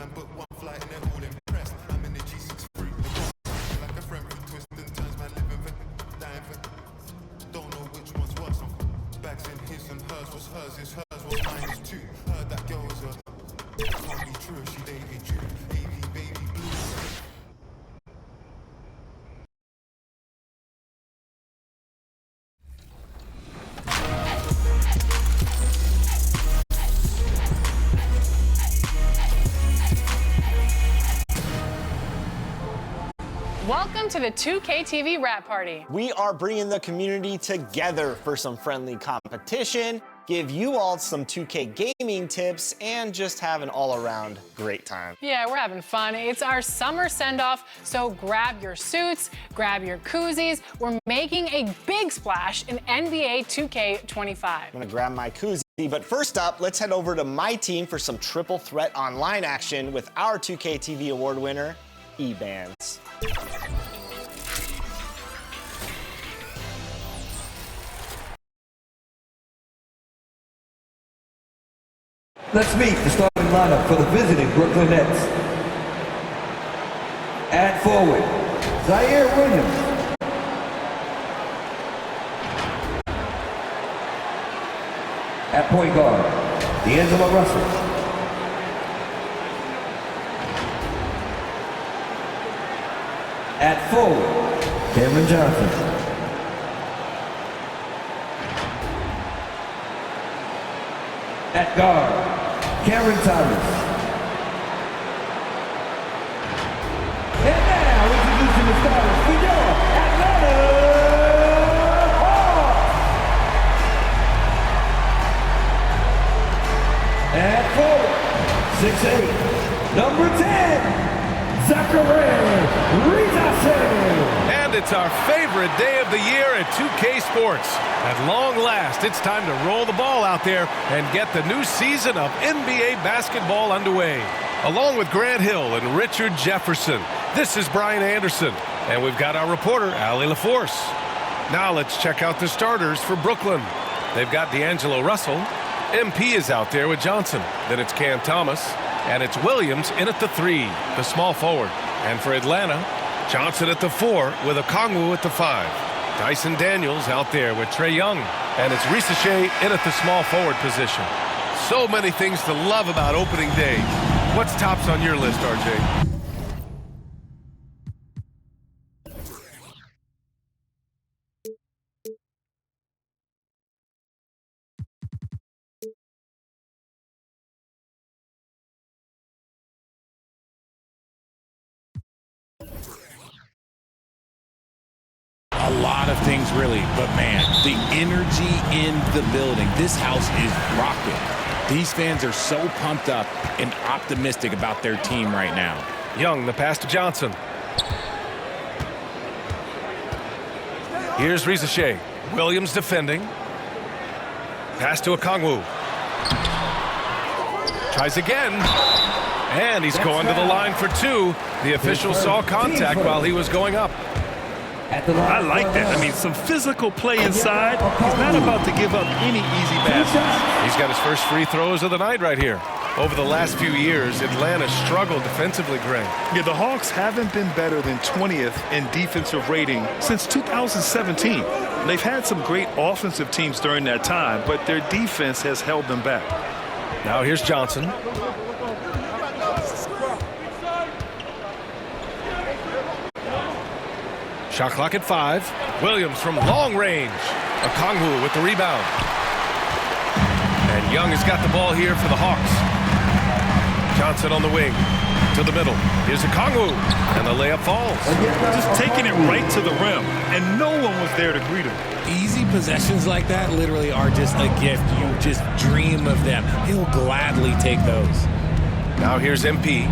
man but one flight and they're all impressed. I'm in the G63. Like a friend who twists and turns, man living for, dying for. Don't know which one's worse. Bags in his and hers. What's hers is hers, what's mine is too. Heard that girl was a can't be true, she Davy Drew, baby blue. Welcome to the 2K TV Rap Party. We are bringing the community together for some friendly competition, give you all some 2K gaming tips, and just have an all-around great time. Yeah, we're having fun. It's our summer send-off, so grab your suits, grab your koozies. We're making a big splash in NBA 2K25. I'm gonna grab my koozie, but first up, let's head over to my team for some triple threat online action with our 2K TV award winner, eBands. Let's meet the starting lineup for the visiting Brooklyn Nets. At forward, Zaire Williams. At point guard, D'Angelo Russell. At forward, Cameron Johnson. At guard, Cameron Thomas. And now introducing the starters for your Atlanta Hawks. At forward, 6'8", number 10, Zachary Rizase. And it's our favorite day of the year at 2K Sports. At long last, it's time to roll the ball out there and get the new season of NBA basketball underway. Along with Grant Hill and Richard Jefferson, this is Brian Anderson. And we've got our reporter, Allie LaForce. Now let's check out the starters for Brooklyn. They've got D'Angelo Russell. MP is out there with Johnson. Then it's Cam Thomas. And it's Williams in at the 3, the small forward. And for Atlanta, Johnson at the 4 with Okongwu at the 5. Dyson Daniels out there with Trae Young. And it's Rizase in at the small forward position. So many things to love about opening day. What's tops on your list, RJ? A lot of things, really, but man, the energy in the building. This house is rocking. These fans are so pumped up and optimistic about their team right now. Young, the pass to Johnson. Here's Rizase. Williams defending. Pass to Okongwu. Tries again. And he's going to the line for 2. The official saw contact while he was going up. I like that. I mean, some physical play inside. He's not about to give up any easy passes. He's got his first free throws of the night right here. Over the last few years, Atlanta struggled defensively, Greg. Yeah, the Hawks haven't been better than 20th in defensive rating since 2017. They've had some great offensive teams during that time, but their defense has held them back. Now here's Johnson. Shot clock at 5. Williams from long range. Okongwu with the rebound. And Young has got the ball here for the Hawks. Johnson on the wing. To the middle. Here's Okongwu. And the layup falls. Just taking it right to the rim. And no one was there to greet him. Easy possessions like that literally are just a gift. You just dream of them. He'll gladly take those. Now here's MP.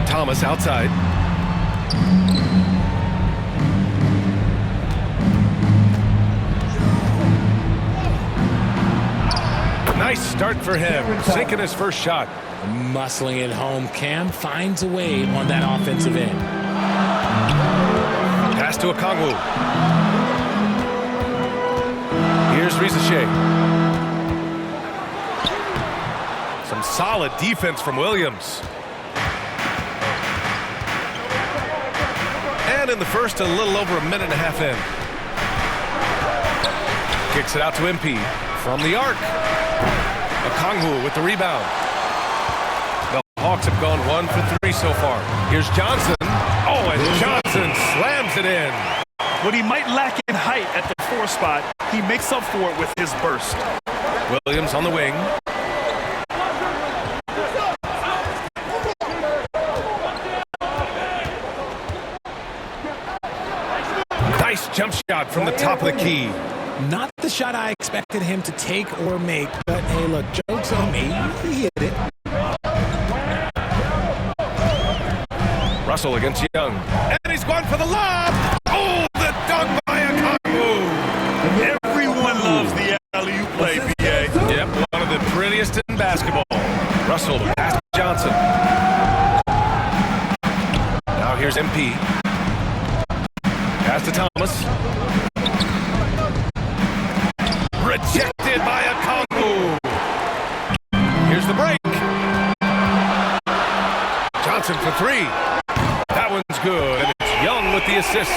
Thomas outside. Nice start for him, sinking his first shot. Muscling it home, Cam finds a way on that offensive end. Pass to Okongwu. Here's Rizase. Some solid defense from Williams. One in the first, a little over a minute and a half in. Kicks it out to MP from the arc. Okongwu with the rebound. The Hawks have gone 1 for 3 so far. Here's Johnson. Oh, and Johnson slams it in. What he might lack in height at the 4 spot, he makes up for it with his burst. Williams on the wing. Nice jump shot from the top of the key. Not the shot I expected him to take or make, but hey, look, joke's on me. He hit it. Russell against Young. And he's going for the lob. Oh, the dunk by Okongwu. Everyone loves the alley-oop play, PA. Yep, one of the prettiest in basketball. Russell to pass to Johnson. Now here's MP. Pass to Thomas. Rejected by Okongwu. Here's the break. Johnson for 3. That one's good, and it's Young with the assist.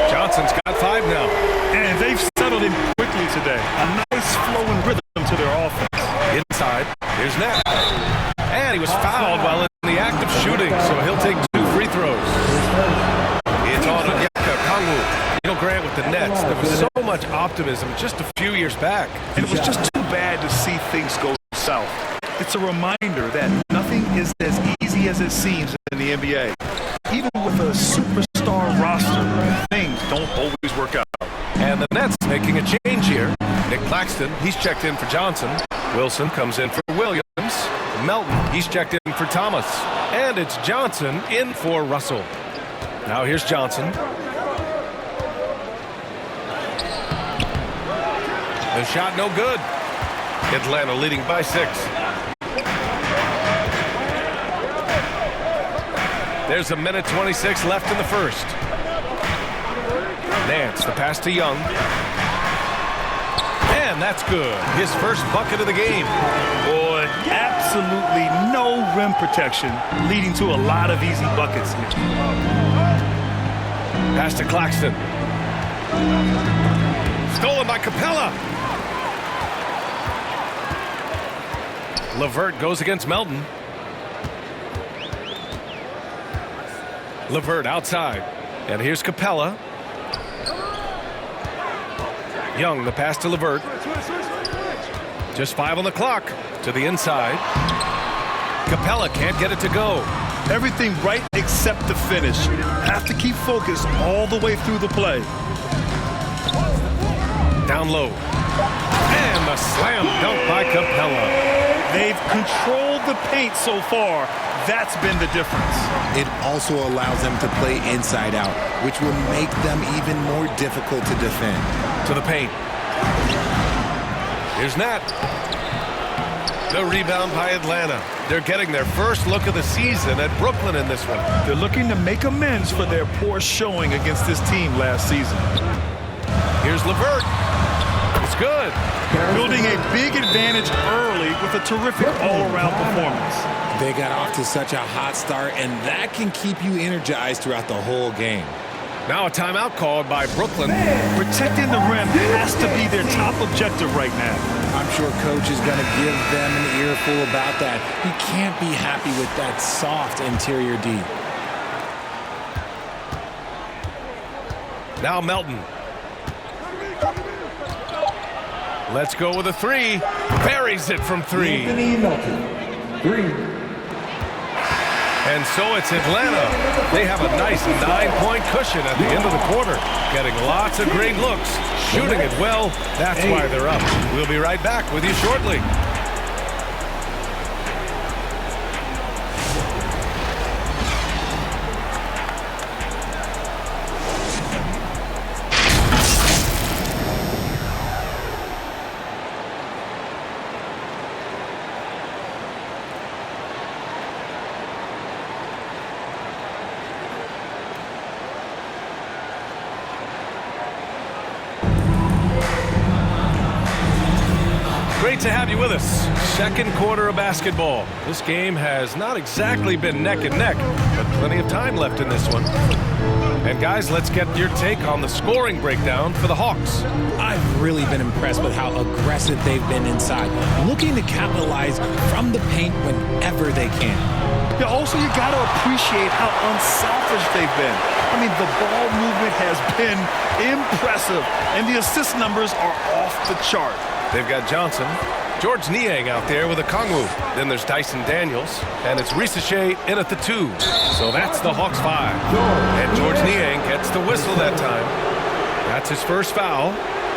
Johnson's got 5 now. And they've settled in quickly today. A nice flowing rhythm to their offense. Inside, here's Nat. And he was fouled while in the act of shooting, so he'll take 2 free throws. It's on Onyeka Okongwu. Grant with the Nets. There was so much optimism just a few years back. And it was just too bad to see things go south. It's a reminder that nothing is as easy as it seems in the NBA. Even with a superstar roster, things don't always work out. And the Nets making a change here. Nick Claxton, he's checked in for Johnson. Wilson comes in for Williams. Melton, he's checked in for Thomas. And it's Johnson in for Russell. Now here's Johnson. The shot no good. Atlanta leading by 6. There's a minute 26 left in the first. Nance, the pass to Young. And that's good. His first bucket of the game. Boy, absolutely no rim protection, leading to a lot of easy buckets here. Pass to Claxton. Stolen by Capella. LeVert goes against Melton. LeVert outside. And here's Capella. Young, the pass to LeVert. Just 5 on the clock. To the inside. Capella can't get it to go. Everything right except the finish. Have to keep focused all the way through the play. Down low. And the slam dunk by Capella. They've controlled the paint so far. That's been the difference. It also allows them to play inside out, which will make them even more difficult to defend. To the paint. Here's Nat. The rebound by Atlanta. They're getting their first look of the season at Brooklyn in this one. They're looking to make amends for their poor showing against this team last season. Here's LeVert. It's good. Building a big advantage early with a terrific all-around performance. They got off to such a hot start, and that can keep you energized throughout the whole game. Now a timeout called by Brooklyn. Protecting the rim has to be their top objective right now. I'm sure coach is going to give them an earful about that. He can't be happy with that soft interior D. Now Melton. Let's go with a 3. Buries it from 3. Anthony Melton, 3. And so it's Atlanta. They have a nice 9-point cushion at the end of the quarter. Getting lots of great looks. Shooting it well. That's why they're up. We'll be right back with you shortly. Great to have you with us. Second quarter of basketball. This game has not exactly been neck and neck, but plenty of time left in this one. And guys, let's get your take on the scoring breakdown for the Hawks. I've really been impressed with how aggressive they've been inside, looking to capitalize from the paint whenever they can. Yeah, also, you got to appreciate how unselfish they've been. I mean, the ball movement has been impressive, and the assist numbers are off the chart. They've got Johnson, George Niang out there with Okongwu. Then there's Dyson Daniels, and it's Risacher in at the 2. So that's the Hawks 5. And George Niang gets the whistle that time. That's his first foul.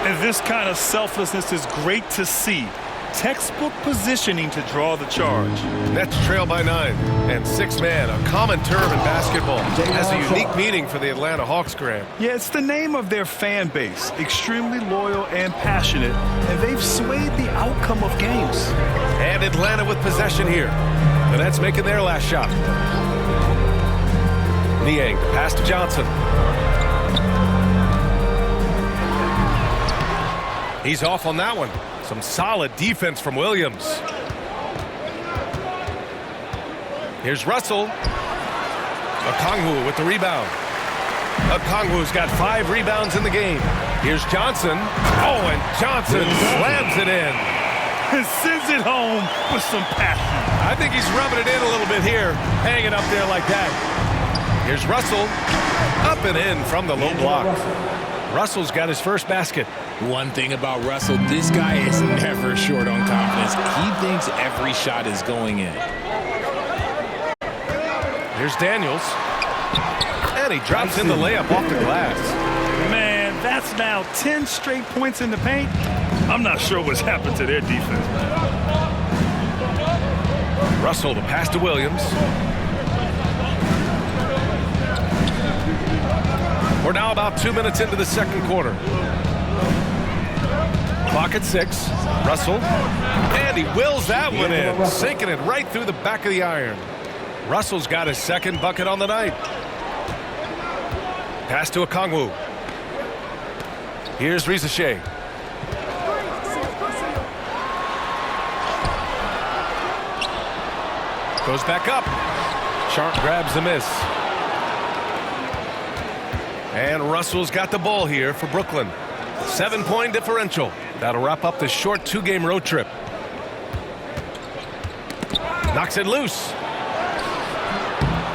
And this kind of selflessness is great to see. Textbook positioning to draw the charge. Nets trail by 9. And 6-man, a common term in basketball, has a unique meaning for the Atlanta Hawks, Graham. Yeah, it's the name of their fan base. Extremely loyal and passionate, and they've swayed the outcome of games. And Atlanta with possession here. The Nets making their last shot. Niang, pass to Johnson. He's off on that one. Some solid defense from Williams. Here's Russell. Okongwu with the rebound. Okongwu's got 5 rebounds in the game. Here's Johnson. Oh, and Johnson slams it in. And sends it home with some passion. I think he's rubbing it in a little bit here. Hanging up there like that. Here's Russell. Up and in from the low block. Russell's got his first basket. One thing about Russell, this guy is never short on confidence. He thinks every shot is going in. Here's Daniels. And he drops in the layup off the glass. Man, that's now 10 straight points in the paint. I'm not sure what's happened to their defense. Russell, the pass to Williams. We're now about 2 minutes into the second quarter. Clock at 6. Russell. And he wills that one in, sinking it right through the back of the iron. Russell's got his second bucket on the night. Pass to Okongwu. Here's Risacher. Goes back up. Sharp grabs the miss. And Russell's got the ball here for Brooklyn. 7-point differential. That'll wrap up this short 2-game road trip. Knocks it loose.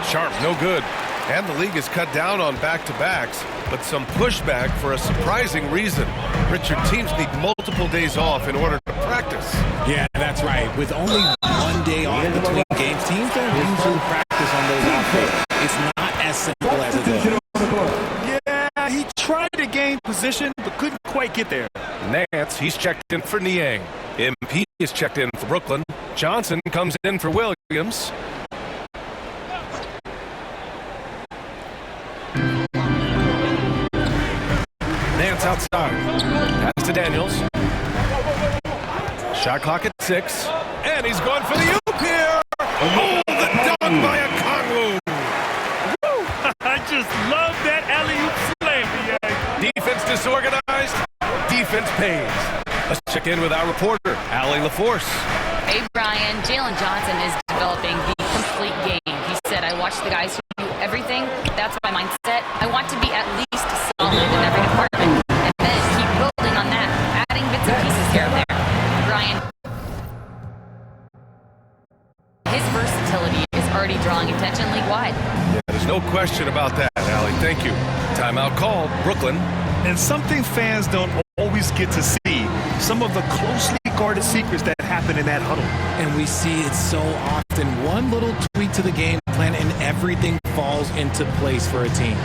Sharp, no good. And the league has cut down on back-to-backs, but some pushback for a surprising reason. Richard, teams need multiple days off in order to practice. Yeah, that's right. With only 1 day off between games, teams don't usually practice on those off days. It's not as simple as it looks. Yeah, he tried to gain position, but couldn't quite get there. Nance, he's checked in for Niang. MP is checked in for Brooklyn. Johnson comes in for Williams. Nance outside. Pass to Daniels. Shot clock at 6. And he's going for the oop here. Oh, the dunk by Okongwu. I just love that alley-oop slam. Defense disorganized. Defense pays. Let's check in with our reporter, Allie LaForce. Hey, Brian. Jalen Johnson is developing the complete game. He said, I watch the guys who do everything. That's my mindset. I want to be at least solid in every department. And then keep building on that, adding bits and pieces here and there. Brian, his versatility is already drawing attention league-wide. Yeah, there's no question about that, Allie. Thank you. Timeout called. Brooklyn. And something fans don't always get to see, some of the closely guarded secrets that happen in that huddle. And we see it so often. One little tweak to the game plan and everything falls into place for a team.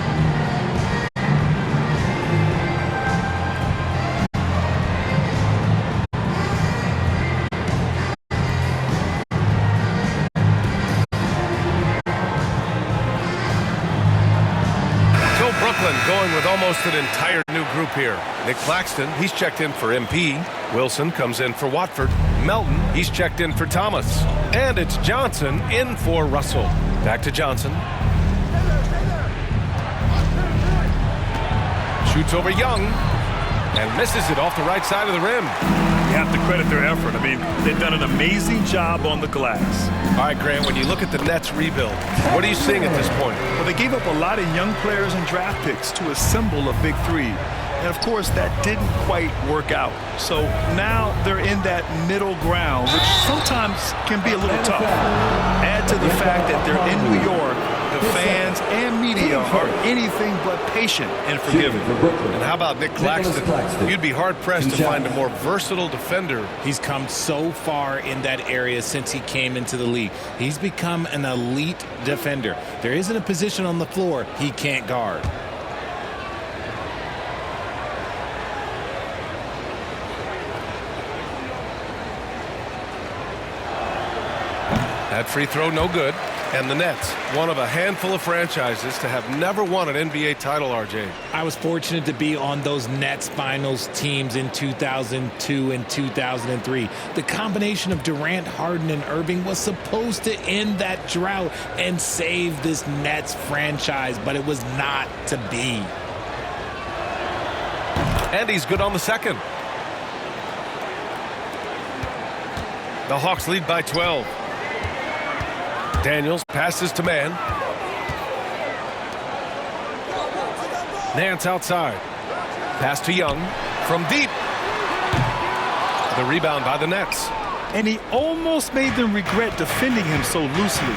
Brooklyn going with almost an entire new group here. Nick Claxton, he's checked in for MP. Wilson comes in for Watford. Melton, he's checked in for Thomas. And it's Johnson in for Russell. Back to Johnson. Shoots over Young. and misses it off the right side of the rim. You have to credit their effort. I mean, they've done an amazing job on the glass. All right, Grant, when you look at the Nets rebuild, what are you seeing at this point? Well, they gave up a lot of young players and draft picks to assemble a big three. And, of course, that didn't quite work out. So now they're in that middle ground, which sometimes can be a little tough. Add to the fact that they're in New York, the fans and media are anything but patient and forgiving. And how about Nick Claxton? You'd be hard-pressed to find a more versatile defender. He's come so far in that area since he came into the league. He's become an elite defender. There isn't a position on the floor he can't guard. That free throw, no good. And the Nets, one of a handful of franchises to have never won an NBA title, RJ. I was fortunate to be on those Nets finals teams in 2002 and 2003. The combination of Durant, Harden, and Irving was supposed to end that drought and save this Nets franchise, but it was not to be. And he's good on the second. The Hawks lead by 12. Daniels passes to Mann. Nance outside. Pass to Young from deep. The rebound by the Nets. And he almost made them regret defending him so loosely.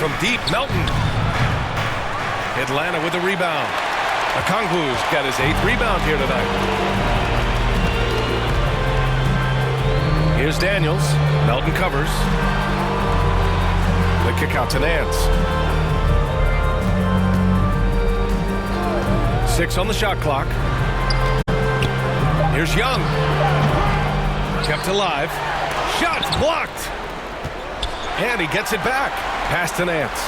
From deep, Melton. Atlanta with the rebound. Okongwu's got his 8th rebound here tonight. Here's Daniels. Melton covers. The kick out to Nance. 6 on the shot clock. Here's Young. Kept alive. Shot blocked. And he gets it back. Pass to Nance.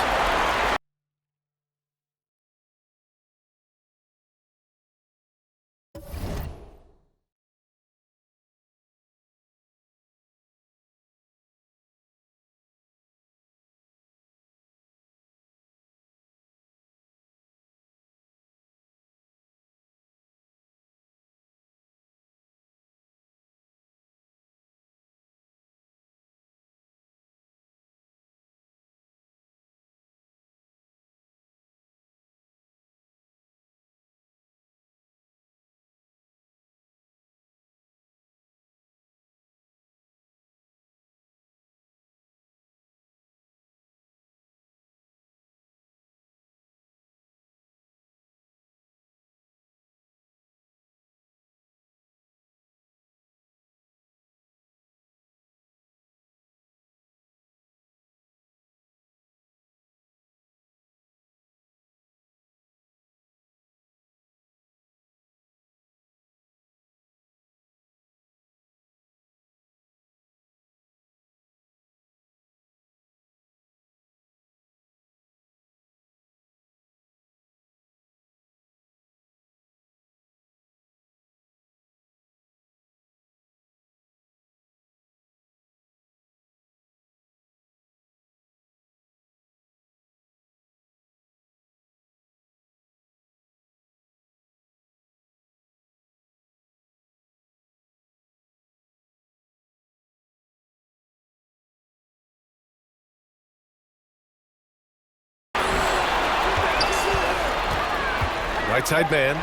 Right side man.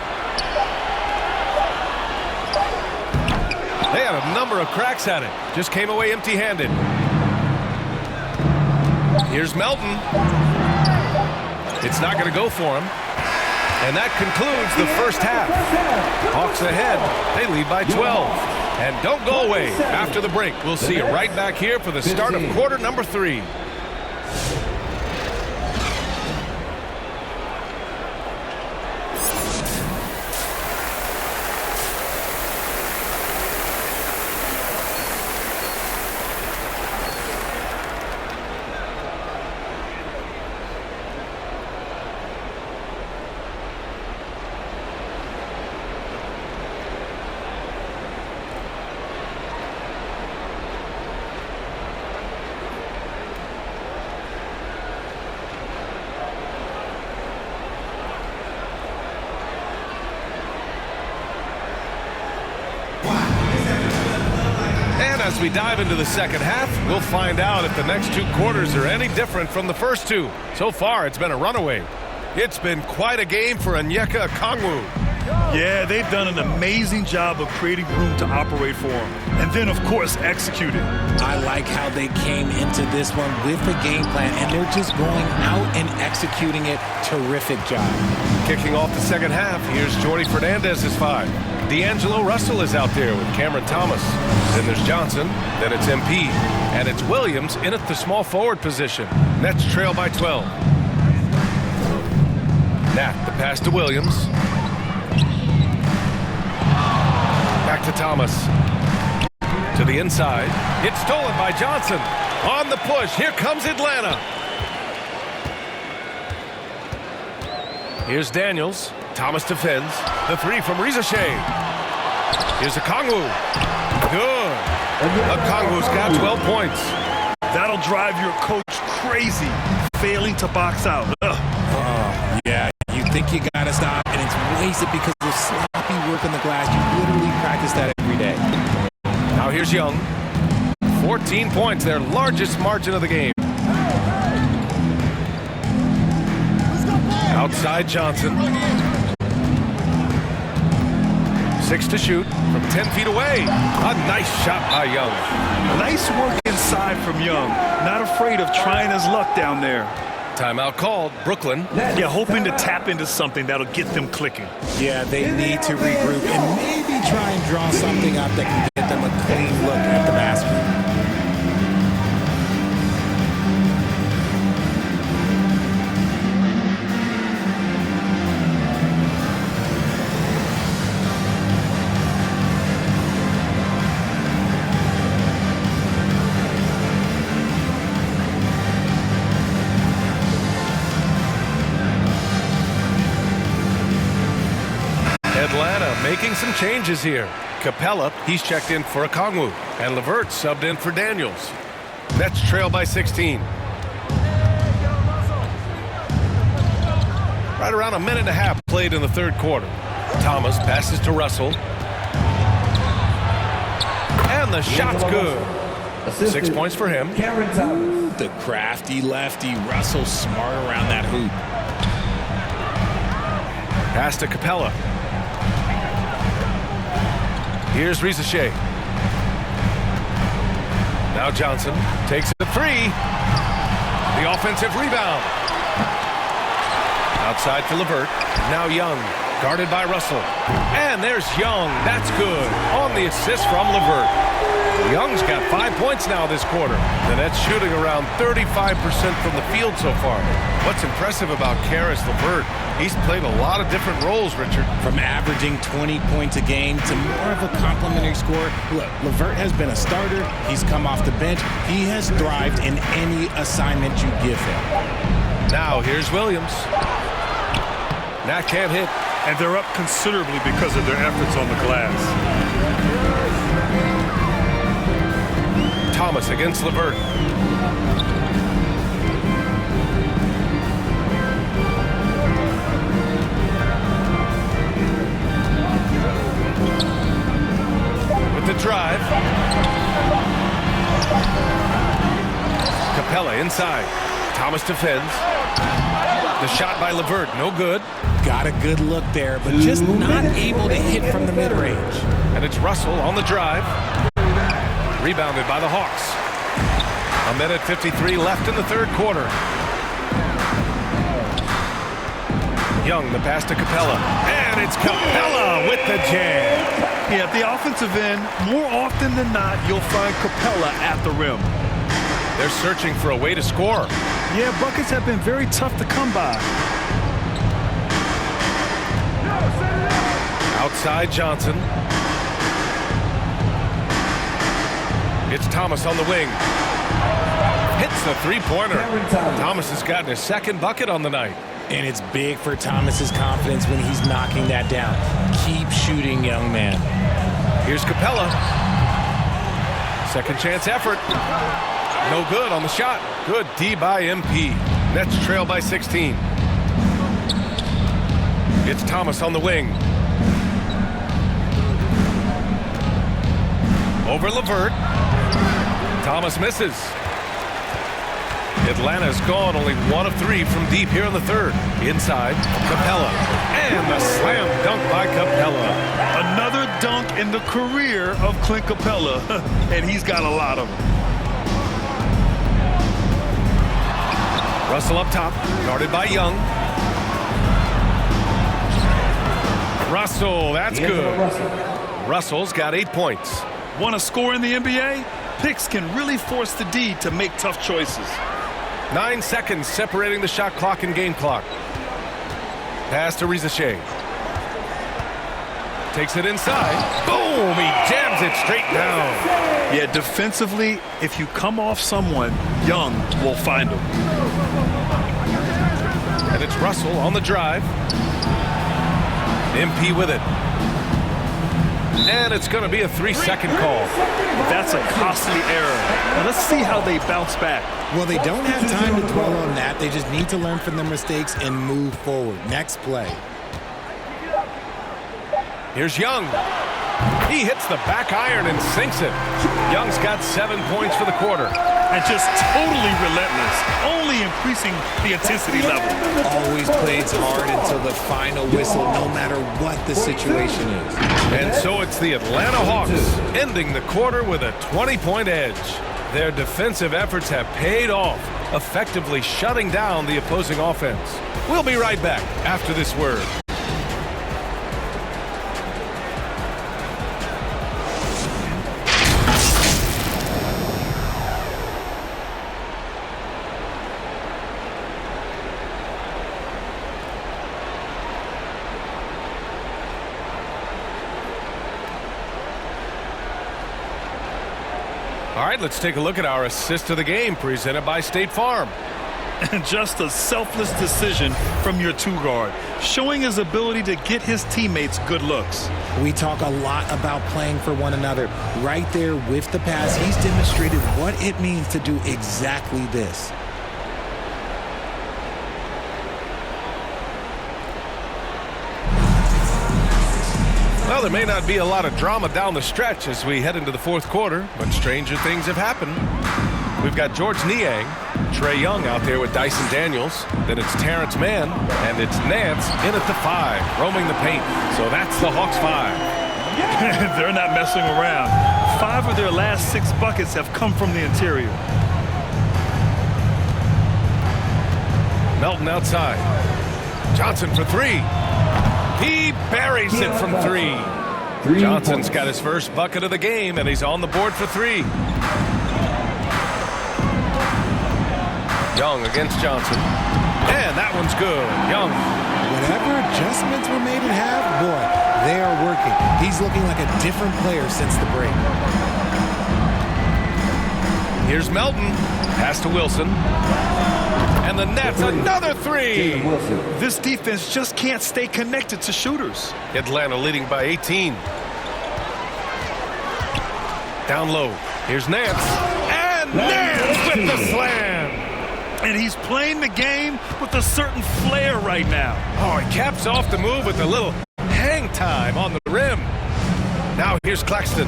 They had a number of cracks at it. Just came away empty-handed. Here's Melton. It's not going to go for him. And that concludes the first half. Hawks ahead. They lead by 12. And don't go away. After the break, we'll see you right back here for the start of quarter number 3. As we dive into the second half, we'll find out if the next 2 quarters are any different from the first 2. So far, it's been a runaway. It's been quite a game for Onyeka Okongwu. Yeah, they've done an amazing job of creating room to operate for him. And then, of course, executing. I like how they came into this one with a game plan, and they're just going out and executing it. Terrific job. Kicking off the second half, here's Jordy Fernandez's 5. D'Angelo Russell is out there with Cameron Thomas. Then there's Johnson, then it's MP, and it's Williams in at the small forward position. Nets trail by 12. Nat, the pass to Williams. Back to Thomas. To the inside. It's stolen by Johnson. On the push. Here comes Atlanta. Here's Daniels. Thomas defends. The 3 from Reza Shea. Here's Okongwu. Good. Okongwu's got 12 points. That'll drive your coach crazy, failing to box out. Yeah, you think you got to stop, and it's wasted because of sloppy work on the glass. You literally practice that every day. Now here's Young. 14 points, their largest margin of the game. Outside Johnson. 6 to shoot from 10 feet away. A nice shot by Young. Nice work inside from Young. Not afraid of trying his luck down there. Timeout called. Brooklyn. Yeah, hoping to tap into something that'll get them clicking. Yeah, they need to regroup and maybe try and draw something up that can get them a clean look at the basket. Atlanta making some changes here. Capella, he's checked in for Okongwu, and LeVert subbed in for Daniels. Nets trail by 16. Right around a minute and a half played in the third quarter. Thomas passes to Russell. And the shot's good. 6 points for him. The crafty lefty. Russell smart around that hoop. Pass to Capella. Here's Reza Shea. Now Johnson takes a 3. The offensive rebound. Outside for LeVert. Now Young, guarded by Russell. And there's Young. That's good. On the assist from LeVert. Young's got 5 points now this quarter. The Nets shooting around 35% from the field so far. What's impressive about Caris LeVert, he's played a lot of different roles, Richard. From averaging 20 points a game to more of a complimentary scorer. Look, LeVert has been a starter. He's come off the bench. He has thrived in any assignment you give him. Now here's Williams. Nat can't hit. And they're up considerably because of their efforts on the glass. Thomas against LeVert. With the drive. Capella inside. Thomas defends. The shot by LeVert, no good. Got a good look there, but just not able to hit from the mid-range. And it's Russell on the drive. Rebounded by the Hawks. 1:53 left in the third quarter. Young, the pass to Capella. And it's Capella with the jam. Yeah, at the offensive end, more often than not, you'll find Capella at the rim. They're searching for a way to score. Yeah, buckets have been very tough to come by. Outside Johnson. It's Thomas on the wing. Hits the three-pointer. Thomas has gotten his second bucket on the night. And it's big for Thomas's confidence when he's knocking that down. Keep shooting, young man. Here's Capella. Second chance effort. No good on the shot. Good D by MP. Nets trail by 16. It's Thomas on the wing. Over LeVert. Thomas misses. Atlanta's gone only 1 of 3 from deep here in the third. Inside, Capella. And the slam dunk by Capella. Another dunk in the career of Clint Capella, and he's got a lot of them. Russell up top, guarded by Young. Russell, that's good. Russell's got 8 points. Want to score in the NBA? Picks can really force the D to make tough choices. 9 seconds separating the shot clock and game clock. Pass to Riza Shea. Takes it inside. Boom! He jams it straight down. Yeah, defensively, if you come off someone, Young will find him. And it's Russell on the drive. MP with it. And it's going to be a 3-second call. That's a costly error. Now let's see how they bounce back. Well, they don't have time to dwell on that. They just need to learn from their mistakes and move forward. Next play. Here's Young. He hits the back iron and sinks it. Young's got 7 points for the quarter. And just totally relentless, only increasing the intensity level. Always plays hard until the final whistle, no matter what the situation is. And so it's the Atlanta Hawks ending the quarter with a 20-point edge. Their defensive efforts have paid off, effectively shutting down the opposing offense. We'll be right back after this word. All right, let's take a look at our assist of the game presented by State Farm. And just a selfless decision from your two-guard, showing his ability to get his teammates good looks. We talk a lot about playing for one another. Right there with the pass, he's demonstrated what it means to do exactly this. Well, there may not be a lot of drama down the stretch as we head into the fourth quarter, but stranger things have happened. We've got Georges Niang, Trae Young out there with Dyson Daniels. Then it's Terrence Mann, and it's Nance in at the 5, roaming the paint. So that's the Hawks 5. They're not messing around. 5 of their last 6 buckets have come from the interior. Melton outside. Johnson for 3. He buries it from 3. Johnson's got his first bucket of the game, and he's on the board for 3. Young against Johnson. And that one's good. Young. Whatever adjustments were made at half, boy, they are working. He's looking like a different player since the break. Here's Melton. Pass to Wilson. And the Nets, another 3. This defense just can't stay connected to shooters. Atlanta leading by 18. Down low. Here's Nance. And Nance with the slam. And he's playing the game with a certain flair right now. Oh, he caps off the move with a little hang time on the rim. Now here's Claxton.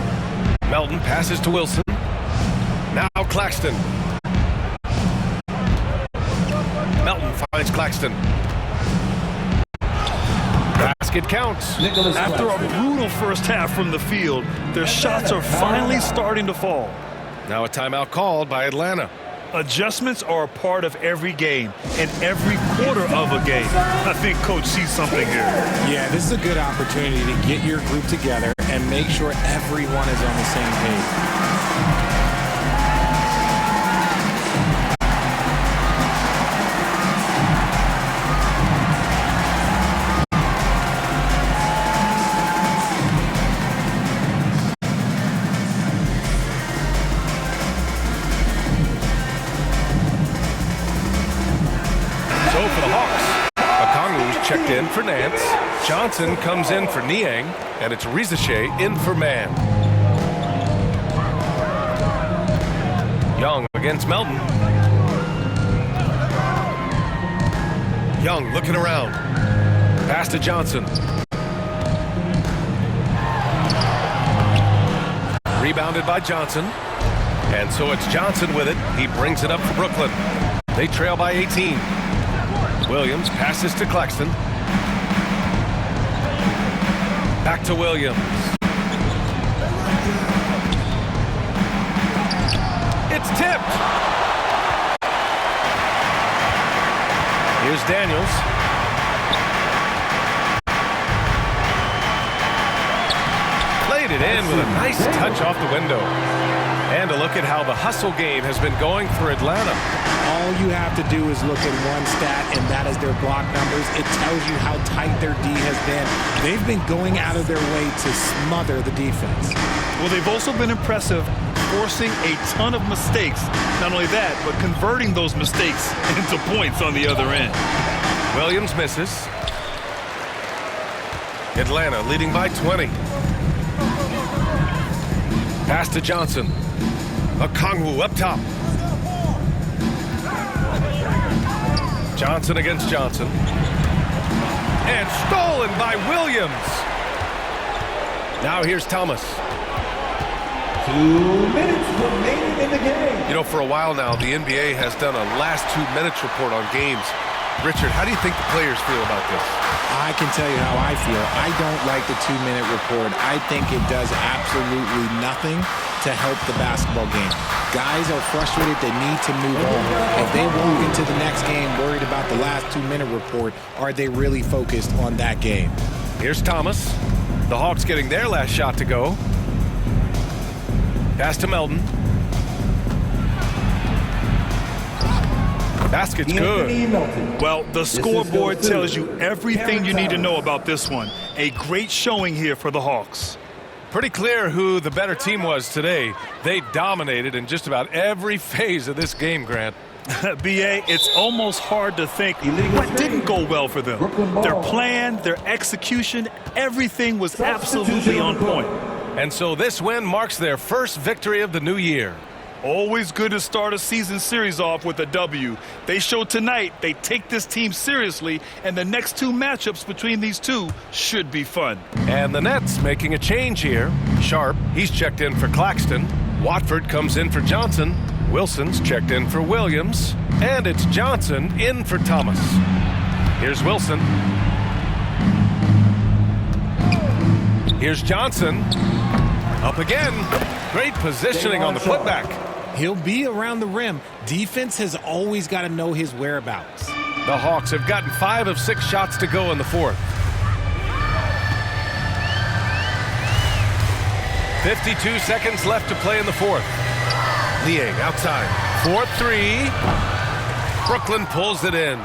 Melton passes to Wilson. Now Claxton. Melton finds Claxton. Basket counts. After a brutal first half from the field, their shots are finally starting to fall. Now a timeout called by Atlanta. Adjustments are a part of every game and every quarter of a game. I think Coach sees something here. Yeah, this is a good opportunity to get your group together and make sure everyone is on the same page. Checked in for Nance. Johnson comes in for Niang, and it's Riza Shea in for Mann. Young against Melton. Young looking around. Pass to Johnson. Rebounded by Johnson. And so it's Johnson with it. He brings it up for Brooklyn. They trail by 18. Williams passes to Claxton. Back to Williams. It's tipped. Here's Daniels. Played it in with a nice touch off the window. And a look at how the hustle game has been going for Atlanta. All you have to do is look at one stat, and that is their block numbers. It tells you how tight their D has been. They've been going out of their way to smother the defense. Well, they've also been impressive, forcing a ton of mistakes. Not only that, but converting those mistakes into points on the other end. Williams misses. Atlanta leading by 20. Pass to Johnson. Okongwu up top. Johnson against Johnson. And stolen by Williams. Now here's Thomas. 2 minutes remaining in the game. You know, for a while now, the NBA has done a last 2 minutes report on games. Richard, how do you think the players feel about this? I can tell you how I feel. I don't like the 2-minute report. I think it does absolutely nothing to help the basketball game. Guys are frustrated. They need to move on. If they walk into the next game worried about the last 2-minute report, are they really focused on that game? Here's Thomas. The Hawks getting their last shot to go. Pass to Melton. Basket's good. Well, the scoreboard tells you everything you need to know about this one. A great showing here for the Hawks. Pretty clear who the better team was today. They dominated in just about every phase of this game, Grant. B.A., it's almost hard to think what didn't go well for them. Their plan, their execution, everything was absolutely on point. And so this win marks their first victory of the new year. Always good to start a season series off with a W. They show tonight they take this team seriously, and the next 2 matchups between these two should be fun. And the Nets making a change here. Sharp, he's checked in for Claxton. Watford comes in for Johnson. Wilson's checked in for Williams. And it's Johnson in for Thomas. Here's Wilson. Here's Johnson. Up again. Great positioning on the putback. He'll be around the rim. Defense has always got to know his whereabouts. The Hawks have gotten 5 of 6 shots to go in the fourth. 52 seconds left to play in the fourth. Niang outside. 4-3. Brooklyn pulls it in.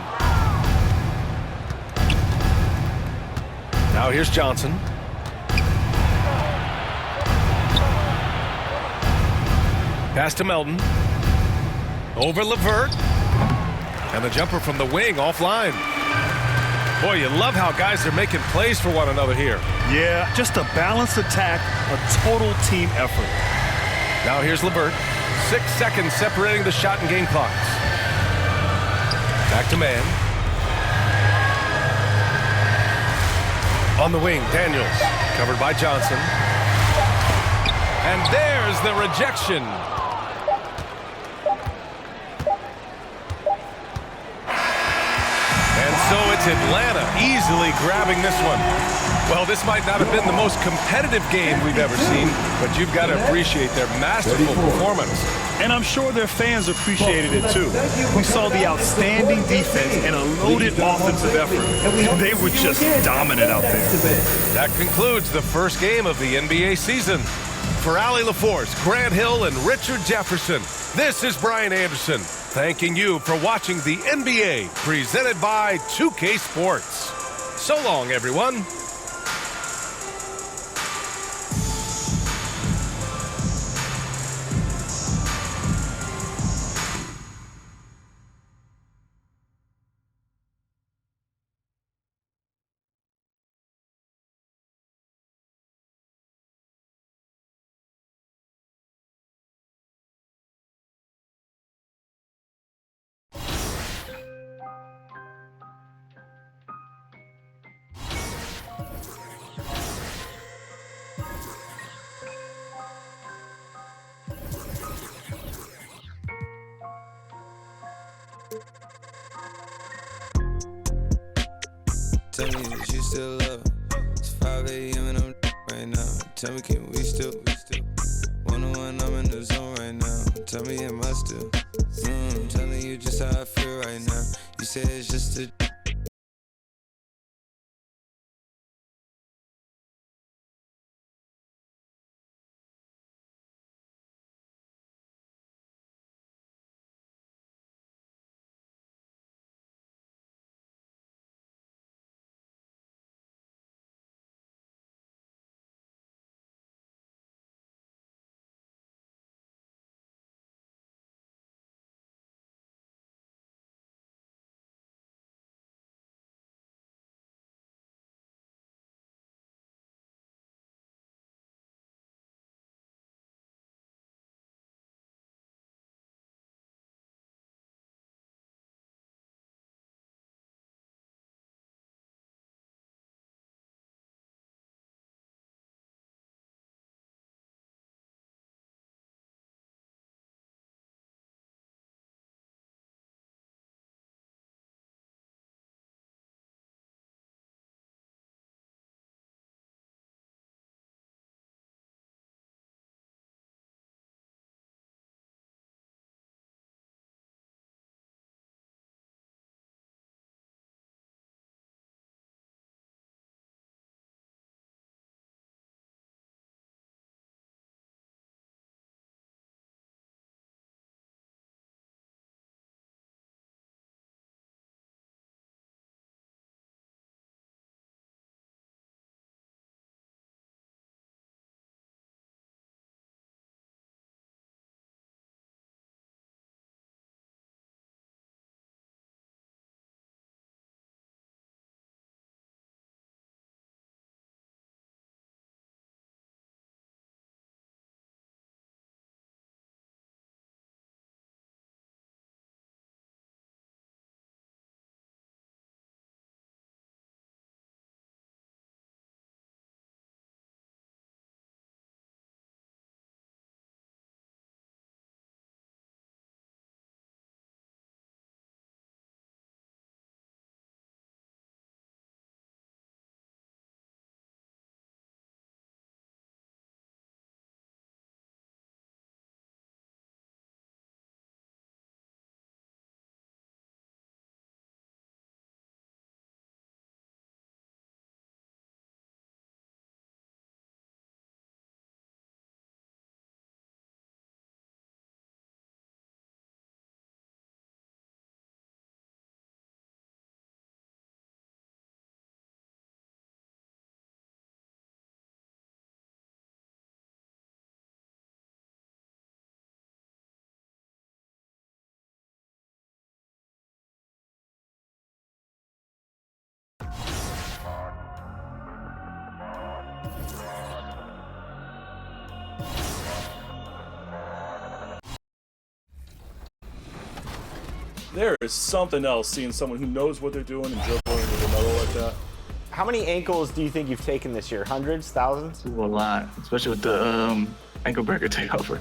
Now here's Johnson. Pass to Melton. Over LeVert. And the jumper from the wing offline. Boy, you love how guys are making plays for one another here. Yeah, just a balanced attack, a total team effort. Now here's LeVert. 6 seconds separating the shot and game clocks. Back to man. On the wing, Daniels. Covered by Johnson. And there's the rejection. So it's Atlanta easily grabbing this one. Well, this might not have been the most competitive game we've ever seen, but you've got to appreciate their masterful performance. And I'm sure their fans appreciated it too. We saw the outstanding defense and a loaded offensive effort. They were just dominant out there. That concludes the first game of the NBA season. For Allie LaForce, Grant Hill, and Richard Jefferson, this is Brian Anderson, thanking you for watching the NBA presented by 2K Sports. So long, everyone. still up. It's 5 a.m. and I'm right now. Tell me, can we still? 101, I'm in the zone right now. Tell me, am I still? I'm telling you just how I feel right now. You say it's just a. There is something else seeing someone who knows what they're doing and dribbling with a medal like that. How many ankles do you think you've taken this year? Hundreds, thousands? A lot, especially with the ankle breaker takeover.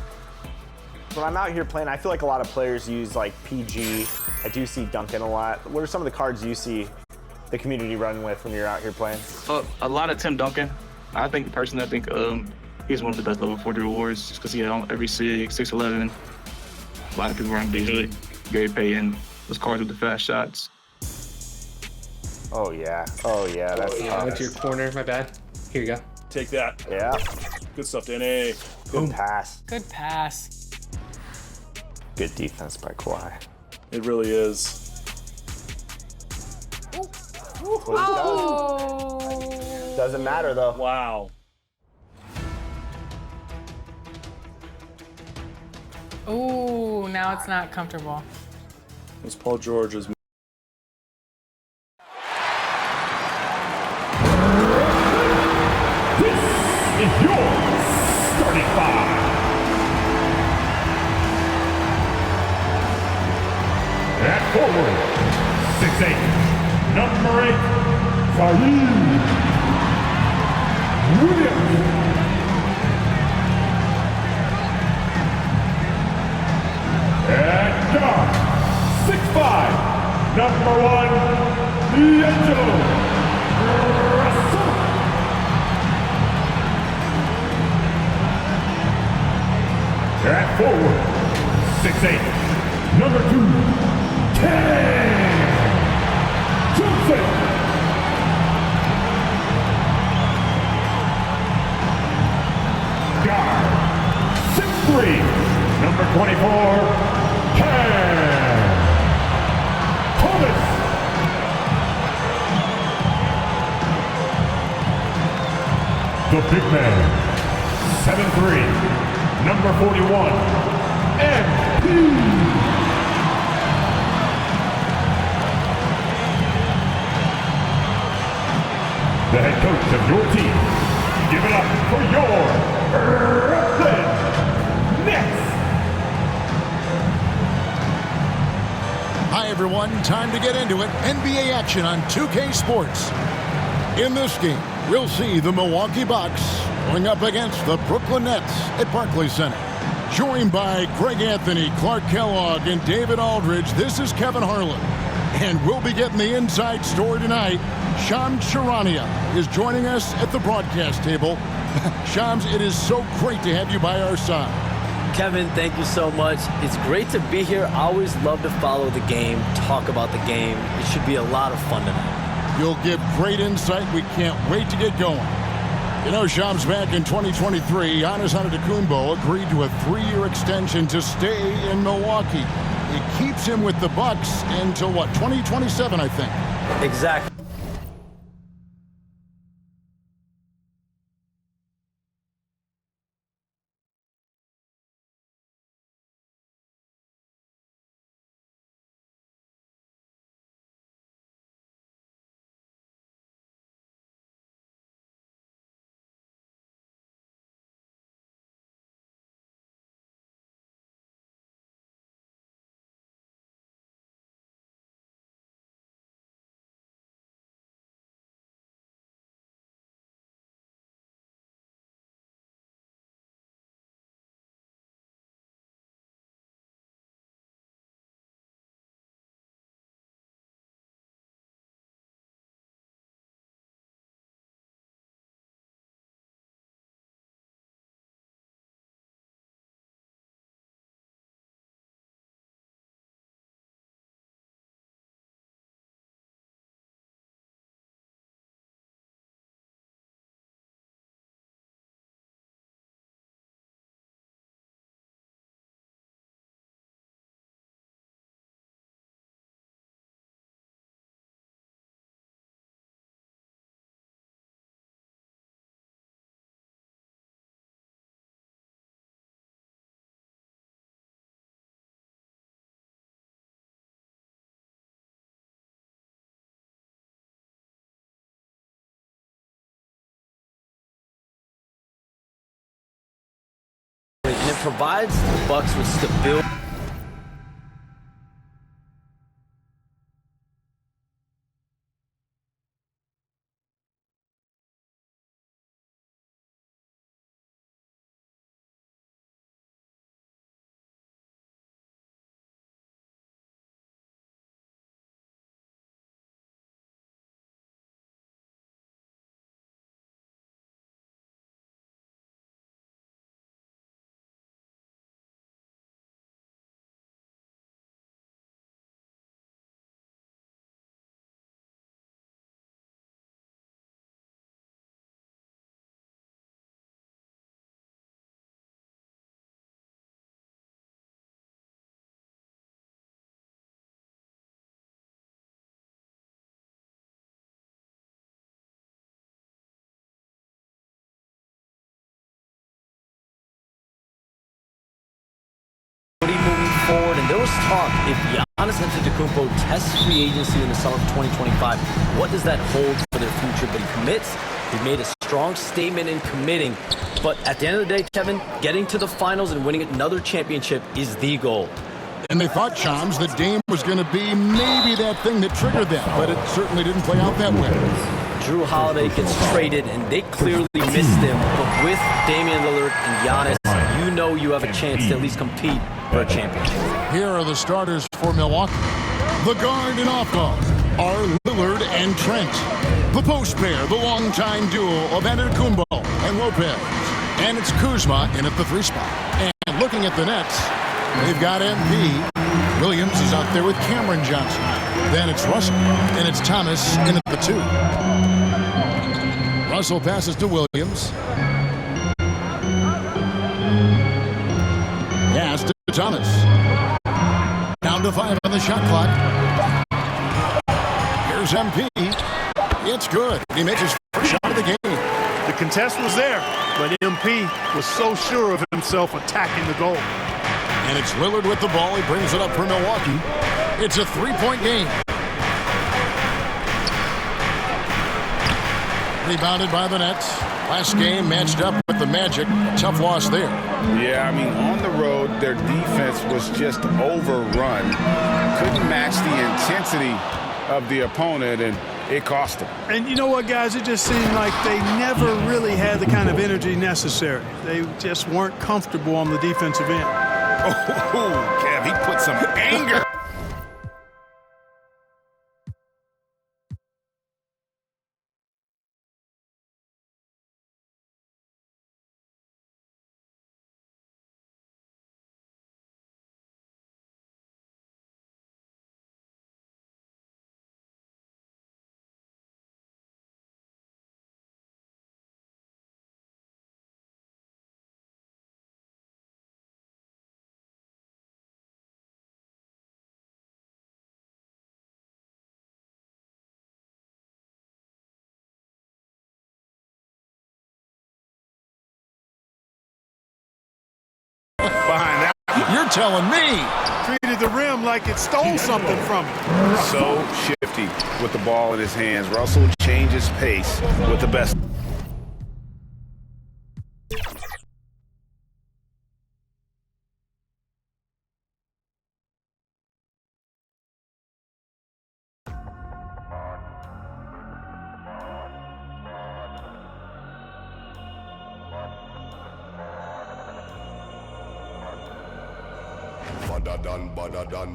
When I'm out here playing, I feel like a lot of players use like PG. I do see Duncan a lot. What are some of the cards you see the community run with when you're out here playing? A lot of Tim Duncan. I think he's one of the best level 40 rewards just because he had on every 6'11". A lot of people run digitally. Gary Payton, those cards with the fast shots. Oh yeah, that's I went to your corner, my bad. Here you go. Take that. Yeah. Good stuff, Danny. Good pass. Good pass. Good defense by Kawhi. It really is. Oh. Doesn't matter though. Wow. Ooh, now it's not comfortable. It's Paul George's. This is your starting five. At forward, 6'8", number 8, Zaire Williams. At guard, 6'5", number 1, D'Angelo Russell. At forward, 6'8", number 2, Ken Johnson. Guard, 6'3", number 24, Cam Thomas. The big man, 7'3", number 41, MP. The head coach of your team, give it up for your Brooklyn Nets. Hi everyone, time to get into it. NBA action on 2K Sports. In this game, we'll see the Milwaukee Bucks going up against the Brooklyn Nets at Barclays Center. Joined by Greg Anthony, Clark Kellogg, and David Aldridge, this is Kevin Harlan. And we'll be getting the inside story tonight. Shams Charania is joining us at the broadcast table. Shams, it is so great to have you by our side. Kevin, thank you so much. It's great to be here. I always love to follow the game, talk about the game. It should be a lot of fun tonight. You'll give great insight. We can't wait to get going. You know, Shams, back in 2023, Giannis Antetokounmpo agreed to a 3-year extension to stay in Milwaukee. It keeps him with the Bucks until, what, 2027, I think? Exactly. And it provides the Bucks with stability. Moving forward, and there was talk if Giannis Antetokounmpo tests free agency in the summer of 2025, what does that hold for their future? But he commits. He made a strong statement in committing. But at the end of the day, Kevin, getting to the finals and winning another championship is the goal. And they thought, Shams, that Dame was going to be maybe that thing that triggered that, but it certainly didn't play out that way. Jrue Holiday gets traded, and they clearly missed him. But with Damian Lillard and Giannis, you know you have a chance to at least compete for a championship. Here are the starters for Milwaukee. The guard and off guard are Lillard and Trent. The post pair, the longtime duo of Antetokounmpo and Lopez. And it's Kuzma in at the 3 spot. And looking at the Nets, they've got MP. Williams is out there with Cameron Johnson. Then it's Russell, and it's Thomas in at the 2. Russell passes to Williams. Pass to Thomas. Down to 5 on the shot clock. Here's MP. It's good. He makes his first shot of the game. The contest was there, but MP was so sure of himself attacking the goal. And it's Lillard with the ball. He brings it up for Milwaukee. It's a 3-point game. Rebounded by the Nets. Last game matched up with the Magic. A tough loss there. Yeah, I mean, on the road, their defense was just overrun. Couldn't match the intensity of the opponent, and it cost them. And you know what, guys? It just seemed like they never really had the kind of energy necessary. They just weren't comfortable on the defensive end. Oh, Kev, he put some anger. Behind that, you're telling me. Treated the rim like it stole something from him. So shifty with the ball in his hands. Russell changes pace with the best.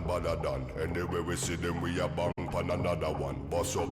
Badder done. Anyway we see them, we a bang pan another one. Boss up.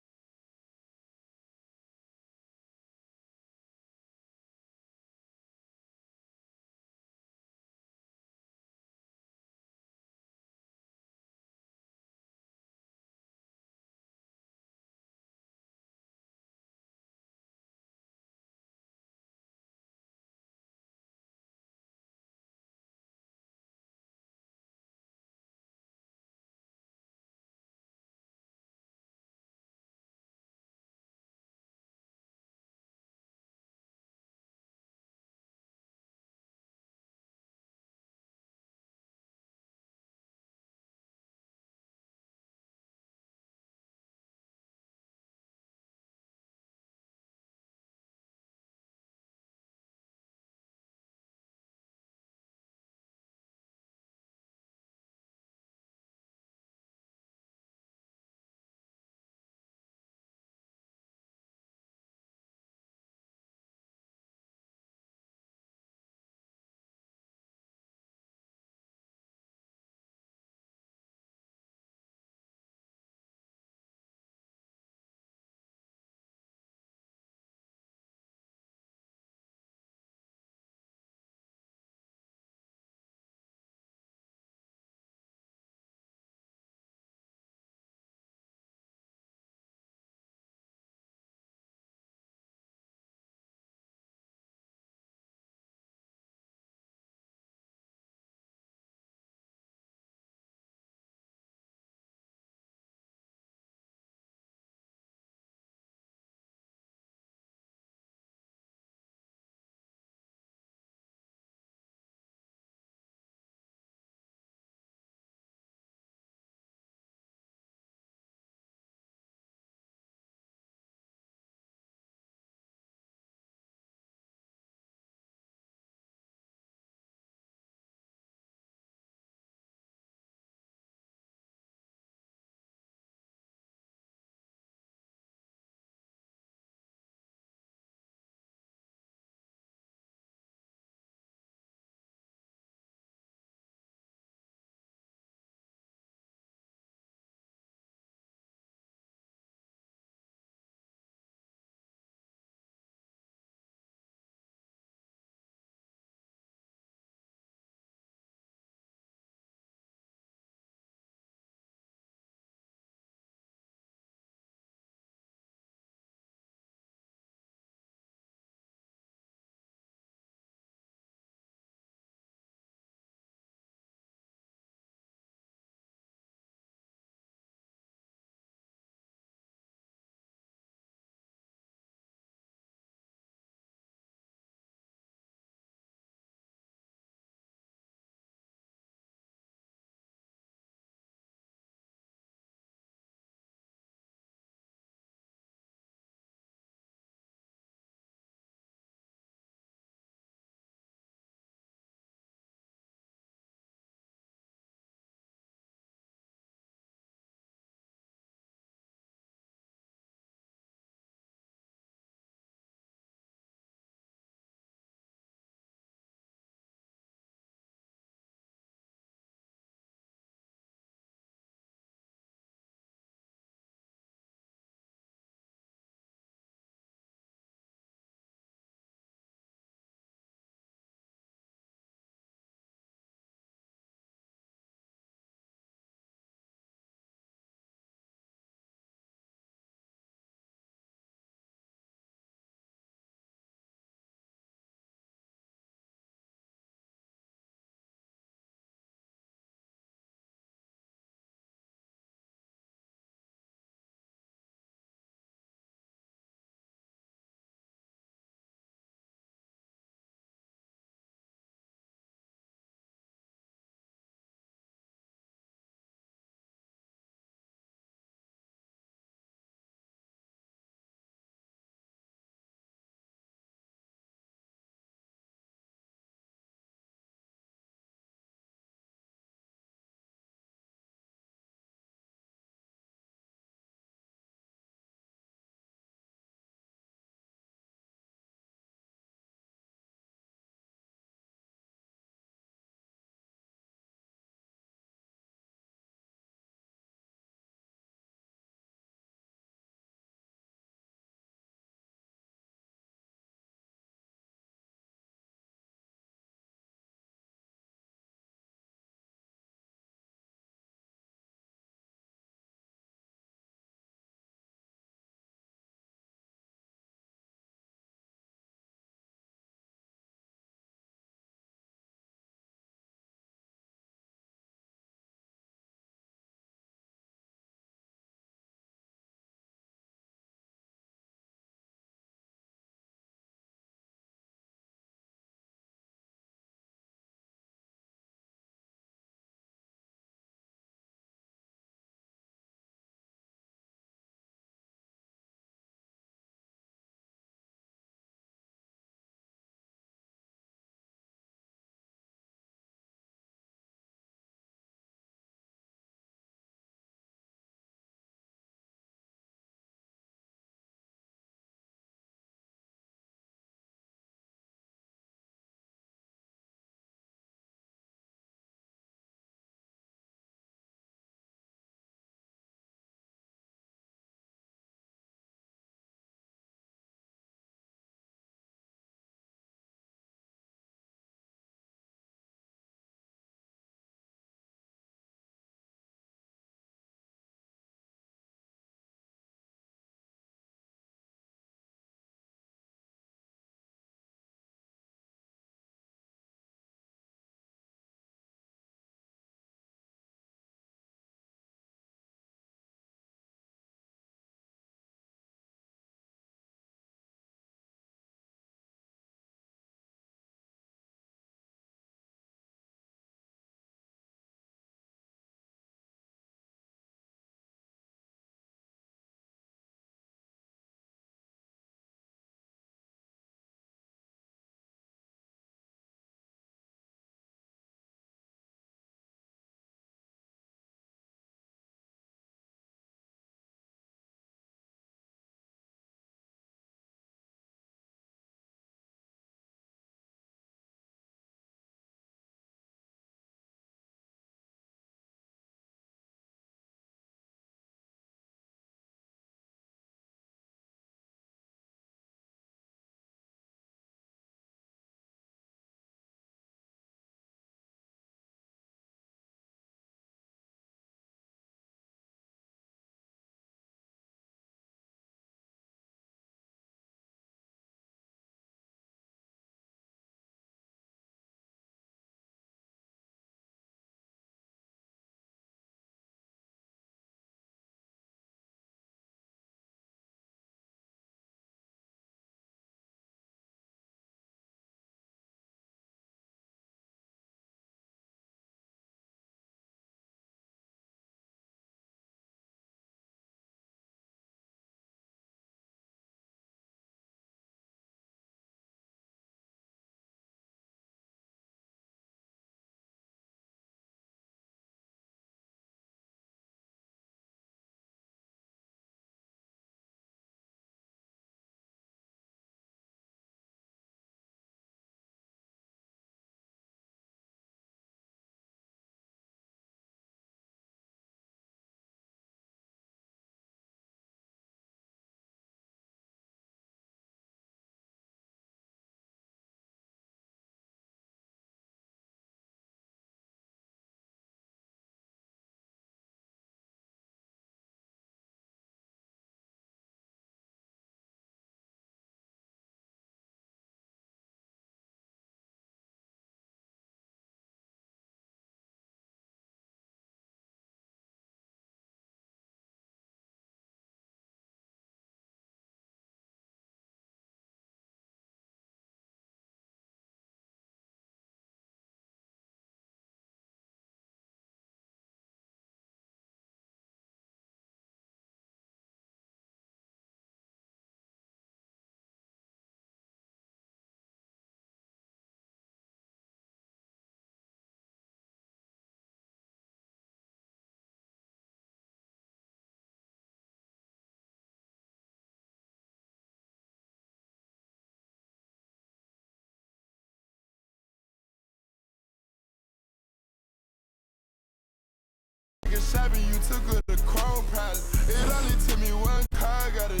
shopping, you took her to Chrome Palace. It only took me one car, got a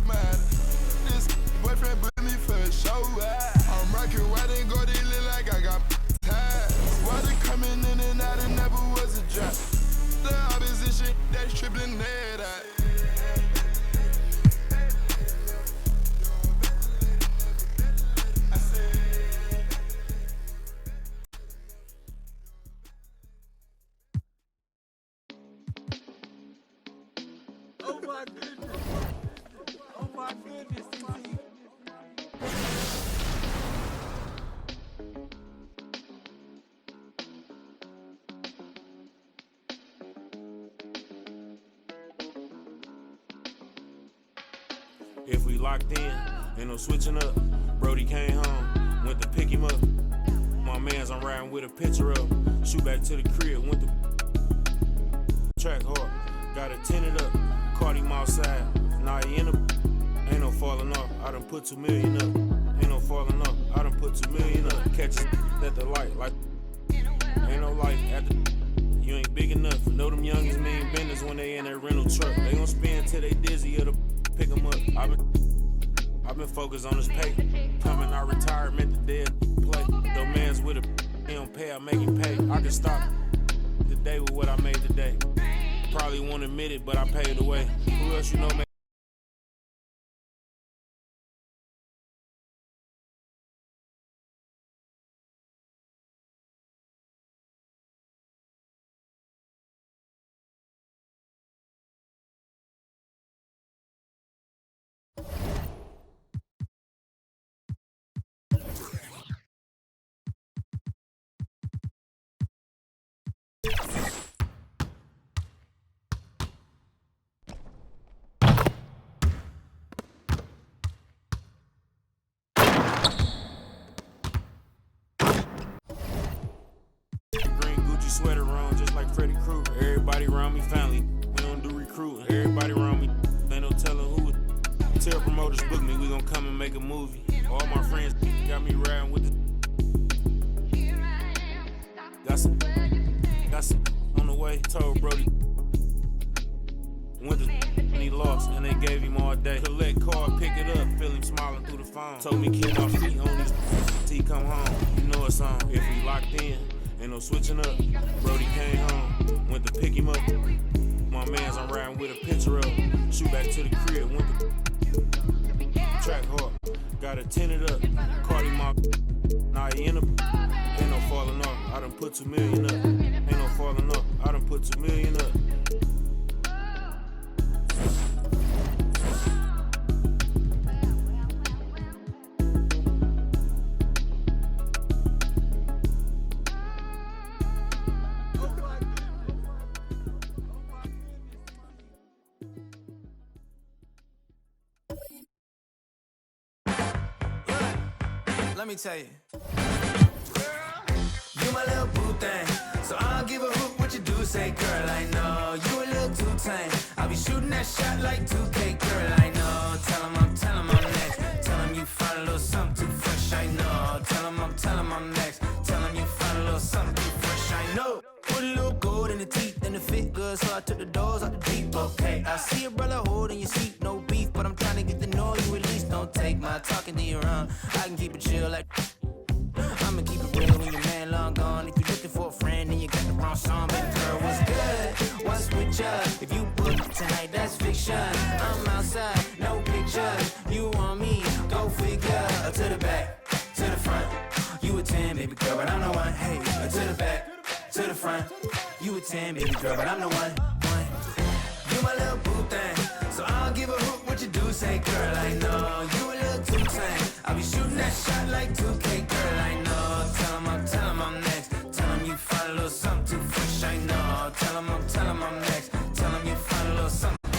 mad. This boyfriend put me for a show. I'm rocking white and gold, it look like I got ties. Water coming in and out, it never was a drop. The opposition, that's tripling head out. Oh my goodness. Oh my goodness. If we locked in, ain't no switching up. Brody came home, went to pick him up. My mans, I'm riding with a picture of. Shoot back to the crib, went to track hard. Got it tinted up, caught him outside. Now he in the ain't no falling off. I done put 2 million up. Ain't no falling off. I done put 2 million up. Catches at the light, like ain't no life at the. You ain't big enough. Know them youngins mean business when they in that rental truck. They gon' spin till they dizzy or the pick them up. I've been focused on this pay. Coming out retirement, the dead play. Though man's with a he don't pay, I make him pay. I can stop the day with what I made today. Probably won't admit it, but I paid the way. Who else you know man? Sweater on just like Freddy Krueger. Everybody around me family. We don't do recruiting. Everybody around me ain't no telling who. Tell promoters book me. We gon' come and make a movie. All my friends got me riding with the. Got some on the way. Told Brody went to and he lost and they gave him all day. Collect card, pick it up, feel him smiling through the phone. Told me keep my feet on these till he come home. You know it's on. If we locked in. Ain't no switching up. Brody came home, went to pick him up. My mans, I'm riding with a picture of. Shoot back to the crib, went to track hard. Got it tinted up, caught him out. Now he in the ain't no falling off. I done put 2 million up. Ain't no falling off. I done put 2 million up. Let me tell you. You my little boo thing, so I'll give a hoot what you do. Say, girl, I know you a little too tame. I'll be shooting that shot like 2K, girl, I know. Tell him I'm next. Tell him you find a little something too fresh, I know. Tell him I'm next. Tell him you find a little something too fresh, I know. Put a little gold in the teeth and the fit good, so I took the doors out the deep. Okay, I see a brother holding your seat, no beef, but I'm trying to get to know you at least. Don't take my talking to your own. I can keep it chill like. I'ma keep it real when your man long gone. If you're looking for a friend and you got the wrong song, baby girl, what's good? What's with ya? If you book tonight, that's fiction. I'm outside, no pictures. You want me? Go figure. To the back, to the front. You a 10, baby girl, but I'm the one. Hey, to the back, to the front. You a 10, baby girl, but I'm the one. You my little boo thing, so I'll give a hoot what you do. Say, girl, I know you a little too tame. I'll be shooting that shot like 2K, girl, I know. Tell him I'm next. Tell him you find a little something too fresh, I know. Tell him I'm next. Tell him you find a little something.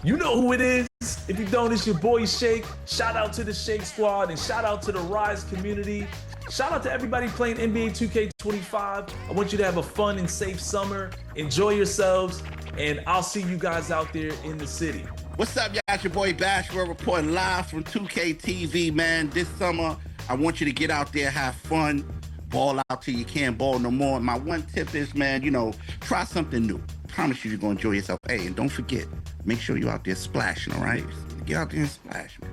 You know who it is. If you don't, it's your boy Shake. Shout out to the Shake Squad and shout out to the Rise community. Shout out to everybody playing NBA 2K25. I want you to have a fun and safe summer. Enjoy yourselves, and I'll see you guys out there in the city. What's up, y'all? It's your boy Bash. We're reporting live from 2K TV, man. This summer, I want you to get out there, have fun, ball out till you can't ball no more. My one tip is, man, try something new. Promise you're going to enjoy yourself. Hey, and don't forget, make sure you're out there splashing, all right? Get out there and splash, man.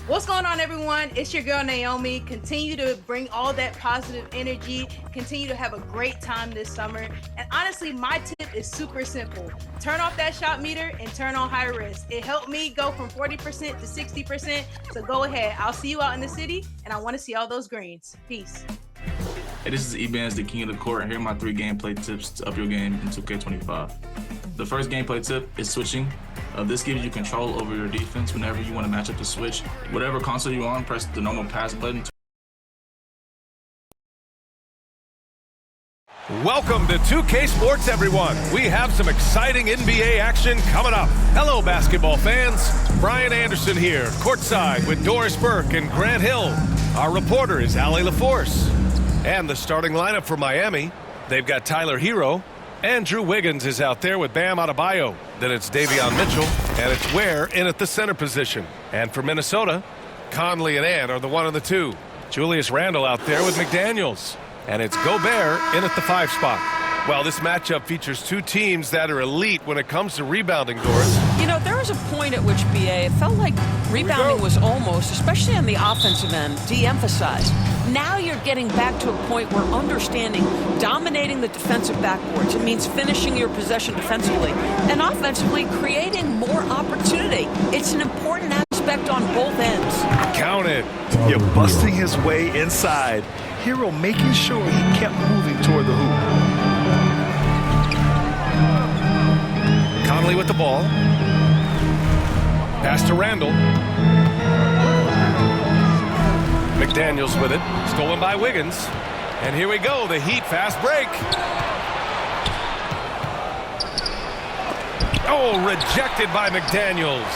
What's going on, everyone? It's your girl, Naomi. Continue to bring all that positive energy. Continue to have a great time this summer. And honestly, my tip is super simple. Turn off that shot meter and turn on high risk. It helped me go from 40% to 60%. So go ahead. I'll see you out in the city, and I want to see all those greens. Peace. Hey, this is Ebans, the king of the court, and here are my 3 gameplay tips to up your game in 2K25. The first gameplay tip is switching. This gives you control over your defense whenever you want to match up the switch. Whatever console you're on, press the normal pass button. Welcome to 2K Sports, everyone. We have some exciting NBA action coming up. Hello, basketball fans. Brian Anderson here, courtside with Doris Burke and Grant Hill. Our reporter is Allie LaForce. And the starting lineup for Miami, they've got Tyler Hero. Andrew Wiggins is out there with Bam Adebayo. Then it's Davion Mitchell, and it's Ware in at the center position. And for Minnesota, Conley and Ant are the 1 and the 2. Julius Randle out there with McDaniels. And it's Gobert in at the 5 spot. Well, this matchup features 2 teams that are elite when it comes to rebounding, Doris. There was a point at which, BA, it felt like rebounding was almost, especially on the offensive end, de-emphasized. Now you're getting back to a point where understanding dominating the defensive backboards, it means finishing your possession defensively, and offensively creating more opportunity. It's an important aspect on both ends. Count it. You're busting his way inside. Hero making sure he kept moving toward the hoop. Conley with the ball. Pass to Randle. McDaniels with it. Stolen by Wiggins. And here we go. The Heat fast break. Oh, rejected by McDaniels.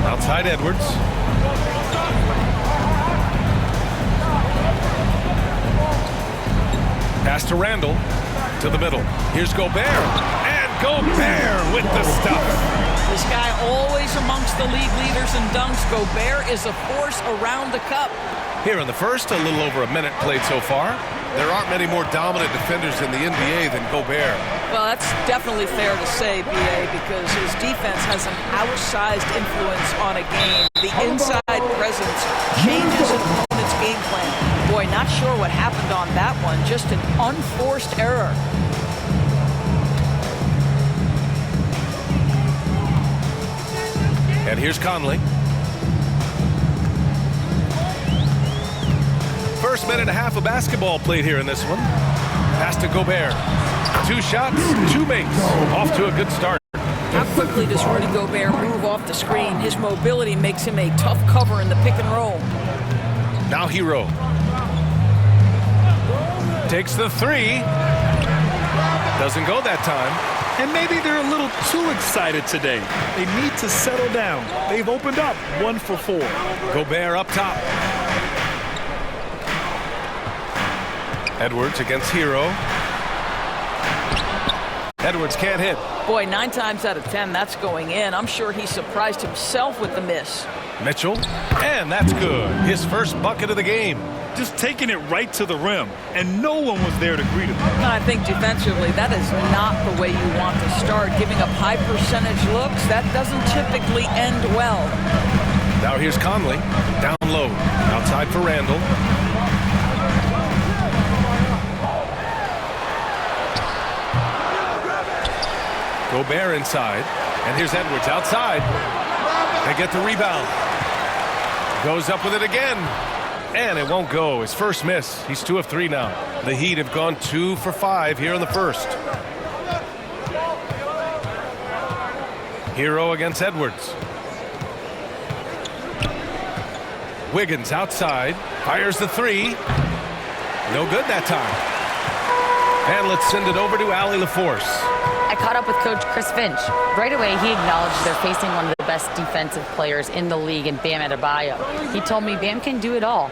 Outside Edwards. Pass to Randle. To the middle. Here's Gobert. And Gobert with the stuff. This guy always amongst the league leaders in dunks. Gobert is a force around the cup. Here in the first, a little over a minute played so far. There aren't many more dominant defenders in the NBA than Gobert. Well, that's definitely fair to say, BA, because his defense has an outsized influence on a game. The inside presence changes an opponent's game plan. Boy, not sure what happened on that one. Just an unforced error. And here's Conley. First minute and a half of basketball played here in this one. Pass to Gobert. 2 shots, 2 makes. Off to a good start. How quickly does Rudy Gobert move off the screen? His mobility makes him a tough cover in the pick and roll. Now Hero. Takes the 3. Doesn't go that time. And maybe they're a little too excited today. They need to settle down. They've opened up 1 for 4. Gobert up top. Edwards against Hero. Edwards can't hit. Boy, 9 times out of 10, that's going in. I'm sure he surprised himself with the miss. Mitchell, and that's good. His first bucket of the game. Just taking it right to the rim, and no one was there to greet him. I think defensively, that is not the way you want to start. Giving up high percentage looks, that doesn't typically end well. Now here's Conley, down low, outside for Randle. Gobert inside, and here's Edwards outside. They get the rebound. Goes up with it again. And it won't go. His first miss. He's 2 of 3 now. The Heat have gone 2 for 5 here in the first. Hero against Edwards. Wiggins outside. Fires the 3. No good that time. And let's send it over to Allie LaForce. I caught up with Coach Chris Finch. Right away, he acknowledged they're facing one of the best defensive players in the league in Bam Adebayo. He told me Bam can do it all.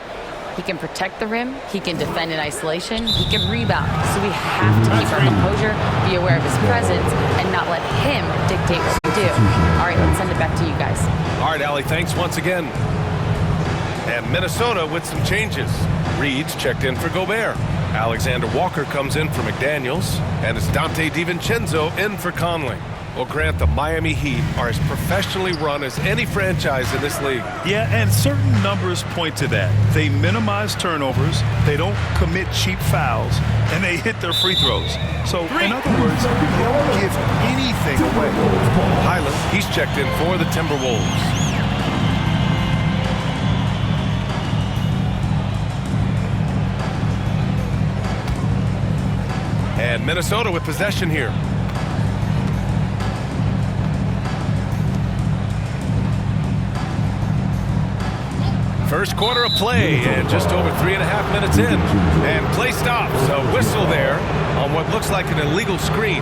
He can protect the rim, he can defend in isolation, he can rebound. So we have to keep our composure, be aware of his presence, and not let him dictate what we to do. All right, let's send it back to you guys. All right, Allie, thanks once again. And Minnesota with some changes. Reed's checked in for Gobert. Alexander Walker comes in for McDaniels. And it's Dante DiVincenzo in for Conley. Well, Grant, the Miami Heat are as professionally run as any franchise in this league. Yeah, and certain numbers point to that. They minimize turnovers, they don't commit cheap fouls, and they hit their free throws. So, in other words, they don't give anything away. Highland, he's checked in for the Timberwolves. And Minnesota with possession here. First quarter of play, and just over 3.5 minutes in. And play stops. A whistle there on what looks like an illegal screen.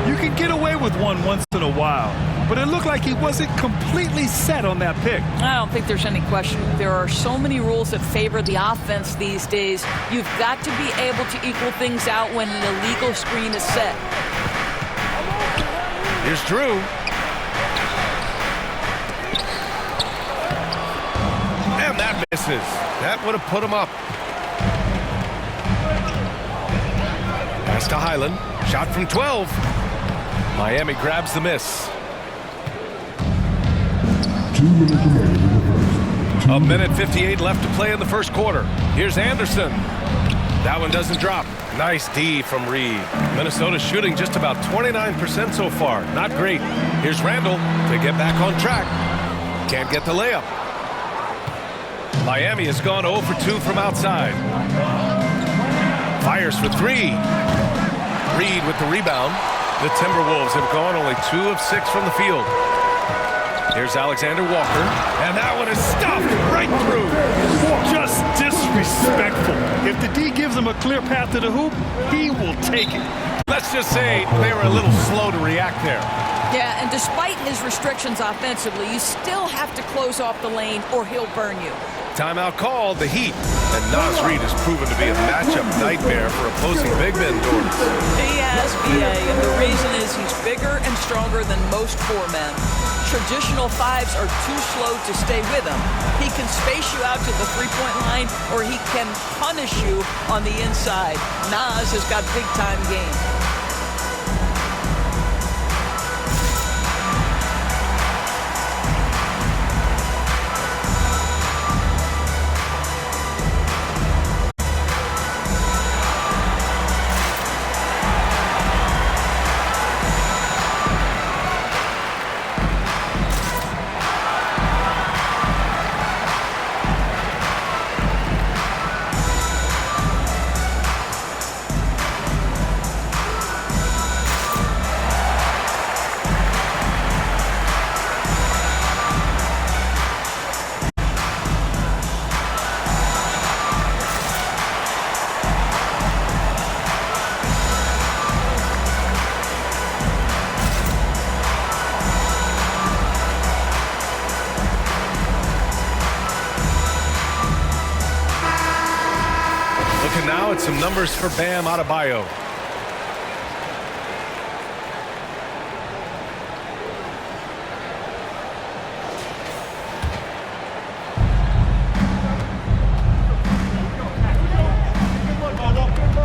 You can get away with one once in a while, but it looked like he wasn't completely set on that pick. I don't think there's any question. There are so many rules that favor the offense these days. You've got to be able to equal things out when an illegal screen is set. Here's Drew. And that misses. That would have put him up. Pass to Highland. Shot from 12. Miami grabs the miss. 2 minutes remaining in the first. 1:58 left to play in the first quarter. Here's Anderson. That one doesn't drop. Nice D from Reed. Minnesota shooting just about 29% so far. Not great. Here's Randall to get back on track. Can't get the layup. Miami has gone 0 for 2 from outside. Fires for 3. Reed with the rebound. The Timberwolves have gone only 2 of 6 from the field. Here's Alexander Walker, and that one is stuffed right through. Just disrespectful. If the D gives him a clear path to the hoop, he will take it. Let's just say they were a little slow to react there. Yeah, and despite his restrictions offensively, you still have to close off the lane or he'll burn you. Timeout called, the Heat. And Naz Reid has proven to be a matchup nightmare for opposing big men, Doris. He has, BA, and the reason is he's bigger and stronger than most 4 men. Traditional 5s are too slow to stay with him. He can space you out to the three-point line, or he can punish you on the inside. Naz has got big-time game. Now it's some numbers for Bam Adebayo.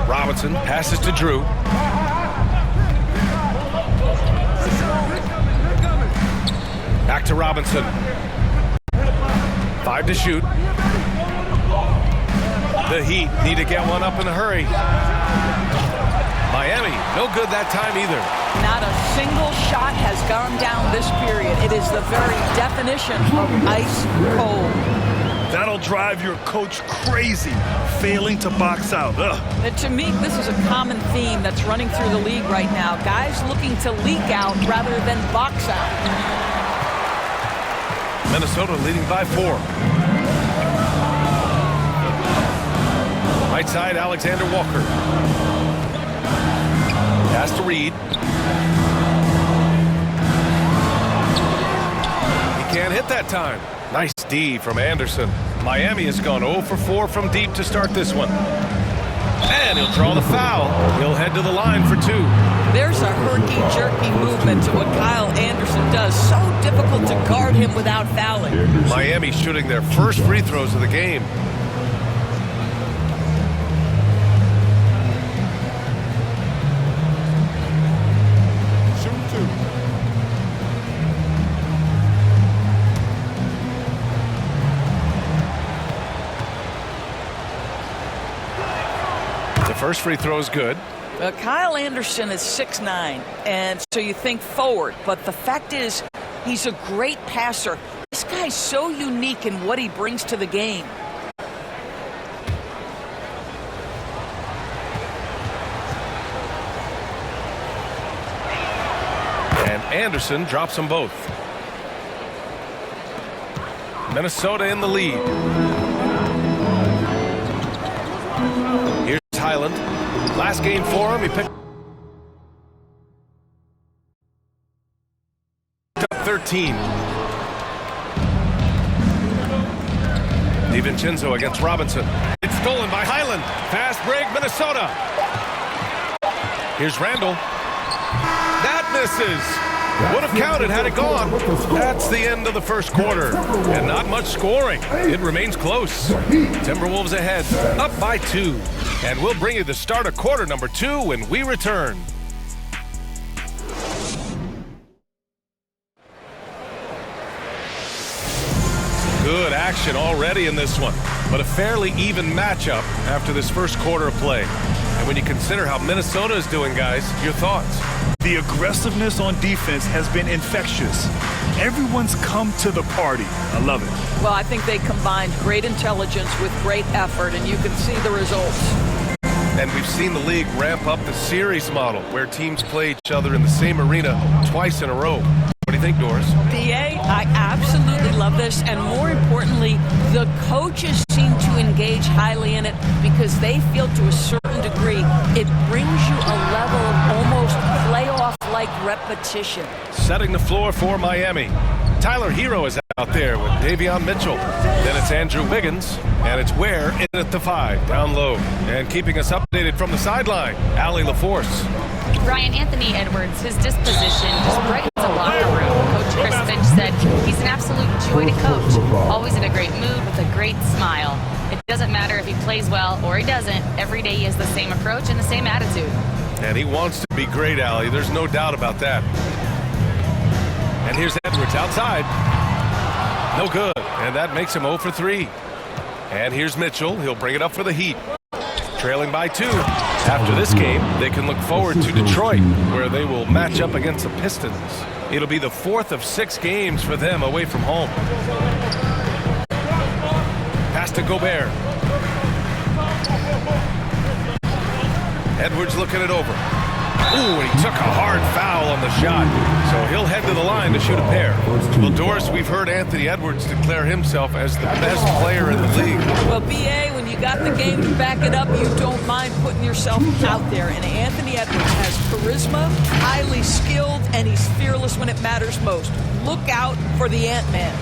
Robinson passes to Drew. Back to Robinson. 5 to shoot. The Heat need to get one up in a hurry. Miami, no good that time either. Not a single shot has gone down this period. It is the very definition of ice cold. That'll drive your coach crazy, failing to box out. And to me, this is a common theme that's running through the league right now. Guys looking to leak out rather than box out. Minnesota leading by 4. Right side, Alexander Walker. Pass to Reed. He can't hit that time. Nice D from Anderson. Miami has gone 0 for 4 from deep to start this one. And he'll draw the foul. He'll head to the line for 2. There's a herky-jerky movement to what Kyle Anderson does. So difficult to guard him without fouling. Miami shooting their first free throws of the game. First free throw is good. Kyle Anderson is 6'9", and so you think forward, but the fact is he's a great passer. This guy's so unique in what he brings to the game. And Anderson drops them both. Minnesota in the lead. Here's Highland. Last game for him, he picked up 13. DiVincenzo against Robinson. It's stolen by Highland. Fast break, Minnesota. Here's Randall. That misses. Would have counted had it gone. That's the end of the first quarter. And not much scoring. It remains close. Timberwolves ahead, up by 2. And we'll bring you the start of quarter number 2 when we return. Good action already in this one, but a fairly even matchup after this first quarter of play. And when you consider how Minnesota is doing, guys, your thoughts? The aggressiveness on defense has been infectious. Everyone's come to the party. I love it. Well, I think they combined great intelligence with great effort, and you can see the results. And we've seen the league ramp up the series model, where teams play each other in the same arena twice in a row. What do you think, Doris? BA, I absolutely love this, and more importantly, the coaches seem to engage highly in it because they feel to a certain degree it brings you a level of almost playoff-like repetition. Setting the floor for Miami. Tyler Hero is out there with Davion Mitchell. Then it's Andrew Wiggins, and it's Ware in at the 5, down low. And keeping us updated from the sideline, Allie LaForce. Ryan, Anthony Edwards, his disposition just brightens a locker room. Coach Chris Finch said he's an absolute joy to coach. Always in a great mood with a great smile. It doesn't matter if he plays well or he doesn't. Every day he has the same approach and the same attitude. And he wants to be great, Allie. There's no doubt about that. And here's Edwards outside. No good. And that makes him 0 for 3. And here's Mitchell. He'll bring it up for the Heat. Trailing by 2. After this game, they can look forward to Detroit, where they will match up against the Pistons. It'll be the 4th of 6 games for them away from home. Pass to Gobert. Edwards looking it over. Ooh, and he took a hard foul on the shot. So he'll head to the line to shoot a pair. Well, Doris, we've heard Anthony Edwards declare himself as the best player in the league. Well, BA, when you got the game to back it up, you don't mind putting yourself out there. And Anthony Edwards has charisma, highly skilled, and he's fearless when it matters most. Look out for the Ant-Man.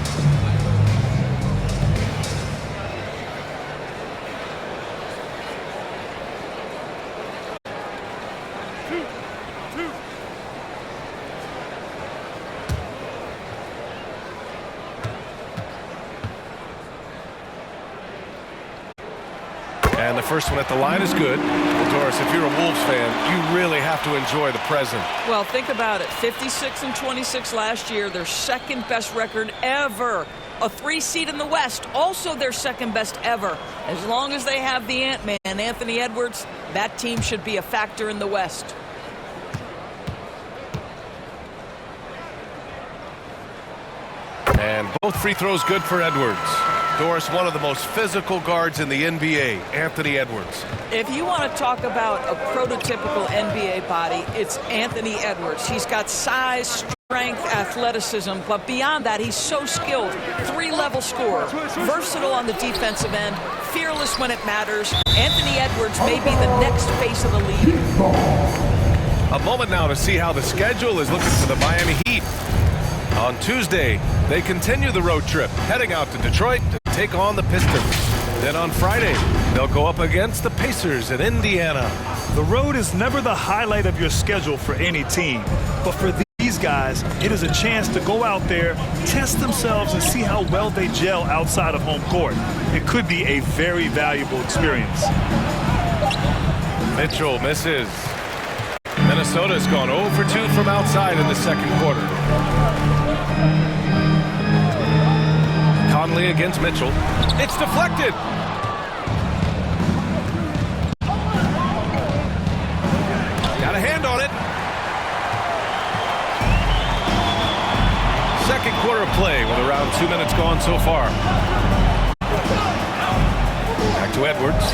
And the first one at the line is good. Well, Doris, if you're a Wolves fan, you really have to enjoy the present. Well, think about it. 56-26 last year, their second best record ever. A 3 seed in the West, also their second best ever. As long as they have the Ant-Man, Anthony Edwards, that team should be a factor in the West. And both free throws good for Edwards. Doris, one of the most physical guards in the NBA, Anthony Edwards. If you want to talk about a prototypical NBA body, it's Anthony Edwards. He's got size, strength, athleticism, but beyond that, he's so skilled. 3-level scorer, versatile on the defensive end, fearless when it matters. Anthony Edwards may be the next face of the league. A moment now to see how the schedule is looking for the Miami Heat. On Tuesday, they continue the road trip, heading out to Detroit to take on the Pistons. Then on Friday, they'll go up against the Pacers in Indiana. The road is never the highlight of your schedule for any team, but for these guys, it is a chance to go out there, test themselves, and see how well they gel outside of home court. It could be a very valuable experience. Mitchell misses. Minnesota's gone 0 for 2 from outside in the second quarter. Conley against Mitchell. It's deflected. Got a hand on it. Second quarter play with around 2 minutes gone so far. Back to Edwards.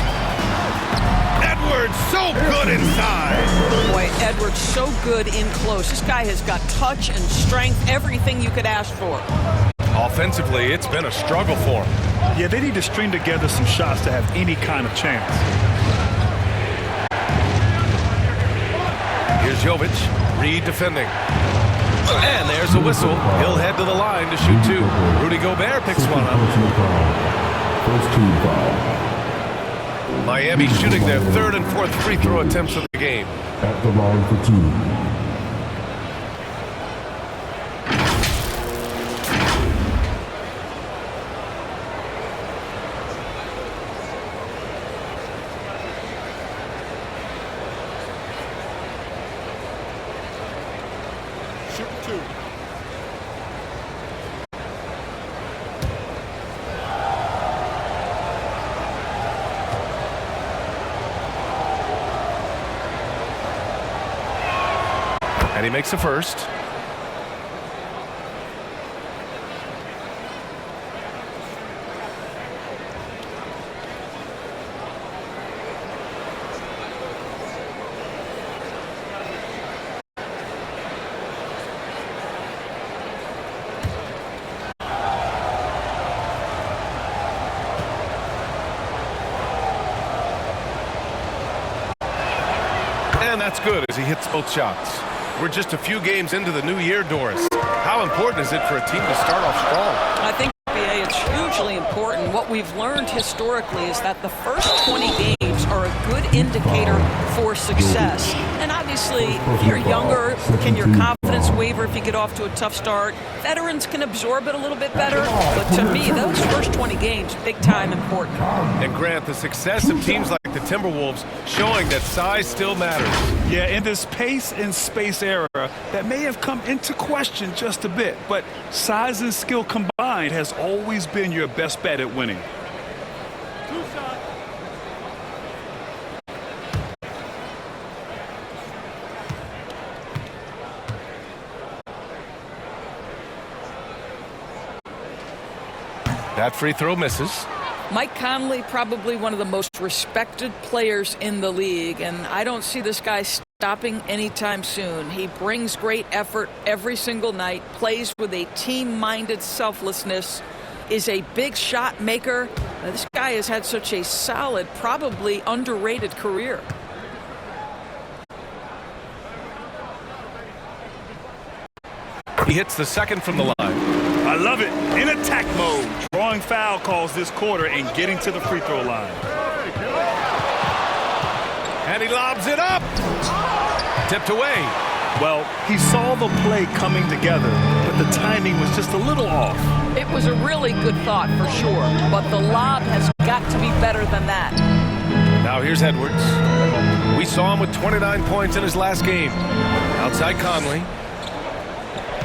Edwards, so good inside. Boy, Edwards so good in close. This guy has got touch and strength, everything you could ask for. Offensively, it's been a struggle for him. Yeah, they need to string together some shots to have any kind of chance. Here's Jovic, Reed defending. And there's a whistle. He'll head to the line to shoot 2. Rudy Gobert picks one up. First team foul. Miami shooting their 3rd and 4th free throw attempts of the game. At the line for 2. And he makes the first. And that's good as he hits both shots. We're just a few games into the new year, Doris. How important is it for a team to start off strong? I think, BA, it's hugely important. What we've learned historically is that the first 20 games are a good indicator for success. And obviously, if you're younger, can your confidence waver if you get off to a tough start? Veterans can absorb it a little bit better. But to me, those first 20 games, big time important. And Grant, the success of teams like the Timberwolves showing that size still matters. Yeah, in this pace and space era, that may have come into question just a bit, but size and skill combined has always been your best bet at winning. That free throw misses. Mike Conley, probably one of the most respected players in the league, and I don't see this guy stopping anytime soon. He brings great effort every single night, plays with a team-minded selflessness, is a big shot maker. This guy has had such a solid, probably underrated career. He hits the second from the line. I love it. In attack mode, drawing foul calls this quarter and getting to the free throw line. And he lobs it up. Tipped away. Well, he saw the play coming together, but the timing was just a little off. It was a really good thought for sure, but the lob has got to be better than that. Now here's Edwards. We saw him with 29 points in his last game. Outside Conley.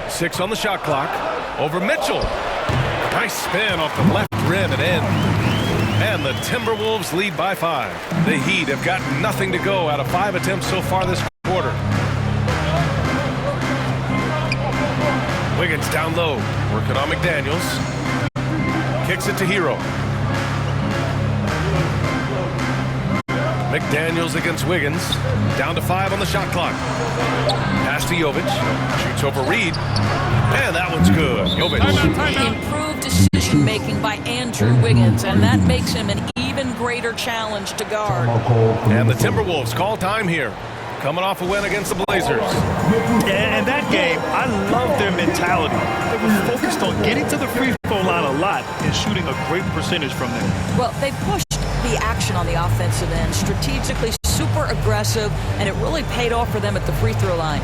6 on the shot clock. Over Mitchell. Nice spin off the left rim and in. And the Timberwolves lead by 5. The Heat have got nothing to go out of 5 attempts so far this quarter. Wiggins down low. Working on McDaniels. Kicks it to Hero. McDaniels against Wiggins. Down to 5 on the shot clock. Pass to Jovic. Shoots over Reed. And that one's good. Jovic. Improved decision-making by Andrew Wiggins, and that makes him an even greater challenge to guard. And the Timberwolves call time here. Coming off a win against the Blazers. And that game, I love their mentality. They were focused on getting to the free throw line a lot shot and shooting a great percentage from there. Well, they pushed the action on the offensive end, strategically super aggressive, and it really paid off for them at the free throw line.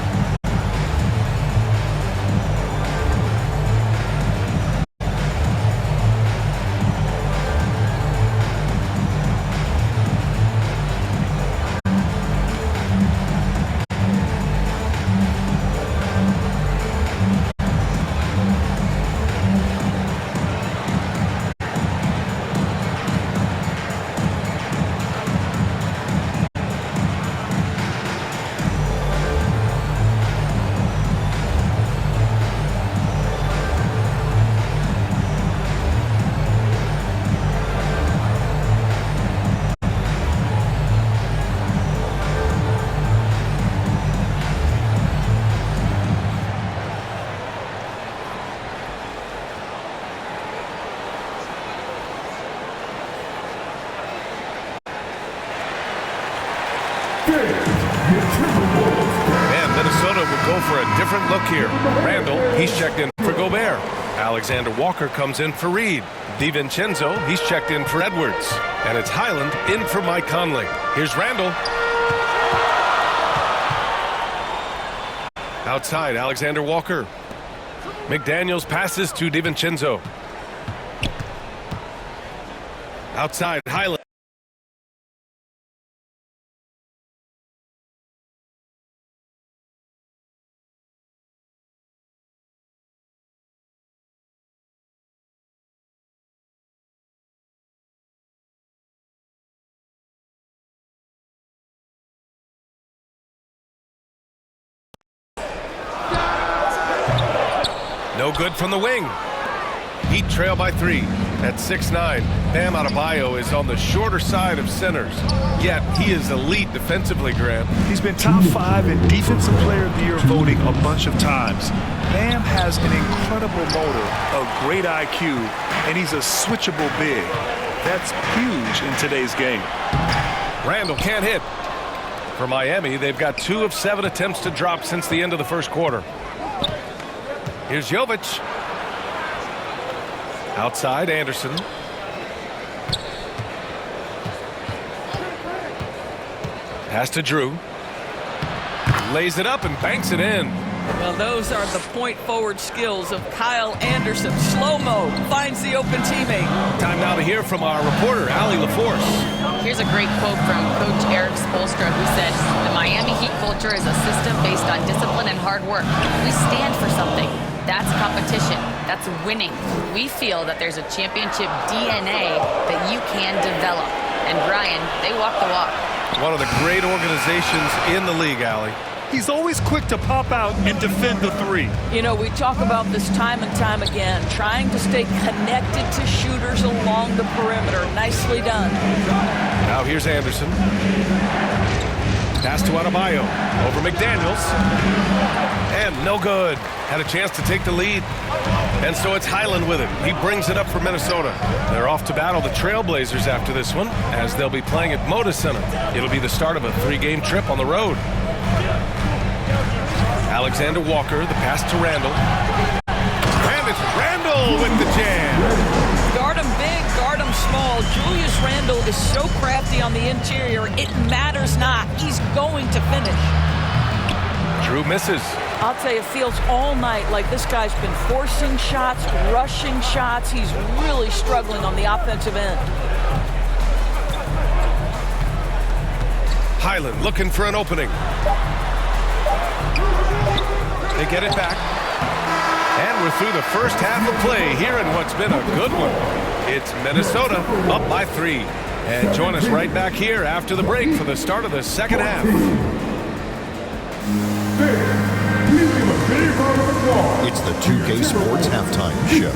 And Minnesota will go for a different look here. Randall, he's checked in for Gobert. Alexander Walker comes in for Reed. DiVincenzo, he's checked in for Edwards. And it's Highland in for Mike Conley. Here's Randall. Outside, Alexander Walker. McDaniels passes to DiVincenzo. Outside, Highland. No good from the wing. Heat trail by 3 at 6'9". Bam Adebayo is on the shorter side of centers, yet he is elite defensively, Grant. He's been top 5 in Defensive Player of the Year voting a bunch of times. Bam has an incredible motor, a great IQ, and he's a switchable big. That's huge in today's game. Randall can't hit. For Miami, they've got 2 of 7 attempts to drop since the end of the first quarter. Here's Jovic. Outside, Anderson. Pass to Drew. Lays it up and banks it in. Well, those are the point-forward skills of Kyle Anderson. Slow-mo, finds the open teammate. Time now to hear from our reporter, Allie LaForce. Here's a great quote from Coach Eric Spoelstra, who said, "The Miami Heat culture is a system based on discipline and hard work. We stand for something. That's competition. That's winning. We feel that there's a championship DNA that you can develop." And Brian, they walk the walk. One of the great organizations in the league, Allie. He's always quick to pop out and defend the 3. You know, we talk about this time and time again, trying to stay connected to shooters along the perimeter. Nicely done. Now here's Anderson. Pass to Adebayo. Over McDaniels. And no good. Had a chance to take the lead. And so it's Highland with it. He brings it up for Minnesota. They're off to battle the Trailblazers after this one, as they'll be playing at Moda Center. It'll be the start of a 3-game trip on the road. Alexander Walker, the pass to Randall. And it's Randall with the jam. Guard him big, guard him small. Julius Randall is so crafty on the interior, it matters not. He's going to finish. Drew misses. I'll tell you, it feels all night like this guy's been forcing shots, rushing shots. He's really struggling on the offensive end. Highland looking for an opening. They get it back. And we're through the first half of play here in what's been a good one. It's Minnesota up by 3. And join us right back here after the break for the start of the second half. It's the 2K Sports Halftime Show.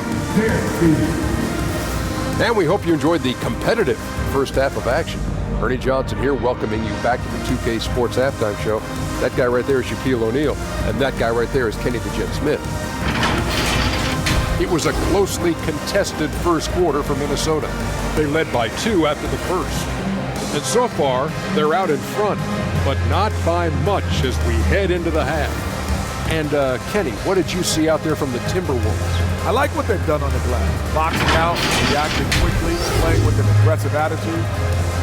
And we hope you enjoyed the competitive first half of action. Ernie Johnson here, welcoming you back to the 2K Sports Halftime Show. That guy right there is Shaquille O'Neal, and that guy right there is Kenny the Jet Smith. It was a closely contested first quarter for Minnesota. They led by 2 after the first. And so far, they're out in front, but not by much as we head into the half. And Kenny, what did you see out there from the Timberwolves? I like what they've done on the glass. Boxing out, reacting quickly, playing with an aggressive attitude.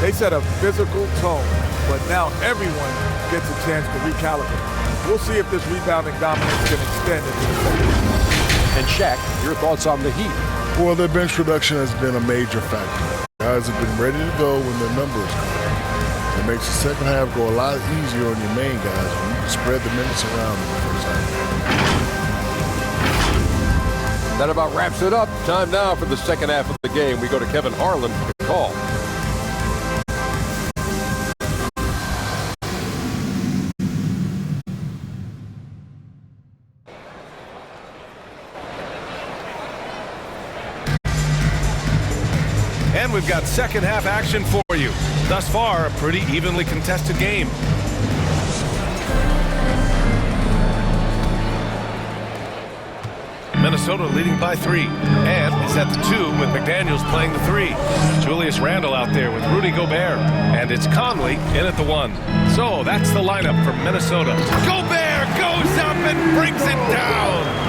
They set a physical tone, but now everyone gets a chance to recalibrate. We'll see if this rebounding dominance can extend into the second half. And Shaq, your thoughts on the Heat? Well, their bench production has been a major factor. Guys have been ready to go when their numbers come. It makes the second half go a lot easier on your main guys when you can spread the minutes around in the first half. That about wraps it up. Time now for the second half of the game. We go to Kevin Harlan for the call. And we've got second half action for you. Thus far, a pretty evenly contested game. Minnesota leading by 3. And is at the 2 with McDaniels playing the 3. Julius Randle out there with Rudy Gobert. And it's Conley in at the 1. So that's the lineup for Minnesota. Gobert goes up and brings it down.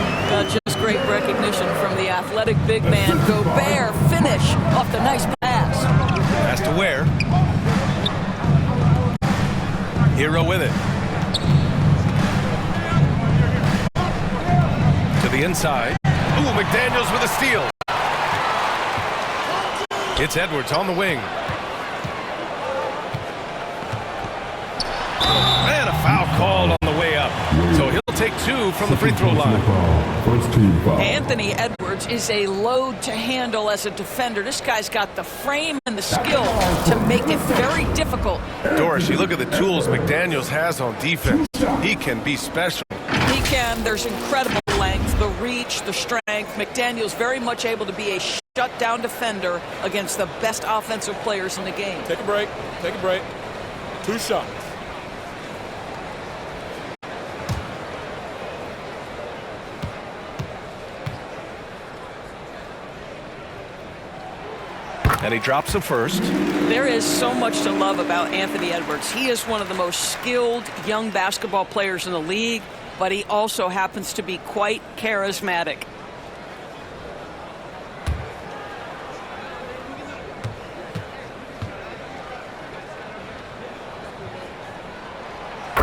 Just great recognition from the athletic big man. Gobert finish off the nice pass. Pass to Ware. Hero with it. To the inside. Ooh, McDaniels with a steal. It's Edwards on the wing. And a foul called on the way up. So he'll take 2 from the free throw line. Anthony Edwards is a load to handle as a defender. This guy's got the frame and the skill to make it very difficult. Doris, you look at the tools McDaniels has on defense. He can be special. He can. There's incredible length, the reach, the strength. McDaniels very much able to be a shutdown defender against the best offensive players in the game. Take a break. Take a break. 2 shots. And he drops the first. There is so much to love about Anthony Edwards. He is one of the most skilled young basketball players in the league, but he also happens to be quite charismatic.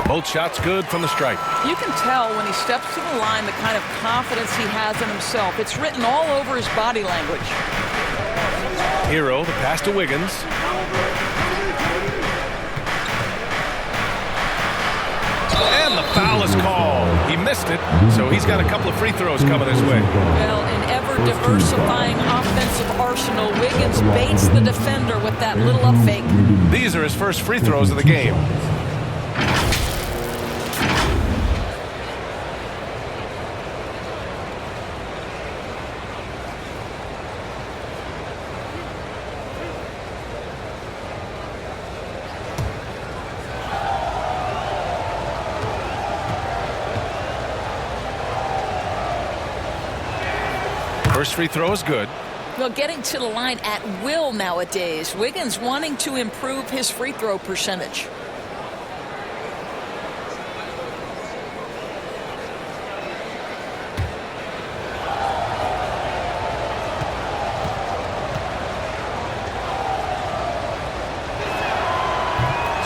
Both shots good from the stripe. You can tell when he steps to the line the kind of confidence he has in himself. It's written all over his body language. Hero, the pass to Wiggins. And the foul is called. He missed it, so he's got a couple of free throws coming his way. Well, in ever-diversifying offensive arsenal, Wiggins baits the defender with that little up fake. These are his first free throws of the game. First free throw is good. Well, getting to the line at will nowadays. Wiggins wanting to improve his free throw percentage.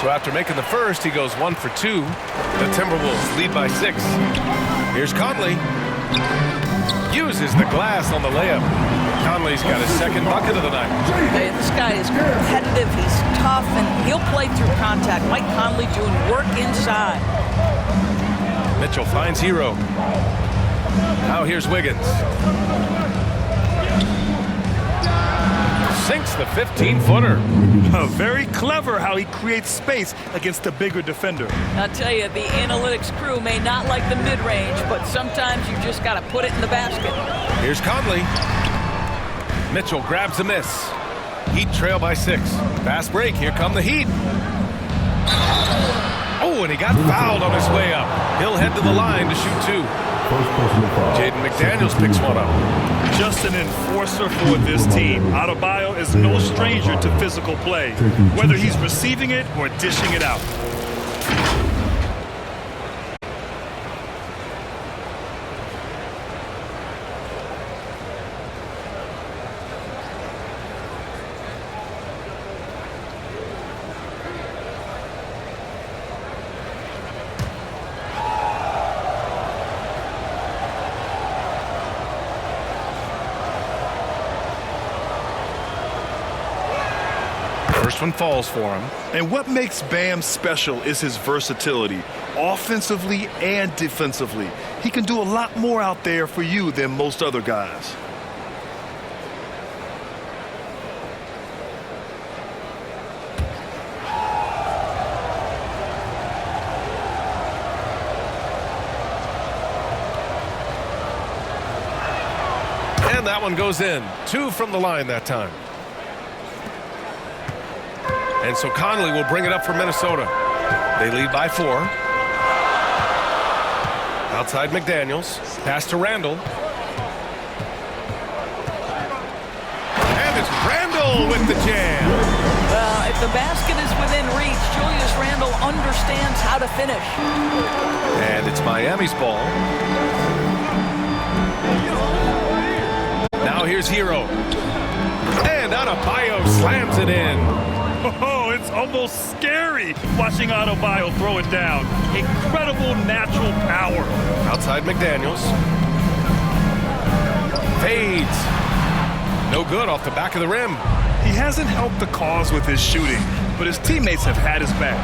So after making the first, he goes 1 for 2. The Timberwolves lead by 6. Here's Conley. Uses the glass on the layup. Conley's got his second bucket of the night. Hey, this guy is competitive. He's tough, and he'll play through contact. Mike Conley doing work inside. Mitchell finds Hero. Now here's Wiggins. Sinks the 15-footer. Very clever how he creates space against a bigger defender. I'll tell you, the analytics crew may not like the mid-range, but sometimes you just got to put it in the basket. Here's Conley. Mitchell grabs a miss. Heat trail by 6. Fast break. Here come the Heat. Oh, and he got fouled on his way up. He'll head to the line to shoot 2. Jaden McDaniels picks one up. Just an enforcer for this team. Adebayo is no stranger to physical play, whether he's receiving it or dishing it out. First one falls for him. And what makes Bam special is his versatility, offensively and defensively. He can do a lot more out there for you than most other guys. And that one goes in. 2 from the line that time. And so Conley will bring it up for Minnesota. They lead by 4. Outside McDaniels. Pass to Randall. And it's Randall with the jam. If the basket is within reach, Julius Randle understands how to finish. And it's Miami's ball. Now here's Hero. And Adebayo slams it in. Oh, it's almost scary watching Adebayo throw it down. Incredible natural power. Outside McDaniels. Fades. No good off the back of the rim. He hasn't helped the cause with his shooting, but his teammates have had his back.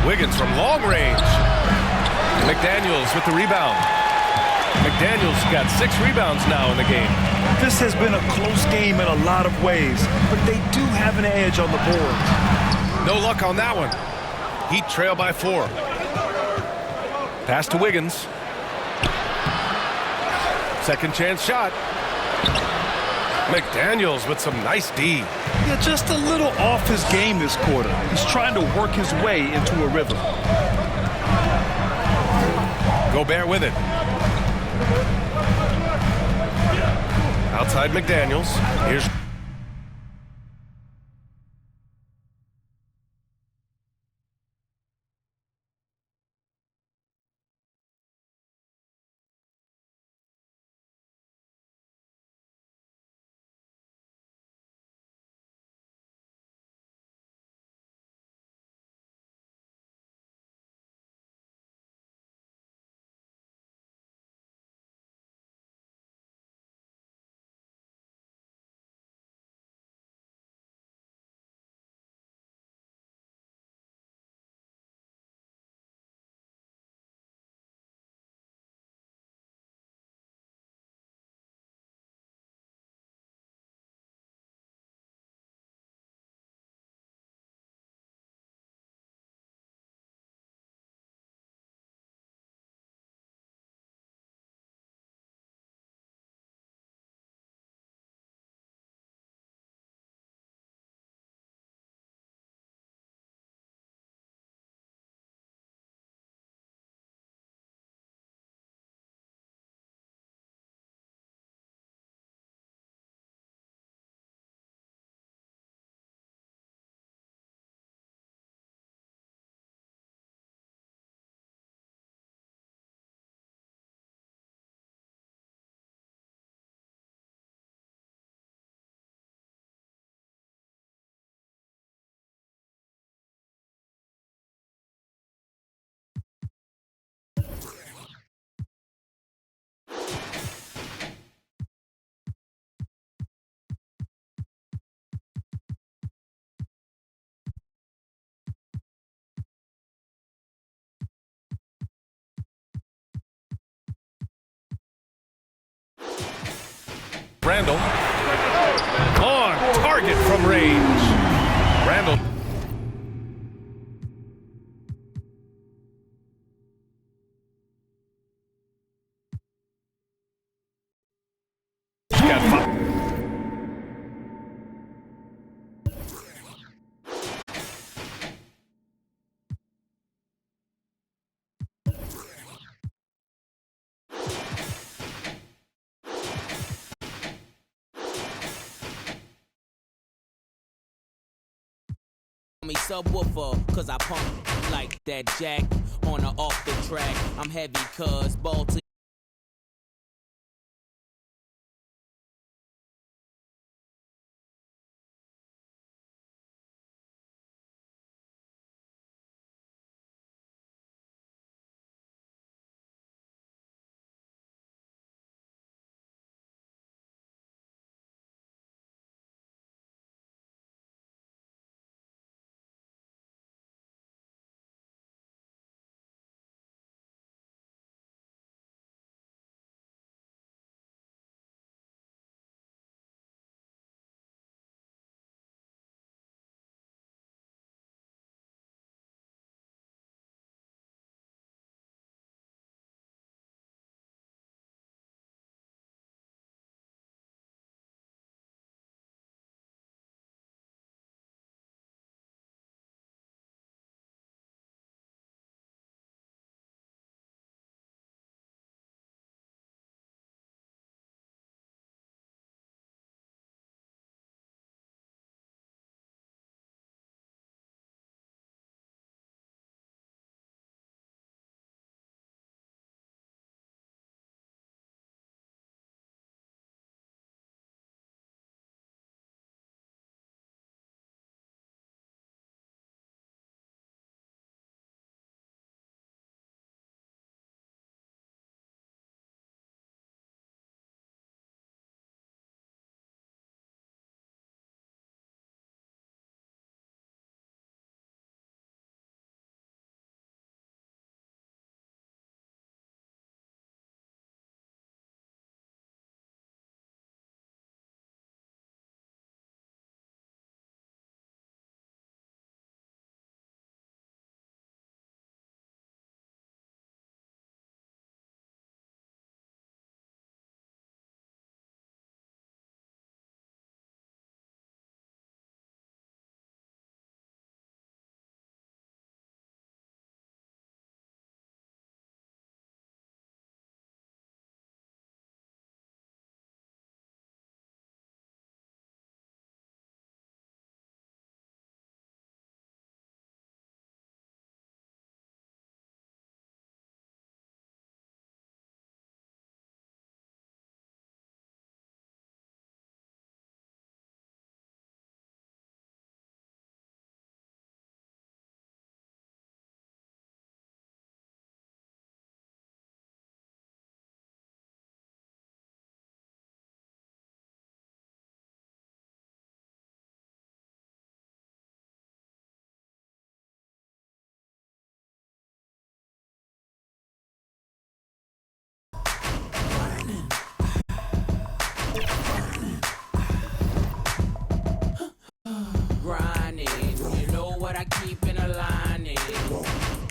Wiggins from long range. McDaniels with the rebound. McDaniels got 6 rebounds now in the game. This has been a close game in a lot of ways, but they do have an edge on the board. No luck on that one. Heat trail by 4. Pass to Wiggins. Second chance shot. McDaniels with some nice D. Yeah, just a little off his game this quarter. He's trying to work his way into a rhythm. Gobert with it. Outside McDaniels. Here's Randall. On target from range. Randall. Got 5. Me subwoofer, cause I pump like that jack on or off the track. I'm heavy cause ball to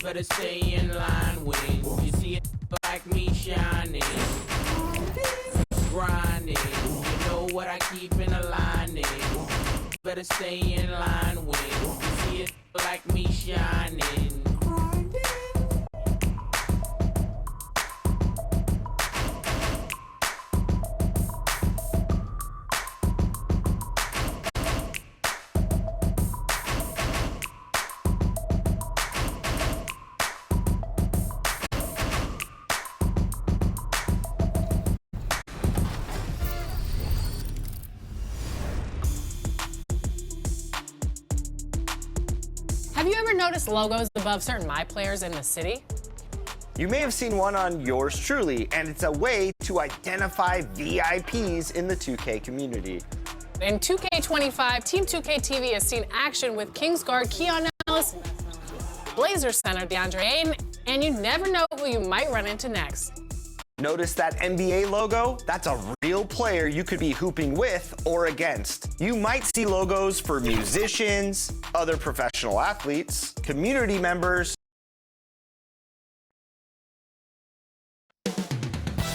Better stay in line when you see it like me shining. Grinding, you know what I keep in a lining. Better stay in line when you see it like me shining. Have you ever noticed logos above certain My Players in the city? You may have seen one on yours truly, and it's a way to identify VIPs in the 2K community. In 2K25, Team 2K TV has seen action with Kingsguard Keon Ellis, Blazer center DeAndre Ayton, and you never know who you might run into next. Notice that NBA logo? That's a real player you could be hooping with or against. You might see logos for musicians, other professional athletes, community members.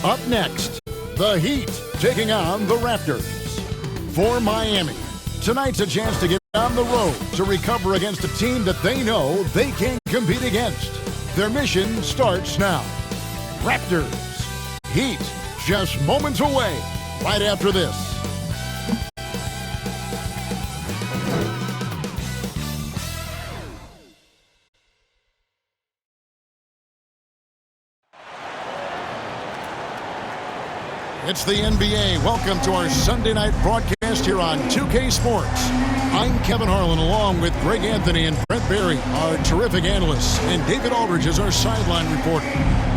Up next, the Heat taking on the Raptors. For Miami, tonight's a chance to get on the road to recover against a team that they know they can't compete against. Their mission starts now. Raptors. Heat, just moments away, right after this. It's the NBA. Welcome to our Sunday night broadcast here on 2K Sports. I'm Kevin Harlan, along with Greg Anthony and Brent Barry, our terrific analysts, and David Aldridge is our sideline reporter.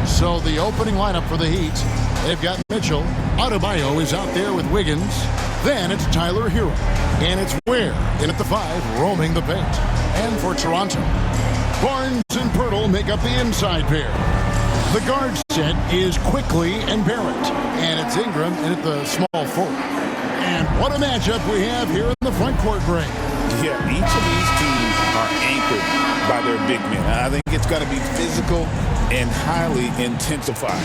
So the opening lineup for the Heat, they've got Mitchell. Adebayo is out there with Wiggins. Then it's Tyler Hero. And it's Ware in at the 5, roaming the paint. And for Toronto, Barnes and Pirtle make up the inside pair. The guard set is Quickly and Barrett. And it's Ingram in at the small forward. And what a matchup we have here in the front court break. Yeah, each of these teams are anchored by their big men. I think it's going to be physical and highly intensified.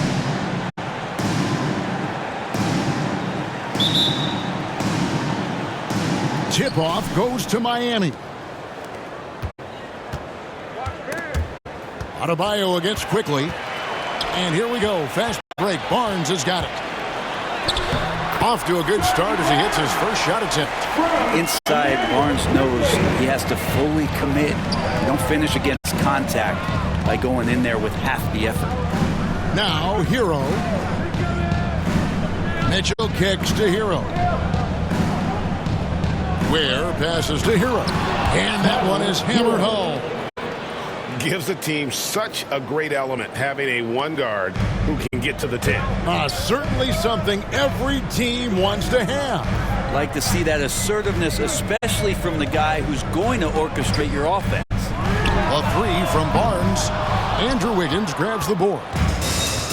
Tip-off goes to Miami. Adebayo against Quickly. And here we go. Fast break. Barnes has got it. Off to a good start as he hits his first shot attempt. Inside, Barnes knows he has to fully commit. You don't finish against contact by going in there with half the effort. Now, Hero. Mitchell kicks to Hero. Ware passes to Hero. And that one is hammered home. Gives the team such a great element, having a one guard who can get to the 10. Certainly something every team wants to have. Like to see that assertiveness, especially from the guy who's going to orchestrate your offense. A 3 from Barnes. Andrew Wiggins grabs the board.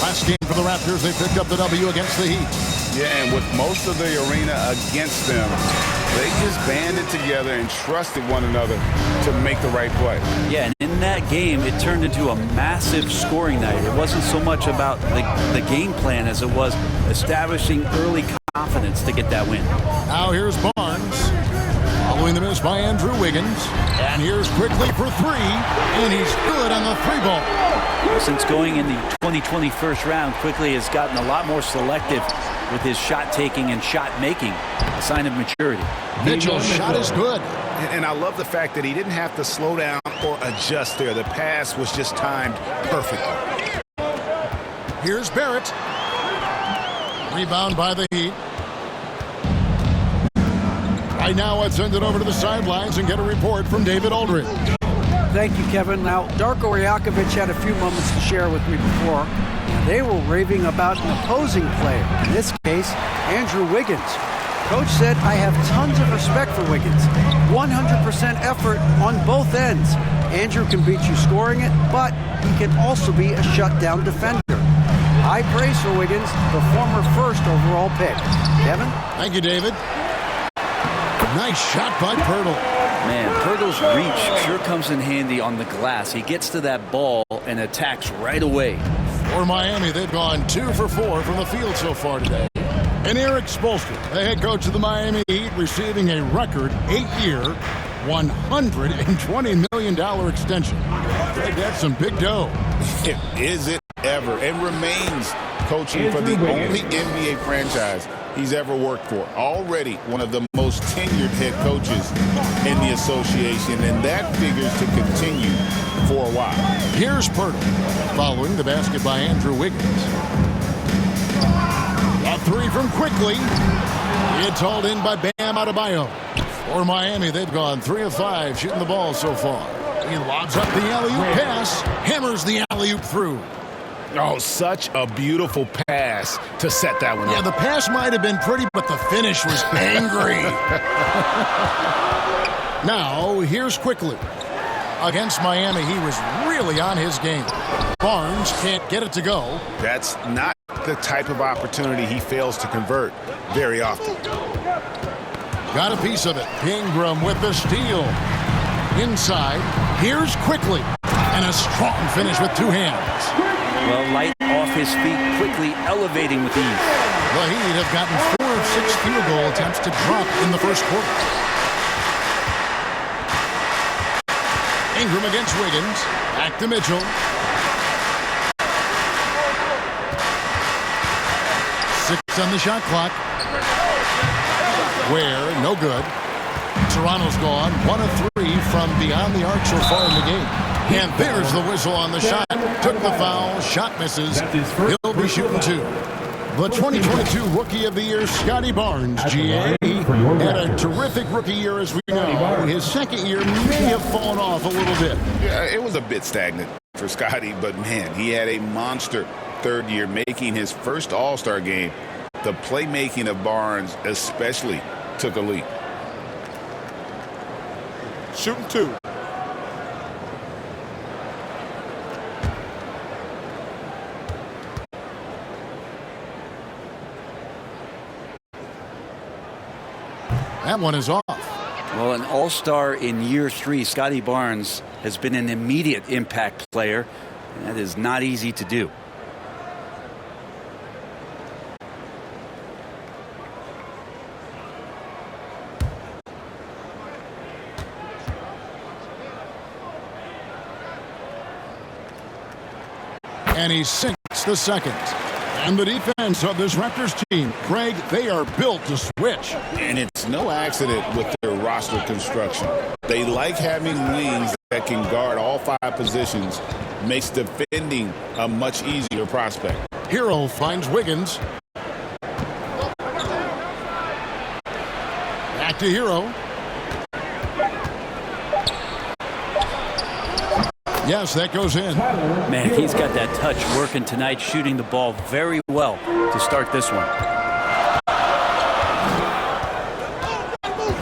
Last game for the Raptors, they picked up the W against the Heat. Yeah, and with most of the arena against them, they just banded together and trusted one another to make the right play. Yeah, and in that game, it turned into a massive scoring night. It wasn't so much about the game plan as it was establishing early confidence to get that win. Now here's Barnes. Following the miss by Andrew Wiggins. And here's Quickly for 3. And he's good on the 3-ball. Since going in the 2020 first round, Quickly has gotten a lot more selective with his shot taking and shot making, a sign of maturity. Mitchell's shot is good. And I love the fact that he didn't have to slow down or adjust there. The pass was just timed perfectly. Here's Barrett. Rebound by the Heat. Right now, let's send it over to the sidelines and get a report from David Aldridge. Thank you, Kevin. Now, Darko Rajakovic had a few moments to share with me before. They were raving about an opposing player, in this case, Andrew Wiggins. Coach said, I have tons of respect for Wiggins. 100% effort on both ends. Andrew can beat you scoring it, but he can also be a shutdown defender. High praise for Wiggins, the former first overall pick. Kevin? Thank you, David. Nice shot by Pirtle. Man, Poeltl's reach sure comes in handy on the glass. He gets to that ball and attacks right away. For Miami, they've gone 2 for 4 from the field so far today. And Eric Spoelstra, the head coach of the Miami Heat, receiving a record 8-year, $120 million extension. That's some big dough. Is it ever? And remains coaching for the only NBA franchise he's ever worked for. Already one of the most tenured head coaches in the association, and that figures to continue for a while. Here's Poeltl, following the basket by Andrew Wiggins. A 3 from Quickly. It's hauled in by Bam Adebayo. For Miami, they've gone 3 of 5 shooting the ball so far. He lobs up the alley-oop pass, hammers the alley-oop through. Oh, such a beautiful pass to set that one up. Yeah, the pass might have been pretty, but the finish was angry. Now, here's Quickly. Against Miami, he was really on his game. Barnes can't get it to go. That's not the type of opportunity he fails to convert very often. Got a piece of it. Ingram with the steal. Inside, here's Quickly. And a strong finish with 2 hands. Well, light off his feet, quickly elevating with ease. The Heat have gotten 4 of 6 field goal attempts to drop in the first quarter. Ingram against Wiggins. Back to Mitchell. 6 on the shot clock. Ware, no good. Toronto's gone 1 of 3 from beyond the arc so far in the game. And there's the whistle on the shot. Took the foul. Shot misses. He'll be shooting 2. The 2022 Rookie of the Year, Scotty Barnes, GA, had a terrific rookie year, as we know. His second year may have fallen off a little bit. Yeah, it was a bit stagnant for Scotty, but man, he had a monster third year, making his first All-Star game. The playmaking of Barnes especially took a leap. Shooting 2. That one is off. Well, an all-star in year 3, Scotty Barnes has been an immediate impact player. And that is not easy to do. And he sinks the second. And the defense of this Raptors team, Greg, they are built to switch. And it's no accident with their roster construction. They like having wings that can guard all 5 positions. Makes defending a much easier prospect. Hero finds Wiggins. Back to Hero. Yes, that goes in. Man, he's got that touch working tonight, shooting the ball very well to start this one.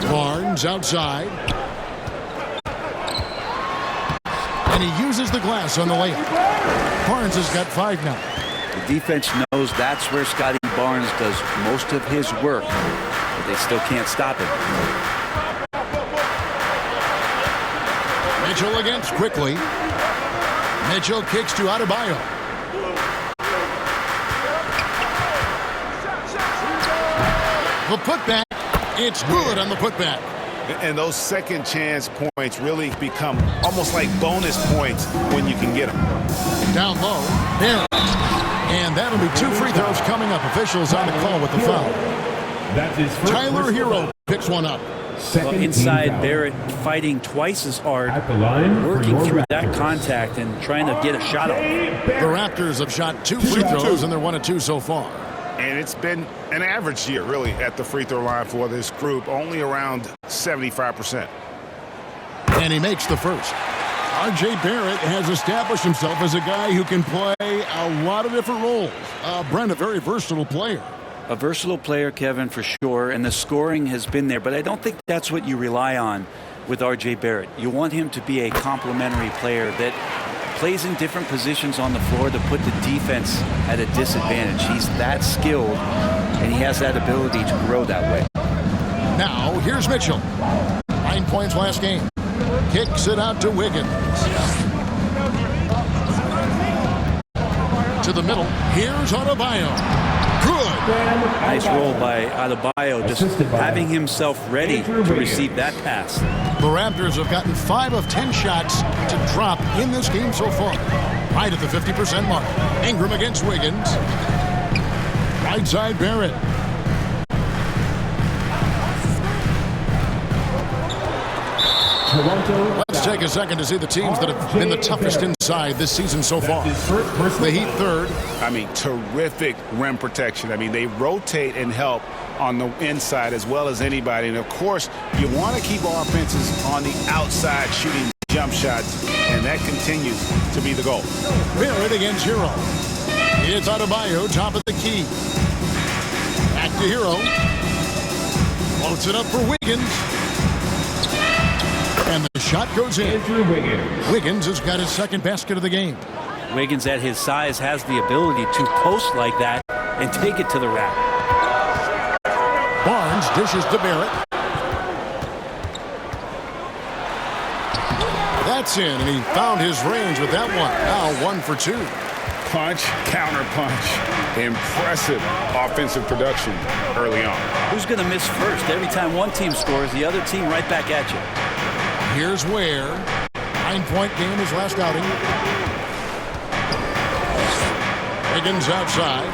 Barnes outside. And he uses the glass on the layup. Barnes has got 5 now. The defense knows that's where Scotty Barnes does most of his work, but they still can't stop him. Mitchell against Quickly. Mitchell kicks to Adebayo. The putback. It's good on the putback. And those second chance points really become almost like bonus points when you can get them. Down low. Barrett. And that'll be 2 free throws coming up. Officials on the call with the foul. Tyler Hero picks one up. Well, inside, Barrett fighting twice as hard, working through that contact and trying to get a shot off. The Raptors have shot 2 free throws, and they're 1 of 2 so far. And it's been an average year, really, at the free throw line for this group, only around 75%. And he makes the first. R.J. Barrett has established himself as a guy who can play a lot of different roles. Brent, a very versatile player. A versatile player, Kevin, for sure, and the scoring has been there, but I don't think that's what you rely on with R.J. Barrett. You want him to be a complementary player that plays in different positions on the floor to put the defense at a disadvantage. He's that skilled, and he has that ability to grow that way. Now, here's Mitchell. 9 points last game. Kicks it out to Wiggins. To the middle. Here's Adebayo. Good. Nice roll by Adebayo, just having himself ready to receive that pass. The Raptors have gotten 5 of 10 shots to drop in this game so far. Right at the 50% mark. Ingram against Wiggins. Right side Barrett. Let's take a second to see the teams that have been the toughest inside this season so far. The Heat third. I mean, terrific rim protection. I mean, they rotate and help on the inside as well as anybody. And, of course, you want to keep offenses on the outside shooting jump shots, and that continues to be the goal. Barrett against Hero. It's Adebayo, top of the key. Back to Hero. Floats it up for Wiggins. And the shot goes in. Wiggins has got his second basket of the game. Wiggins at his size has the ability to post like that and take it to the rack. Barnes dishes to Barrett. That's in, and he found his range with that one. Now 1 for 2. Punch, counter punch. Impressive offensive production early on. Who's going to miss first? Every time one team scores, the other team right back at you. Here's Ware. 9-point game his last outing. Wiggins outside.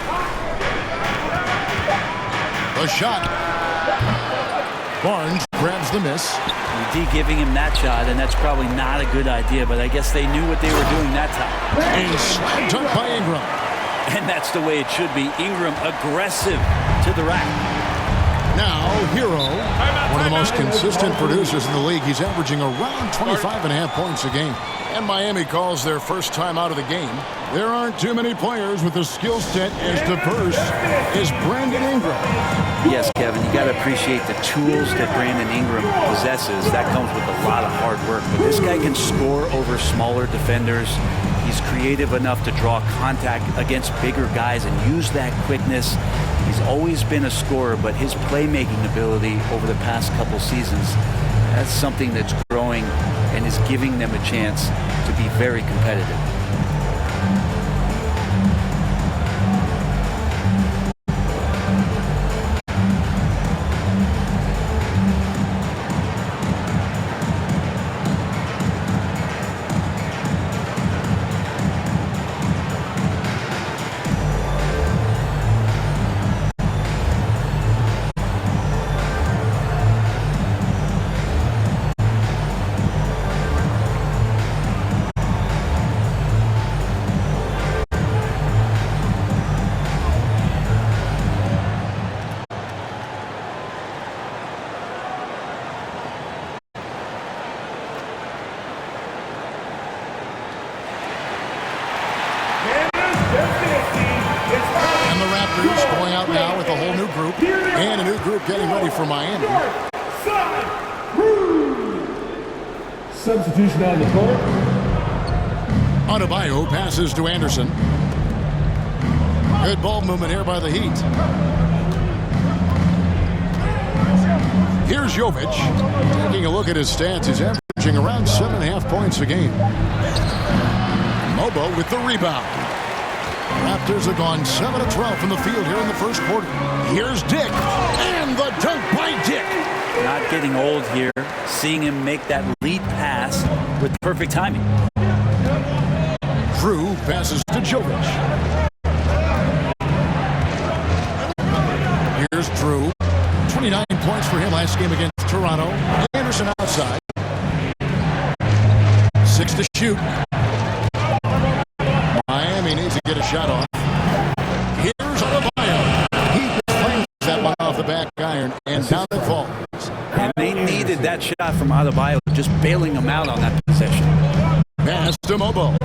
The shot. Barnes grabs the miss. D giving him that shot, and that's probably not a good idea, but I guess they knew what they were doing that time. And slammed up by Ingram. And that's the way it should be. Ingram aggressive to the rack. Now, Hero, one of the most consistent producers in the league. He's averaging around 25.5 points a game. And Miami calls their first time out of the game. There aren't too many players with a skill set as diverse as Brandon Ingram. Yes, Kevin, you got to appreciate the tools that Brandon Ingram possesses. That comes with a lot of hard work. But this guy can score over smaller defenders. He's creative enough to draw contact against bigger guys and use that quickness. He's always been a scorer, but his playmaking ability over the past couple seasons, that's something that's growing and is giving them a chance to be very competitive. Getting ready for Miami. Substitution on the court. Adebayo passes to Anderson. Good ball movement here by the Heat. Here's Jovic. Taking a look at his stats, he's averaging around 7.5 points a game. Mobo with the rebound. Raptors have gone 7 of 12 from the field here in the first quarter. Here's Dick, and the dunk by Dick. Not getting old here, seeing him make that lead pass with perfect timing. Drew passes to Jovic. Here's Drew. 29 points for him last game against Toronto. Anderson outside. 6 to shoot. Miami needs to get a shot off. Here's Adebayo. He claims that one off the back iron, and down it falls. And they needed that shot from Adebayo, just bailing them out on that possession. Pass to Mobo.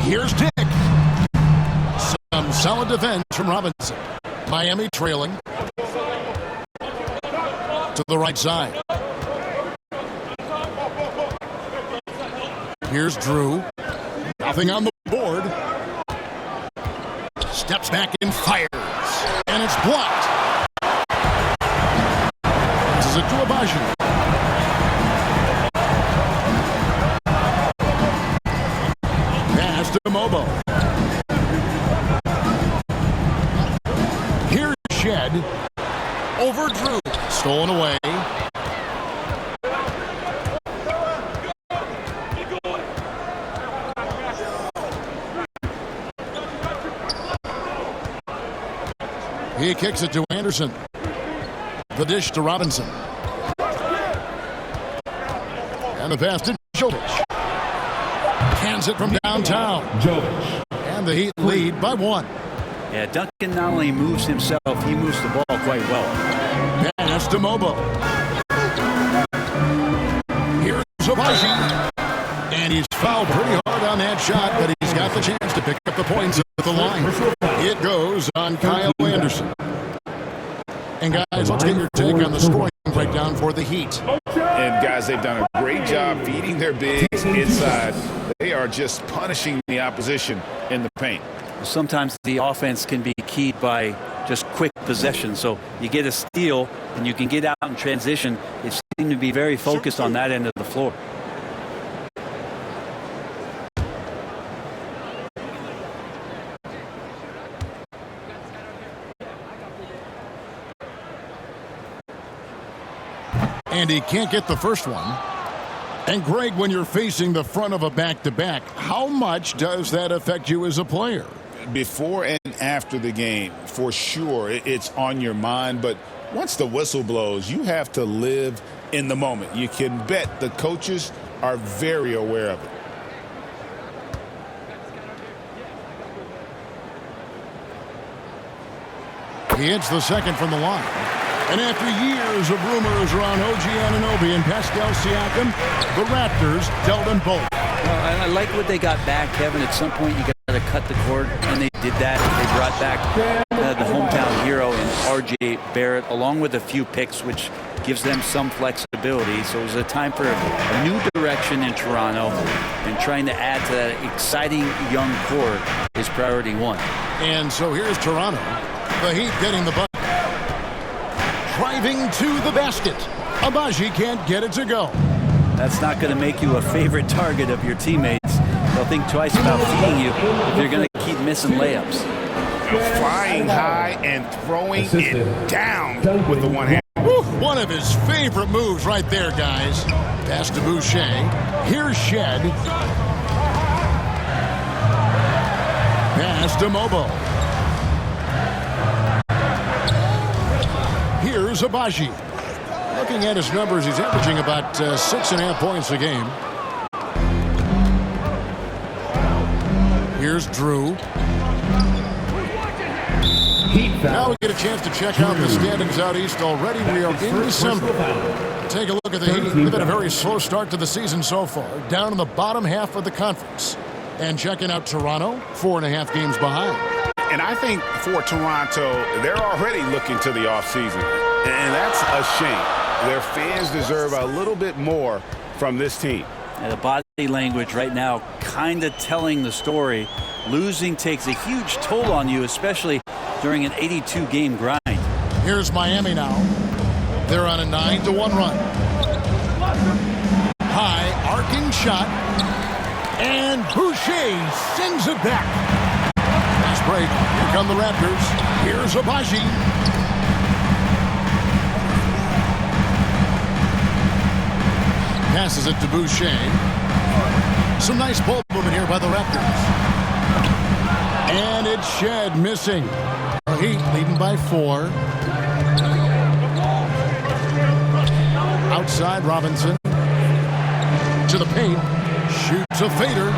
Here's Dick. Some solid defense from Robinson. Miami trailing. To the right side. Here's Drew. Nothing on the board. Steps back and fires. And it's blocked. Agbaji. Pass to Mobo. Here's Shed. Over Drew. Stolen away. He kicks it to Anderson. The dish to Robinson. And the pass to Jovic. Hands it from downtown. And the Heat lead by 1. Yeah, Duncan not only moves himself, he moves the ball quite well. Pass to Mobo. Here's Agbaji. And he's fouled pretty hard on that shot, but he's got the chance to pick up the points at the line. It goes on Kyle Anderson. And guys, let's get your take on the scoring breakdown for the Heat. And guys, they've done a great job feeding their bigs inside. They are just punishing the opposition in the paint. Sometimes the offense can be keyed by just quick possession. So you get a steal and you can get out in transition. They seem to be very focused on that end of the floor. And he can't get the first one. And Greg, when you're facing the front of a back-to-back, how much does that affect you as a player? Before and after the game, for sure, it's on your mind. But once the whistle blows, you have to live in the moment. You can bet the coaches are very aware of it. He hits the second from the line. And after years of rumors around OG Anunoby and Pascal Siakam, the Raptors dealt them both. I like what they got back, Kevin. At some point, you got to cut the cord, and they did that. They brought back the hometown hero in R.J. Barrett, along with a few picks, which gives them some flexibility. So it was a time for a new direction in Toronto, and trying to add to that exciting young core is priority 1. And so here's Toronto. The Heat getting the bucket. Driving to the basket. Agbaji can't get it to go. That's not going to make you a favorite target of your teammates. They'll think twice about feeding you if you're going to keep missing layups. Flying high and throwing it down with the one hand. Woo, one of his favorite moves right there, guys. Pass to Boucher. Here's Shed. Pass to Mobo. Here's Agbaji. Looking at his numbers, he's averaging about 6.5 points a game. Here's Drew. Now we get a chance to check out the standings out east already. We are in December. Take a look at the Heat. They've had a very slow start to the season so far, down in the bottom half of the conference. And checking out Toronto, 4.5 games behind. And I think for Toronto, they're already looking to the offseason. And that's a shame. Their fans deserve a little bit more from this team. And the body language right now kind of telling the story. Losing takes a huge toll on you, especially during an 82-game grind. Here's Miami now. They're on a 9-1 run. High arcing shot. And Boucher sends it back. Nice break. Here come the Raptors. Here's Agbaji. Passes it to Boucher. Some nice ball movement here by the Raptors. And it's Shed missing. The Heat leading by 4. Outside Robinson. To the paint. Shoots a fader.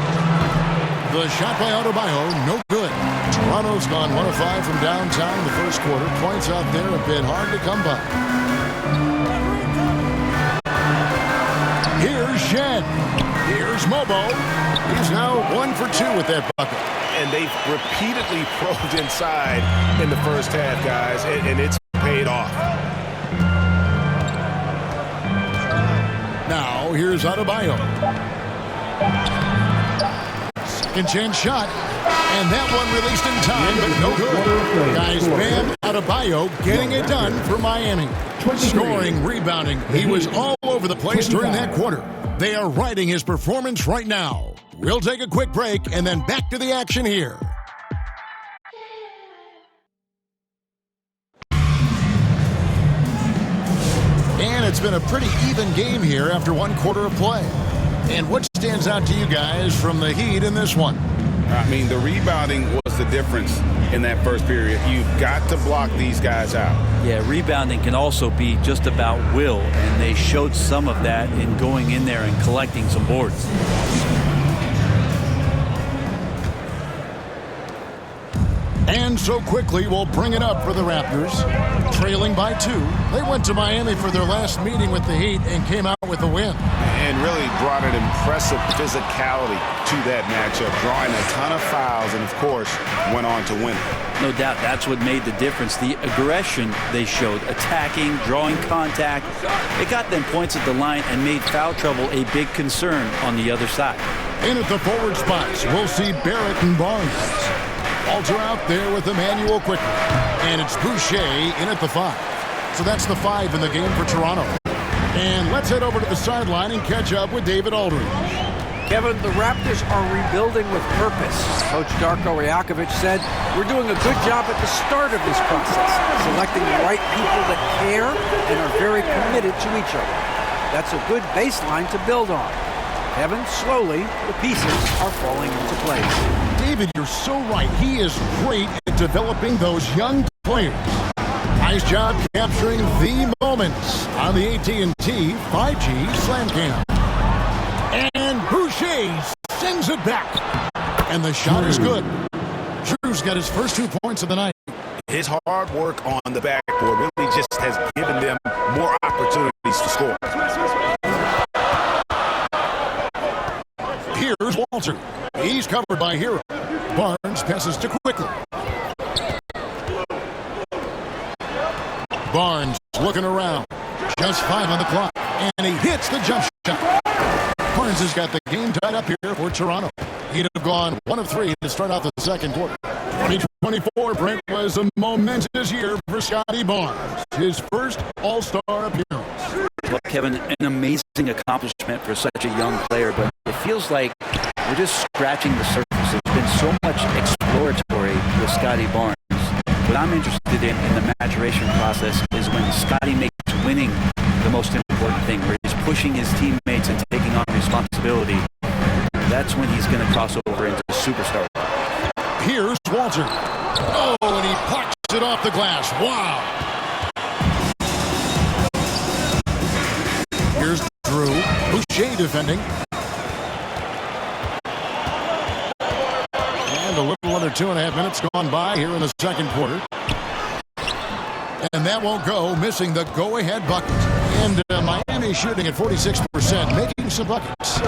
The shot by Adebayo, no good. Toronto's gone 1 of 5 from downtown in the first quarter. Points out there have been hard to come by. Here's Shed. Here's Mobo. He's now 1 for 2 with that bucket. And they've repeatedly probed inside in the first half, guys, and it's paid off. Now, here's Adebayo. Second chance shot. And that one released in time, but no good. Guys, Bam Adebayo getting it done for Miami. Scoring, rebounding. He was all over the place during that quarter. They are riding his performance right now. We'll take a quick break and then back to the action here. And it's been a pretty even game here after one quarter of play. And what stands out to you guys from the Heat in this one? I mean, the rebounding was the difference in that first period. You've got to block these guys out. Yeah, rebounding can also be just about will, and they showed some of that in going in there and collecting some boards. And so quickly, we'll bring it up for the Raptors. Trailing by 2. They went to Miami for their last meeting with the Heat and came out with a win. And really brought an impressive physicality to that matchup, drawing a ton of fouls and, of course, went on to win. No doubt that's what made the difference. The aggression they showed, attacking, drawing contact. It got them points at the line and made foul trouble a big concern on the other side. In at the forward spots, we'll see Barrett and Barnes. Walter out there with Emmanuel quickly. And it's Boucher in at the 5. So that's the 5 in the game for Toronto. And let's head over to the sideline and catch up with David Aldridge. Kevin, the Raptors are rebuilding with purpose. Coach Darko Rajakovic said, we're doing a good job at the start of this process, selecting the right people that care and are very committed to each other. That's a good baseline to build on. Kevin, slowly, the pieces are falling into place. David, you're so right. He is great at developing those young players. Nice job capturing the moments on the AT&T 5G Slam Cam. And Boucher sends it back. And the shot is good. Drew's got his first 2 points of the night. His hard work on the backboard really just has given them more opportunities to score. Here's Walter. He's covered by Hero. Barnes passes to Quickly. Barnes looking around. Just 5 on the clock. And he hits the jump shot. Barnes has got the game tied up here for Toronto. He'd have gone 1 of 3 to start out the second quarter. 2024, Brent, was a momentous year for Scotty Barnes. His first All-Star appearance. Well, Kevin, an amazing accomplishment for such a young player, but it feels like we're just scratching the surface. There's been so much exploratory with Scotty Barnes. What I'm interested in the maturation process is when Scotty makes winning the most important thing, where he's pushing his teammates and taking on responsibility. That's when he's going to cross over into superstar. Here's Walter. Oh, and he pucks it off the glass. Wow. Here's Drew. Boucher defending. And a little under 2.5 minutes gone by here in the second quarter. And that won't go, missing the go-ahead bucket. And Miami shooting at 46%, making some buckets.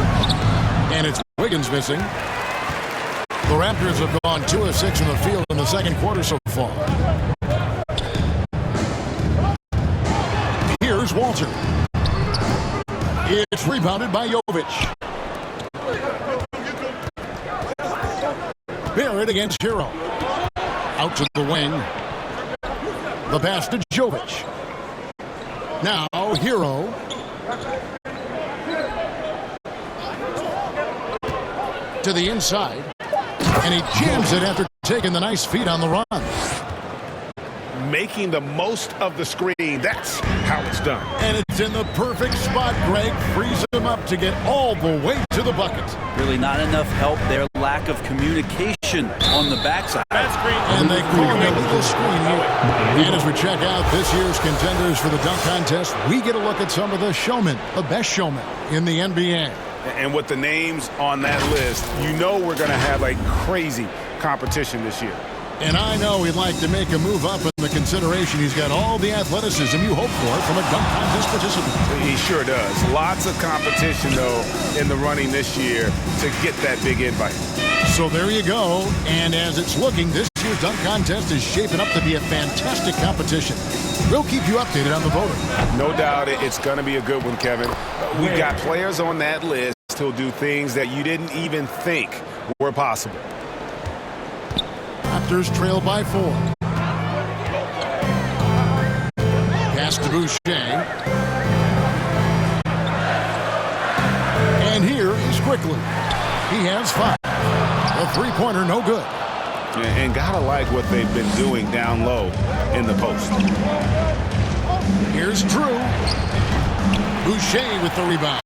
And it's Wiggins missing. The Raptors have gone 2 of 6 in the field in the second quarter so far. Here's Walter. It's rebounded by Jovic. Barrett against Hero. Out to the wing. The pass to Jovic. Now Hero. To the inside. And he jams it after taking the nice feed on the run. Making the most of the screen. That's how it's done. And it's in the perfect spot. Greg frees him up to get all the way to the bucket. Really not enough help there. Lack of communication on the backside. And they call an illegal screen here. And as we check out this year's contenders for the dunk contest, we get a look at some of the showmen, the best showmen in the NBA. And with the names on that list, you know we're going to have a crazy competition this year. And I know he'd like to make a move up in the consideration. He's got all the athleticism you hope for from a dunk contest participant. He sure does. Lots of competition, though, in the running this year to get that big invite. So there you go. And as it's looking, this year's dunk contest is shaping up to be a fantastic competition. We'll keep you updated on the voting. No doubt it's going to be a good one, Kevin. We've got players on that list who'll do things that you didn't even think were possible. Raptors trail by 4. Pass to Boucher. And here is Quickly. He has 5. A three-pointer, no good. And gotta like what they've been doing down low in the post. Here's Drew. Boucher with the rebound.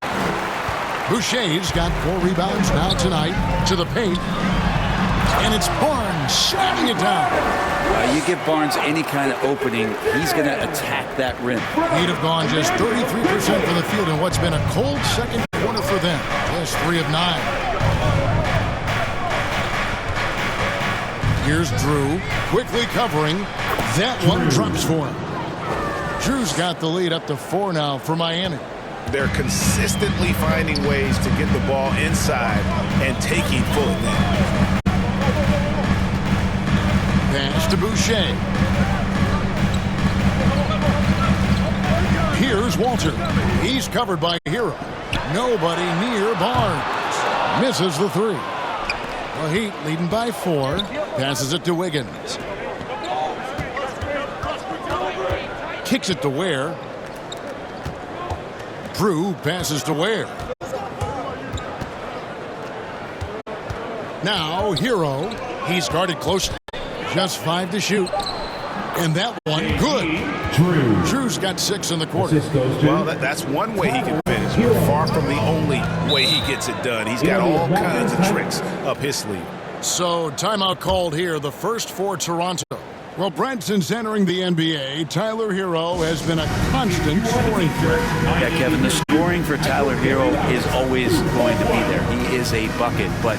Boucher's got 4 rebounds now tonight to the paint. And it's Barnes slamming it down. You give Barnes any kind of opening, he's going to attack that rim. He'd have gone just 33% from the field in what's been a cold second quarter for them. Just 3 of 9. Here's Drew, quickly covering. That one drops for him. Drew's got the lead up to 4 now for Miami. They're consistently finding ways to get the ball inside and taking full advantage. Pass to Boucher. Here's Walter. He's covered by Hero. Nobody near Barnes. Misses the 3. The Heat leading by 4. Passes it to Wiggins. Kicks it to Ware. Drew passes to Ware. Now Hero. He's guarded closely. Just 5 to shoot. And that one, good. Drew's got 6 in the quarter. Well, that's one way he can finish, but far from the only way he gets it done. He's got all kinds of tricks up his sleeve. So, timeout called here, the first for Toronto. Well, Brent, since entering the NBA, Tyler Hero has been a constant scoring threat. Yeah, Kevin, the scoring for Tyler Hero is always going to be there. He is a bucket, but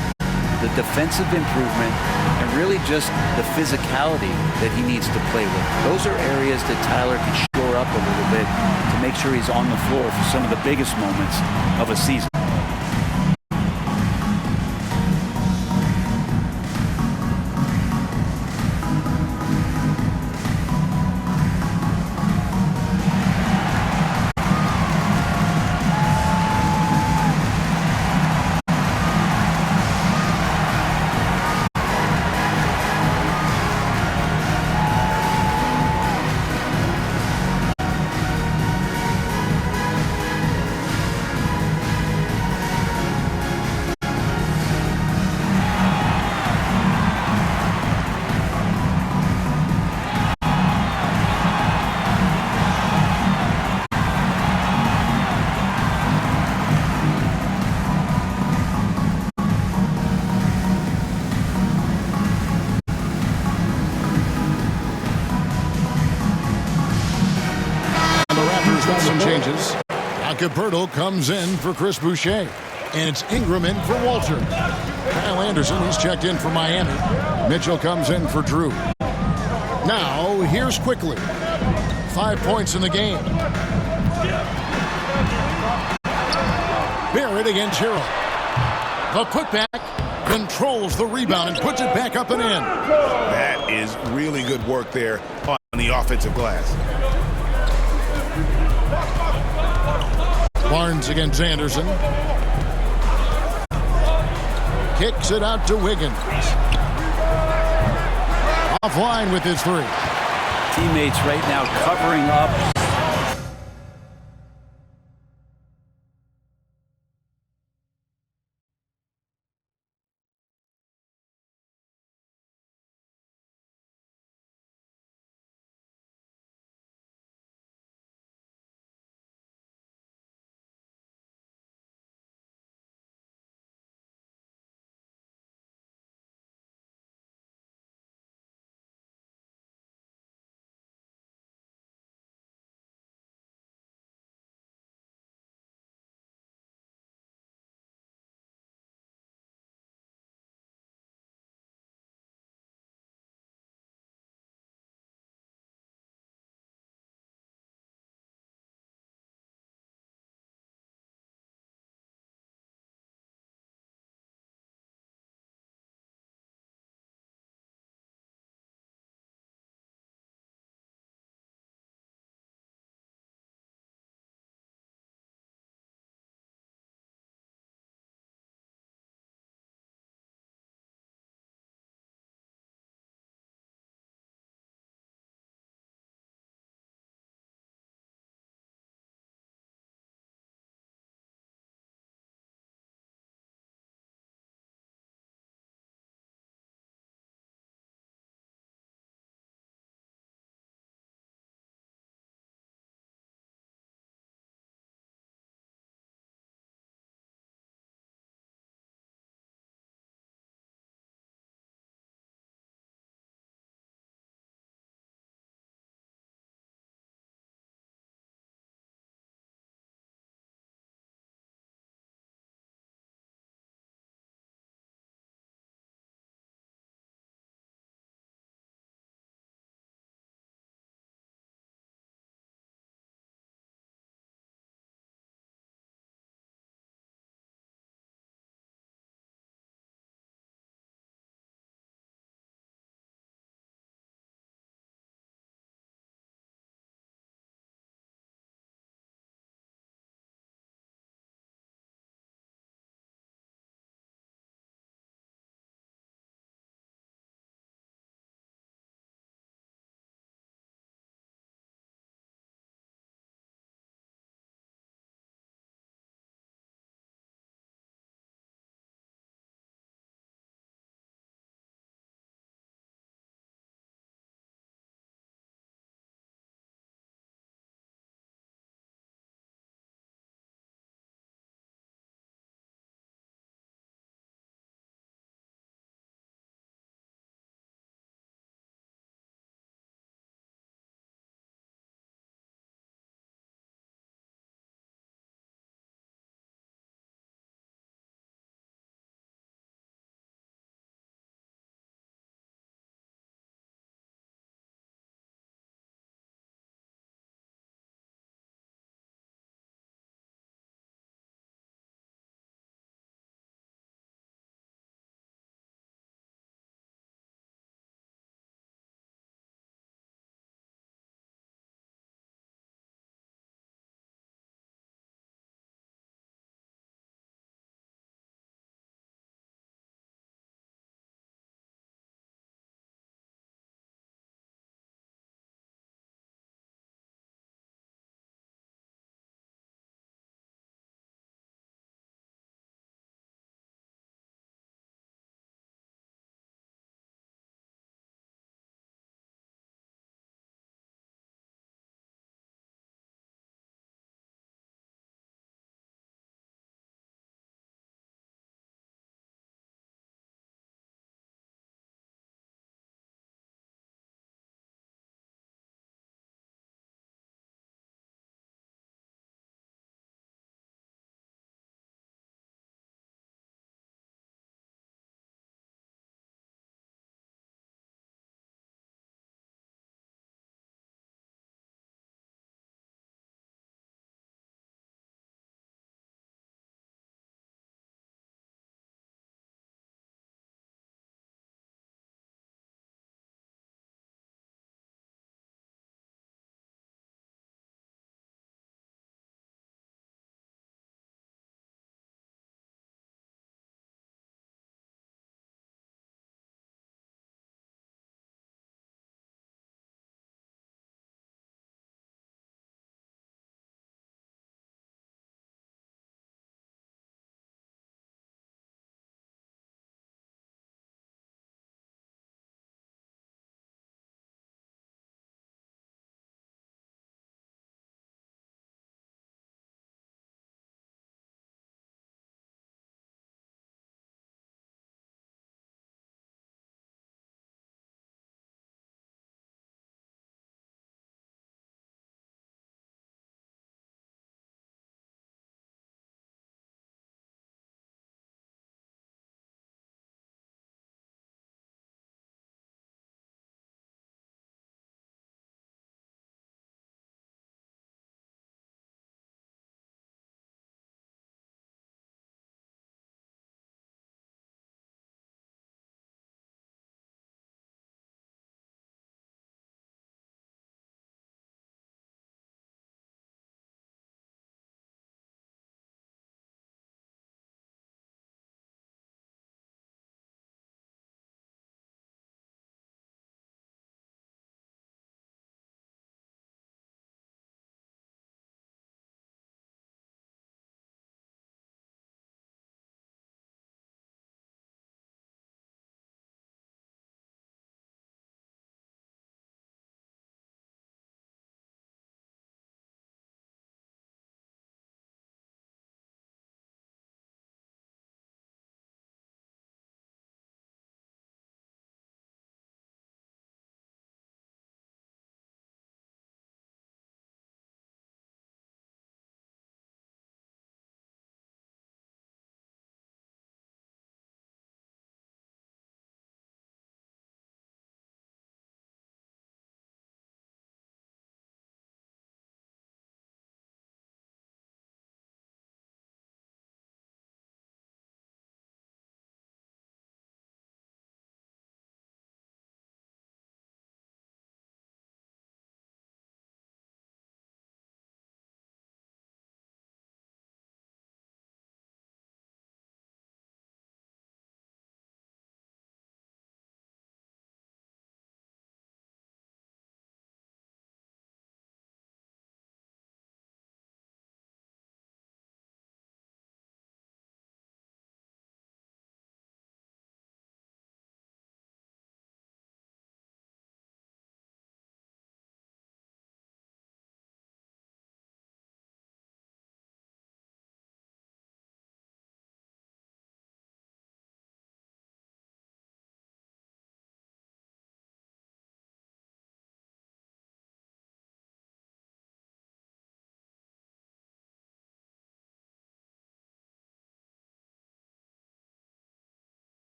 the defensive improvement and really just the physicality that he needs to play with. Those are areas that Tyler can shore up a little bit to make sure he's on the floor for some of the biggest moments of a season. Bertle comes in for Chris Boucher. And it's Ingram in for Walter. Kyle Anderson, he's checked in for Miami. Mitchell comes in for Drew. Now, here's Quickly. 5 points in the game. Barrett against Hero. The putback controls the rebound and puts it back up and in. That is really good work there on the offensive glass. Barnes against Anderson. Kicks it out to Wiggins. Offline with his 3. Teammates right now covering up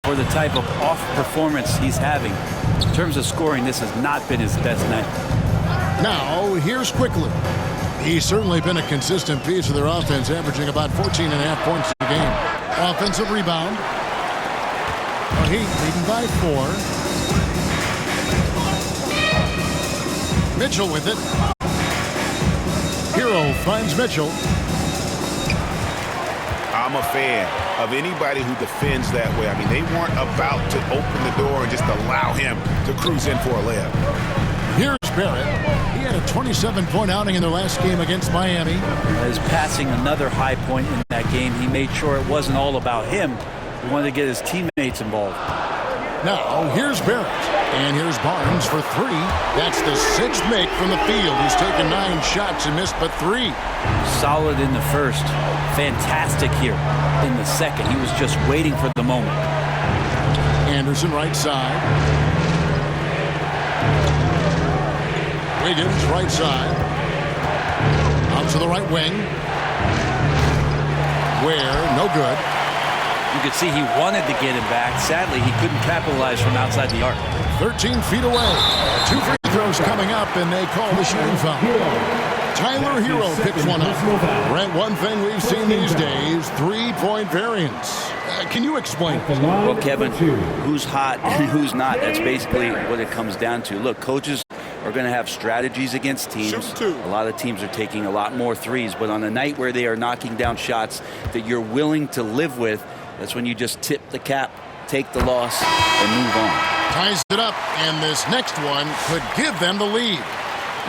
for the type of off performance he's having. In terms of scoring, this has not been his best night. Now, here's Quickly. He's certainly been a consistent piece of their offense, averaging about 14.5 points a game. Offensive rebound. The Heat leading by 4. Mitchell with it. Hero finds Mitchell. I'm a fan of anybody who defends that way. I mean, they weren't about to open the door and just allow him to cruise in for a layup. Here's Barrett. He had a 27-point outing in their last game against Miami. Is passing another high point in that game. He made sure it wasn't all about him. He wanted to get his teammates involved. Now, here's Barrett. And here's Barnes for 3. That's the 6th make from the field. He's taken 9 shots and missed but 3. Solid in the first. Fantastic here in the second. He was just waiting for the moment. Anderson right side. Wiggins right side. Out to the right wing. Ware, no good. You could see he wanted to get him back. Sadly, he couldn't capitalize from outside the arc. 13 feet away. 2 free throws coming up, and they call the shooting foul. Tyler Hero picks one up. Brent, one thing we've seen these days, 3-point variance. Can you explain? Well, Kevin, who's hot and who's not, that's basically what it comes down to. Look, coaches are going to have strategies against teams. A lot of teams are taking a lot more threes, but on a night where they are knocking down shots that you're willing to live with, that's when you just tip the cap, take the loss, and move on. Ties it up, and this next one could give them the lead.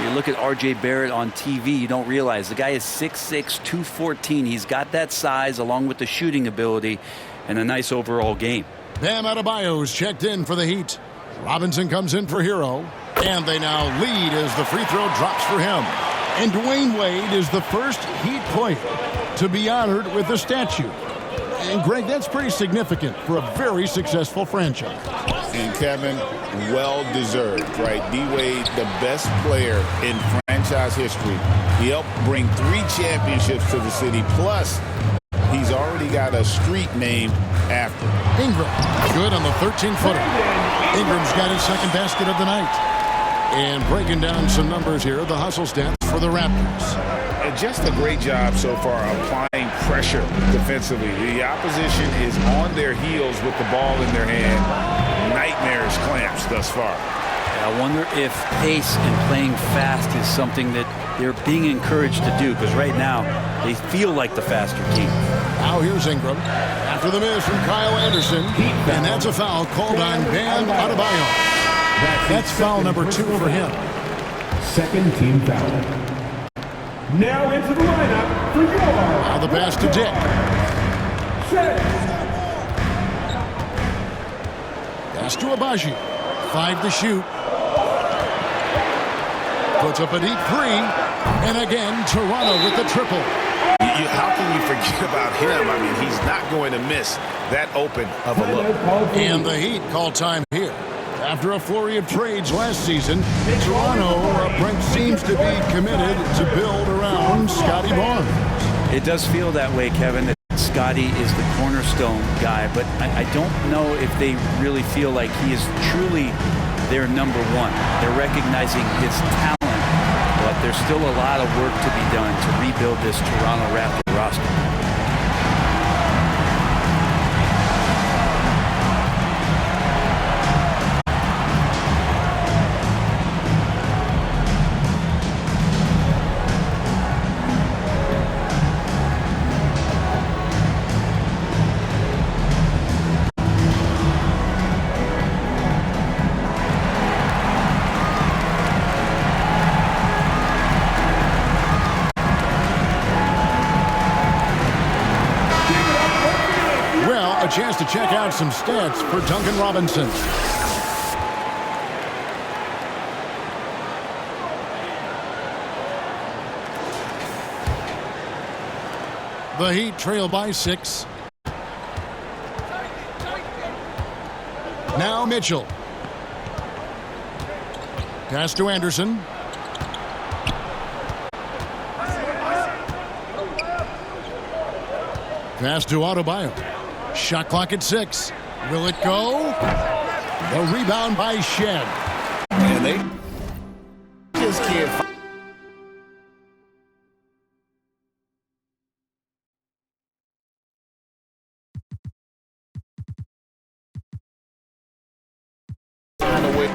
You look at R.J. Barrett on TV, you don't realize the guy is 6'6", 214. He's got that size along with the shooting ability and a nice overall game. Bam Adebayo's checked in for the Heat. Robinson comes in for Hero, and they now lead as the free throw drops for him. And Dwayne Wade is the first Heat player to be honored with a statue. And Greg, that's pretty significant for a very successful franchise. And Kevin, well-deserved, right? D-Wade, the best player in franchise history. He helped bring 3 championships to the city. Plus, he's already got a street named after him. Ingram, good on the 13-footer. Ingram's got his second basket of the night. And breaking down some numbers here, the hustle stats for the Raptors. Just a great job so far applying pressure defensively. The opposition is on their heels with the ball in their hand. Nightmarish clamps thus far. I wonder if pace and playing fast is something that they're being encouraged to do, because right now they feel like the faster team. Now here's Ingram after the miss from Kyle Anderson, and that's a foul called on Bam Adebayo. That's foul number 2 for him. Second team foul. Now into the lineup for your... Now the pass to Dick. Pass to Abaji. 5 to shoot. Puts up a deep 3. And again, Toronto with the triple. How can you forget about him? I mean, he's not going to miss that open of a look. And the Heat call time here. After a flurry of trades last season, Toronto, Brent, seems to be committed to build around Scotty Barnes. It does feel that way, Kevin, that Scotty is the cornerstone guy, but I don't know if they really feel like he is truly their number 1. They're recognizing his talent, but there's still a lot of work to be done to rebuild this Toronto Raptors roster. A chance to check out some stats for Duncan Robinson. The Heat trail by 6. Now Mitchell. Pass to Anderson. Pass to Adebayo. Shot clock at 6. Will it go? The rebound by Shen. And they just can't find a way.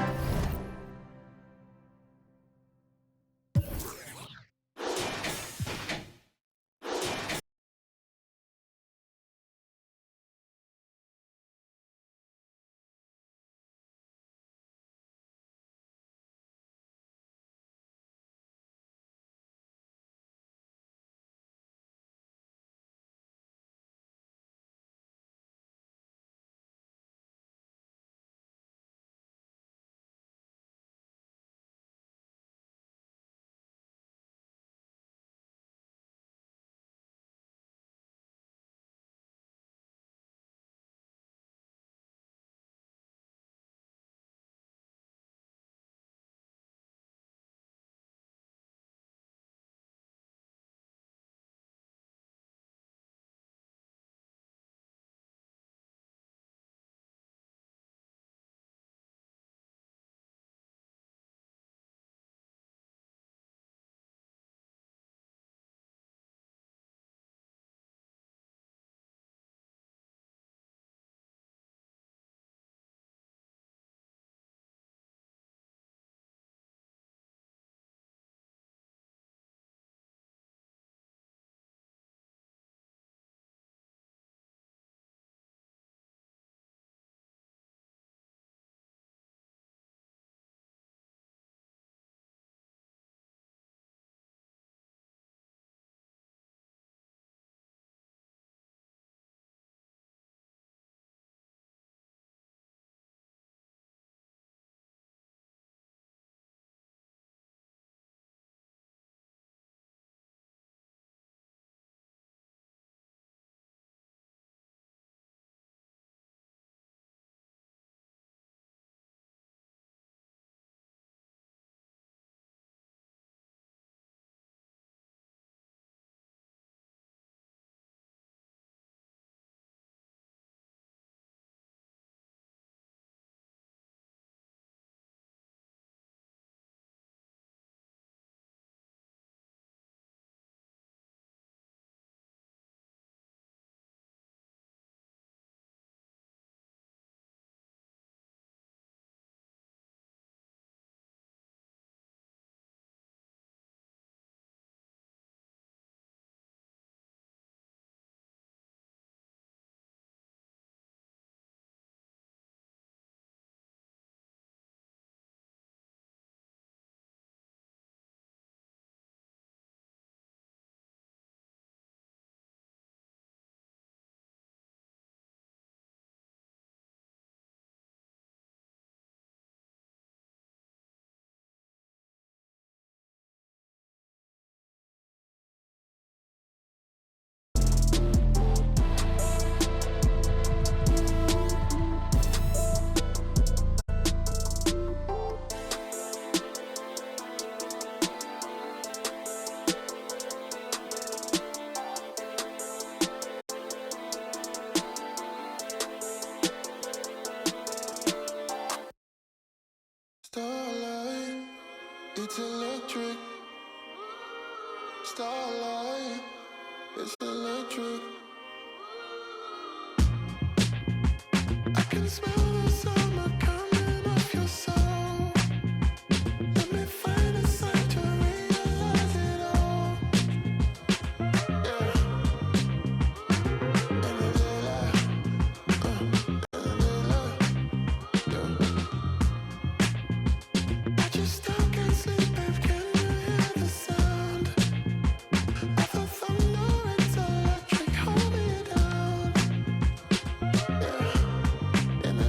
Starlight, it's electric. Starlight, it's electric. I can smell the summer coming off your soul. Let me find a sign to realize it all. Yeah. In the daylight, in the daylight, yeah. I just still can't sleep, babe. Can you hear the sound of the thunder? It's electric. Hold me down. Yeah. In the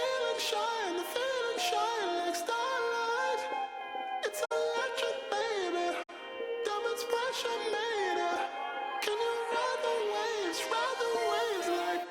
feeling shine, the feeling shine like starlight. It's electric, baby. Diamonds pressure made it. Can you ride the waves like?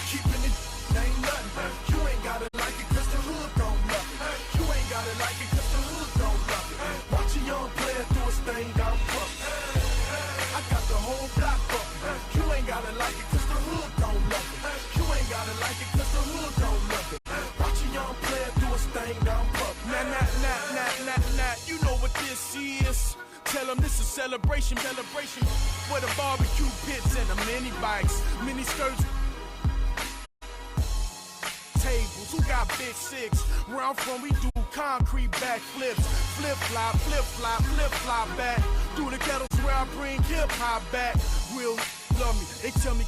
Keeping it ain't nothing. You ain't gotta like it cause the hood don't love it. You ain't gotta like it cause the hood don't love it. Watch a young player do his thing down front. I got the whole block bumping. You ain't gotta like it cause the hood don't love it. You ain't gotta like it cause the hood don't love it. Watch a young player do his thing down front. Nah. You know what this is. Tell them this is celebration. Where the barbecue pits and the mini bikes, mini skirts, tables. Who got big six? Where I'm from, we do concrete backflips. Flip flop back. Through the ghettos where I bring hip hop back. Real love me. They tell me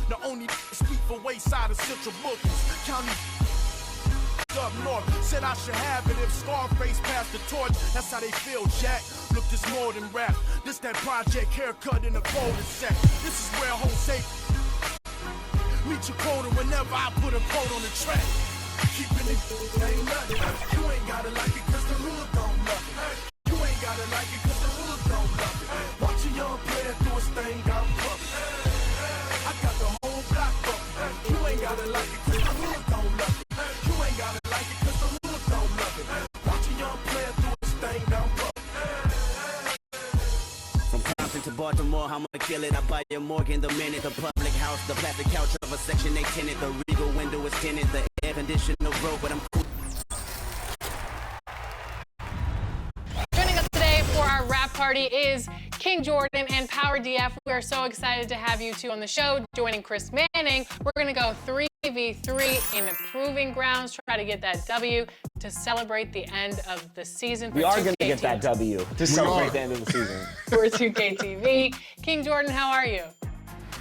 the only speak for Wayside of Central Bookings. County up north said I should have it if Scarface passed the torch. That's how they feel, Jack. Look, this more than rap. This that project haircut in a cul-de-sac. This is where Jose meet your quota whenever I put a quote on the track. Keeping it ain't nothing. You ain't gotta like it cause the hood don't love it. You ain't gotta like it cause the hood don't love it. Watch a young player do his thing down public. I got the whole block bumping. You ain't gotta like it cause the hood don't love it. You ain't gotta like it cause the hood don't love it. Watch a young player do his thing down public. From Compton to Baltimore, I'ma kill it. I buy your Morgan the minute. The public house, the plastic couch of a Section 8 tenant. The Regal window is tinted. The air conditioner broke, but I'm cool. Joining us today for our rap party is King Jordan and Power DF. We are so excited to have you two on the show. Joining Chris Manning, we're going to go 3v3 in the proving grounds, try to get that W to celebrate the end of the season. We are going to get that W to celebrate the end of the season. For 2K TV. King Jordan, how are you?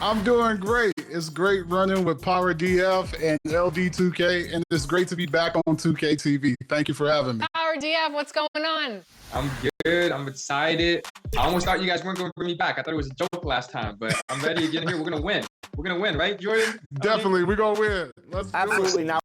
I'm doing great. It's great running with Power DF and LD2K, and it's great to be back on 2K TV. Thank you for having me. Power DF, what's going on? I'm good. I'm excited. I almost thought you guys weren't going to bring me back. I thought it was a joke last time, but I'm ready again here. We're going to win. We're going to win, right, Jordan? Definitely. We're going to win. Let's Absolutely. Now.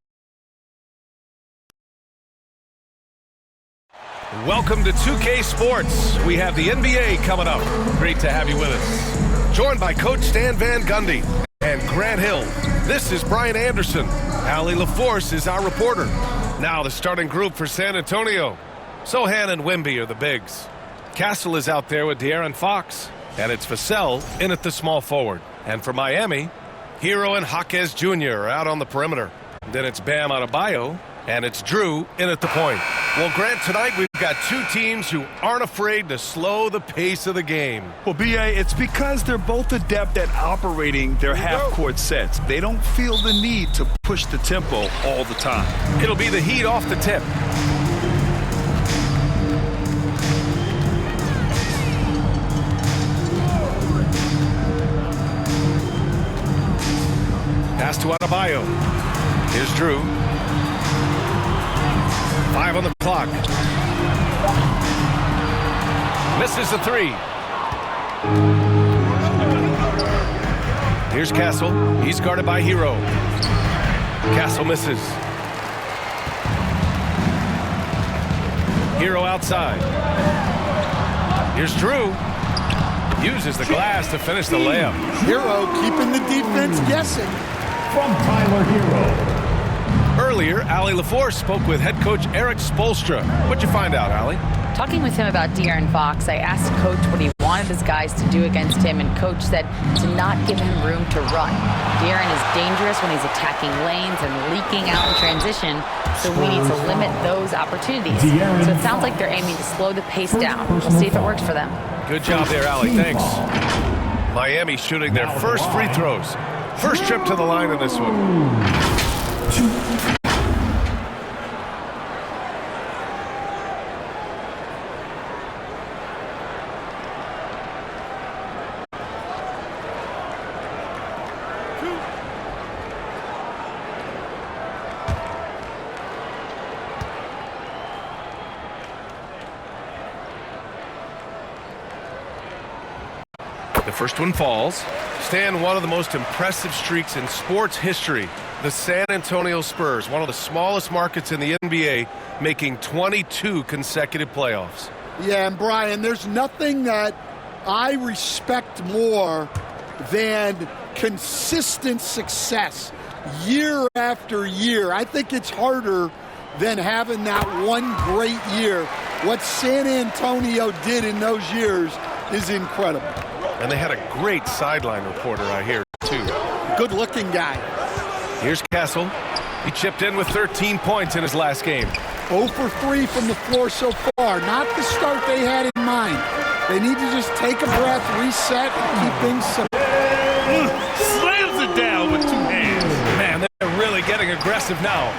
Welcome to 2K Sports. We have the NBA coming up. Great to have you with us. Joined by Coach Stan Van Gundy and Grant Hill. This is Brian Anderson. Allie LaForce is our reporter. Now the starting group for San Antonio. Sohan and Wemby are the bigs. Castle is out there with De'Aaron Fox. And it's Vassell in at the small forward. And for Miami, Hero and Jaquez Jr. are out on the perimeter. Then it's Bam Adebayo, and it's Drew in at the point. Well, Grant, tonight we've got two teams who aren't afraid to slow the pace of the game. Well, B.A., it's because they're both adept at operating their half-court sets. They don't feel the need to push the tempo all the time. It'll be the Heat off the tip. Pass to Adebayo. Here's Drew. 5 on the clock. Misses the 3. Here's Castle. He's guarded by Hero. Castle misses. Hero outside. Here's Drew. Uses the glass to finish the layup. Hero keeping the defense guessing. From Tyler Hero. Earlier, Allie LaForce spoke with head coach Eric Spoelstra. What'd you find out, Allie? Talking with him about De'Aaron Fox, I asked Coach what he wanted his guys to do against him, and Coach said to not give him room to run. De'Aaron is dangerous when he's attacking lanes and leaking out in transition, so we need to limit those opportunities. So it sounds like they're aiming to slow the pace down. We'll see if it works for them. Good job there, Allie. Thanks. Miami shooting their first free throws. First trip to the line in this one. The first one falls. Stan, one of the most impressive streaks in sports history. The San Antonio Spurs, one of the smallest markets in the NBA, making 22 consecutive playoffs. Yeah, and Brian, there's nothing that I respect more than consistent success year after year. I think it's harder than having that one great year. What San Antonio did in those years is incredible. And they had a great sideline reporter, I hear, too. Good-looking guy. Here's Castle. He chipped in with 13 points in his last game. 0 for 3 from the floor so far. Not the start they had in mind. They need to just take a breath, reset, and keep things simple. Slams it down with 2 hands. Man, they're really getting aggressive now.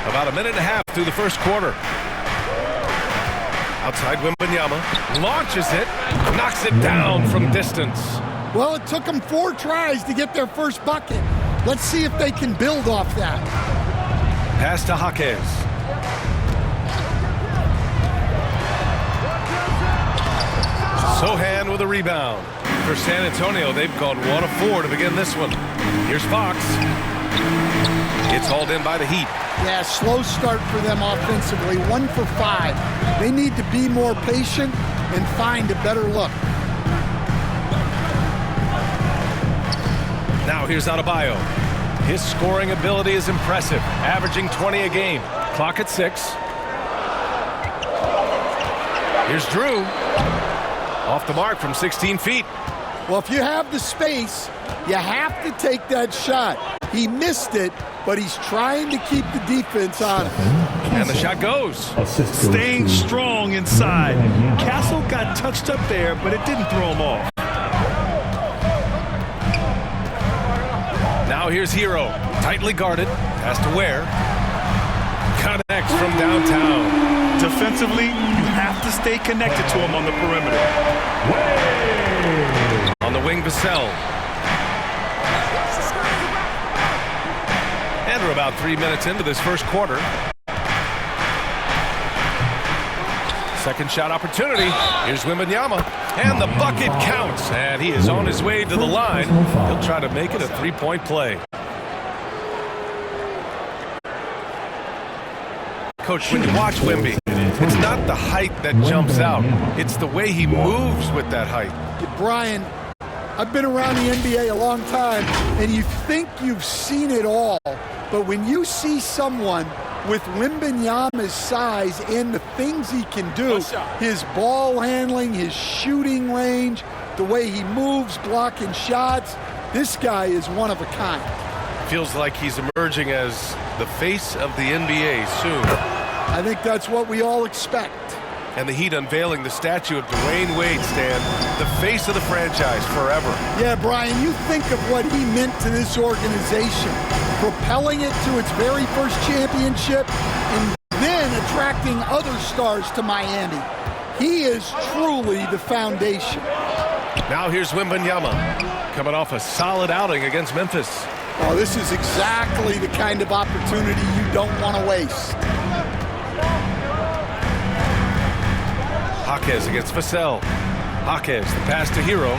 About a minute and a half through the first quarter. Outside Wembanyama launches it, knocks it down from distance. Well, it took them 4 tries to get their first bucket. Let's see if they can build off that. Pass to Jaquez. Sohan with a rebound. For San Antonio, they've gone 1 of 4 to begin this one. Here's Fox. It's hauled in by the Heat. Yeah, slow start for them offensively. 1 for 5. They need to be more patient and find a better look. Now here's Adebayo. His scoring ability is impressive, averaging 20 a game. Clock at 6. Here's Drew. Off the mark from 16 feet. Well, if you have the space, you have to take that shot. He missed it, but he's trying to keep the defense on him. And the shot goes. Staying strong inside. Castle got touched up there, but it didn't throw him off. Now here's Hero. Tightly guarded. Has to Ware. Connects from downtown. Defensively, you have to stay connected to him on the perimeter. On the wing, Vassell. And we're about 3 minutes into this first quarter. Second shot opportunity. Here's Wembanyama. And the bucket counts. And he is on his way to the line. He'll try to make it a 3-point play. Coach, when you watch Wemby, it's not the height that jumps out. It's the way he moves with that height. Brian, I've been around the NBA a long time, and you think you've seen it all. But when you see someone with Wembanyama's size and the things he can do, his ball handling, his shooting range, the way he moves, blocking shots, this guy is one of a kind. Feels like he's emerging as the face of the NBA soon. I think that's what we all expect. And the Heat unveiling the statue of Dwayne Wade, Stan, the face of the franchise forever. Yeah, Brian, you think of what he meant to this organization, propelling it to its very first championship and then attracting other stars to Miami. He is truly the foundation. Now here's Wembanyama, coming off a solid outing against Memphis. Oh, this is exactly the kind of opportunity you don't want to waste. Jaquez against Vassell. Jaquez, the pass to Hero.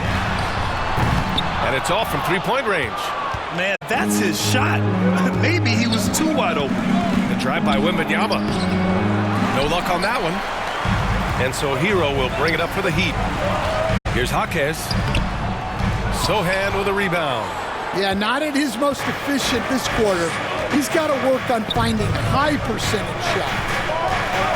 And it's off from 3-point range. Man, that's his shot. Maybe he was too wide open. The drive by Wembanyama. No luck on that one. And so Hero will bring it up for the Heat. Here's Jaquez. Sohan with a rebound. Yeah, not at his most efficient this quarter. He's got to work on finding high percentage shots.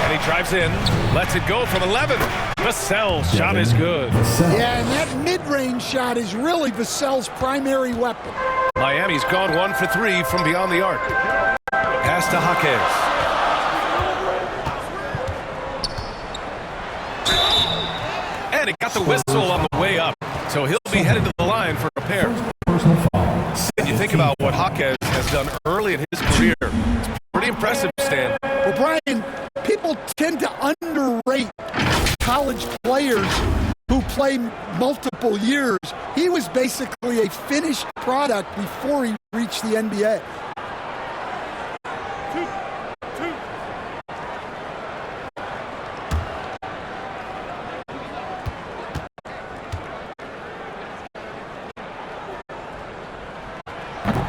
And he drives in, lets it go from 11. Vassell's shot is good. Yeah, and that mid-range shot is really Vassell's primary weapon. Miami's gone 1 for 3 from beyond the arc. Pass to Jaquez. And he got the whistle on the way up. So he'll be headed to the line for a pair. And you think about what Jaquez has done early in his career. It's pretty impressive, Stan. Well, Brian, people tend to underrate college players who play multiple years. He was basically a finished product before he reached the NBA.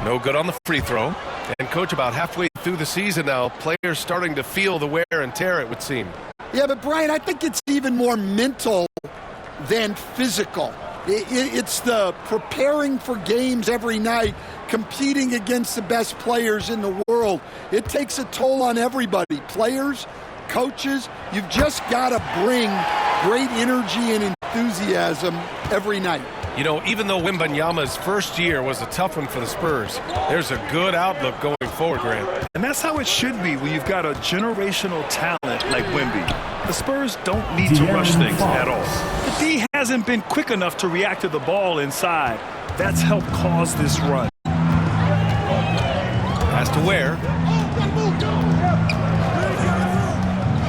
No good on the free throw. And, Coach, about halfway through the season now, players starting to feel the wear and tear, it would seem. Yeah, but, Brian, I think it's even more mental than physical. It's the preparing for games every night, competing against the best players in the world. It takes a toll on everybody, players, coaches. You've just got to bring great energy and enthusiasm every night. You know, even though Wembanyama's first year was a tough one for the Spurs, there's a good outlook going forward, Grant. And that's how it should be when you've got a generational talent like Wemby. The Spurs don't need to rush things at all. The D hasn't been quick enough to react to the ball inside. That's helped cause this run. Has to Ware.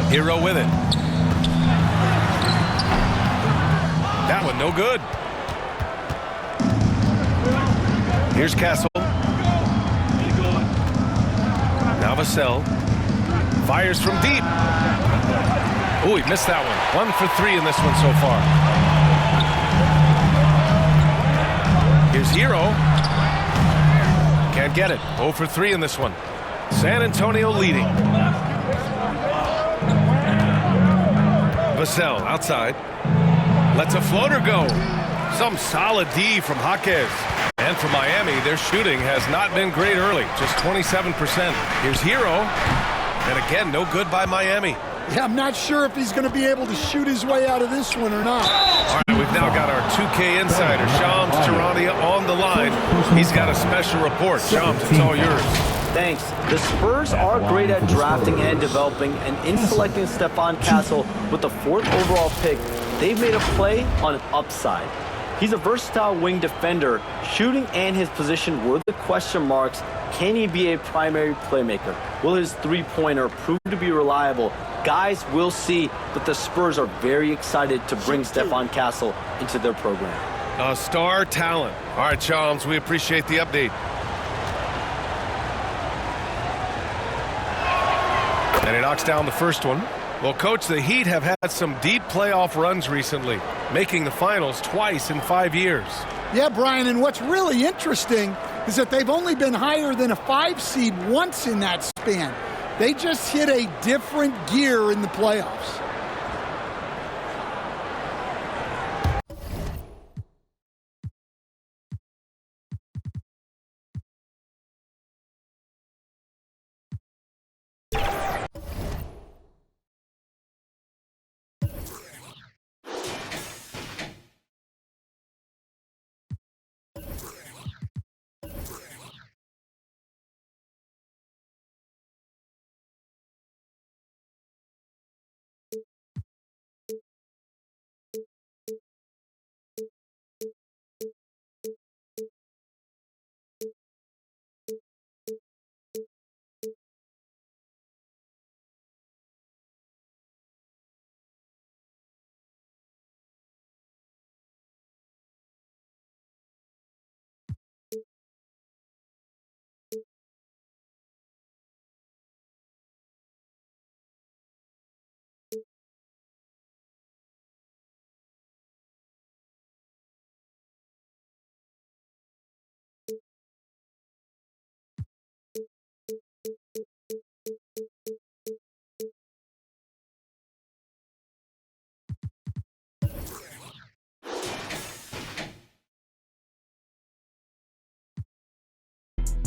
Hero with it. That one no good. Here's Castle. Now Vassell. Fires from deep. Oh, he missed that one. 1 for 3 in this one so far. Here's Hero. Can't get it. 0 for 3 in this one. San Antonio leading. Vassell outside. Lets a floater go. Some solid D from Jaquez. And for Miami, their shooting has not been great early. Just 27%. Here's Hero. And again, no good by Miami. Yeah, I'm not sure if he's going to be able to shoot his way out of this one or not. All right, we've now got our 2K insider, Shams Charania, on the line. He's got a special report. Shams, it's all yours. Thanks. The Spurs are great at drafting and developing, and in selecting Stephon Castle with the 4th overall pick, they've made a play on an upside. He's a versatile wing defender. Shooting and his position were the question marks. Can he be a primary playmaker? Will his three-pointer prove to be reliable? Guys will see, but the Spurs are very excited to bring Stephon Castle into their program. A star talent. All right, Shams, we appreciate the update. And he knocks down the first one. Well, Coach, the Heat have had some deep playoff runs recently, making the finals twice in 5 years. Yeah, Brian, and what's really interesting is that they've only been higher than a 5 seed once in that span. They just hit a different gear in the playoffs.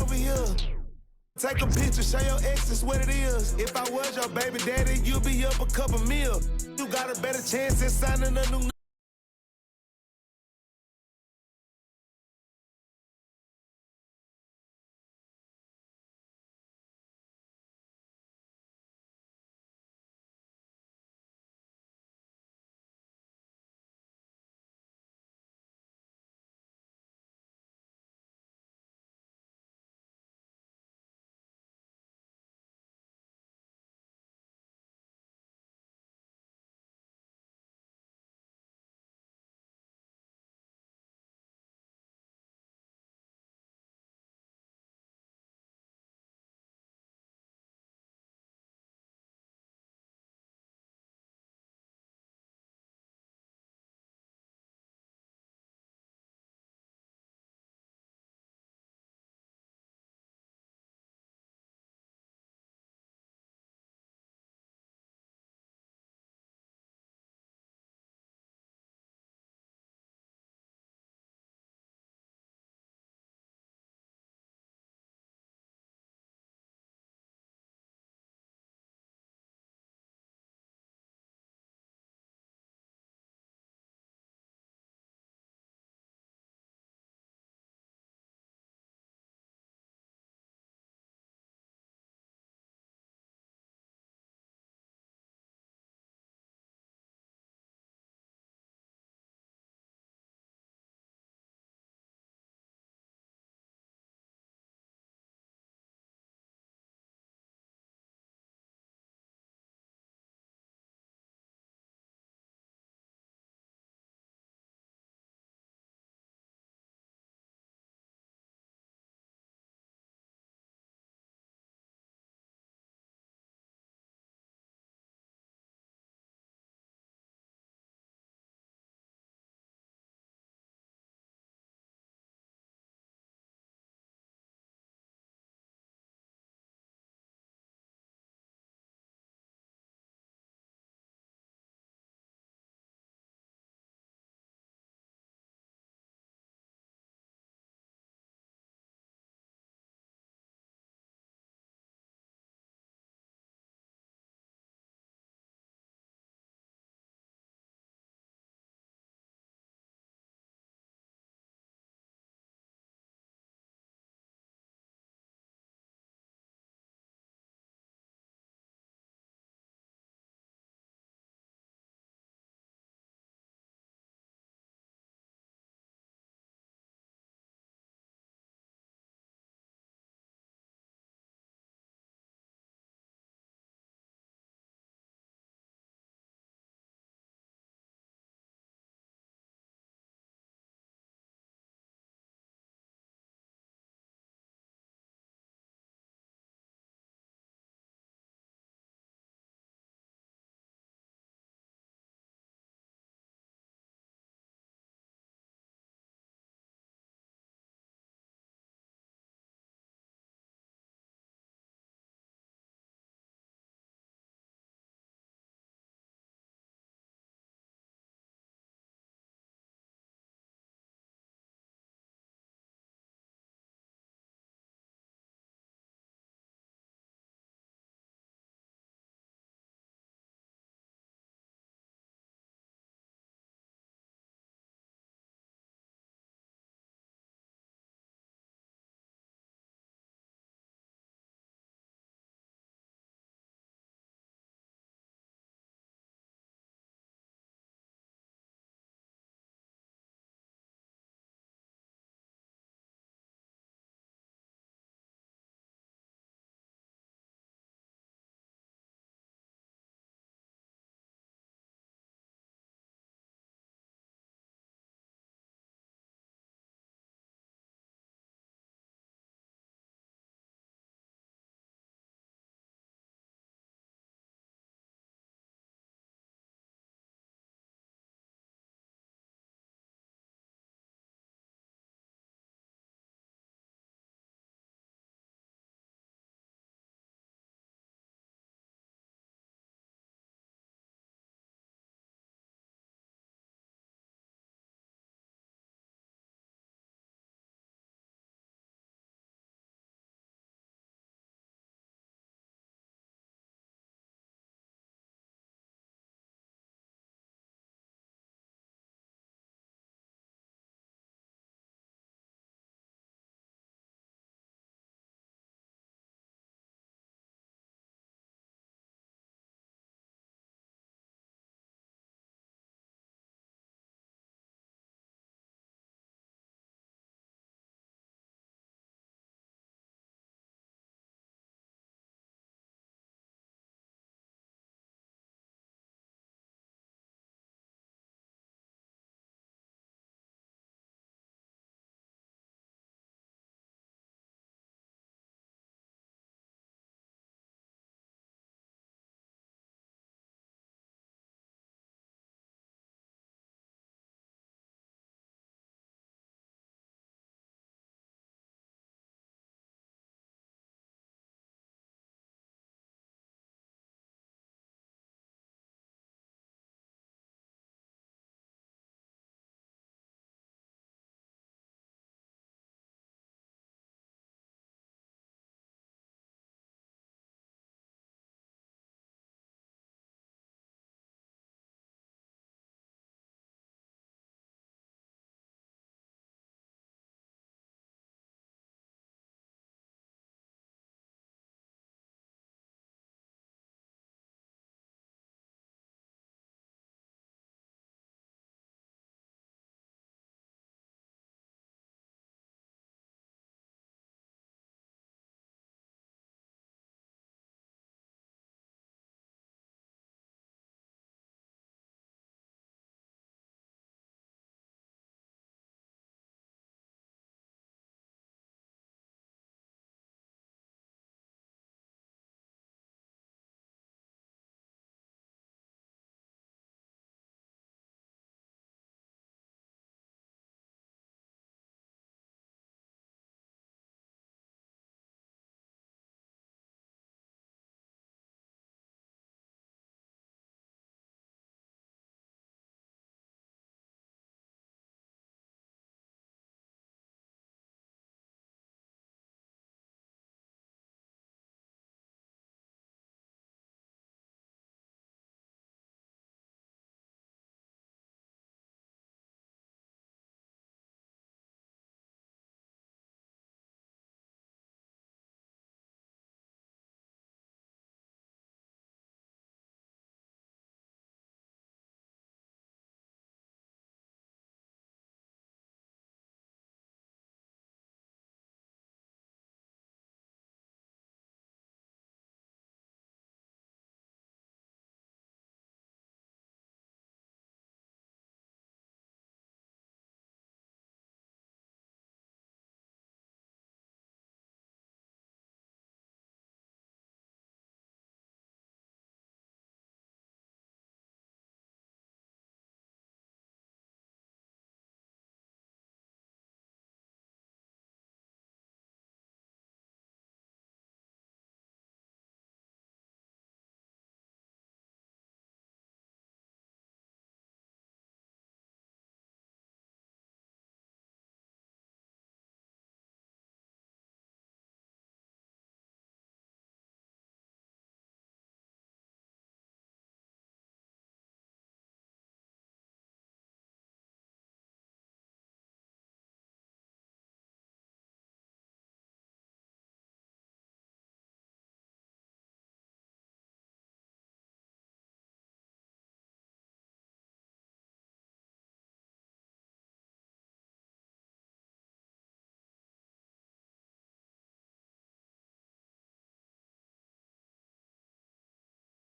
Over here. Take a picture, show your exes what it is. If I was your baby daddy, you'd be up a couple meal. You got a better chance at signing a new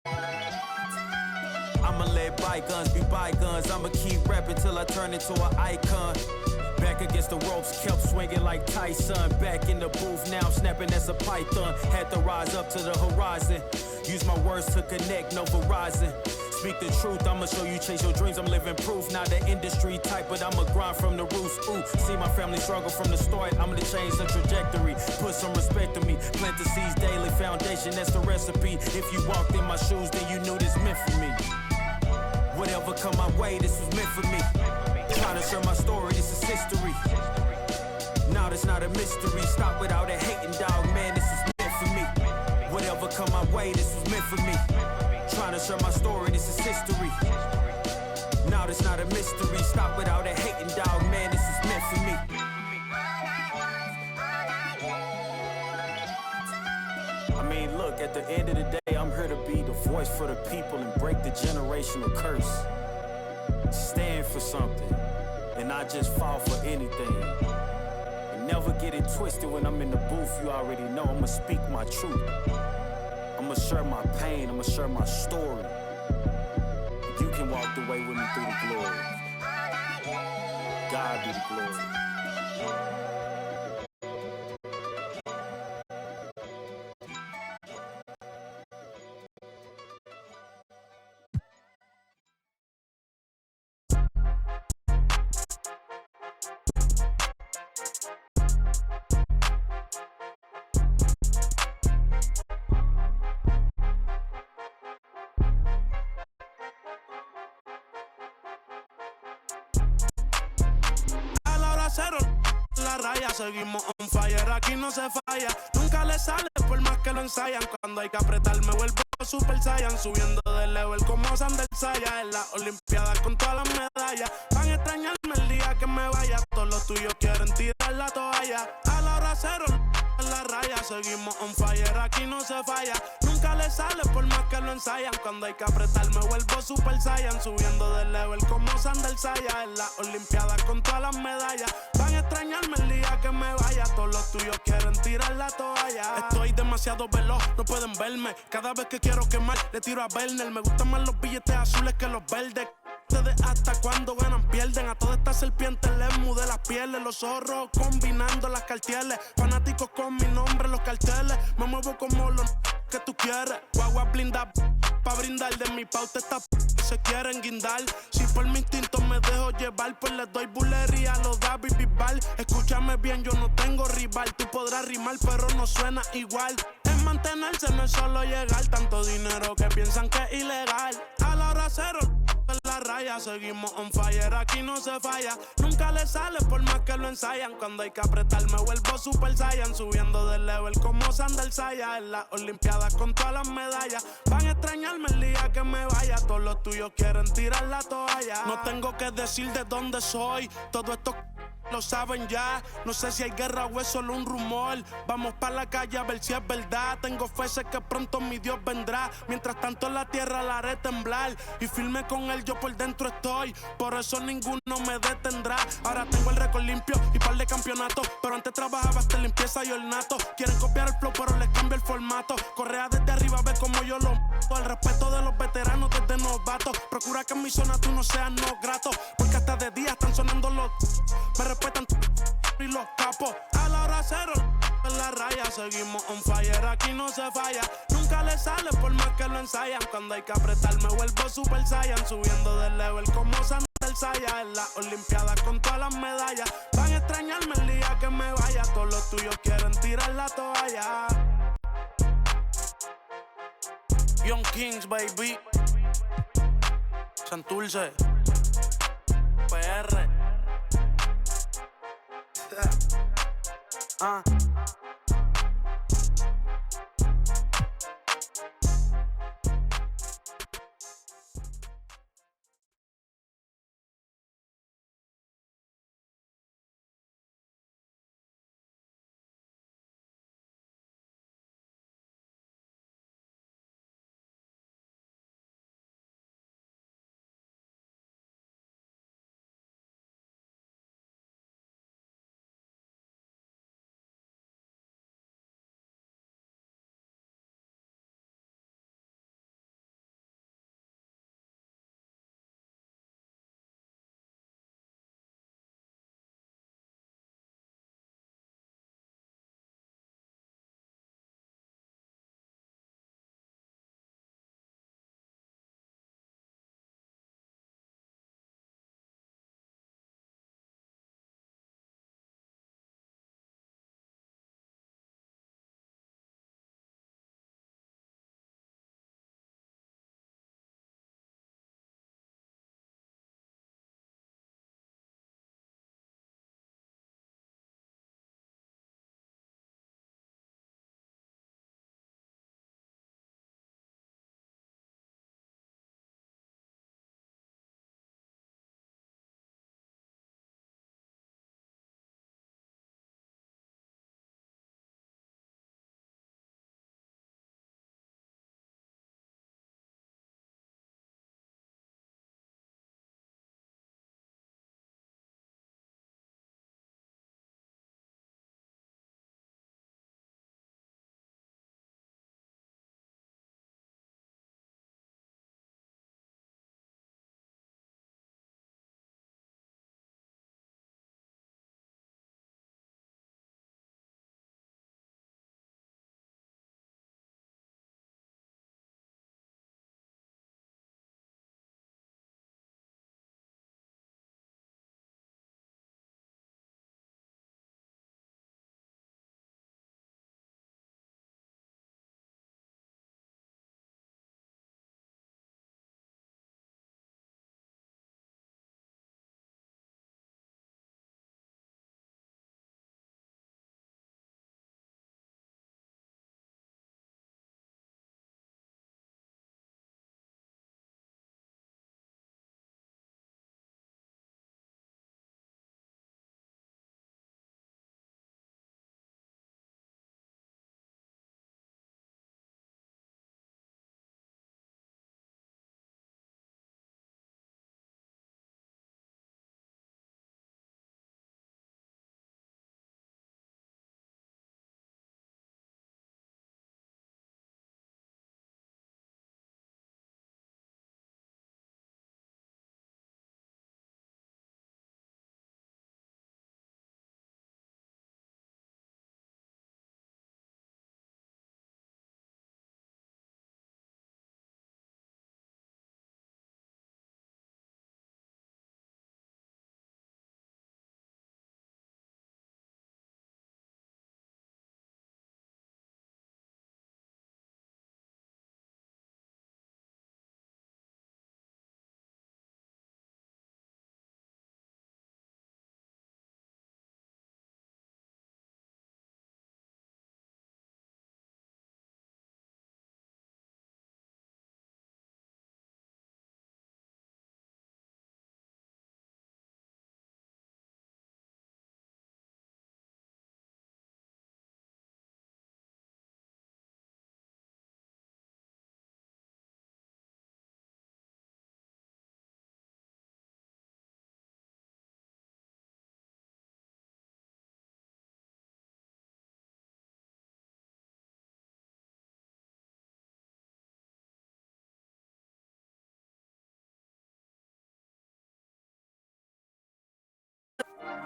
I'ma let bygones be bygones. I'ma keep rapping till I turn into an icon. Back against the ropes, kept swinging like Tyson. Back in the booth, now I'm snapping as a python. Had to rise up to the horizon. Use my words to connect, no Verizon. Speak the truth, I'ma show you chase your dreams. I'm living proof, not the industry type, but I'ma grind from the roots. Ooh, see my family struggle from the start. I'm gonna change the trajectory. Put some respect to me. Plant the seeds daily, foundation, that's the recipe. If you walked in my shoes, then you knew this meant for me. Whatever come my way, this was meant for me. Trying to share my story, this is history. Now that's not a mystery. Stop without a hating, dog, man, this is meant for me. Whatever come my way, this was meant for me. Trying to share my story, this is history. Now that's not a mystery. Stop without a hating, dog, man, this is meant for me. I mean, look, at the end of the day, I'm here to be the voice for the people and break the generational curse. Stand for something and not just fall for anything. And never get it twisted when I'm in the booth, you already know I'ma speak my truth. I'ma share my pain, I'ma share my story. You can walk the way with me through the glory. God be the glory. La raya, seguimos on fire, aquí no se falla. Nunca le sale por más que lo ensayan. Cuando hay que apretar me vuelvo Super Saiyan. Subiendo de level como Sander Saya. En las Olimpiadas con todas las medallas. Van a extrañarme el día que me vaya. Todos los tuyos quieren tirar la toalla. A la hora cero, en la raya, seguimos on fire, aquí no se falla. Nunca le sale por más que lo ensayan. Cuando hay que apretar me vuelvo Super Saiyan. Subiendo de level como Sander Saya. En las Olimpiadas con todas las medallas. Van a extrañarme el día que me vaya. Todos los tuyos quieren tirar la toalla. Estoy demasiado veloz, no pueden verme. Cada vez que quiero quemar, le tiro a Werner. Me gustan más los billetes azules que los verdes. Ustedes hasta cuando ganan pierden. A todas estas serpientes les mudé las pieles. Los zorros combinando las cartieles. Fanáticos con mi nombre los carteles. Me muevo como los que tú quieres. Guagua blinda pa' brindar. De mi pauta esta se quieren guindar. Si por mi instinto me dejo llevar, pues les doy bulería a los David Bisbal. Escúchame bien, yo no tengo rival. Tú podrás rimar pero no suena igual. Es mantenerse, no es solo llegar. Tanto dinero que piensan que es ilegal. A la hora cero en la raya, seguimos on fire, aquí no se falla. Nunca le sale por más que lo ensayan. Cuando hay que apretar me vuelvo Super Saiyan. Subiendo de level como Sander Saya. En las Olimpiadas con todas las medallas. Van a extrañarme el día que me vaya. Todos los tuyos quieren tirar la toalla. No tengo que decir de dónde soy. Todo esto lo saben ya. No sé si hay guerra o es solo un rumor. Vamos pa' la calle a ver si es verdad. Tengo fe, sé que pronto mi Dios vendrá. Mientras tanto la tierra la haré temblar. Y firme con él yo por dentro estoy. Por eso ninguno me detendrá. Ahora tengo el récord limpio y par de campeonatos. Pero antes trabajaba hasta limpieza y ornato. Quieren copiar el flow pero les cambio el formato. Correa desde arriba, ve como yo lo mato. El respeto de los veteranos desde novatos. Procura que en mi zona tú no seas no grato. Porque hasta de día están sonando los... Me respetan y los capos. A la hora cero en la raya, seguimos on fire, aquí no se falla. Nunca le sale por más que lo ensayan. Cuando hay que apretar me vuelvo Super Saiyan. Subiendo de level como Sander Saya. En las Olimpiadas con todas las medallas. Van a extrañarme el día que me vaya. Todos los tuyos quieren tirar la toalla. Young Kings, baby. Santurce, PR.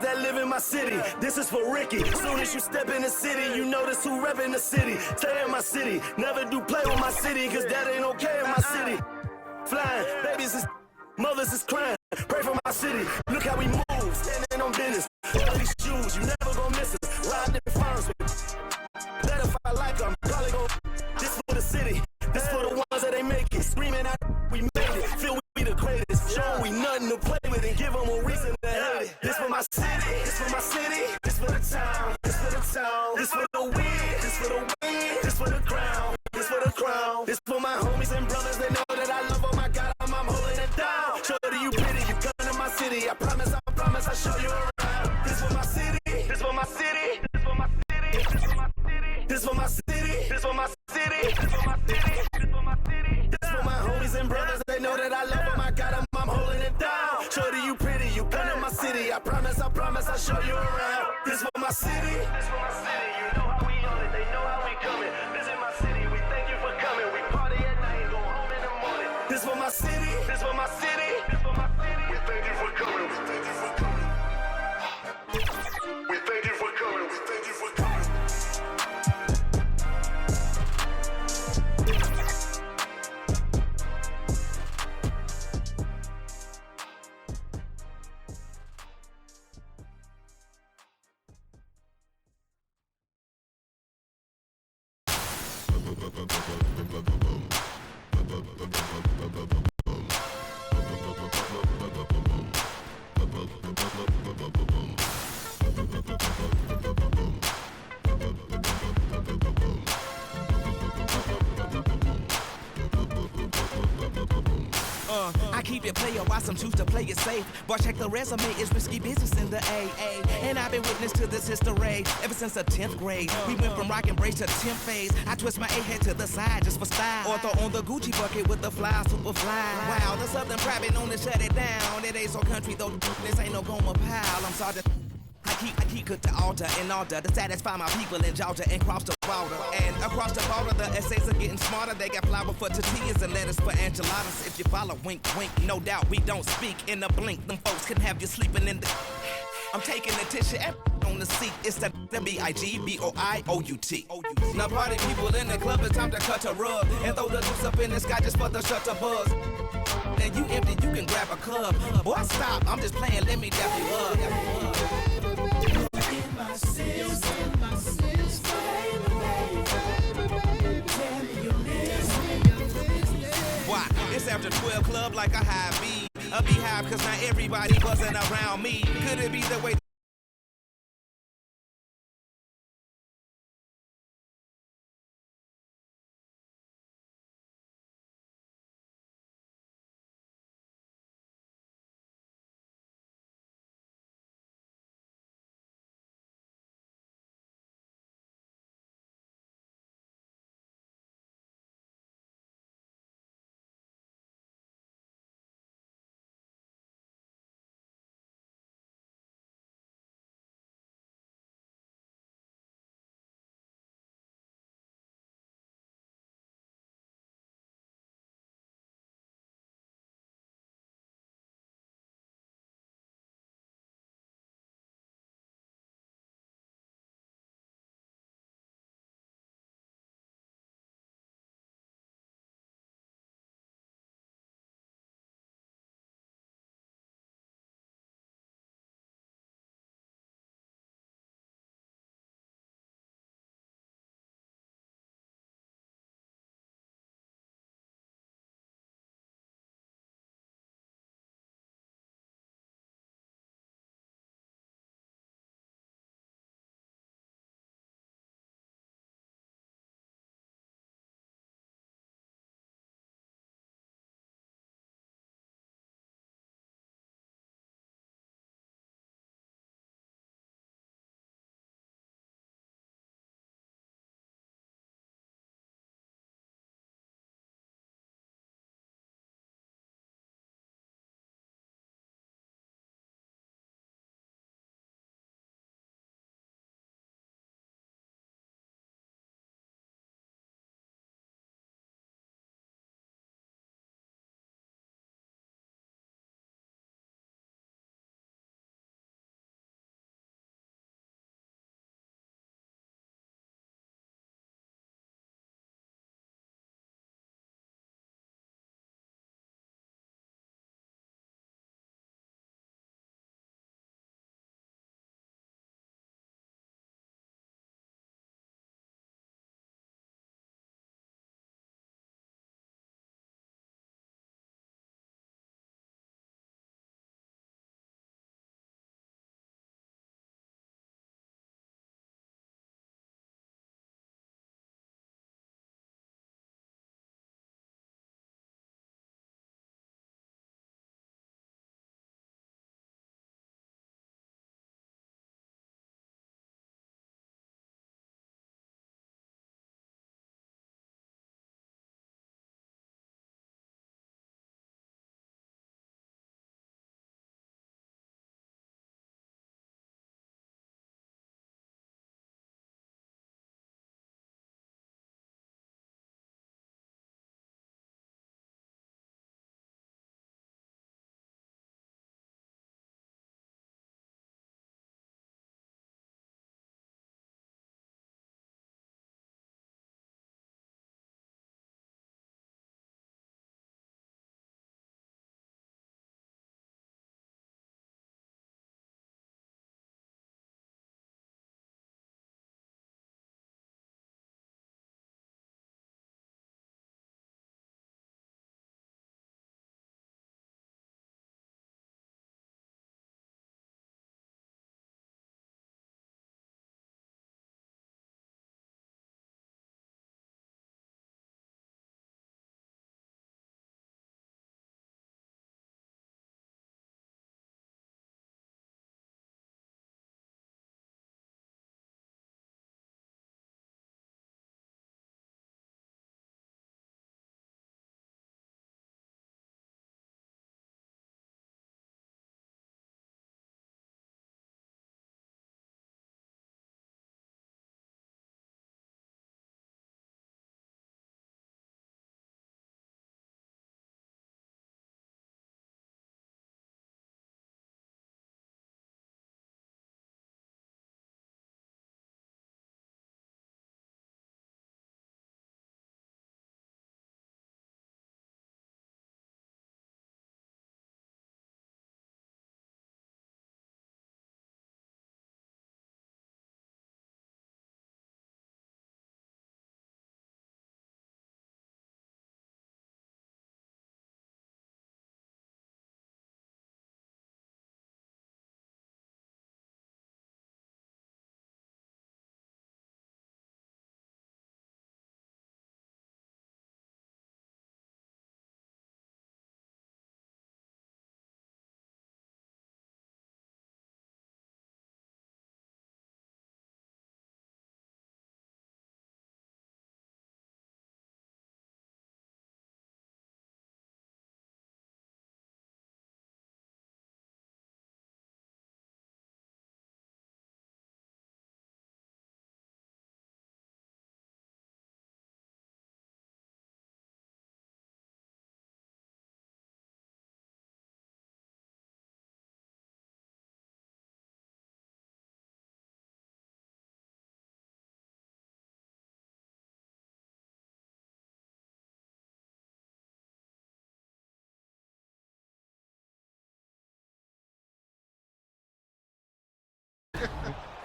that live in my city. This is for Ricky. Soon as you step in the city, you notice who reppin' the city. Stay in my city. Never do play with my city, cause that ain't okay in my city. Flying, babies is mothers is crying. Pray for my city. Look how we move, standing on business. All these shoes, you never gon' miss us. Riding in farms with. Let if I like them, probably gon' this for the city. This for the ones that ain't make it. Screaming out, we made it. Feel we be the greatest. Show we nothing to play with and give them a reason to hate it. This for my city. This for my city. This for the town. This for the town. This for the win. This for the win. This for the crown. This for the crown. This for my homies and brothers. They know that I love. Oh my God, I'm holding it down. Show to you pity. You come to my city. I promise, I show you around. This for my city. This for my city. This for my city. This for my city. This for my city. This for my city. This for my city. This for my city. This for my homies and brothers. They know that I love. Oh my God, I'm holding it down. Show to you pretty. You come to my city. I promise, I show you around. This for my city. This for my city. You know how we on it. They know how we coming. This is my city. We thank you for coming. We party at night and go home in the morning. This for my city. This for my city. This for my city. We thank you for coming. We thank you for coming. We thank you for coming. We thank you for coming. I keep it player, why some choose to play it safe. But check the resume, it's risky business in the AA. And I've been witness to this history ever since the 10th grade. We went from rock and brace to 10th phase. I twist my A-head to the side just for style. Or throw on the Gucci bucket with the fly, super fly. Wow, the Southern private known to shut it down. It ain't so country though, this ain't no Goma pile. I'm sorry. I keep cook the altar in order to satisfy my people in Georgia and cross the border. And across the border, the essays are getting smarter. They got flour for tortillas and lettuce for enchiladas. If you follow, wink, wink, no doubt we don't speak in a blink. Them folks can have you sleeping in the. I'm taking the tissue and on the seat. It's the B-I-G-B-O-I-O-U-T. Now party people in the club, it's time to cut a rug and throw the loose up in the sky just for the shutter buzz. And you empty, you can grab a club. Boy, stop, I'm just playing, let me dap you up. Why? It's after 12 club like a high B. A beehive cause not everybody buzzing around me. Could it be the way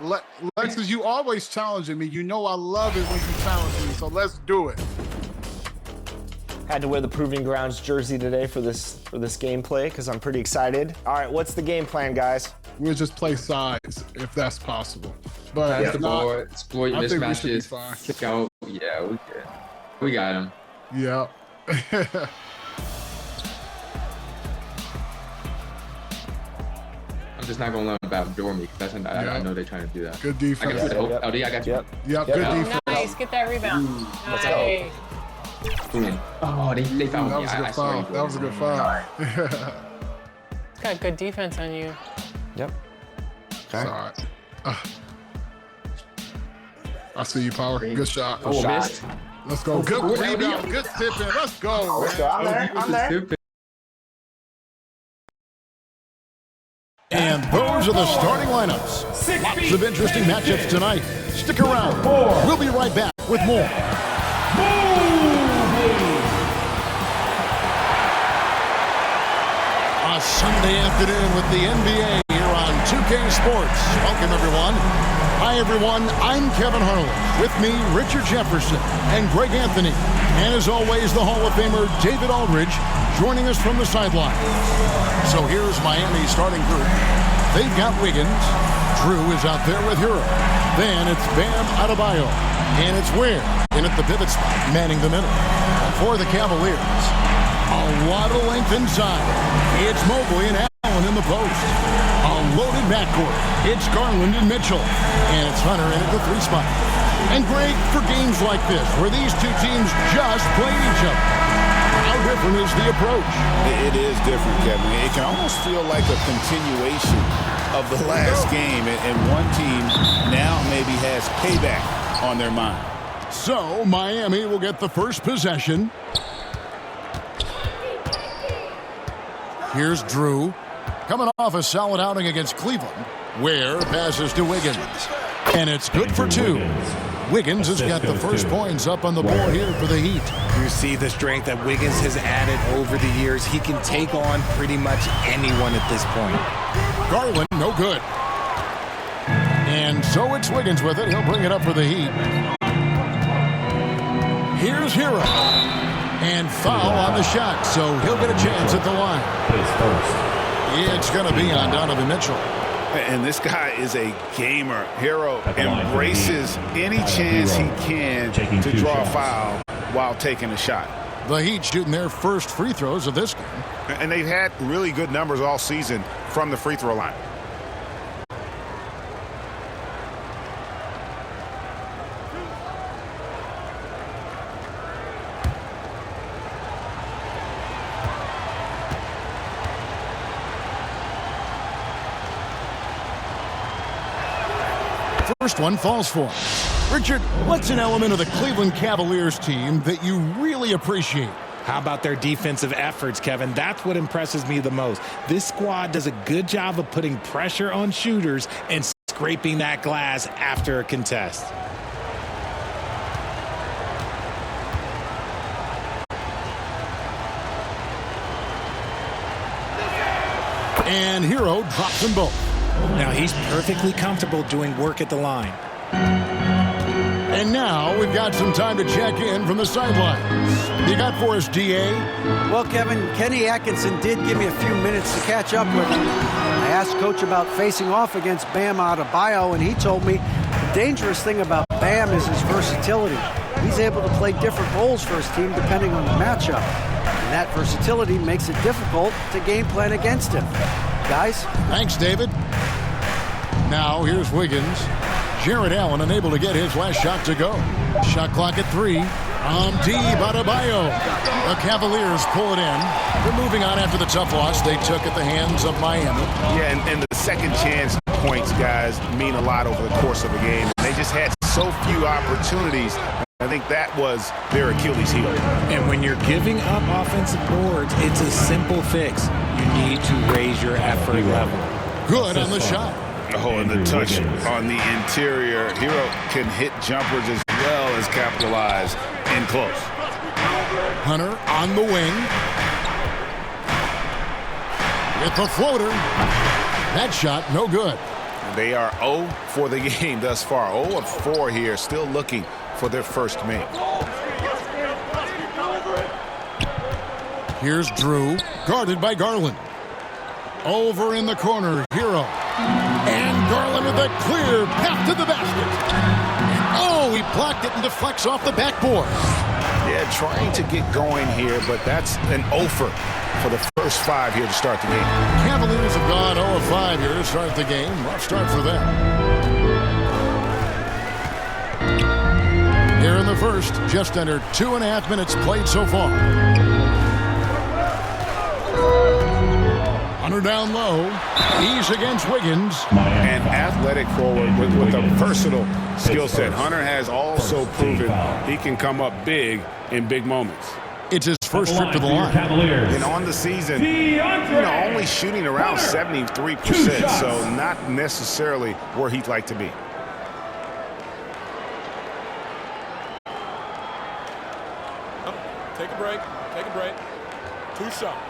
Lexus, you always challenging me. You know I love it when you challenge me, so let's do it. Had to wear the Proving Grounds jersey today for this gameplay because I'm pretty excited. All right, what's the game plan, guys? We'll just play sides if that's possible. But Pass if the not, ball, exploit I think we should be mismatches, fine. kick out. Yeah, we good. We got him. Yeah. I'm just not gonna let them backdoor me because I know they're trying to do that. Good I defense. got you. LD, I got you. Yep, good defense. Nice, get that rebound. Let's Nice. Boom. Oh, they found That me. was a I good saw foul. you. That was a good foul. Got good defense on you. Yep. It's all right. I see you, Power. Good shot. Oh, missed. Let's go. Good rebound. Good tipping. Let's go. Let's go. I'm there. And those are the starting lineups. Lots of interesting matchups tonight. Stick around. We'll be right back with more. A Sunday afternoon with the NBA here on 2K Sports. Welcome, everyone. Hi, everyone. I'm Kevin Harlan. With me, Richard Jefferson and Greg Anthony. And as always, the Hall of Famer David Aldridge joining us from the sideline. So here's Miami's starting group. They've got Wiggins. Drew is out there with Hero. Then it's Bam Adebayo. And it's Ware in at the pivot spot, manning the middle. For the Cavaliers, a lot of length inside. It's Mobley and Allen in the post. A loaded backcourt. It's Garland and Mitchell. And it's Hunter in at the 3 spot. And Greg, for games like this, where these two teams just played each other, how different is the approach? It is different, Kevin. It can almost feel like a continuation of the last game, and one team now maybe has payback on their mind. So Miami will get the first possession. Here's Drew, coming off a solid outing against Cleveland. Ware passes to Wiggins, and it's good for 2. Wiggins has got the first points up on the board here for the Heat. You see the strength that Wiggins has added over the years. He can take on pretty much anyone at this point. Garland, no good. And so it's Wiggins with it. He'll bring it up for the Heat. Here's Hero. And foul on the shot, so he'll get a chance at the line. It's going to be on Donovan Mitchell. And this guy is a gamer. Hero embraces any chance he can to draw a foul while taking a shot. The Heat shooting their first free throws of this game. And they've had really good numbers all season from the free throw line. First one falls for him. Richard, what's an element of the Cleveland Cavaliers team that you really appreciate? How about their defensive efforts, Kevin? That's what impresses me the most. This squad does a good job of putting pressure on shooters and scraping that glass after a contest. And Hero drops them both. Now he's perfectly comfortable doing work at the line. And now we've got some time to check in from the sidelines. You got for us, D.A.? Well, Kevin, Kenny Atkinson did give me a few minutes to catch up with him. I asked Coach about facing off against Bam Adebayo, and he told me the dangerous thing about Bam is his versatility. He's able to play different roles for his team depending on the matchup. And that versatility makes it difficult to game plan against him. Guys? Thanks, David. Now here's Wiggins. Jared Allen unable to get his last shot to go. Shot clock at 3. Deep Adebayo. The Cavaliers pull it in. They're moving on after the tough loss they took at the hands of Miami. Yeah, and the second chance points, guys, mean a lot over the course of a game. They just had so few opportunities. I think that was their Achilles heel. And when you're giving up offensive boards, it's a simple fix. You need to raise your effort level. Good on the shot. Oh, and the touch on the interior. Hero can hit jumpers as well as capitalize in close. Hunter on the wing. With the floater. That shot, no good. They are 0 for the game thus far. 0 of 4 here, still looking for their first make. Here's Drew, guarded by Garland. Over in the corner, Hero. And Garland with a clear path to the basket. Oh, he blocked it and deflects off the backboard. Yeah, trying to get going here, but that's an offer for the first 5 here to start the game. Cavaliers have gone 0 of 5 here to start the game. Rough start for them. Here in the first, just under 2.5 minutes played so far. Hunter down low. He's against Wiggins. An athletic forward with a versatile skill set. Hunter has also proven he can come up big in big moments. It's his first trip to the line. And on the season, only shooting around 73%, so not necessarily where he'd like to be. Take a break. Take a break. 2 shots.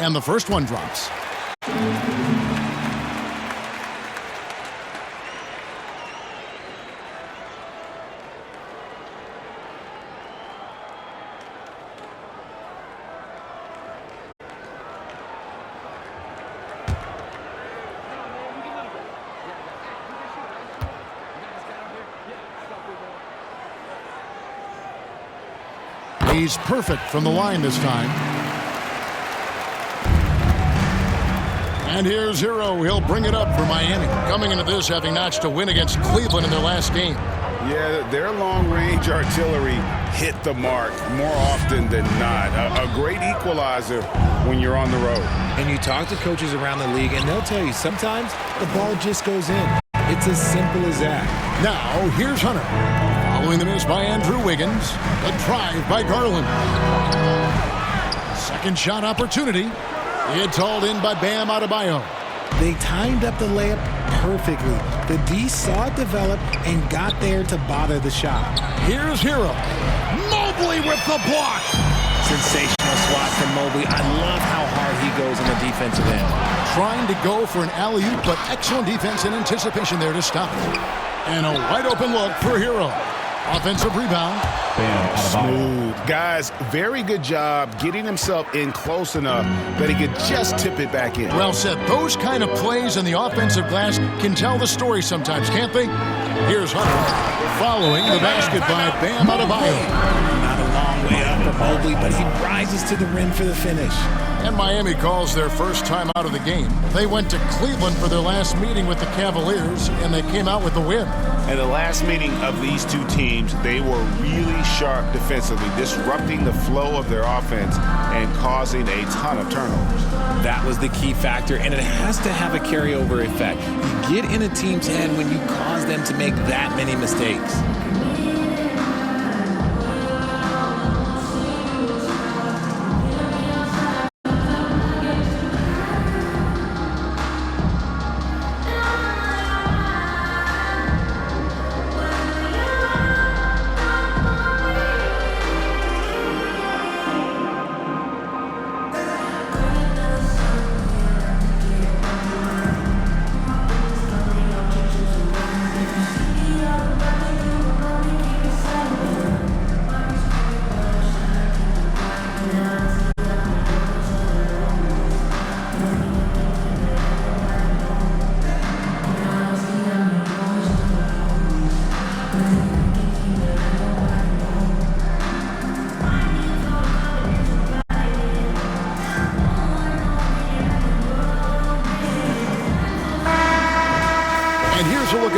And the first one drops. He's perfect from the line this time. And here's Hero. He'll bring it up for Miami. Coming into this, having notched a win against Cleveland in their last game. Yeah, their long-range artillery hit the mark more often than not. A great equalizer when you're on the road. And you talk to coaches around the league, and they'll tell you sometimes the ball just goes in. It's as simple as that. Now, here's Hunter. Following the miss by Andrew Wiggins. A drive by Garland. Second shot opportunity. It's hauled in by Bam Adebayo. They timed up the layup perfectly. The D saw it develop and got there to bother the shot. Here's Hero. Mobley with the block. Sensational swat from Mobley. I love how hard he goes on the defensive end. Trying to go for an alley-oop, but excellent defense and anticipation there to stop it. And a wide open look for Hero. Offensive rebound. Smooth. Guys, very good job getting himself in close enough that he could just tip it back in. Well said. Those kind of plays in the offensive glass can tell the story sometimes, can't they? Here's Hunter following the basket by Bam Adebayo. Not a long way up for Mobley, but he rises to the rim for the finish. And Miami calls their first time out of the game. They went to Cleveland for their last meeting with the Cavaliers, and they came out with the win. And the last meeting of these two teams, they were really sharp defensively, disrupting the flow of their offense and causing a ton of turnovers. That was the key factor, and it has to have a carryover effect. You get in a team's head when you cause them to make that many mistakes.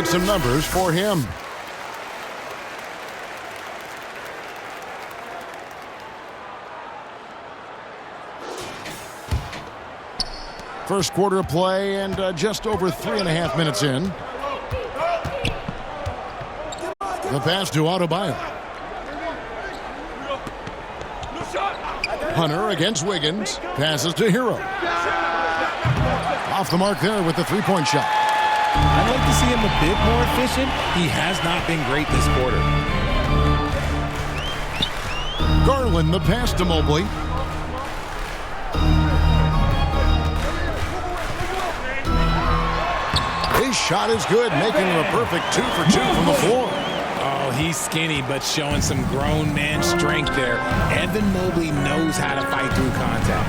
Some numbers for him. First quarter of play and just over 3.5 minutes in. The pass to Adebayo. Hunter against Wiggins. Passes to Hero. Off the mark there with the three-point shot. I'd like to see him a bit more efficient. He has not been great this quarter. Garland, the pass to Mobley. His shot is good, making him a perfect 2 for 2 from the floor. Oh, he's skinny, but showing some grown man strength there. Evan Mobley knows how to fight through contact.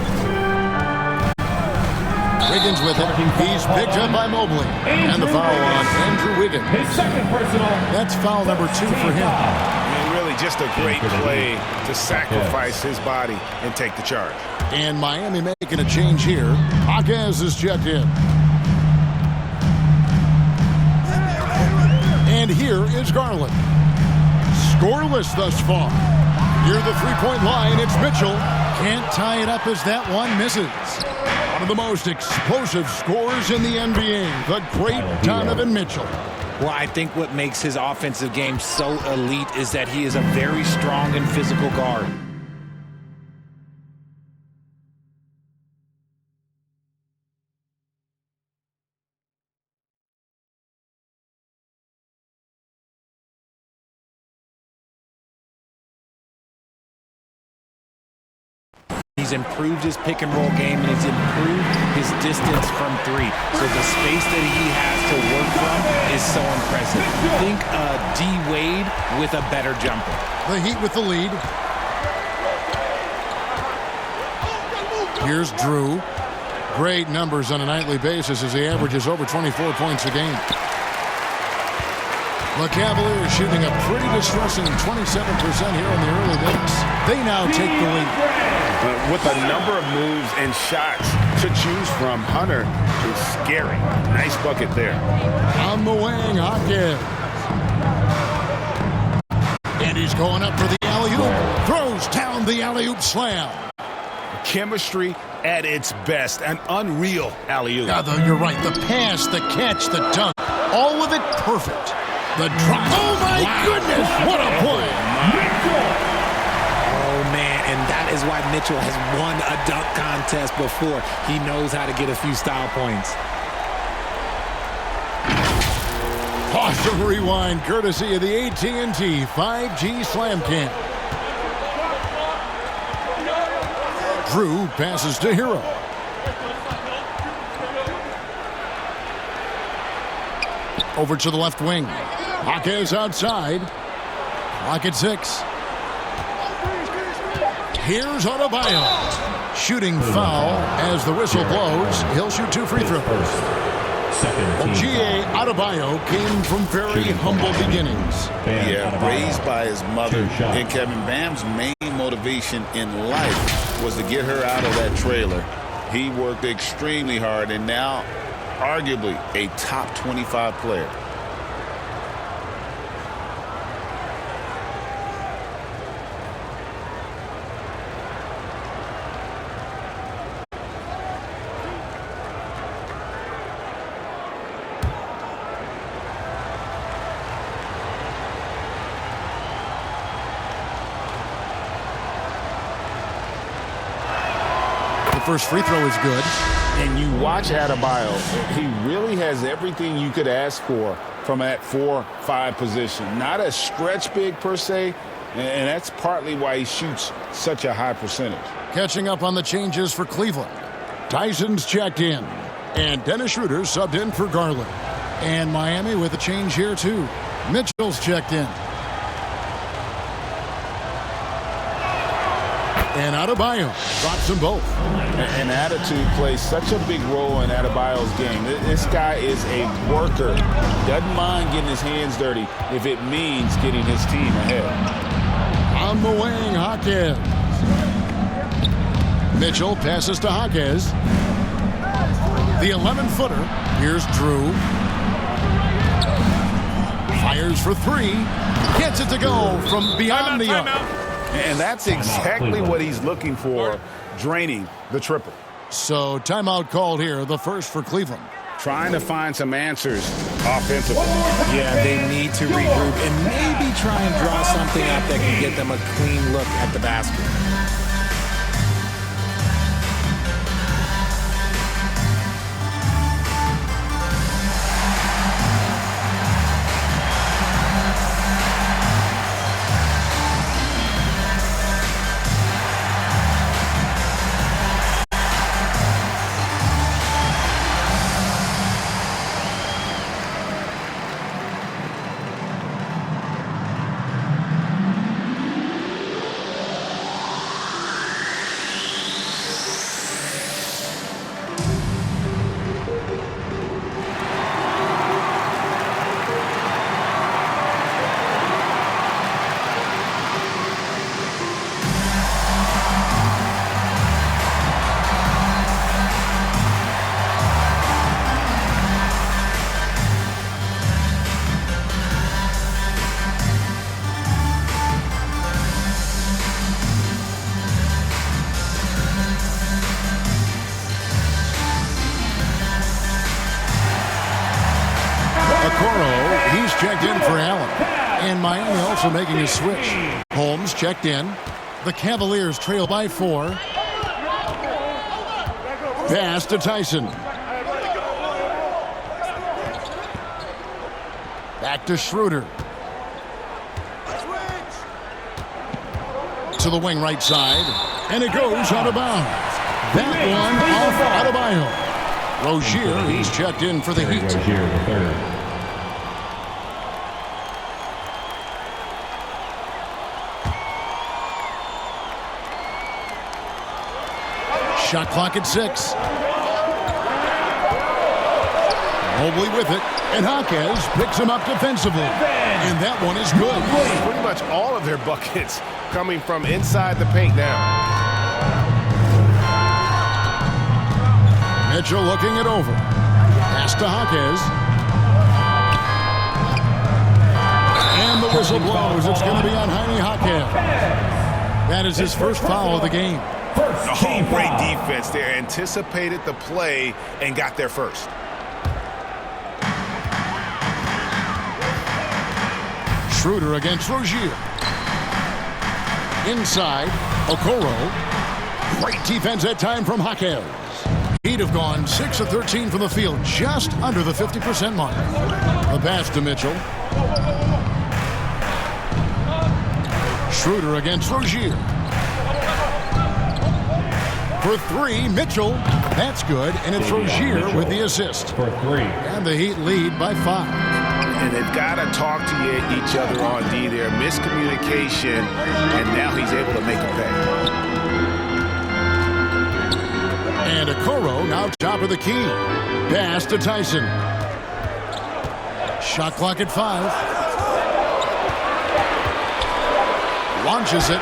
Wiggins with it. He's picked up by Mobley. And the foul on Andrew Wiggins. His second personal. That's foul number 2 for him. And really just a great play to sacrifice his body and take the charge. And Miami making a change here. Hawkes is checked in. And here is Garland. Scoreless thus far. Near the three-point line, it's Mitchell. Can't tie it up as that one misses. One of the most explosive scorers in the NBA, the great Donovan Mitchell. Well, I think what makes his offensive game so elite is that he is a very strong and physical guard. He's improved his pick and roll game, and he's improved his distance from three. So the space that he has to work from is so impressive. Think D. Wade with a better jumper. The Heat with the lead. Here's Drew. Great numbers on a nightly basis as he averages over 24 points a game. The Cavaliers shooting a pretty distressing 27% here in the early days. They now take the lead. With a number of moves and shots to choose from, Hunter is scary. Nice bucket there. On the wing, Hawkins. And he's going up for the alley-oop. Throws down the alley-oop slam. Chemistry at its best. An unreal alley-oop. Yeah, though, you're right. The pass, the catch, the dunk. All of it perfect. The drop. Oh, my goodness. What a play. Oh, man, and that is why Mitchell has won a dunk contest before. He knows how to get a few style points. Awesome rewind, courtesy of the AT&T 5G Slam Cam. Drew passes to Hero. Over to the left wing. Hawkes outside. Clock at 6. Here's Adebayo. Shooting foul as the whistle blows. He'll shoot 2 free throws. G.A. Adebayo came from very humble beginnings. Yeah, raised by his mother. And Kevin Bam's main motivation in life was to get her out of that trailer. He worked extremely hard and now arguably a top 25 player. First free throw is good. And you watch Adebayo, he really has everything you could ask for from that 4-5 position. Not a stretch big per se, and that's partly why he shoots such a high percentage. Catching up on the changes for Cleveland. Tyson's checked in, and Dennis Schroeder subbed in for Garland. And Miami with a change here too. Mitchell's checked in. And Adebayo drops them both. And attitude plays such a big role in Adebayo's game. This guy is a worker. Doesn't mind getting his hands dirty if it means getting his team ahead. On the wing, Hawkes. Mitchell passes to Hawkes. The 11-footer. Here's Drew. Fires for 3. Gets it to go from beyond the arc. And that's exactly what he's looking for, draining the triple. So timeout called here, the first for Cleveland. Trying to find some answers offensively. Yeah, they need to regroup and maybe try and draw something up that can get them a clean look at the basket. And Miami also making a switch. Holmes checked in. The Cavaliers trail by 4. Pass to Tyson. Back to Schroeder. To the wing right side. And it goes out of bounds. That one off Adebayo. Rozier, he's checked in for the Heat. Rozier, the third. Shot clock at 6. Mobley with it. And Jaquez picks him up defensively. And that one is good. Pretty much all of their buckets coming from inside the paint now. Mitchell looking it over. Pass to Jaquez. And the whistle blows. It's going to be on Jaime Jaquez. That is his first foul of the game. Oh, great defense there. Anticipated the play and got there first. Schroeder against Rozier. Inside, Okoro. Great defense that time from Jaquez. Heat have gone 6 of 13 from the field, just under the 50% mark. The pass to Mitchell. Schroeder against Rozier. For 3, Mitchell. That's good, and it's Rozier with the assist. For 3. And the Heat lead by 5. And they've got to talk to each other on D there. Miscommunication, and now he's able to make a pay. And Okoro now top of the key. Pass to Tyson. Shot clock at 5. Launches it.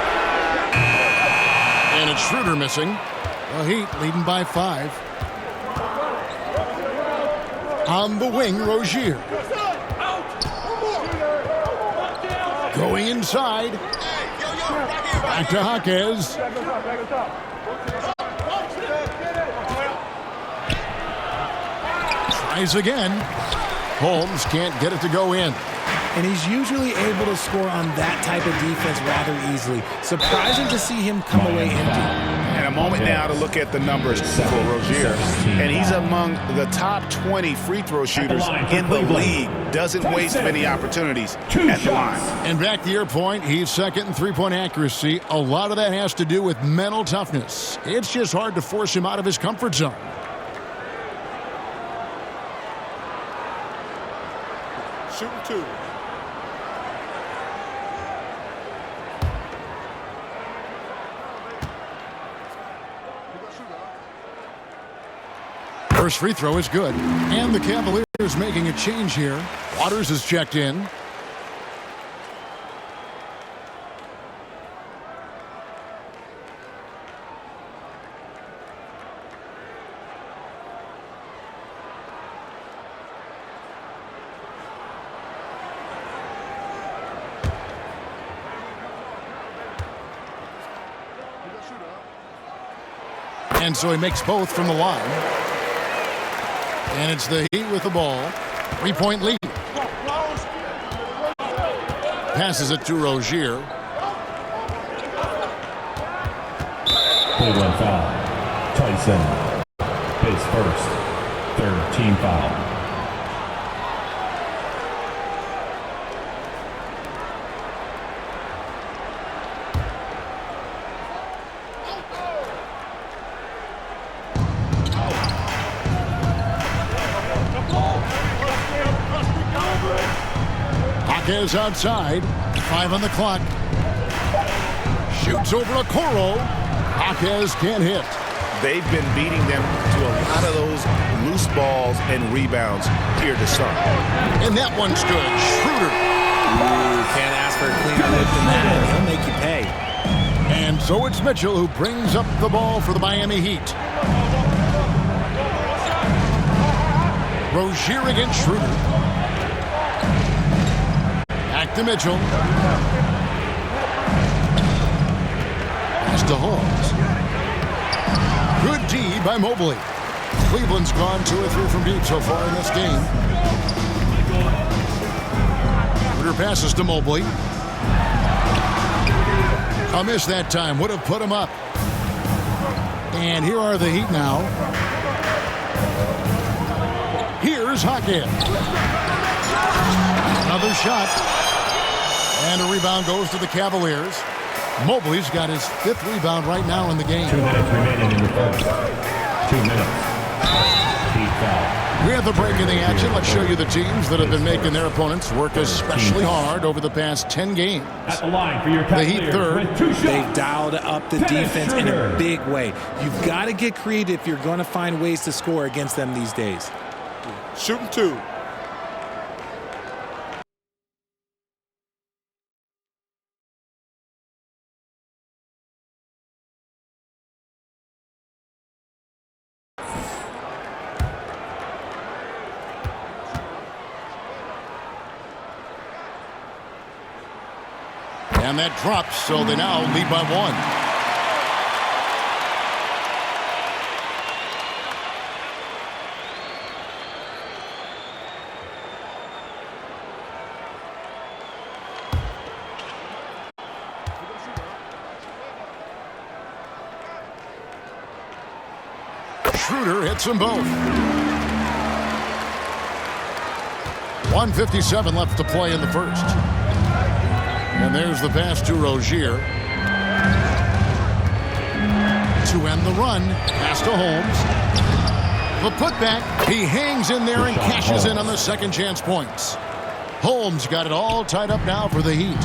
And it's Schroeder missing. The Heat leading by 5. On the wing, Rozier. Going inside. Back to Jaquez. Tries again. Holmes can't get it to go in. And he's usually able to score on that type of defense rather easily. Surprising to see him come away empty. And a moment now to look at the numbers for Rozier. And he's among the top 20 free throw shooters in the league. Doesn't waste many opportunities at the line. And back to your point, he's second in three-point accuracy. A lot of that has to do with mental toughness. It's just hard to force him out of his comfort zone. Shooting 2. First free throw is good. And the Cavaliers making a change here. Waters is checked in. And so he makes both from the line. And it's the Heat with the ball. 3-point lead. Passes it to Rozier. Cleveland foul. Tyson. His first. Third team foul. Jaquez outside. 5 on the clock. Shoots over Okoro. Jaquez can't hit. They've been beating them to a lot of those loose balls and rebounds here to start. And that one's good. Schroeder. Can't ask for a cleaner lift than that. He'll make you pay. And so it's Mitchell who brings up the ball for the Miami Heat. Rozier against Schroeder. Back to Mitchell. Pass to Holmes. Good D by Mobley. Cleveland's gone 2 or 3 from deep so far in this game. Schroeder passes to Mobley. A miss that time. Would have put him up. And here are the Heat now. Here's Hackett. Another shot. And a rebound goes to the Cavaliers. Mobley's got his 5th rebound right now in the game. 2 minutes remaining in the first. 2 minutes. Heat foul. We have the break in the action. Let's show you the teams that have been making their opponents work especially hard over the past 10 games. At the line for your the Heat third. They've dialed up the defense in a big way. You've got to get creative if you're going to find ways to score against them these days. Shooting 2. And that drops, so they now lead by 1. Schroeder hits them both. 1:57 left to play in the first. And there's the pass to Rozier. To end the run, pass to Holmes. The putback, he hangs in there and cashes in on the second chance points. Holmes got it all tied up now for the Heat.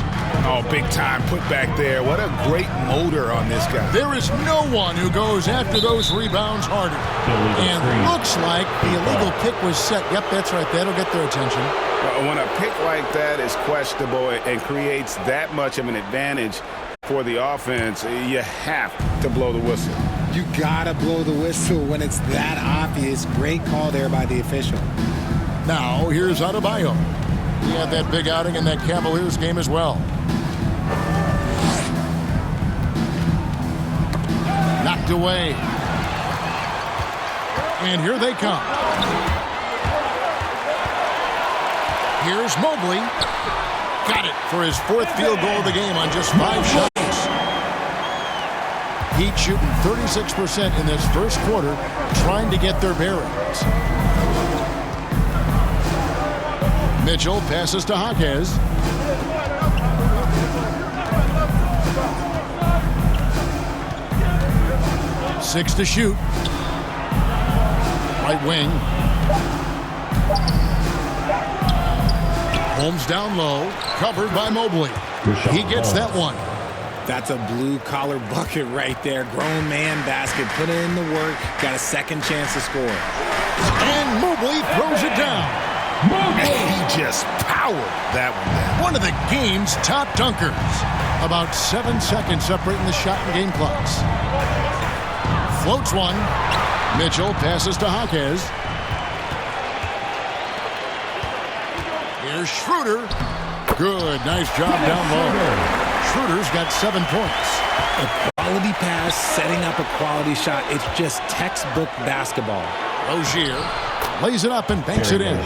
Oh, big time putback there. What a great motor on this guy. There is no one who goes after those rebounds harder. And looks like the illegal pick was set. Yep, that's right. That'll get their attention. When a pick like that is questionable and creates that much of an advantage for the offense, you have to blow the whistle. You gotta blow the whistle when it's that obvious. Great call there by the official. Now here's Adebayo. He had that big outing in that Cavaliers game as well. Knocked away. And here they come. Here's Mobley. Got it for his 4th field goal of the game on just 5 shots. Heat shooting 36% in this first quarter, trying to get their bearings. Mitchell passes to Jaquez. Six to shoot. Right wing. Holmes down low, covered by Mobley. He gets that one. That's a blue-collar bucket right there. Grown man basket. Put in the work. Got a second chance to score. And Mobley throws it down. He just powered that one down. One of the game's top dunkers. About 7 seconds separating the shot and game clocks. Floats one. Mitchell passes to Jaquez. Here's Schroeder. Good, nice job down low. Schroeder's got 7 points. A quality pass, setting up a quality shot. It's just textbook basketball. Rozier lays it up and banks it in.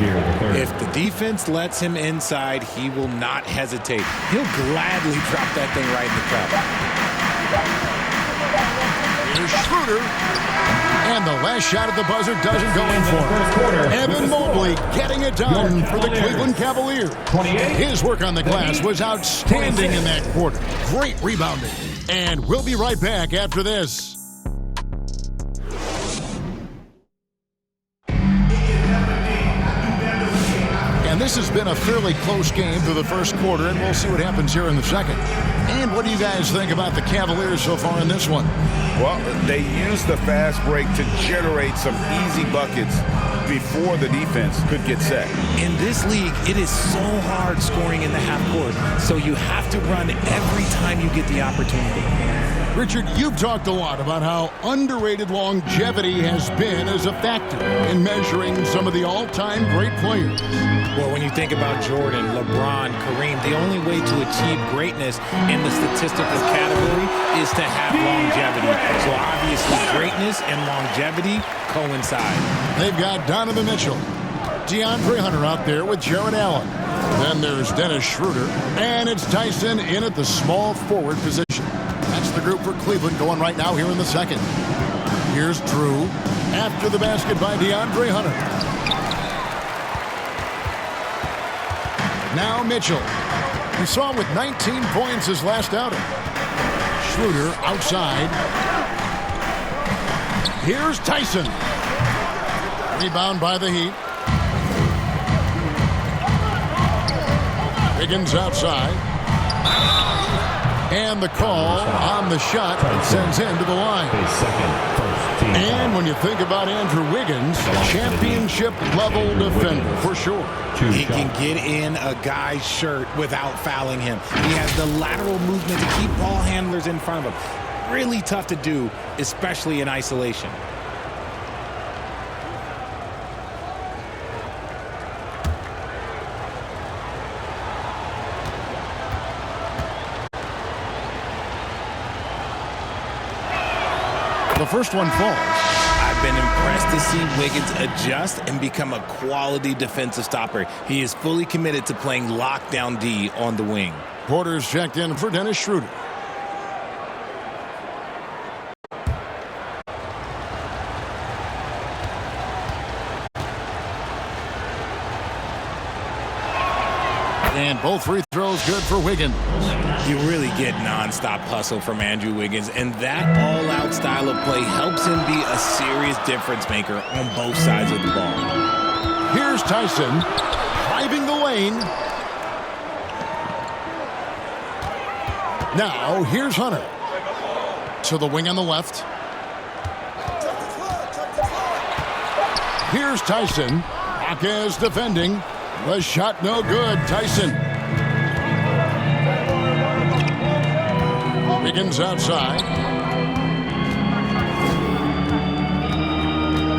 If the defense lets him inside, he will not hesitate. He'll gladly drop that thing right in the cup. Here's Schroeder. And the last shot at the buzzer doesn't go in for him. Evan Mobley getting it done for the Cleveland Cavaliers. His work on the glass was outstanding in that quarter. Great rebounding. And we'll be right back after this. And this has been a fairly close game through the first quarter, and we'll see what happens here in the second. And what do you guys think about the Cavaliers so far in this one? Well, they used the fast break to generate some easy buckets before the defense could get set. In this league, it is so hard scoring in the half court, so you have to run every time you get the opportunity. Richard, you've talked a lot about how underrated longevity has been as a factor in measuring some of the all-time great players. Well, when you think about Jordan, LeBron, Kareem, the only way to achieve greatness in the statistical category is to have longevity. So obviously greatness and longevity coincide. They've got Donovan Mitchell, DeAndre Hunter out there with Jared Allen, Then there's Dennis Schroeder. And it's Tyson in at the small forward position. That's the group for Cleveland going right now here in the second. Here's Drew. After the basket by DeAndre Hunter. Now Mitchell. We saw him with 19 points his last outing. Schroeder outside. Here's Tyson. Rebound by the Heat. Wiggins outside. And the call on the shot sends him to the line. And when you think about Andrew Wiggins, championship-level defender for sure. He can get in a guy's shirt without fouling him. He has the lateral movement to keep ball handlers in front of him. Really tough to do, especially in isolation. The first one falls. I've been impressed to see Wiggins adjust and become a quality defensive stopper. He is fully committed to playing lockdown D on the wing. Porter's checked in for Dennis Schroeder. And both free throws good for Wiggins. You really get nonstop hustle from Andrew Wiggins, and that all-out style of play helps him be a serious difference maker on both sides of the ball. Here's Tyson driving the lane. Now here's Hunter to the wing on the left. Here's Tyson. Marquez defending. The shot no good. Tyson. Wiggins outside.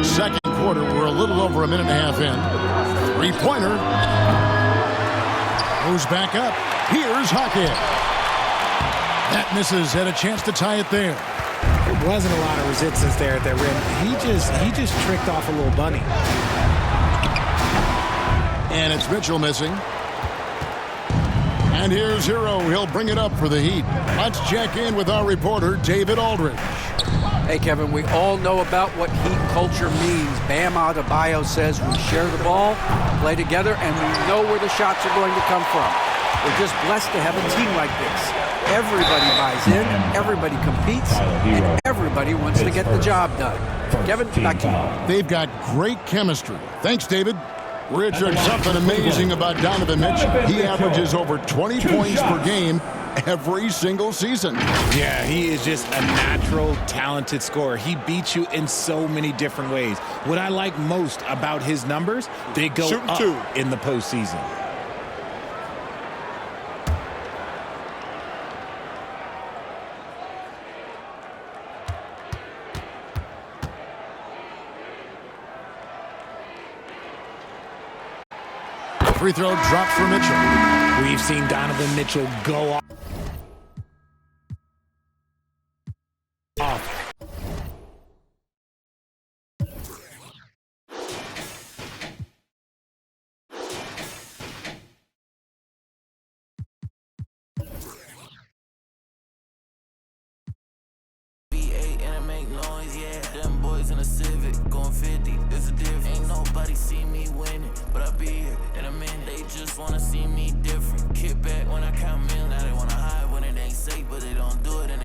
Second quarter, we're a little over a minute and a half in. Three-pointer. Goes back up. Here's Hockey. That misses. Had a chance to tie it there. There wasn't a lot of resistance there at that rim. He just tricked off a little bunny. And it's Mitchell missing. And here's Hero. He'll bring it up for the Heat. Let's check in with our reporter, David Aldridge. Hey, Kevin, we all know about what Heat culture means. Bam Adebayo says we share the ball, play together, and we know where the shots are going to come from. We're just blessed to have a team like this. Everybody buys in, everybody competes, and everybody wants to get the job done. Kevin, back to you. They've got great chemistry. Thanks, David. Richard, something amazing about Donovan Mitchell. He averages over 20 points per game every single season. Yeah, he is just a natural, talented scorer. He beats you in so many different ways. What I like most about his numbers, they go up in the postseason. Free throw drops for Mitchell. We've seen Donovan Mitchell go off. Civic, going 50, there's a difference. Ain't nobody see me winning, but I be here in a minute. They just wanna see me different. Kick back when I count millions. Now they wanna hide when it ain't safe, but they don't do it. And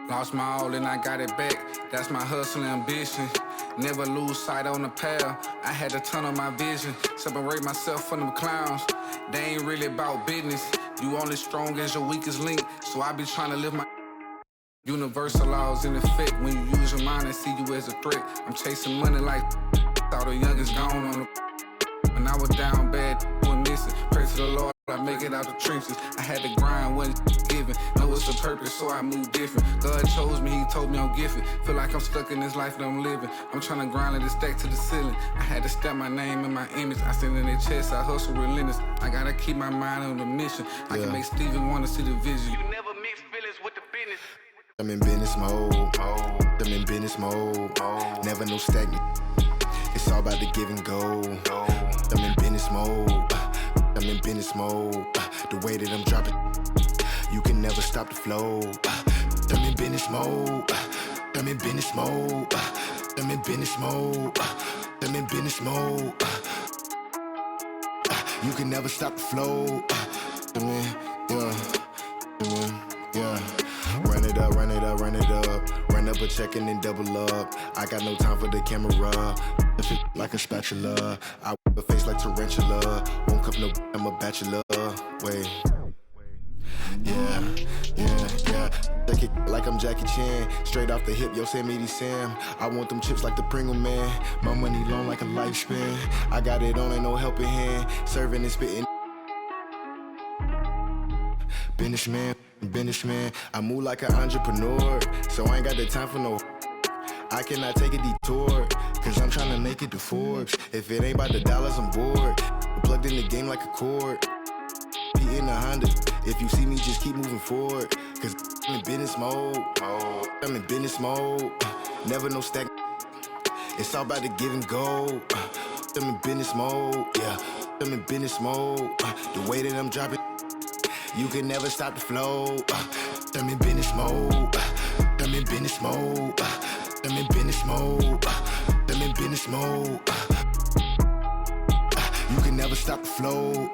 Lost my all and I got it back. That's my hustle and ambition. Never lose sight on the path. I had to turn on my vision. Separate myself from them clowns. They ain't really about business. You only strong as your weakest link. So I be trying to live my universal laws in effect. When you use your mind and see you as a threat. I'm chasing money like all the youngest gone on the. When I was down bad, was missing. Pray to the Lord, I make it out the trenches. I had to grind, wasn't given. Know it's a purpose, so I move different. God chose me, He told me I'm gifted. Feel like I'm stuck in this life that I'm living. I'm trying to grind it stack to the ceiling. I had to step my name and my image. I stand in their chest, I hustle relentless. I gotta keep my mind on the mission. I can make Steven wanna see the vision. You never mix feelings with the business. I'm in business mode. I'm in business mode. Never no stagnant. It's all about the give and go. I'm in business mode. I'm in business mode. The way that I'm dropping, you can never stop the flow. I'm in business mode. I'm in business mode. I'm in business mode. I'm in business mode. You can never stop the flow. Yeah. Run it up, run it up, run it up. Run up a check and then double up. I got no time for the camera. Like a spatula. I whip a face like tarantula. Won't cuff no, I'm a bachelor. Wait. Yeah. Check it like I'm Jackie Chan. Straight off the hip, Yosemite Sam. I want them chips like the Pringle Man. My money long like a lifespan. I got it on and no helping hand. Serving and spitting. Businessman. I move like an entrepreneur. So I ain't got the time for no. I cannot take a detour, cause I'm tryna make it to Forbes. If it ain't about the dollars, I'm bored. I'm plugged in the game like a cord. P in a Honda. If you see me, just keep moving forward. Cause I'm in business mode. I'm in business mode. Never no stack. It's all about the give and go. I'm in business mode. Yeah, I'm in business mode. The way that I'm dropping, you can never stop the flow. I'm in business mode. I'm in business mode. I'm in business mode. I'm in business mode. You can never stop the flow.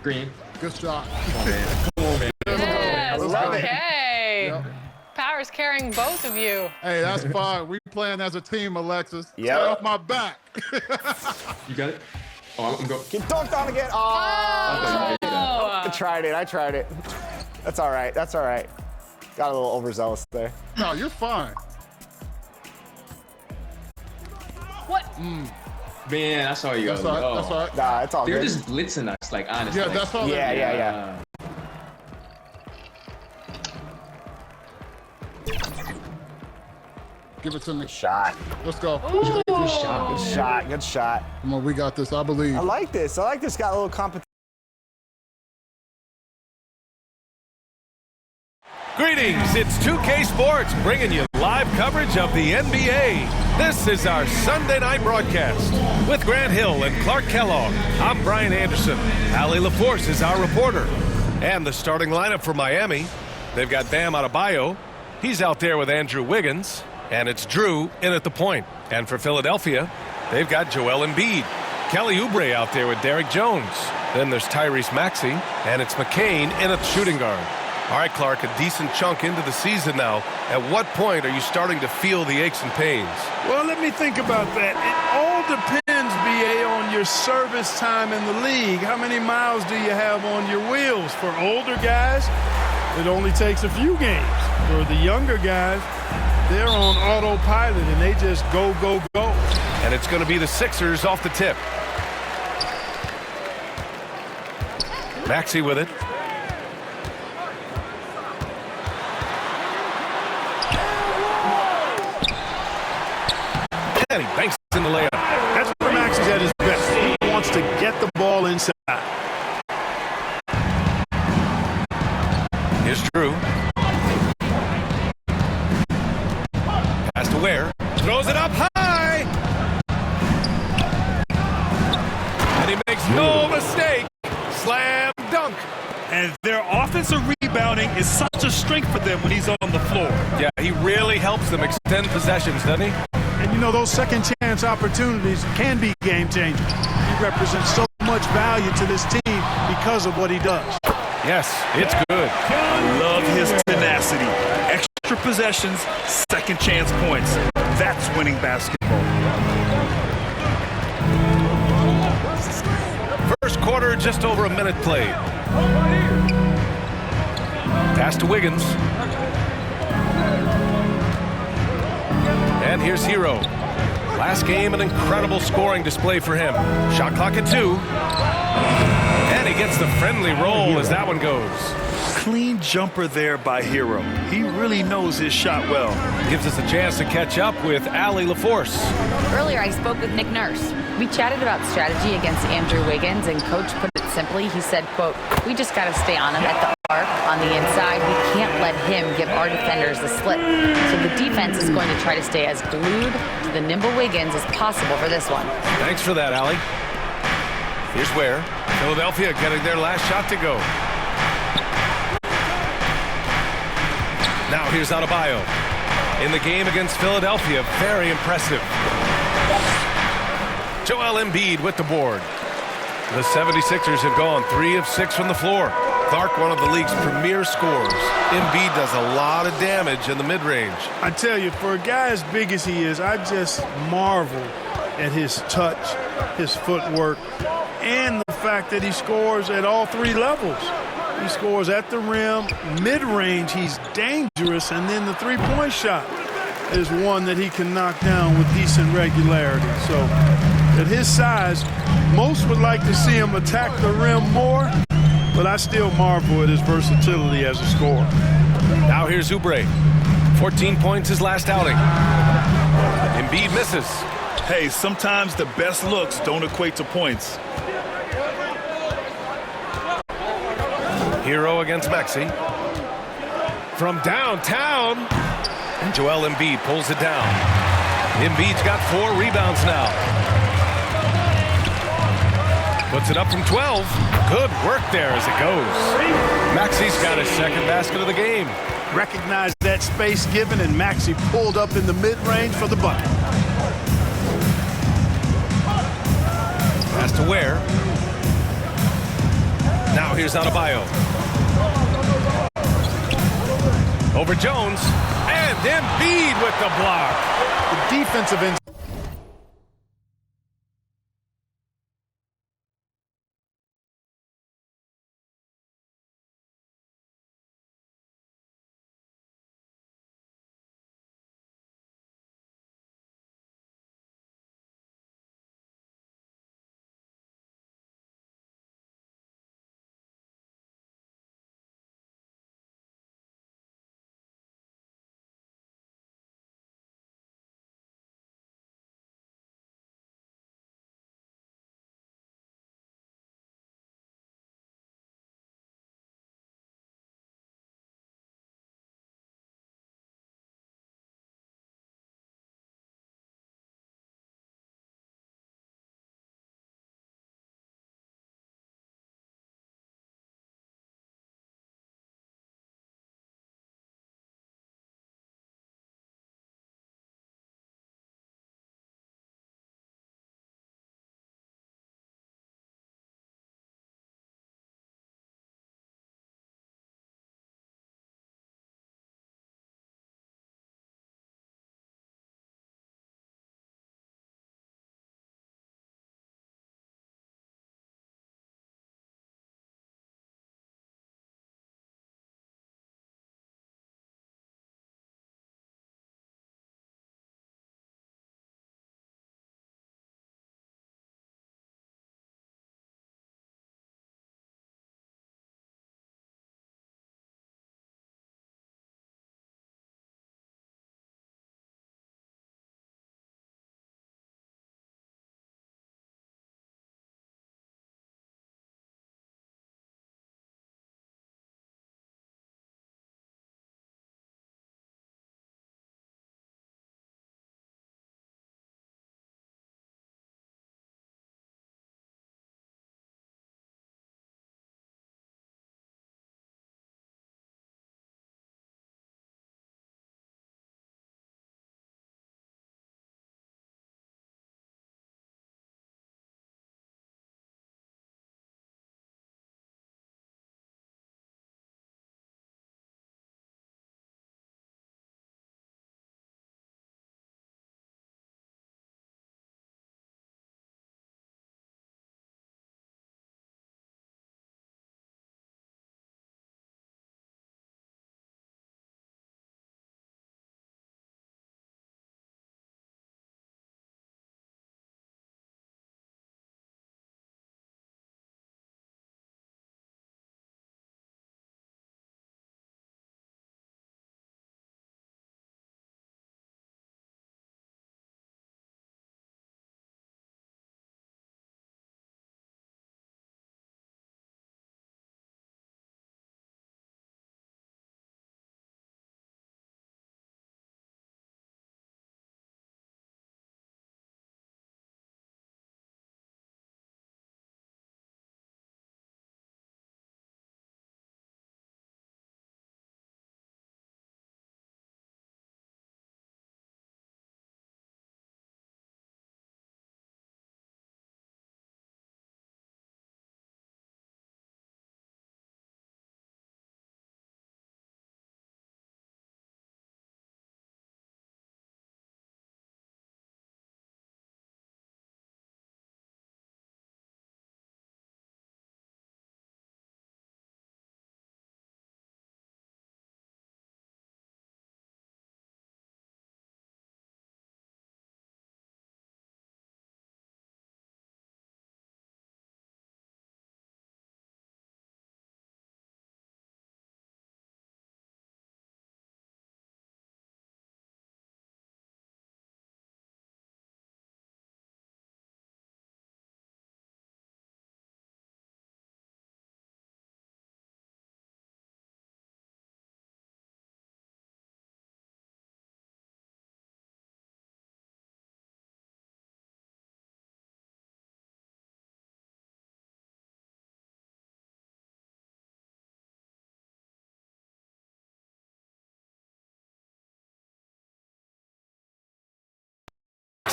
Green. Good shot. Come on, man. Yes, Love it. okay. Yep. Power's carrying both of you. Hey, that's fine. We playing as a team, Alexis. Yep. Stay off my back. You got it? Oh, I'm going. Get dunked on again. Oh. I tried it. That's all right. Got a little overzealous there. No, you're fine. What? Man, I saw you. That's all right. That's all right. Nah, it's all They're good. just blitzing us, like, honestly. Yeah, that's all. Yeah. Give it to me. Shot. Let's go. Good shot. Come on, we got this. I believe. I like this. Got a little competition. Greetings, it's 2K Sports bringing you live coverage of the NBA. This is our Sunday night broadcast. With Grant Hill and Clark Kellogg, I'm Brian Anderson. Allie LaForce is our reporter. And the starting lineup for Miami, they've got Bam Adebayo. He's out there with Andrew Wiggins. And it's Drew in at the point. And for Philadelphia, they've got Joel Embiid. Kelly Oubre out there with Derek Jones. Then there's Tyrese Maxey. And it's McCain in at the shooting guard. All right, Clark, a decent chunk into the season now. At what point are you starting to feel the aches and pains? Well, let me think about that. It all depends, BA, on your service time in the league. How many miles do you have on your wheels? For older guys, it only takes a few games. For the younger guys, they're on autopilot and they just go. And it's going to be the Sixers off the tip. Maxey with it. And he banks in the layup. That's where Max is at his best. He wants to get the ball inside. Here's Drew. Pass to Ware. Throws it up high. And he makes no mistake. Slam dunk. And their offensive rebounding is such a strength for them when he's on the floor. Yeah, he really helps them extend possessions, doesn't he? And you know, those second chance opportunities can be game changers. He represents so much value to this team because of what he does. Yes, it's good. I love his tenacity. Extra possessions, second chance points. That's winning basketball. First quarter, just over a minute played. Pass to Wiggins. And here's Hero. Last game, an incredible scoring display for him. Shot clock at 2. And he gets the friendly roll as that one goes. Clean jumper there by Hero. He really knows his shot well. Gives us a chance to catch up with Allie LaForce. Earlier, I spoke with Nick Nurse. We chatted about strategy against Andrew Wiggins, and Coach put it simply. He said, quote, "We just got to stay on him at the arc on the inside. We can't let him give our defenders the slip. So the defense is going to try to stay as glued to the nimble Wiggins as possible for this one." Thanks for that, Allie. Here's Ware. Philadelphia getting their last shot to go. Now here's Adebayo. In the game against Philadelphia, very impressive. Joel Embiid with the board. The 76ers have gone 3 of 6 from the floor. Clark, one of the league's premier scorers. Embiid does a lot of damage in the mid-range. I tell you, for a guy as big as he is, I just marvel at his touch, his footwork, and the fact that he scores at all 3 levels. He scores at the rim, mid-range, he's dangerous, and then the three-point shot is one that he can knock down with decent regularity. So at his size, most would like to see him attack the rim more, but I still marvel at his versatility as a scorer. Now here's Oubre. 14 points his last outing. Embiid misses. Hey, sometimes the best looks don't equate to points. Hero against Maxey. From downtown. And Joel Embiid pulls it down. Embiid's got 4 rebounds now. Puts it up from 12. Good work there as it goes. Maxi's got his second basket of the game. Recognized that space given, and Maxey pulled up in the mid-range for the bucket. Pass to Ware. Now here's Adebayo. Over Jones. And Embiid with the block. The defensive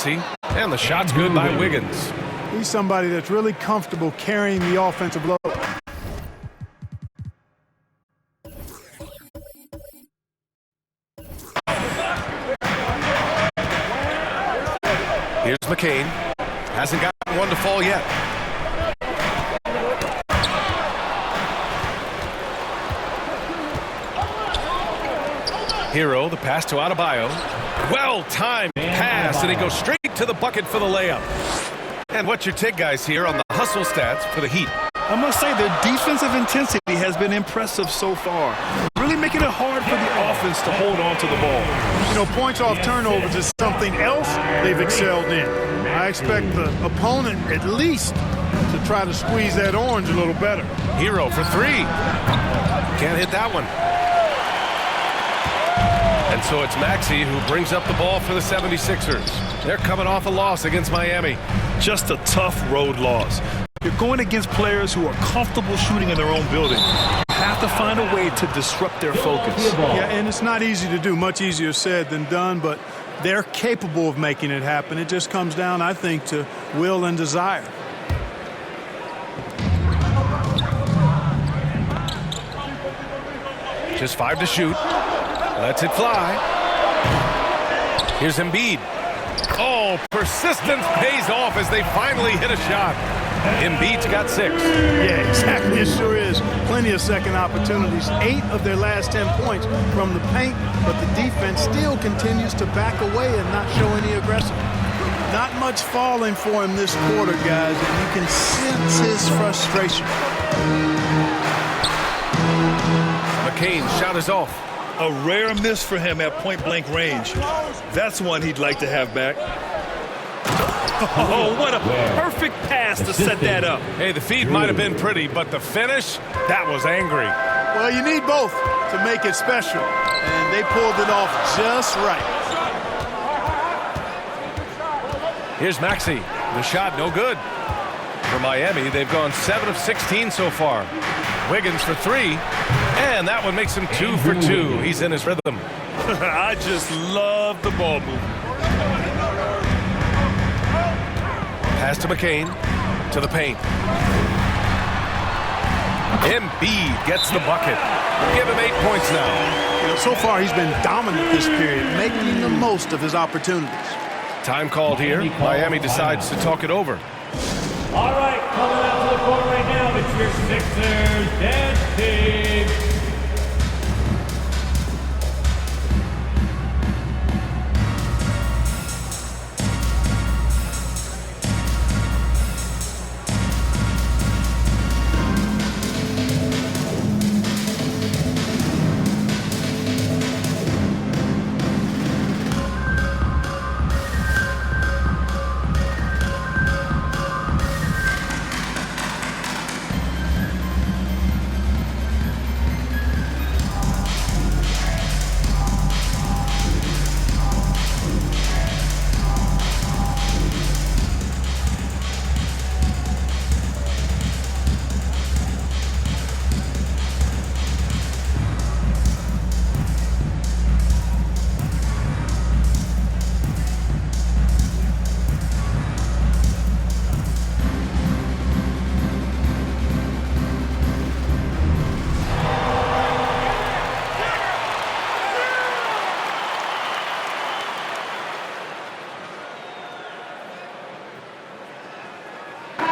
Maxey, and the shot's good by Wiggins. He's somebody that's really comfortable carrying the offensive load. Here's McCain. Hasn't gotten one to fall yet. Hero, the pass to Adebayo. Well-timed pass, and he goes straight to the bucket for the layup. And what's your take, guys, here on the hustle stats for the Heat? I must say their defensive intensity has been impressive so far. Really making it hard for the offense to hold on to the ball. You know, points off turnovers is something else they've excelled in. I expect the opponent at least to try to squeeze that orange a little better. Hero for three. Can't hit that one. And so it's Maxey who brings up the ball for the 76ers. They're coming off a loss against Miami. Just a tough road loss. You're going against players who are comfortable shooting in their own building. You have to find a way to disrupt their focus. Yeah, and it's not easy to do. Much easier said than done, but they're capable of making it happen. It just comes down, I think, to will and desire. Just 5 to shoot. Lets it fly. Here's Embiid. Oh, persistence pays off as they finally hit a shot. Embiid's got 6. Yeah, exactly. It sure is. Plenty of second opportunities. 8 of their last 10 points from the paint, but the defense still continues to back away and not show any aggression. Not much falling for him this quarter, guys, and you can sense his frustration. McCain's shot is off. A rare miss for him at point-blank range. That's one he'd like to have back. Oh, what a perfect pass to set that up. Hey, the feed might have been pretty, but the finish, that was angry. Well, you need both to make it special, and they pulled it off just right. Here's Maxey. The shot, no good. For Miami, they've gone 7 of 16 so far. Wiggins for 3, and that one makes him 2 for 2. He's in his rhythm. I just love the ball movement. Pass to McCain, to the paint. Embiid gets the bucket. Give him 8 points now. You know, so far he's been dominant this period, making the most of his opportunities. Time called here. Miami decides to talk it over. All right, coming out to the court right now, it's your Sixers dance team.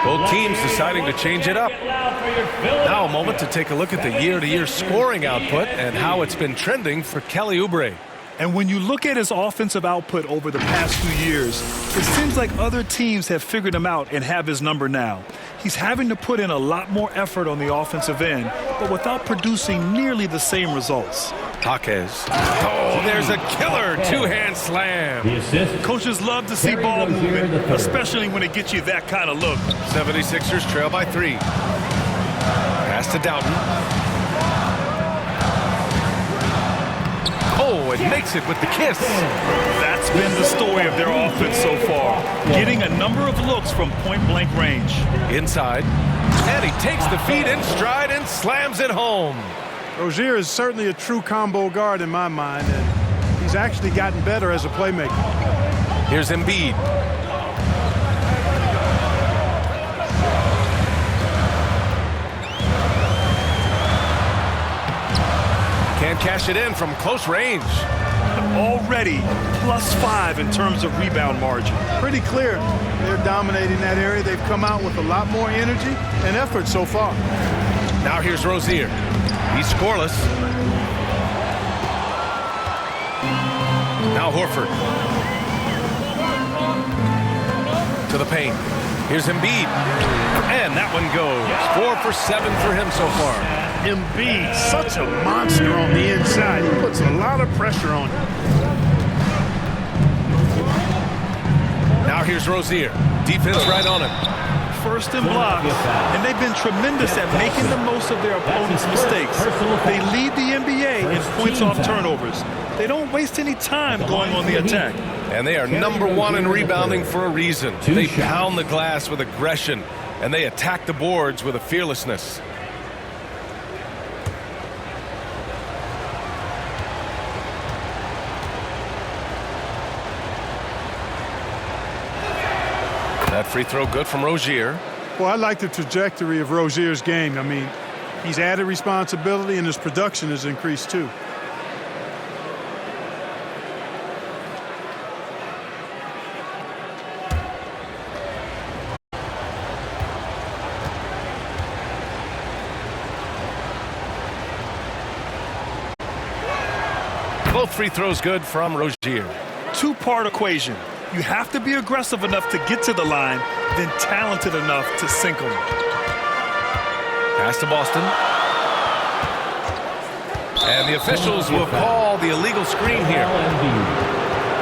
Both teams deciding to change it up. Now a moment to take a look at the year-to-year scoring output and how it's been trending for Kelly Oubre. And when you look at his offensive output over the past few years, it seems like other teams have figured him out and have his number now. He's having to put in a lot more effort on the offensive end, but without producing nearly the same results. Jaquez. Oh, there's a killer two-hand slam. Coaches love to see ball movement, especially when it gets you that kind of look. 76ers trail by 3. Pass to Doughton. Oh, it makes it with the kiss. That's been the story of their offense so far. Getting a number of looks from point-blank range. Inside. And he takes the feed in stride and slams it home. Rozier is certainly a true combo guard in my mind, and he's actually gotten better as a playmaker. Here's Embiid. Can't cash it in from close range. Already +5 in terms of rebound margin. Pretty clear. They're dominating that area. They've come out with a lot more energy and effort so far. Now here's Rozier. He's scoreless. Now Horford. To the paint. Here's Embiid. And that one goes. 4 for 7 for him so far. Embiid, such a monster on the inside. He puts a lot of pressure on him. Now here's Rozier. Defense right on him. First in blocks, and they've been tremendous at making the most of their opponent's mistakes. They lead the NBA in points off turnovers. They don't waste any time going on the attack. And they are #1 in rebounding for a reason. They pound the glass with aggression, and they attack the boards with a fearlessness. That free throw good from Rozier. Well, I like the trajectory of Rozier's game. I mean, he's added responsibility and his production has increased too. Both free throws good from Rozier. Two-part equation. You have to be aggressive enough to get to the line, then talented enough to sink them. Pass to Boston. And the officials will call the illegal screen here.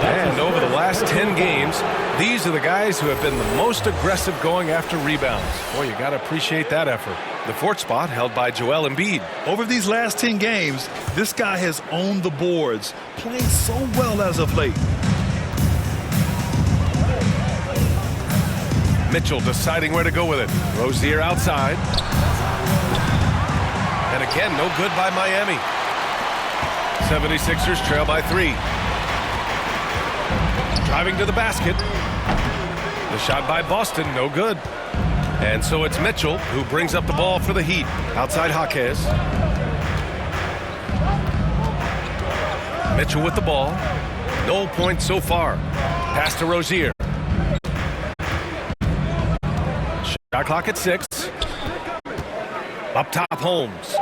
And over the last 10 games, these are the guys who have been the most aggressive going after rebounds. Boy, you got to appreciate that effort. The fourth spot held by Joel Embiid. Over these last 10 games, this guy has owned the boards, playing so well as of late. Mitchell deciding where to go with it. Rozier outside. And again, no good by Miami. 76ers trail by 3. Driving to the basket. The shot by Boston, no good. And so it's Mitchell who brings up the ball for the Heat. Outside Jaquez. Mitchell with the ball. No points so far. Pass to Rozier. Shot clock at 6. Up top, Holmes.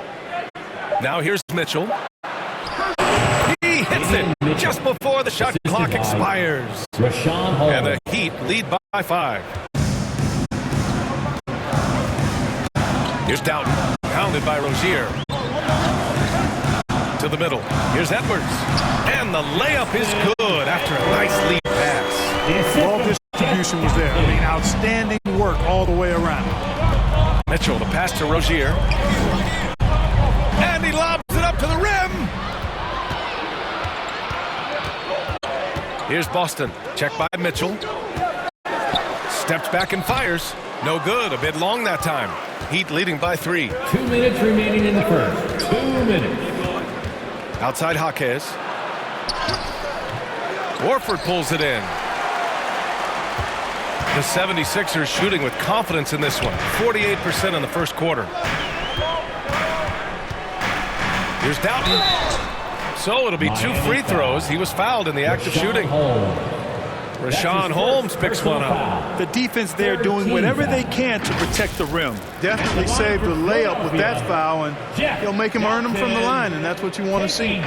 Now here's Mitchell. He hits it just before the shot clock expires. And the Heat lead by 5. Here's Doughton, pounded by Rozier. To the middle. Here's Edwards. And the layup is good after a nice lead pass. Ball distribution was there. I mean, outstanding work all the way around. Mitchell, the pass to Rozier. And he lobs it up to the rim. Here's Boston. Check by Mitchell. Steps back and fires. No good. A bit long that time. Heat leading by 3. 2 minutes remaining in the first. 2 minutes. Outside Jaquez. Horford pulls it in. The 76ers shooting with confidence in this one. 48% in the first quarter. Here's Doughton. So it'll be 2 free throws. He was fouled in the act of shooting. Rashawn Holmes picks one up. The defense there doing whatever they can to protect the rim. Definitely saved the layup with that foul, and he'll make him earn them from the line, and that's what you want to see.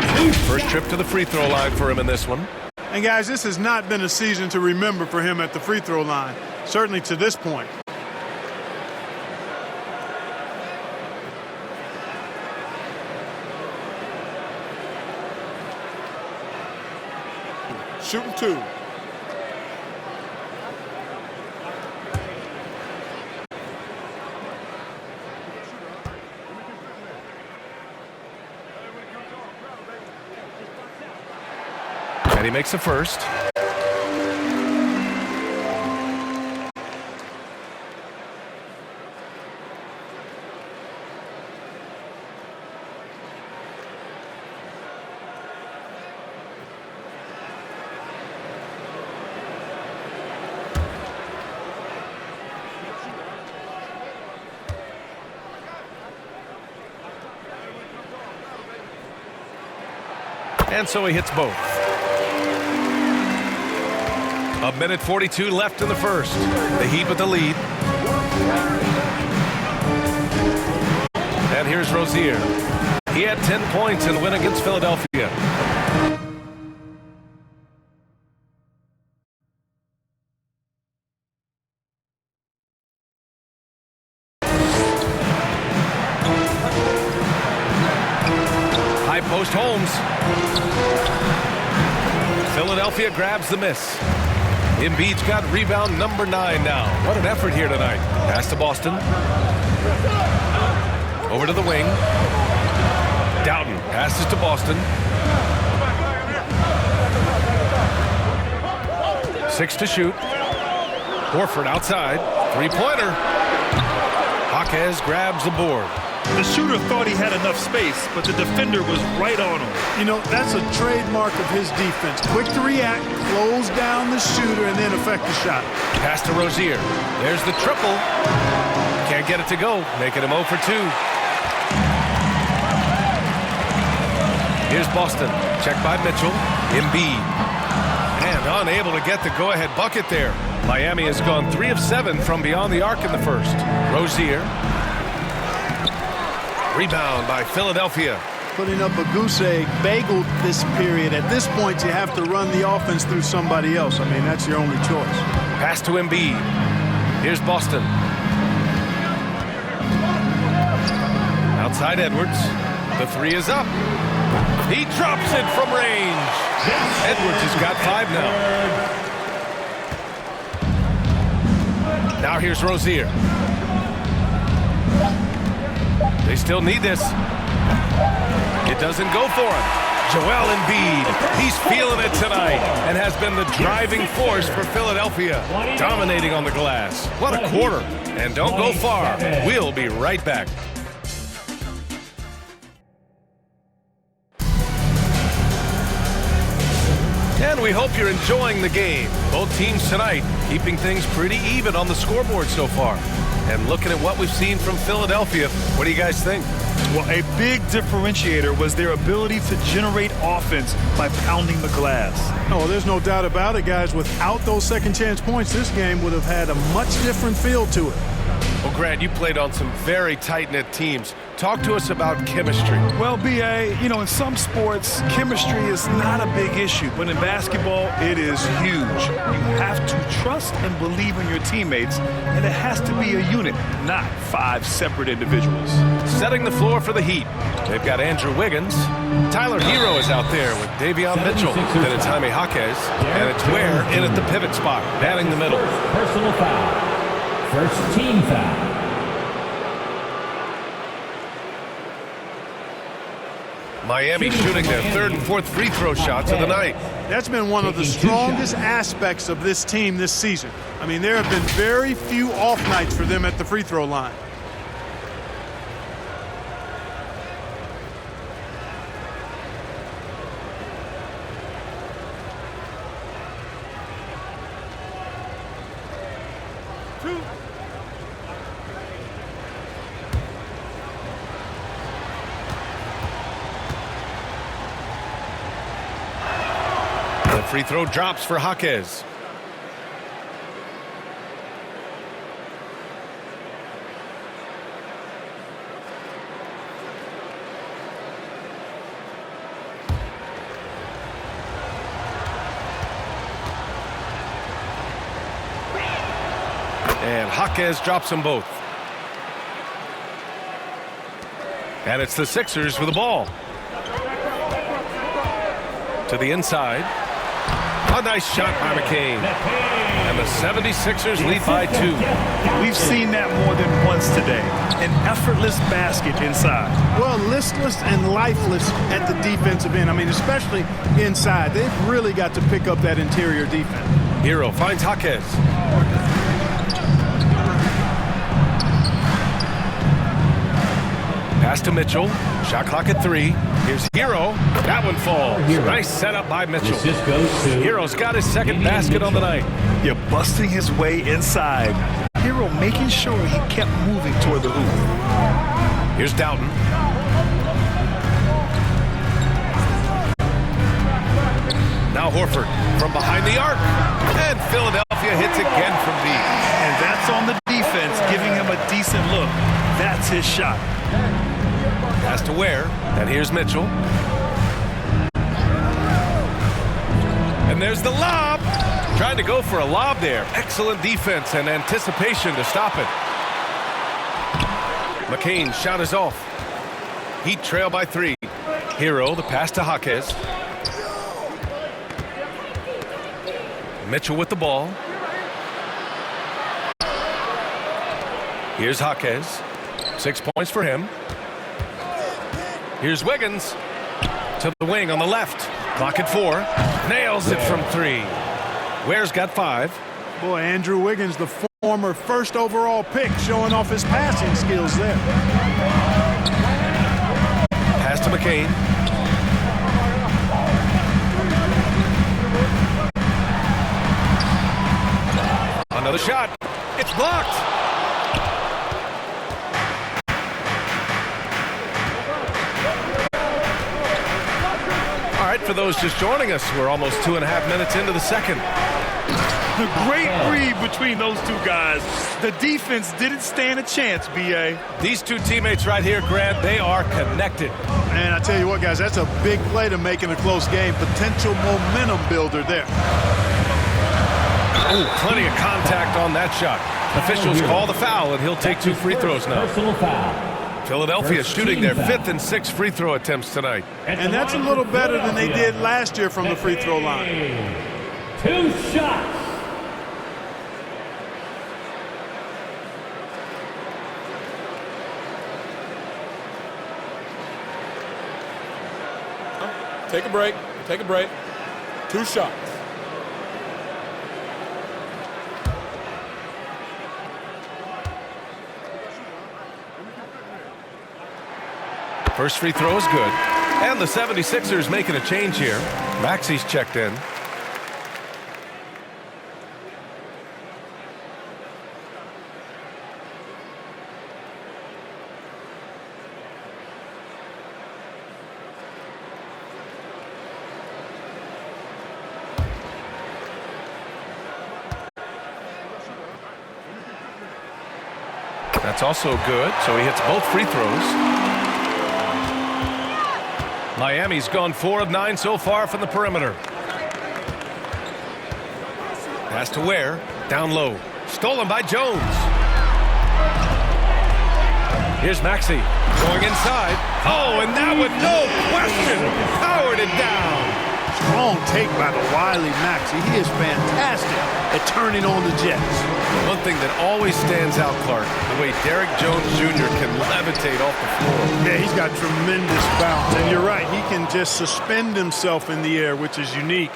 First trip to the free throw line for him in this one. And guys, this has not been a season to remember for him at the free throw line, certainly to this point. Shooting 2. And he makes the first. And so he hits both. 1:42 left in the first. The Heat with the lead. And here's Rozier. He had 10 points in the win against Philadelphia. High post Holmes. Philadelphia grabs the miss. Embiid's got rebound number 9 now. What an effort here tonight. Pass to Boston. Over to the wing. Doughton passes to Boston. 6 to shoot. Horford outside. Three-pointer. Jaquez grabs the board. The shooter thought he had enough space, but the defender was right on him. You know, that's a trademark of his defense. Quick to react, close down the shooter, and then affect the shot. Pass to Rozier. There's the triple. Can't get it to go, making him 0 for 2. Here's Boston. Checked by Mitchell. Embiid. And unable to get the go-ahead bucket there. Miami has gone 3 of 7 from beyond the arc in the first. Rozier. Rebound by Philadelphia. Putting up a goose egg, bagel this period. At this point, you have to run the offense through somebody else. I mean, that's your only choice. Pass to Embiid. Here's Boston. Outside Edwards. The 3 is up. He drops it from range. Edwards has got 5 now. Now here's Rozier. They still need this. It doesn't go for him. Joel Embiid, he's feeling it tonight and has been the driving force for Philadelphia, dominating on the glass. What a quarter. And don't go far. We'll be right back. And we hope you're enjoying the game. Both teams tonight keeping things pretty even on the scoreboard so far. And looking at what we've seen from Philadelphia, what do you guys think? Well, a big differentiator was their ability to generate offense by pounding the glass. Oh, there's no doubt about it, guys. Without those second chance points, this game would have had a much different feel to it. Well, Grant, you played on some very tight-knit teams. Talk to us about chemistry. Well, B.A., you know, in some sports, chemistry is not a big issue. But in basketball, it is huge. You have to trust and believe in your teammates, and it has to be a unit, not 5 separate individuals. Setting the floor for the Heat. They've got Andrew Wiggins. Tyler Hero is out there with Davion Mitchell. Then it's Jaime Jaquez. And it's Ware in at the pivot spot, batting the middle. Personal foul. First team foul. Miami shooting their 3rd and 4th free throw shots of the night. That's been one of the strongest aspects of this team this season. I mean, there have been very few off nights for them at the free throw line. Free throw drops for Jaquez. And Jaquez drops them both. And it's the Sixers with the ball. To the inside. A nice shot by McCain. And the 76ers lead by 2. We've seen that more than once today. An effortless basket inside. Well, listless and lifeless at the defensive end. I mean, especially inside. They've really got to pick up that interior defense. Hero finds Jaquez. Pass to Mitchell. Shot clock at 3. Here's Hero. That one falls. Nice setup by Mitchell. Hero's got his 2nd basket on the night. You're busting his way inside. Hero making sure he kept moving toward the hoop. Here's Doughton. Now Horford from behind the arc. And Philadelphia hits again from deep. And that's on the defense, giving him a decent look. That's his shot. Pass to Ware. And here's Mitchell. And there's the lob. Trying to go for a lob there. Excellent defense and anticipation to stop it. McCain's shot is off. Heat trail by 3. Hero, the pass to Jaquez. Mitchell with the ball. Here's Jaquez. 6 points for him. Here's Wiggins. To the wing on the left. Clock at 4. Nails it from 3. Ware's got 5. Boy, Andrew Wiggins, the former first overall pick, showing off his passing skills there. Pass to McCain. Another shot. It's blocked. All right, for those just joining us, we're almost 2.5 minutes into the second. The great read between those two guys. The defense didn't stand a chance, B.A. These two teammates right here, Grant, they are connected. And I tell you what, guys, that's a big play to make in a close game. Potential momentum builder there. Oh, plenty of contact on that shot. Officials call the foul, and he'll take 2 free throws now. Personal foul. Philadelphia shooting their 5th and 6th free throw attempts tonight. And that's a little better than they did last year from the free throw line. 2 shots. Take a break. Take a break. 2 shots. First free throw is good. And the 76ers making a change here. Maxi's checked in. That's also good, so he hits both free throws. Miami's gone 4 of 9 so far from the perimeter. Pass to Ware, down low. Stolen by Jones. Here's Maxey going inside. Oh, and that with no question powered it down. Strong take by the wily Maxey. He is fantastic at turning on the Jets. One thing that always stands out, Clark, the way Derrick Jones Jr. can levitate off the floor. Yeah, he's got tremendous bounce. And you're right, he can just suspend himself in the air, which is unique.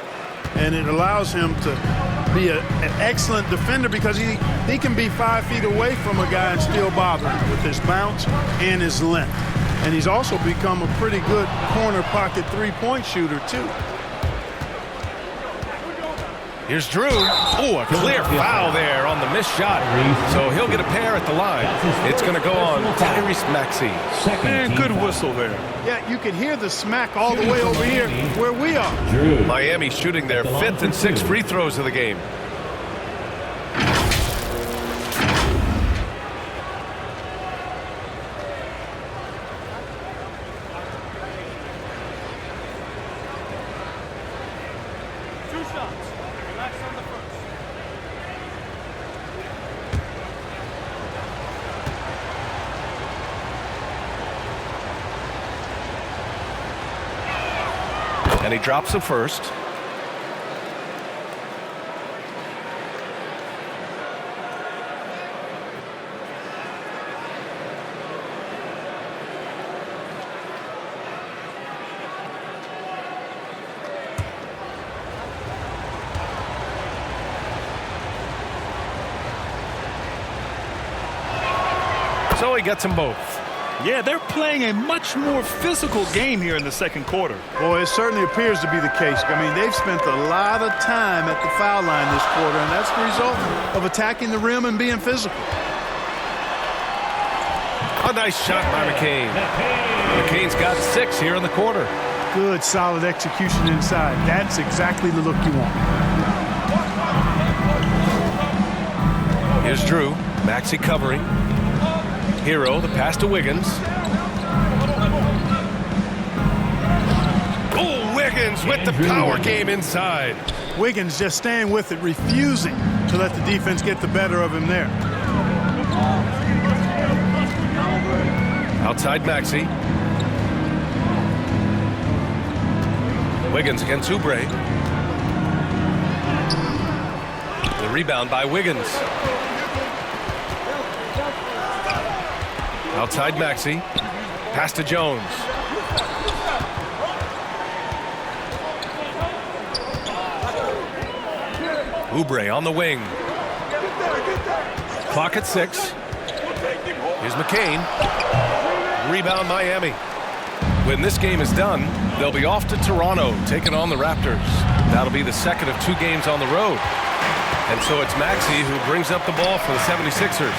And it allows him to be an excellent defender because he can be 5 feet away from a guy and still bother him with his bounce and his length. And he's also become a pretty good corner pocket three-point shooter, too. Here's Drew. Oh, a clear foul there on the missed shot. So he'll get a pair at the line. It's going to go on Tyrese Maxey. Man, good whistle there. Yeah, you can hear the smack all the way over here where we are. Miami shooting their 5th and 6th free throws of the game. And he drops the first. So he gets them both. Yeah, they're playing a much more physical game here in the second quarter. Boy, it certainly appears to be the case. I mean, they've spent a lot of time at the foul line this quarter, and that's the result of attacking the rim and being physical. A nice shot by McCain. McCain's got 6 here in the quarter. Good, solid execution inside. That's exactly the look you want. Here's Drew. Maxey covering. Hero, the pass to Wiggins. Oh, Wiggins with the power game inside. Wiggins just staying with it, refusing to let the defense get the better of him there. Outside Maxey. Wiggins against Oubre. The rebound by Wiggins. Outside Maxey. Pass to Jones. Oubre on the wing. Clock at 6. Here's McCain. Rebound Miami. When this game is done, they'll be off to Toronto, taking on the Raptors. That'll be the second of 2 games on the road. And so it's Maxey who brings up the ball for the 76ers.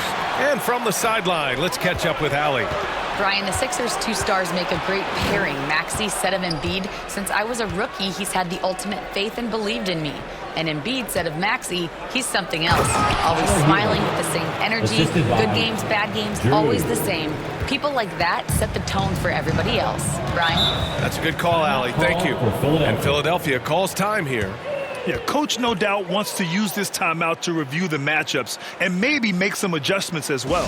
And from the sideline, let's catch up with Allie. Brian, the Sixers' 2 stars make a great pairing. Maxey said of Embiid, since I was a rookie, he's had the ultimate faith and believed in me. And Embiid said of Maxey, he's something else. Always smiling with the same energy. Good games, bad games, always the same. People like that set the tone for everybody else. Brian? That's a good call, Allie. Thank you. And Philadelphia calls time here. Yeah, Coach no doubt wants to use this timeout to review the matchups and maybe make some adjustments as well.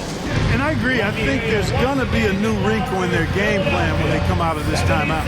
And I agree. I think there's going to be a new wrinkle in their game plan when they come out of this timeout.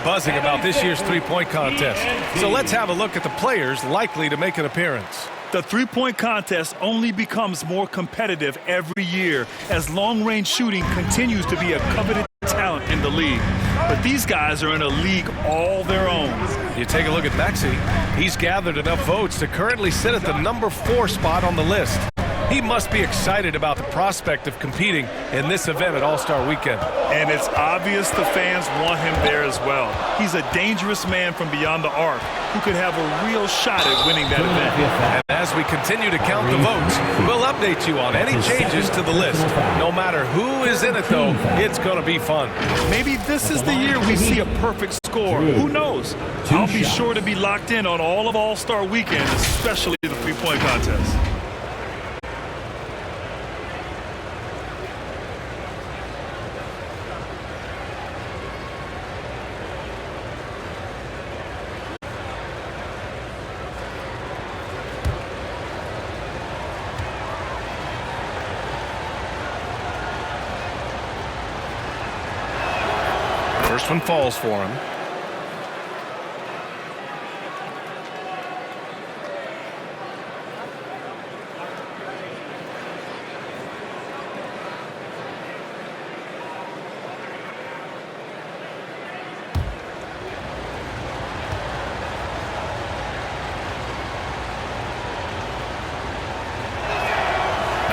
Buzzing about this year's three-point contest. So let's have a look at the players likely to make an appearance. The three-point contest only becomes more competitive every year as long-range shooting continues to be a coveted talent in the league. But these guys are in a league all their own. You take a look at Maxey. He's gathered enough votes to currently sit at the number 4 spot on the list. He must be excited about the prospect of competing in this event at All-Star Weekend. And it's obvious the fans want him there as well. He's a dangerous man from beyond the arc who could have a real shot at winning that event. And as we continue to count the votes, we'll update you on any changes to the list. No matter who is in it, though, it's going to be fun. Maybe this is the year we see a perfect score. Who knows? I'll be sure to be locked in on all of All-Star Weekend, especially the three-point contest. First one falls for him.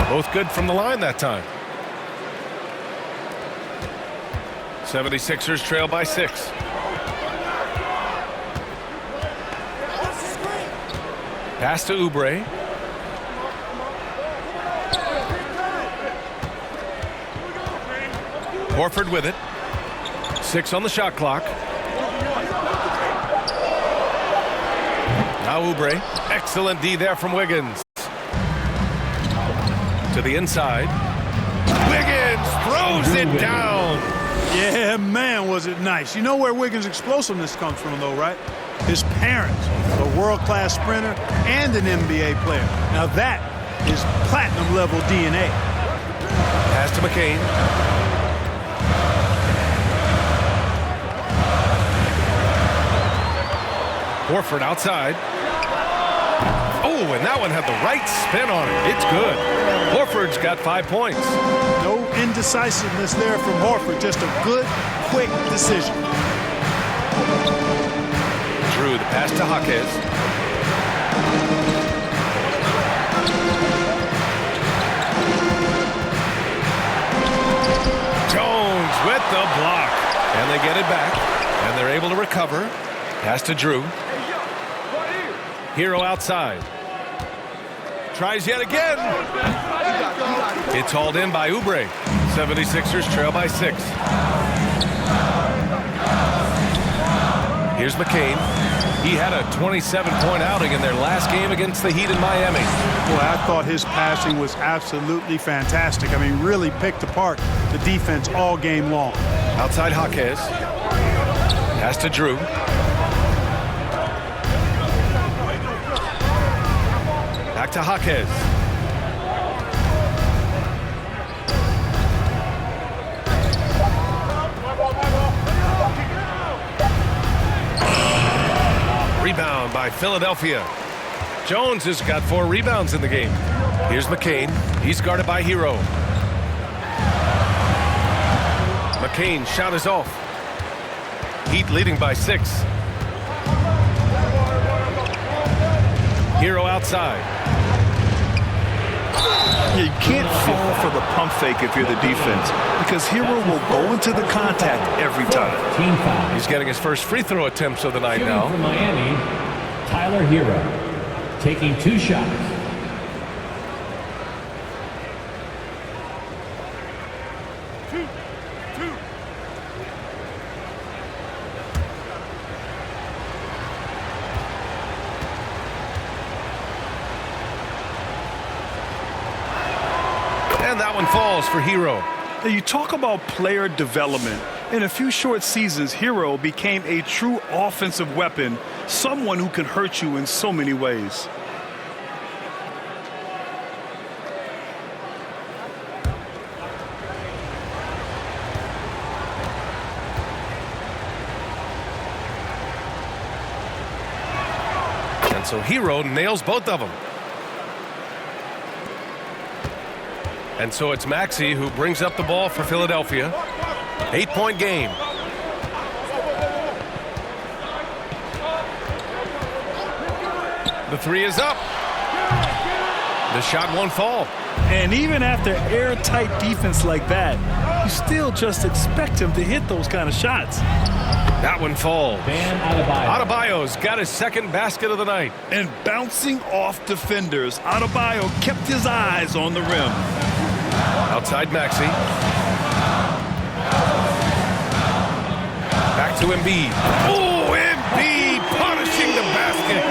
Both good from the line that time. 76ers trail by 6. Pass to Oubre. Horford with it. 6 on the shot clock. Now Oubre. Excellent D there from Wiggins. To the inside. Wiggins throws it down. Yeah, man, was it nice. You know where Wiggins' explosiveness comes from, though, right? His parents, a world-class sprinter and an NBA player. Now that is platinum-level DNA. Pass to McCain. Horford outside. Oh, and that one had the right spin on it. It's good. Horford's got 5 points. No indecisiveness there from Horford. Just a good, quick decision. Drew, the pass to Jaquez. Jones with the block. And they get it back. And they're able to recover. Pass to Drew. Hero outside. Tries yet again. It's hauled in by Oubre. 76ers trail by 6. Here's McCain. He had a 27-point outing in their last game against the Heat in Miami. Boy, I thought his passing was absolutely fantastic. I mean, really picked apart the defense all game long. Outside Jaquez. Pass to Drew. Back to Jaquez. Rebound by Philadelphia. Jones has got 4 rebounds in the game. Here's McCain. He's guarded by Hero. McCain shot is off. Heat leading by 6. Hero outside. Yeah, you can't fall for the pump fake if you're the defense because Hero will go into the contact every time. He's getting his first free throw attempts of the night now. From Miami, Tyler Hero, taking 2 shots. And that one falls for Hero. Now you talk about player development. In a few short seasons, Hero became a true offensive weapon, someone who can hurt you in so many ways. And so Hero nails both of them. And so it's Maxey who brings up the ball for Philadelphia. 8-point game. The 3 is up. The shot won't fall. And even after airtight defense like that, you still just expect him to hit those kind of shots. That one falls. Bam Adebayo. Adebayo's got his second basket of the night. And bouncing off defenders, Adebayo kept his eyes on the rim. Outside Maxey. Back to Embiid. Oh, Embiid punishing the basket.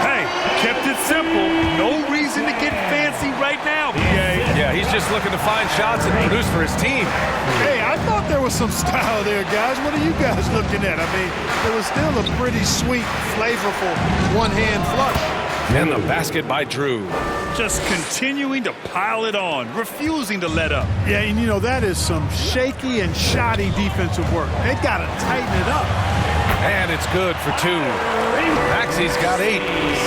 Hey, kept it simple. No reason to get fancy right now, PA. Yeah, he's just looking to find shots and produce for his team. Hey, I thought there was some style there, guys. What are you guys looking at? I mean, it was still a pretty sweet, flavorful one-hand flush. And the basket by Drew. Just continuing to pile it on, refusing to let up. Yeah, and you know, that is some shaky and shoddy defensive work. They got to tighten it up. And it's good for 2. Maxey's got 8.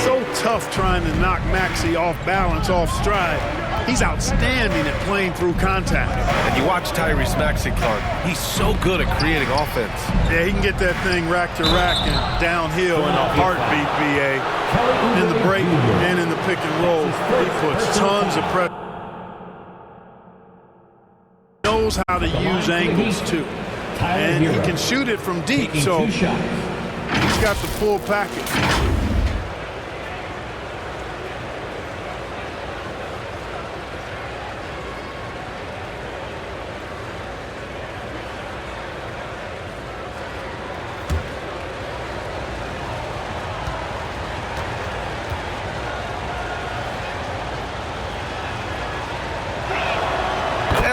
So tough trying to knock Maxey off balance, off stride. He's outstanding at playing through contact. And you watch Tyrese Maxey, Clark. He's so good at creating offense. Yeah, he can get that thing rack to rack and downhill in a heartbeat, BA. In the break and in the pick and roll, he puts tons of pressure. Knows how to use angles too. And he can shoot it from deep, so he's got the full package.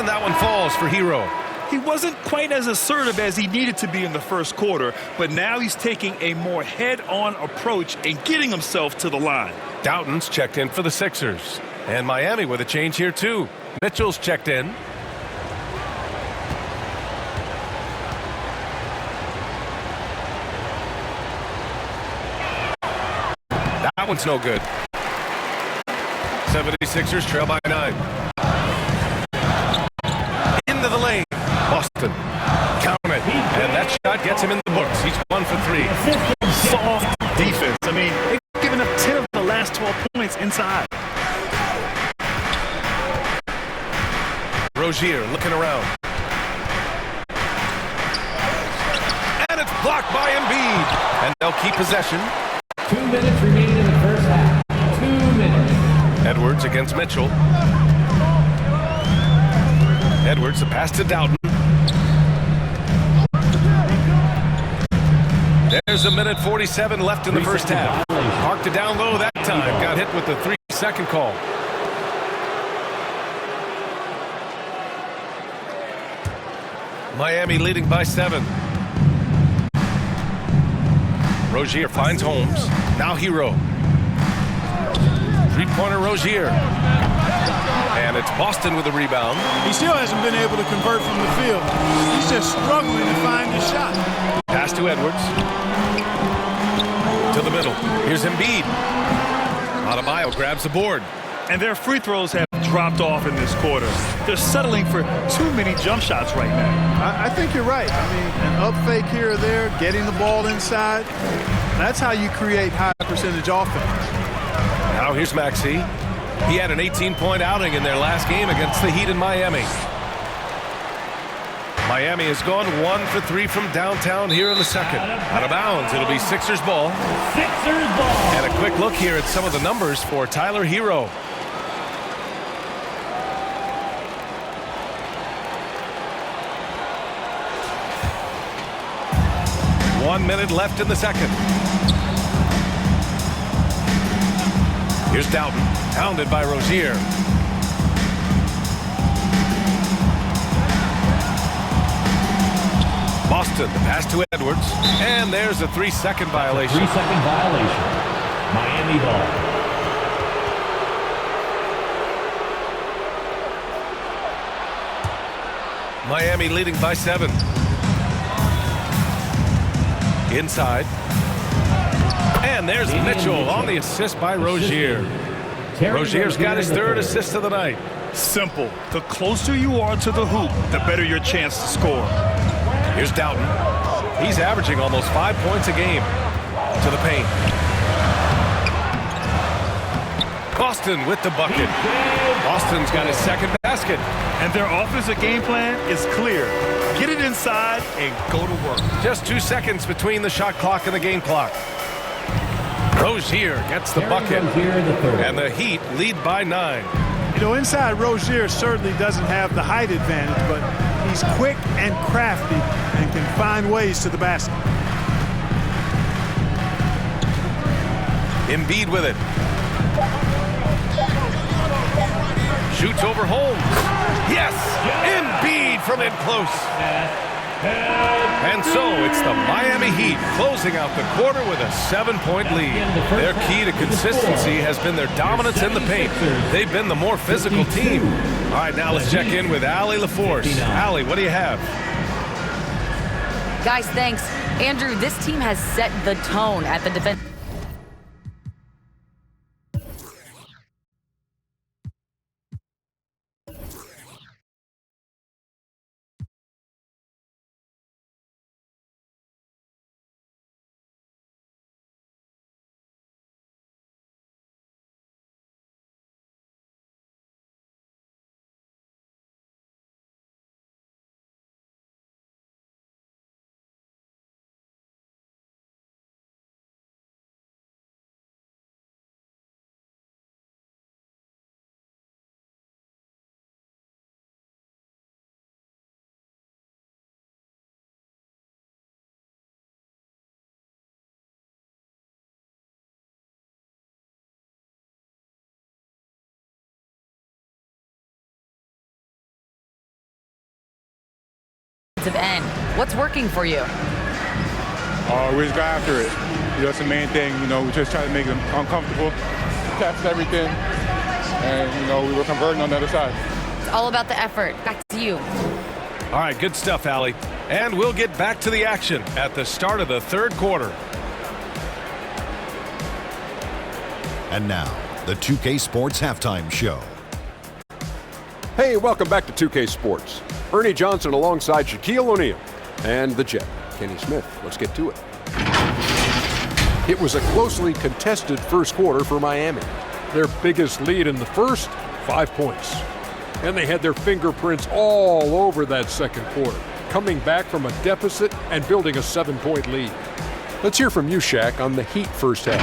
And that one falls for Hero. He wasn't quite as assertive as he needed to be in the first quarter, but now he's taking a more head-on approach and getting himself to the line. Doughton's checked in for the Sixers. And Miami with a change here too. Mitchell's checked in. That one's no good. 76ers trail by 9. Into the lane. Boston. Count it. And that shot gets him in the books. He's 1 for 3. Soft defense. I mean, they've given up 10 of the last 12 points inside. Rozier looking around. And it's blocked by Embiid. And they'll keep possession. 2 minutes remaining in the first half. 2 minutes. Edwards against Mitchell. Edwards, the pass to Doughton. There's a minute 47 left in the first half. Marked it down low that time. Got hit with the 3-second call. Miami leading by 7. Rozier finds Holmes. Now Hero. Three-pointer Rozier. And it's Boston with the rebound. He still hasn't been able to convert from the field. He's just struggling to find his shot. Pass to Edwards. To the middle. Here's Embiid. Adebayo grabs the board. And their free throws have dropped off in this quarter. They're settling for too many jump shots right now. I think you're right. I mean, an up fake here or there, getting the ball inside. That's how you create high percentage offense. Now here's Maxey. He had an 18-point outing in their last game against the Heat in Miami. Miami has gone 1 for 3 from downtown here in the second. Out of bounds, it'll be Sixers ball. Sixers ball. And a quick look here at some of the numbers for Tyler Hero. One minute left in the second. Here's Doughton, hounded by Rozier. Boston, the pass to Edwards. And there's a 3-second violation. 3-second violation. Miami ball. Miami leading by 7. Inside. And there's Mitchell on the assist by Rozier. Rozier's got his 3rd assist of the night. Simple. The closer you are to the hoop, the better your chance to score. Here's Doughton. He's averaging almost 5 points a game. To the paint. Boston with the bucket. Boston's got his 2nd basket. And their offensive game plan is clear. Get it inside and go to work. Just 2 seconds between the shot clock and the game clock. Rozier gets the bucket. And the Heat lead by 9. You know, inside Rozier certainly doesn't have the height advantage, but he's quick and crafty and can find ways to the basket. Embiid with it. Shoots over Holmes. Yes! Embiid from in close. And so it's the Miami Heat closing out the quarter with a 7-point lead. Their key to consistency has been their dominance in the paint. They've been the more physical team. All right, now let's check in with Allie LaForce. Allie, what do you have? Guys, thanks. Andrew, this team has set the tone at the defense. defensive end. What's working for you? We just got after it. That's the main thing. We just try to make them uncomfortable, test everything, and, we were converting on the other side. It's all about the effort. Back to you. All right, good stuff, Allie. And we'll get back to the action at the start of the third quarter. And now, the 2K Sports Halftime Show. Hey, welcome back to 2K Sports. Ernie Johnson alongside Shaquille O'Neal and the Jet, Kenny Smith. Let's get to it. It was a closely contested first quarter for Miami. Their biggest lead in the first, 5 points. And they had their fingerprints all over that second quarter, coming back from a deficit and building a 7-point lead. Let's hear from you, Shaq, on the Heat first half.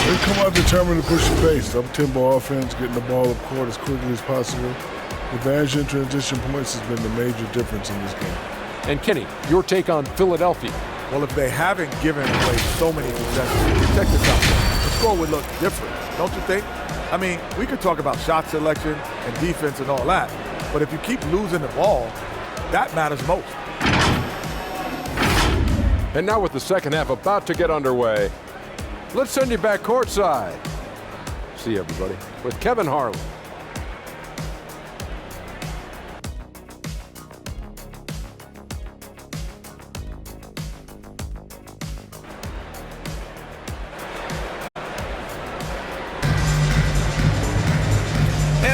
They come out determined to push the pace. Up-tempo offense, getting the ball up court as quickly as possible. Advantage in transition points has been the major difference in this game. And Kenny, your take on Philadelphia. Well, if they haven't given away so many possessions, check this out. The score would look different, don't you think? I mean, we could talk about shot selection and defense and all that, but if you keep losing the ball, that matters most. And now with the second half about to get underway, let's send you back courtside. See you, everybody, with Kevin Harlan.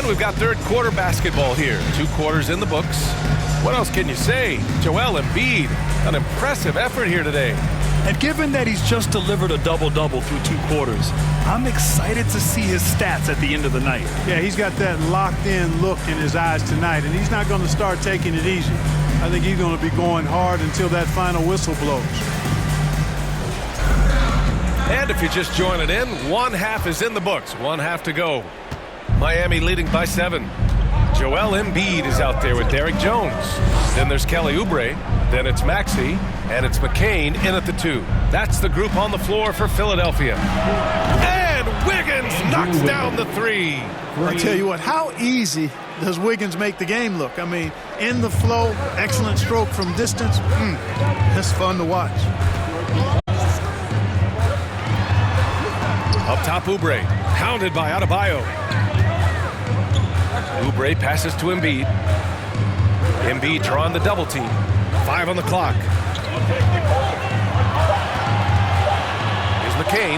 We've got third quarter basketball here. 2 quarters in the books. What else can you say? Joel Embiid, an impressive effort here today. And given that he's just delivered a double-double through 2 quarters, I'm excited to see his stats at the end of the night. Yeah, he's got that locked-in look in his eyes tonight, and he's not going to start taking it easy. I think he's going to be going hard until that final whistle blows. And if you're just joining in, 1 half is in the books. 1 half to go. Miami leading by 7. Joel Embiid is out there with Derek Jones. Then there's Kelly Oubre. Then it's Maxey. And it's McCain in at the 2. That's the group on the floor for Philadelphia. And Wiggins knocks down the 3. I'll tell you what, how easy does Wiggins make the game look? I mean, in the flow, excellent stroke from distance. That's fun to watch. Up top, Oubre. Pounded by Adebayo. Oubre passes to Embiid. Embiid drawing the double team. 5 on the clock. Here's McCain.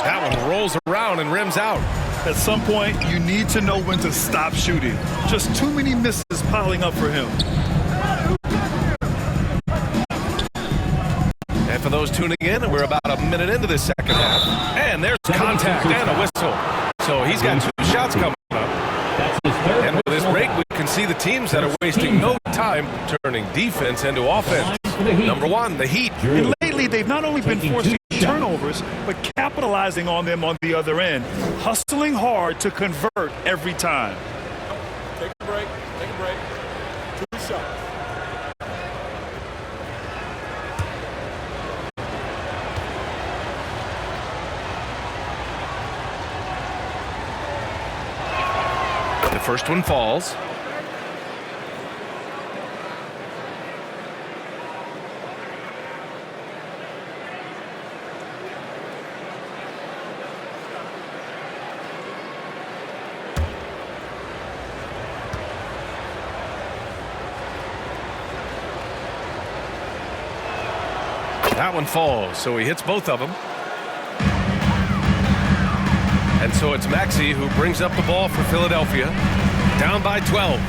That one rolls around and rims out. At some point, you need to know when to stop shooting. Just too many misses piling up for him. And for those tuning in, we're about a minute into this second half. And there's contact and a whistle. So he's got 2 shots coming up. And with this break, we can see the teams that are wasting no time turning defense into offense. Number 1, the Heat. And lately, they've not only been forcing turnovers, but capitalizing on them on the other end. Hustling hard to convert every time. Take a break. Take a break. 2 shots. The first one falls. That one falls, so he hits both of them. And so it's Maxey who brings up the ball for Philadelphia. Down by 12.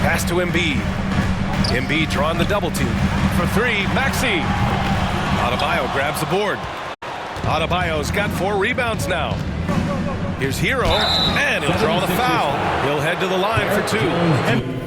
Pass to Embiid. Embiid drawing the double team. For 3, Maxey. Adebayo grabs the board. Adebayo's got 4 rebounds now. Here's Hero, and he'll draw the foul. He'll head to the line for 2. And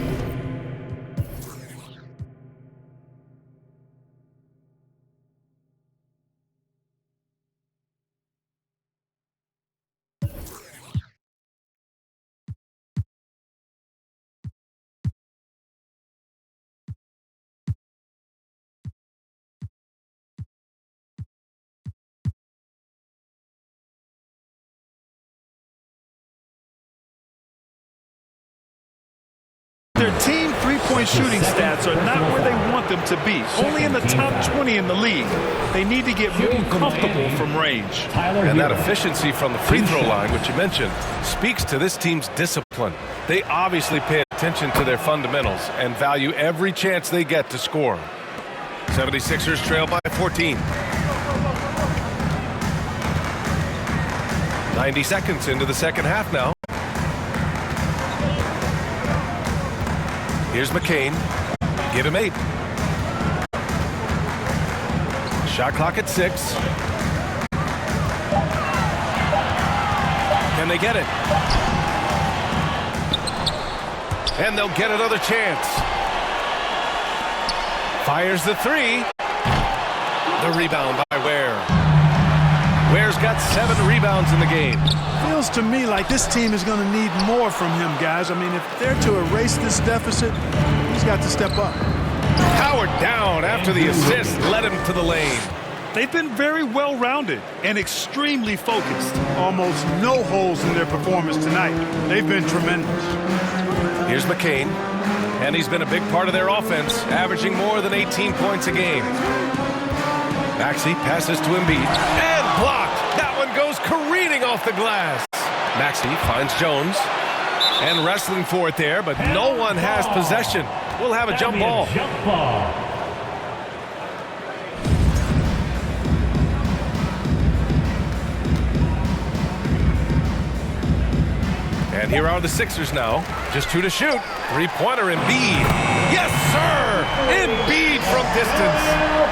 three-point shooting stats are not where they want them to be. Only in the top 20 in the league. They need to get more comfortable from range. And that efficiency from the free throw line, which you mentioned, speaks to this team's discipline. They obviously pay attention to their fundamentals and value every chance they get to score. 76ers trail by 14. 90 seconds into the second half now. Here's McCain. Give him 8. Shot clock at 6. Can they get it? And they'll get another chance. Fires the 3. The rebound by Ware. Ware's got 7 rebounds in the game. Feels to me like this team is going to need more from him, guys. I mean, if they're to erase this deficit, he's got to step up. Howard down after the assist led him to the lane. They've been very well-rounded and extremely focused. Almost no holes in their performance tonight. They've been tremendous. Here's McCain, and he's been a big part of their offense, averaging more than 18 points a game. Maxey passes to Embiid, and blocked. That one goes careening off the glass. Maxey finds Jones, and wrestling for it there, but no one has possession. We'll have a jump ball. And here are the Sixers now. Just 2 to shoot. Three-pointer, Embiid. Yes, sir! Embiid from distance.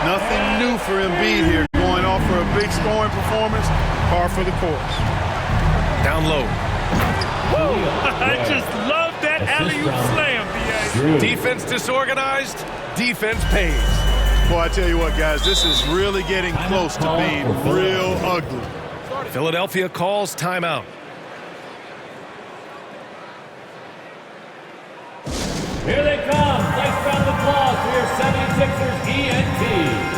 Nothing new for Embiid here. Going off for a big scoring performance. Par for the course. Down low. Woo! I just love that alley-oop slam, B.A. Defense disorganized. Defense pays. Boy, I tell you what, guys, this is really getting close to being real ugly. Philadelphia calls timeout. Here they come. Nice round of applause for your 76ers ENT.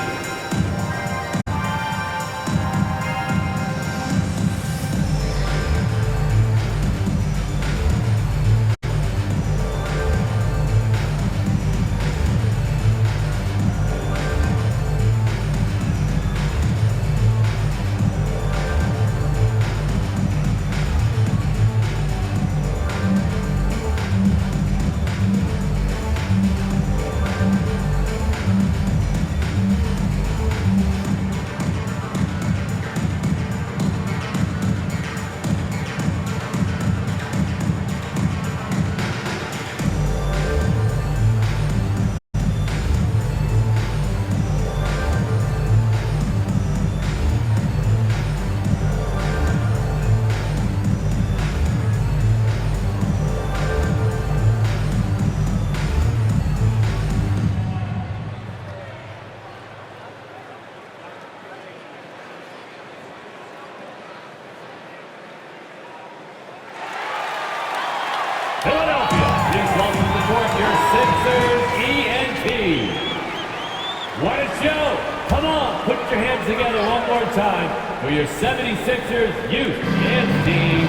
Together one more time for your 76ers youth and team.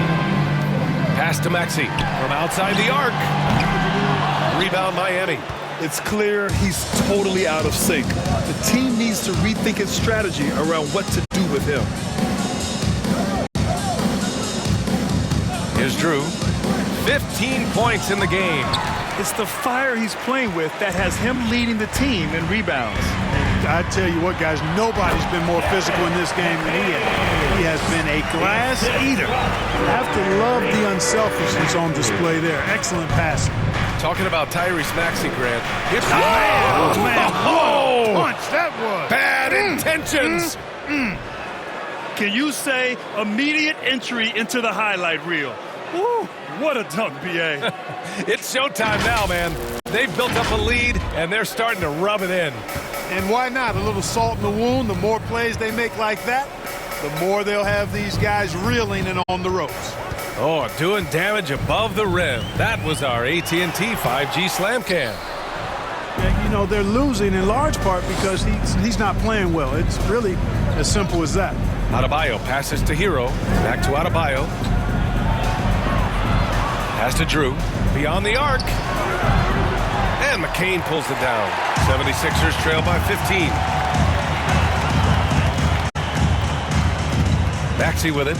Pass to Maxey from outside the arc. Rebound Miami. It's clear he's totally out of sync. The team needs to rethink its strategy around what to do with him. Here's Drew. 15 points in the game. It's the fire he's playing with that has him leading the team in rebounds. I tell you what, guys, nobody's been more physical in this game than he has. He has been a glass eater. I have to love the unselfishness on display there. Excellent passing. Talking about Tyrese Maxey, Grant. Man, what a punch that was. Bad intentions. Can you say immediate entry into the highlight reel? Woo, what a dunk, B.A. It's showtime now, man. They've built up a lead, and they're starting to rub it in. And why not? A little salt in the wound. The more plays they make like that, the more they'll have these guys reeling and on the ropes. Oh, doing damage above the rim. That was our AT&T 5G Slam Cam. Yeah, you know, they're losing in large part because he's not playing well. It's really as simple as that. Adebayo passes to Hero. Back to Adebayo. Pass to Drew. Beyond the arc. And McCain pulls it down. 76ers trail by 15. Maxey with it.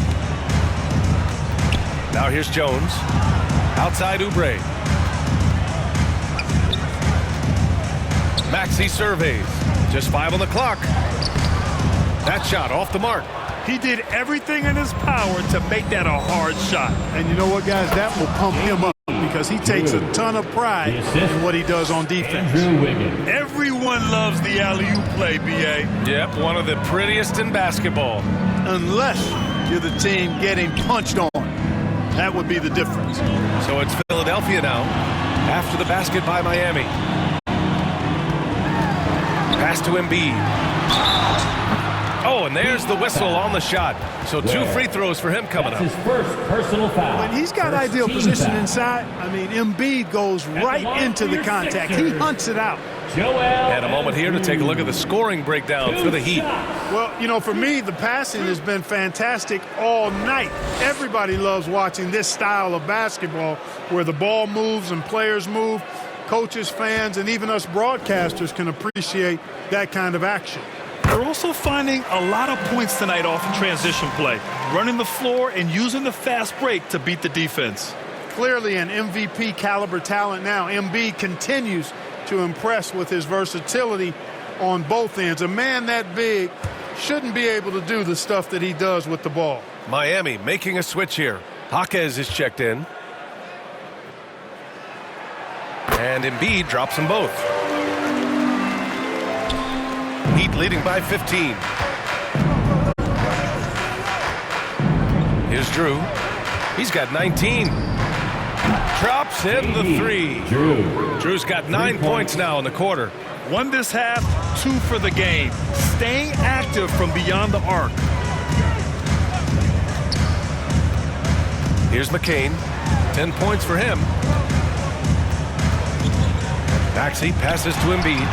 Now here's Jones. Outside Oubre. Maxey surveys. Just 5 on the clock. That shot off the mark. He did everything in his power to make that a hard shot. And you know what, guys? That will pump him up because he takes a ton of pride in what he does on defense. Everyone loves the alley-oop play, B.A. Yep, one of the prettiest in basketball. Unless you're the team getting punched on. That would be the difference. So it's Philadelphia now after the basket by Miami. Pass to Embiid. Oh, and there's the whistle on the shot. So 2 free throws for him coming up. His first personal foul. When he's got ideal position inside, I mean, Embiid goes right into the contact. He hunts it out. And a moment here to take a look at the scoring breakdown for the Heat. Well, you know, for me, the passing has been fantastic all night. Everybody loves watching this style of basketball where the ball moves and players move. Coaches, fans, and even us broadcasters can appreciate that kind of action. They're also finding a lot of points tonight off transition play, running the floor and using the fast break to beat the defense. Clearly an MVP caliber talent now. Embiid continues to impress with his versatility on both ends. A man that big shouldn't be able to do the stuff that he does with the ball. Miami making a switch here. Jaquez is checked in. And Embiid drops them both. Heat leading by 15. Here's Drew. He's got 19. Drops in the 3. Drew's got 9 points now in the quarter. 1 this half, 2 for the game. Staying active from beyond the arc. Here's McCain. 10 points for him. Maxey passes to Embiid.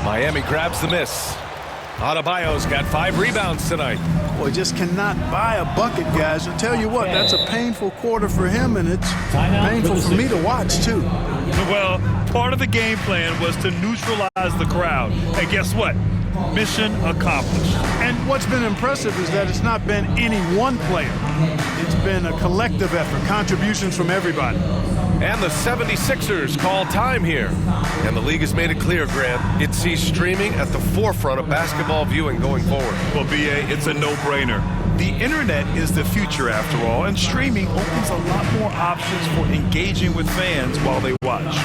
Miami grabs the miss. Adebayo's got 5 rebounds tonight. Boy, just cannot buy a bucket, guys. I'll tell you what, that's a painful quarter for him, and it's painful for me to watch, too. Well, part of the game plan was to neutralize the crowd. And guess what? Mission accomplished. And what's been impressive is that it's not been any one player. It's been a collective effort, contributions from everybody. And the 76ers call time here. And the league has made it clear, Grant, it sees streaming at the forefront of basketball viewing going forward. Well, B.A., it's a no-brainer. The internet is the future, after all, and streaming opens a lot more options for engaging with fans while they watch.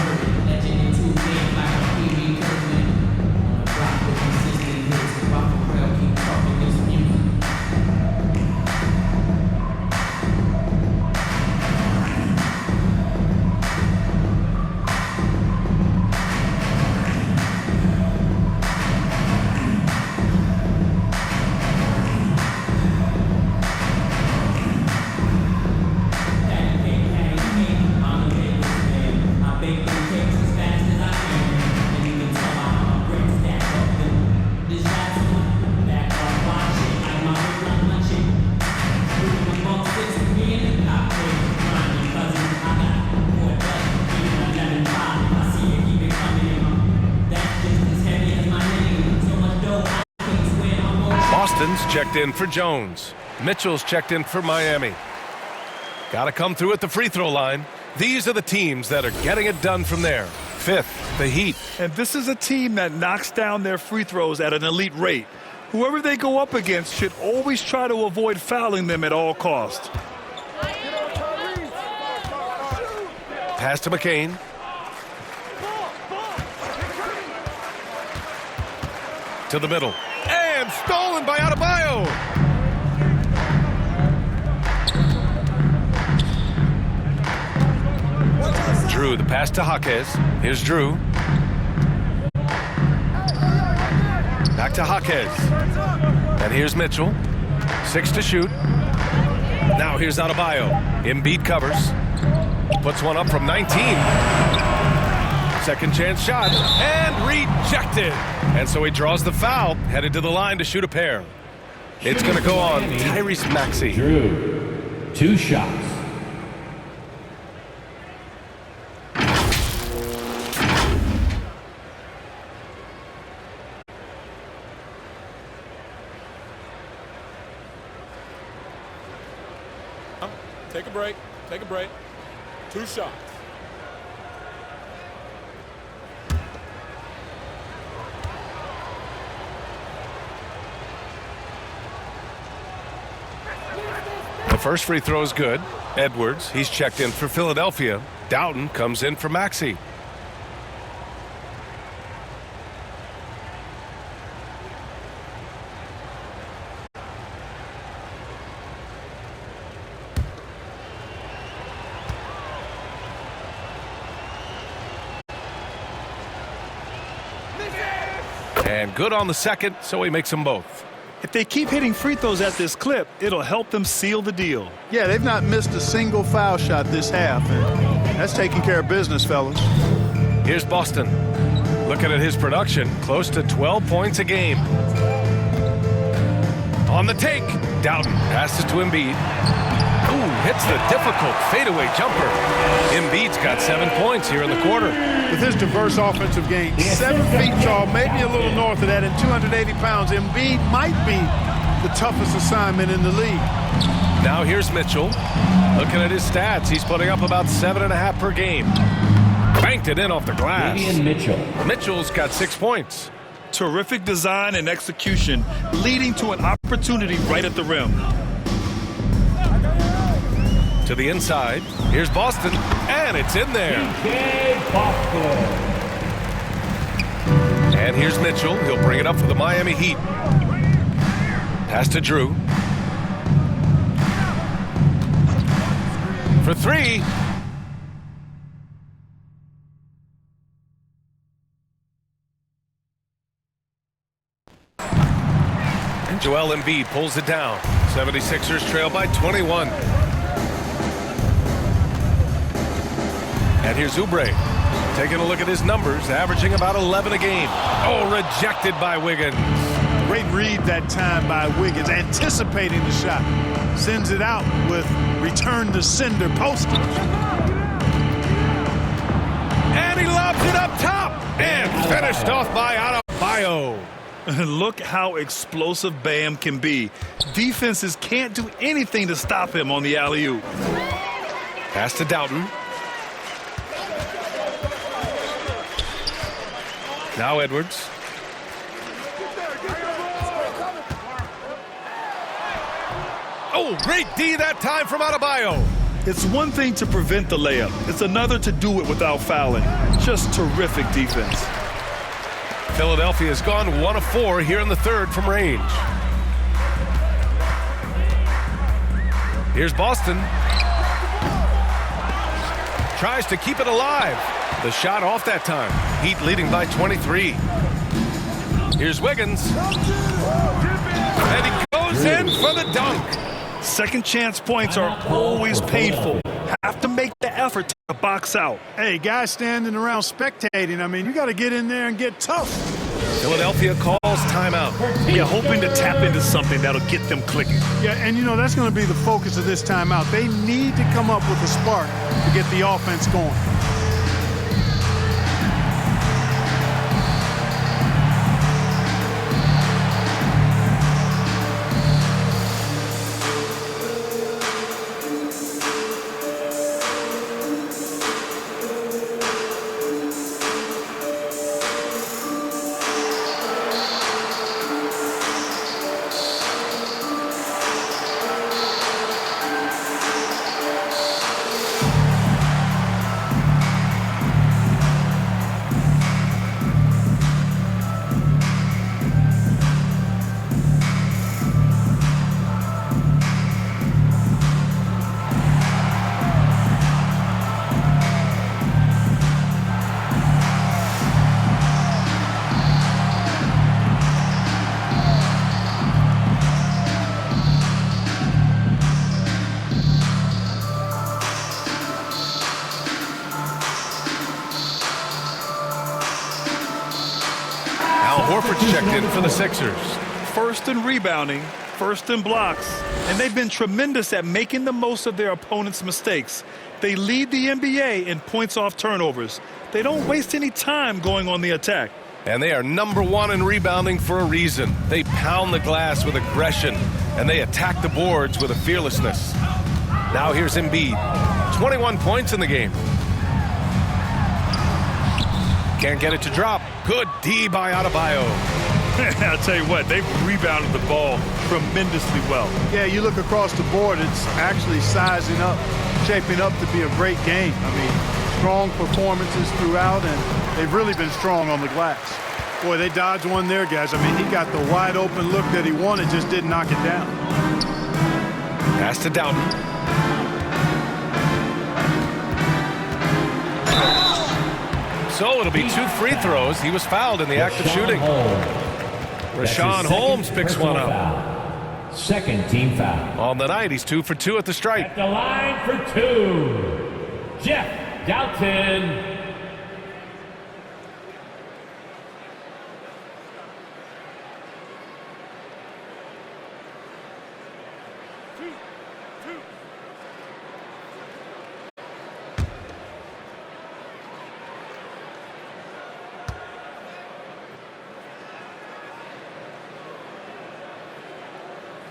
Checked in for Jones. Mitchell's checked in for Miami. Got to come through at the free throw line. These are the teams that are getting it done from there. 5th, the Heat. And this is a team that knocks down their free throws at an elite rate. Whoever they go up against should always try to avoid fouling them at all costs. Pass to McCain. To the middle. And stolen by Adebayo. Drew, the pass to Jaquez. Here's Drew. Back to Jaquez. And here's Mitchell. 6 to shoot. Now here's Adebayo. Embiid covers. Puts one up from 19. Second chance shot. And rejected. And so he draws the foul, headed to the line to shoot a pair. It's going to go on Tyrese Maxey. Drew, 2 shots. Take a break. Take a break. 2 shots. The first free throw is good. Edwards, he's checked in for Philadelphia. Doughton comes in for Maxey. And good on the second, so he makes them both. If they keep hitting free throws at this clip, it'll help them seal the deal. Yeah, they've not missed a single foul shot this half, and that's taking care of business, fellas. Here's Boston. Looking at his production, close to 12 points a game. On the take, Doughton passes to Embiid. Ooh, hits the difficult fadeaway jumper. Embiid's got 7 points here in the quarter. With his diverse offensive game, 7 feet tall, maybe a little north of that, and 280 pounds, Embiid might be the toughest assignment in the league. Now here's Mitchell. Looking at his stats, he's putting up about 7.5 per game. Banked it in off the glass. Mitchell's got 6 points. Terrific design and execution, leading to an opportunity right at the rim. To the inside. Here's Boston, and it's in there. And here's Mitchell. He'll bring it up for the Miami Heat. Pass to Drew. For 3. And Joel Embiid pulls it down. 76ers trail by 21. And here's Oubre. Taking a look at his numbers, averaging about 11 a game. Oh, rejected by Wiggins. Great read that time by Wiggins, anticipating the shot. Sends it out with return to sender posters. And he lobs it up top. And finished off by Adebayo. Look how explosive Bam can be. Defenses can't do anything to stop him on the alley-oop. Pass to Doughton. Now Edwards. Oh, great D that time from Adebayo. It's one thing to prevent the layup. It's another to do it without fouling. Just terrific defense. Philadelphia's gone 1 of 4 here in the third from range. Here's Boston. Tries to keep it alive. The shot off that time. Heat leading by 23. Here's Wiggins. And he goes in for the dunk. Second chance points are always painful. Have to make the effort to box out. Hey, guys standing around spectating, I mean, you got to get in there and get tough. Philadelphia calls timeout. Yeah, hoping to tap into something that'll get them clicking. Yeah, and you know, that's going to be the focus of this timeout. They need to come up with a spark to get the offense going. Horford's checked in for the Sixers. First in rebounding, first in blocks, and they've been tremendous at making the most of their opponent's mistakes. They lead the NBA in points off turnovers. They don't waste any time going on the attack. And they are #1 in rebounding for a reason. They pound the glass with aggression, and they attack the boards with a fearlessness. Now here's Embiid. 21 points in the game. Can't get it to drop. Good D by Adebayo. I'll tell you what, they've rebounded the ball tremendously well. Yeah, you look across the board, it's actually sizing up, shaping up to be a great game. I mean, strong performances throughout, and they've really been strong on the glass. Boy, they dodged one there, guys. I mean, he got the wide open look that he wanted, just didn't knock it down. Pass to Doughton. So it'll be 2 free throws. He was fouled in the act of shooting. Rashawn Holmes picks one up. Second team foul. On the night, he's 2 for 2 at the stripe. At the line for 2, Jeff Doughton.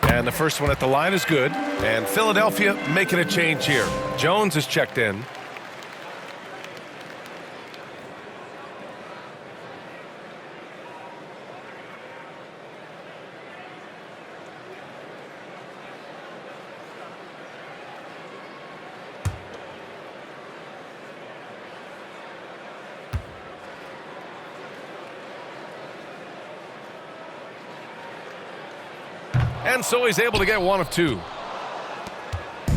And the first one at the line is good. And Philadelphia making a change here. Jones is checked in. And so he's able to get 1 of 2.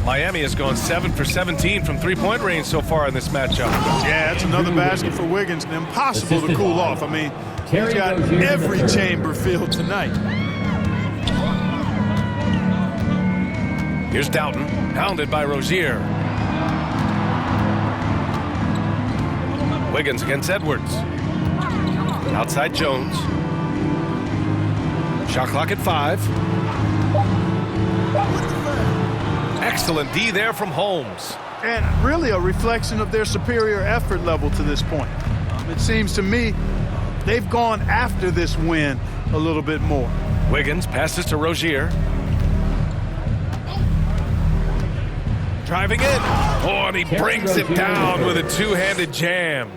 Miami has gone 7 for 17 from three-point range so far in this matchup. Yeah, that's another basket for Wiggins. Impossible to cool off. I mean, he's got every chamber filled tonight. Here's Doughton, hounded by Rozier. Wiggins against Edwards. Outside Jones. Shot clock at 5. Excellent D there from Holmes. And really a reflection of their superior effort level to this point. It seems to me they've gone after this win a little bit more. Wiggins passes to Rozier. Driving in. Oh, and he brings it down with a two-handed jam.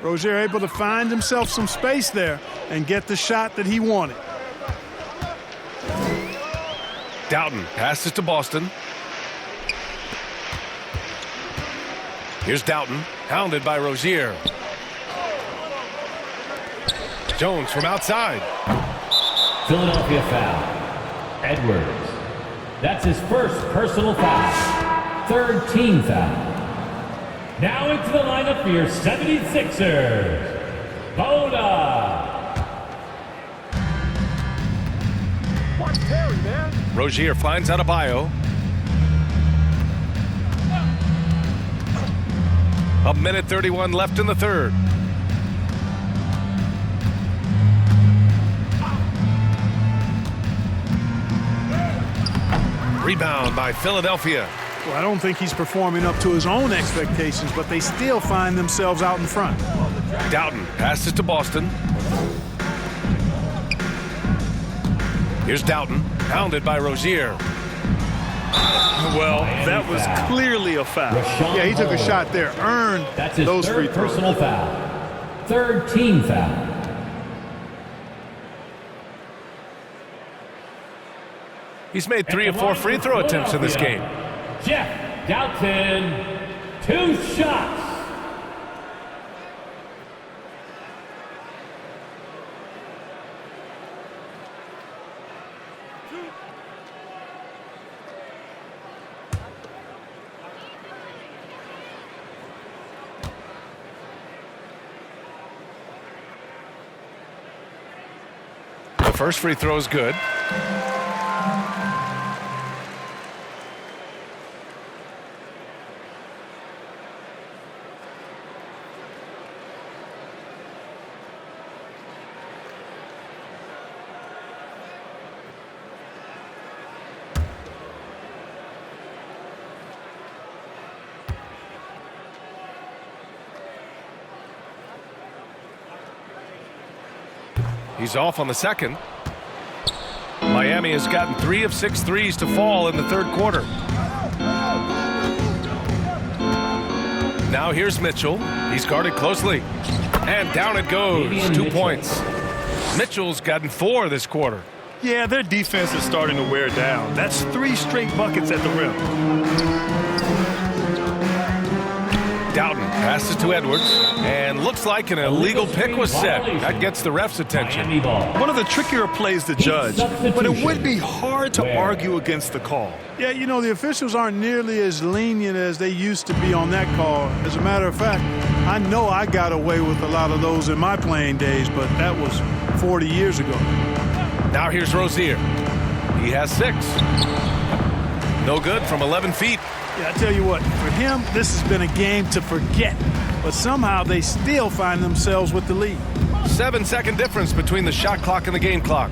Rozier able to find himself some space there and get the shot that he wanted. Doughton passes to Boston. Here's Doughton, hounded by Rozier. Jones from outside. Philadelphia foul. Edwards. That's his first personal foul. Third team foul. Now into the lineup for your 76ers. Boda. Watch Perry, man. Rozier finds Adebayo. A minute 31 left in the third. Rebound by Philadelphia. Well, I don't think he's performing up to his own expectations, but they still find themselves out in front. Doughton passes to Boston. Here's Doughton, hounded by Rozier. Well, that was clearly a foul. Yeah, he took a shot there, earned That's his those free third throws. personal foul. Third team foul. He's made 3 of 4 free throw attempts in this game. Jeff Doughton, 2 shots. The first free throw is good. He's off on the second. Miami has gotten 3 of 6 threes to fall in the third quarter. Now here's Mitchell. He's guarded closely. And down it goes. 2 points. Mitchell's gotten 4 this quarter. Yeah, their defense is starting to wear down. That's 3 straight buckets at the rim. Doughton passes to Edwards, and looks like an illegal pick was set. That gets the ref's attention. One of the trickier plays to judge, but it would be hard to argue against the call. Yeah, you know, the officials aren't nearly as lenient as they used to be on that call. As a matter of fact, I know I got away with a lot of those in my playing days, but that was 40 years ago. Now here's Rozier. He has 6. No good from 11 feet. Yeah, I tell you what, for him, this has been a game to forget. But somehow they still find themselves with the lead. 7-second difference between the shot clock and the game clock.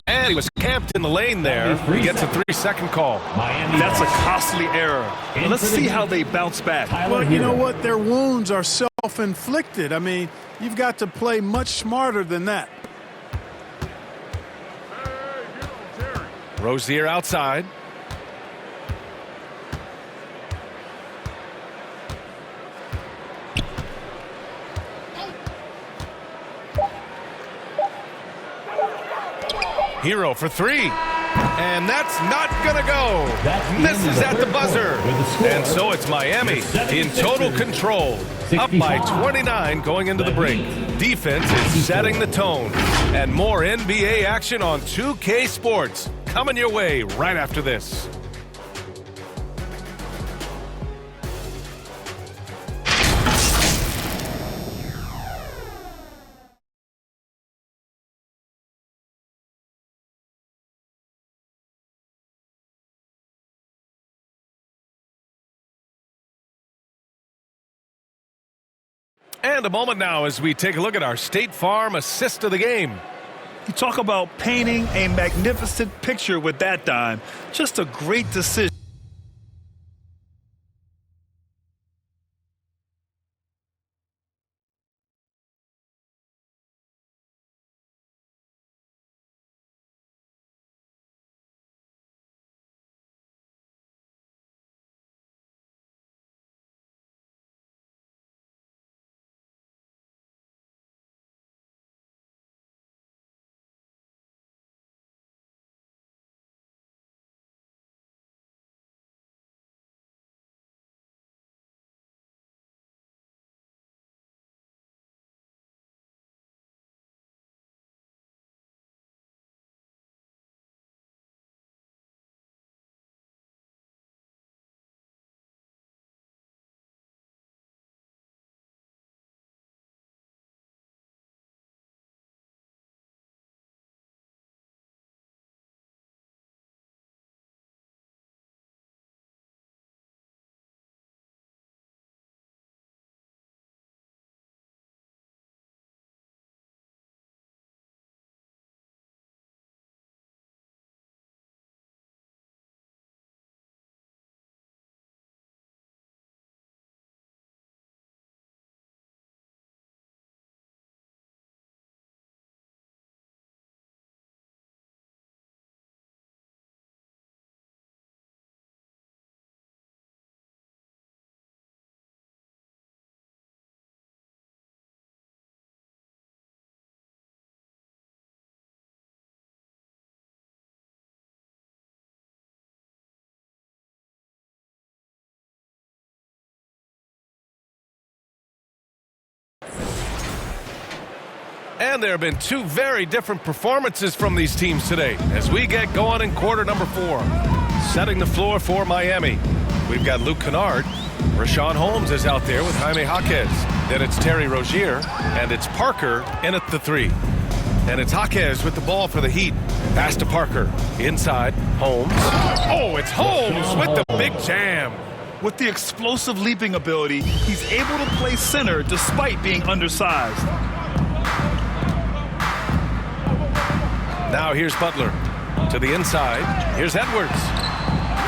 And he was camped in the lane there. He gets a 3-second call. That's a costly error. Let's see how they bounce back. Well, you know what? Their wounds are self-inflicted. I mean, you've got to play much smarter than that. Rozier outside. Hero for 3. And that's not going to go. Misses at the buzzer. And so it's Miami in total control. Up by 29 going into the break. Defense is setting the tone. And more NBA action on 2K Sports. Coming your way right after this. And a moment now as we take a look at our State Farm assist of the game. You talk about painting a magnificent picture with that dime. Just a great decision. And there have been 2 very different performances from these teams today as we get going in quarter number 4. Setting the floor for Miami. We've got Luke Kennard. Rashawn Holmes is out there with Jaime Jaquez. Then it's Terry Rozier. And it's Parker in at the 3. And it's Jaquez with the ball for the Heat. Pass to Parker. Inside. Holmes. Oh, it's Holmes with the big jam. With the explosive leaping ability, he's able to play center despite being undersized. Now here's Butler to the inside. Here's Edwards.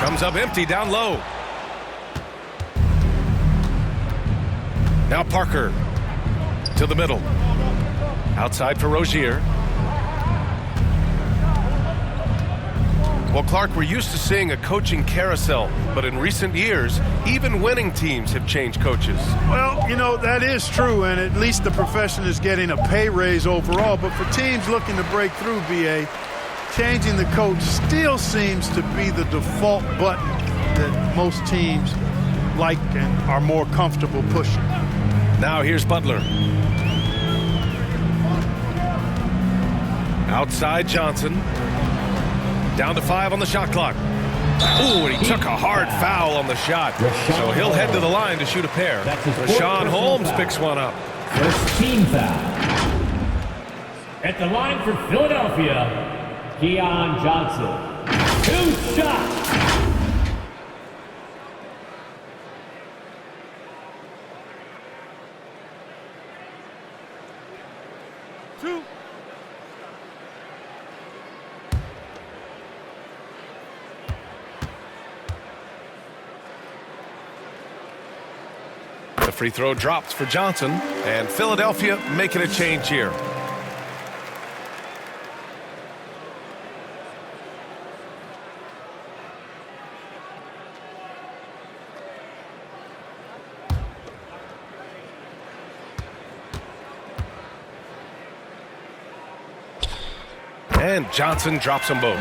Comes up empty down low. Now Parker to the middle. Outside for Rozier. Well, Clark, we're used to seeing a coaching carousel, but in recent years, even winning teams have changed coaches. Well, you know, that is true, and at least the profession is getting a pay raise overall. But for teams looking to break through, BA, changing the coach still seems to be the default button that most teams like and are more comfortable pushing. Now here's Butler. Outside Johnson. Down to 5 on the shot clock. Ooh, and he took a hard foul on the shot. So he'll head to the line to shoot a pair. Rashawn Holmes picks one up. First team foul. At the line for Philadelphia, Keon Johnson. 2 shots. The free throw drops for Johnson, and Philadelphia making a change here. And Johnson drops them both.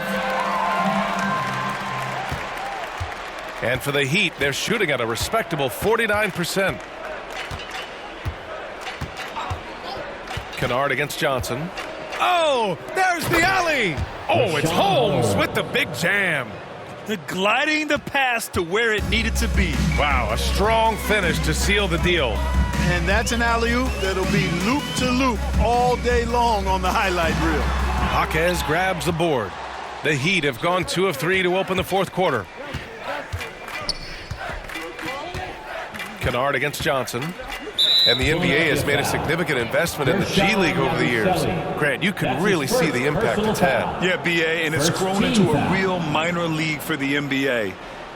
And for the Heat, they're shooting at a respectable 49%. Kennard against Johnson. Oh, there's the alley. Oh, it's Holmes with the big jam. Gliding the pass to where it needed to be. Wow, a strong finish to seal the deal. And that's an alley-oop that'll be loop to loop all day long on the highlight reel. Jaquez grabs the board. The Heat have gone 2 of 3 to open the fourth quarter. Kennard against Johnson. And the NBA has made a significant investment in the G League over the years. Grant, you can really see the impact it's had. Yeah, BA, and it's grown into a real minor league for the NBA.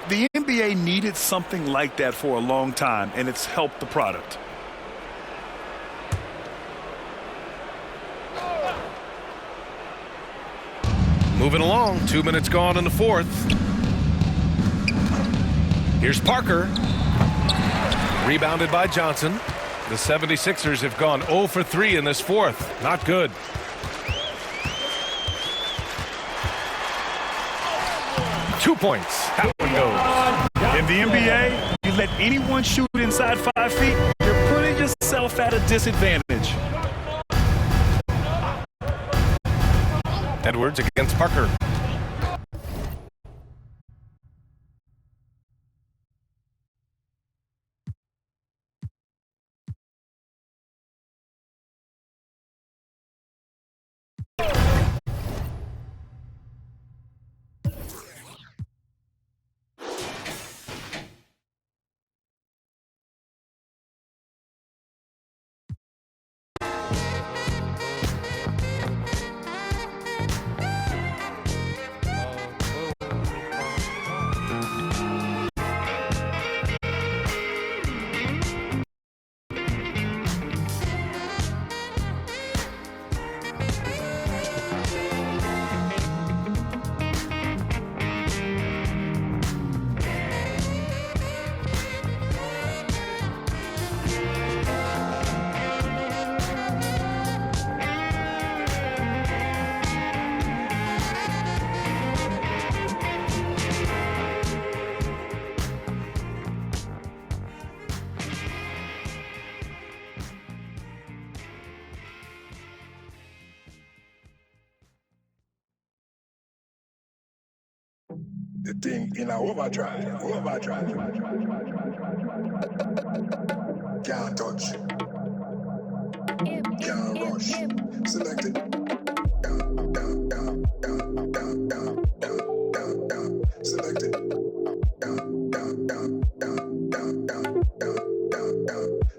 The NBA needed something like that for a long time, and it's helped the product. Moving along, 2 minutes gone in the fourth. Here's Parker. Rebounded by Johnson. The 76ers have gone 0 for 3 in this fourth. Not good. Two points. That one goes. In the NBA, you let anyone shoot inside 5 feet, you're putting yourself at a disadvantage. Edwards against Parker. The thing in our overdrive. Can't touch. Can't rush. Select it. Down. Select it. Down.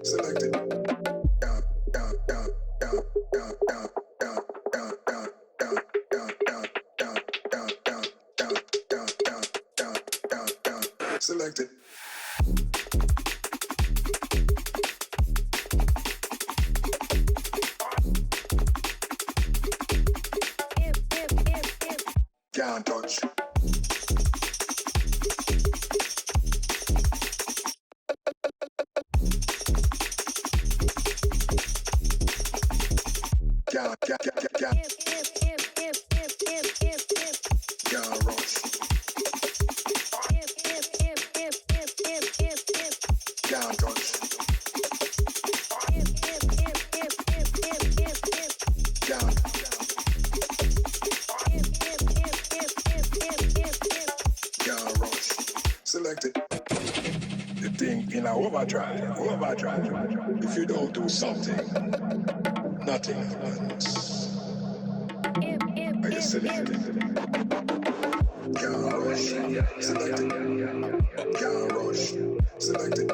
Select it. Select it. Selected. The thing in a overdrive. If you don't do something, nothing happens. Are you selected? Can't rush. Selected. Can't rush. Selected.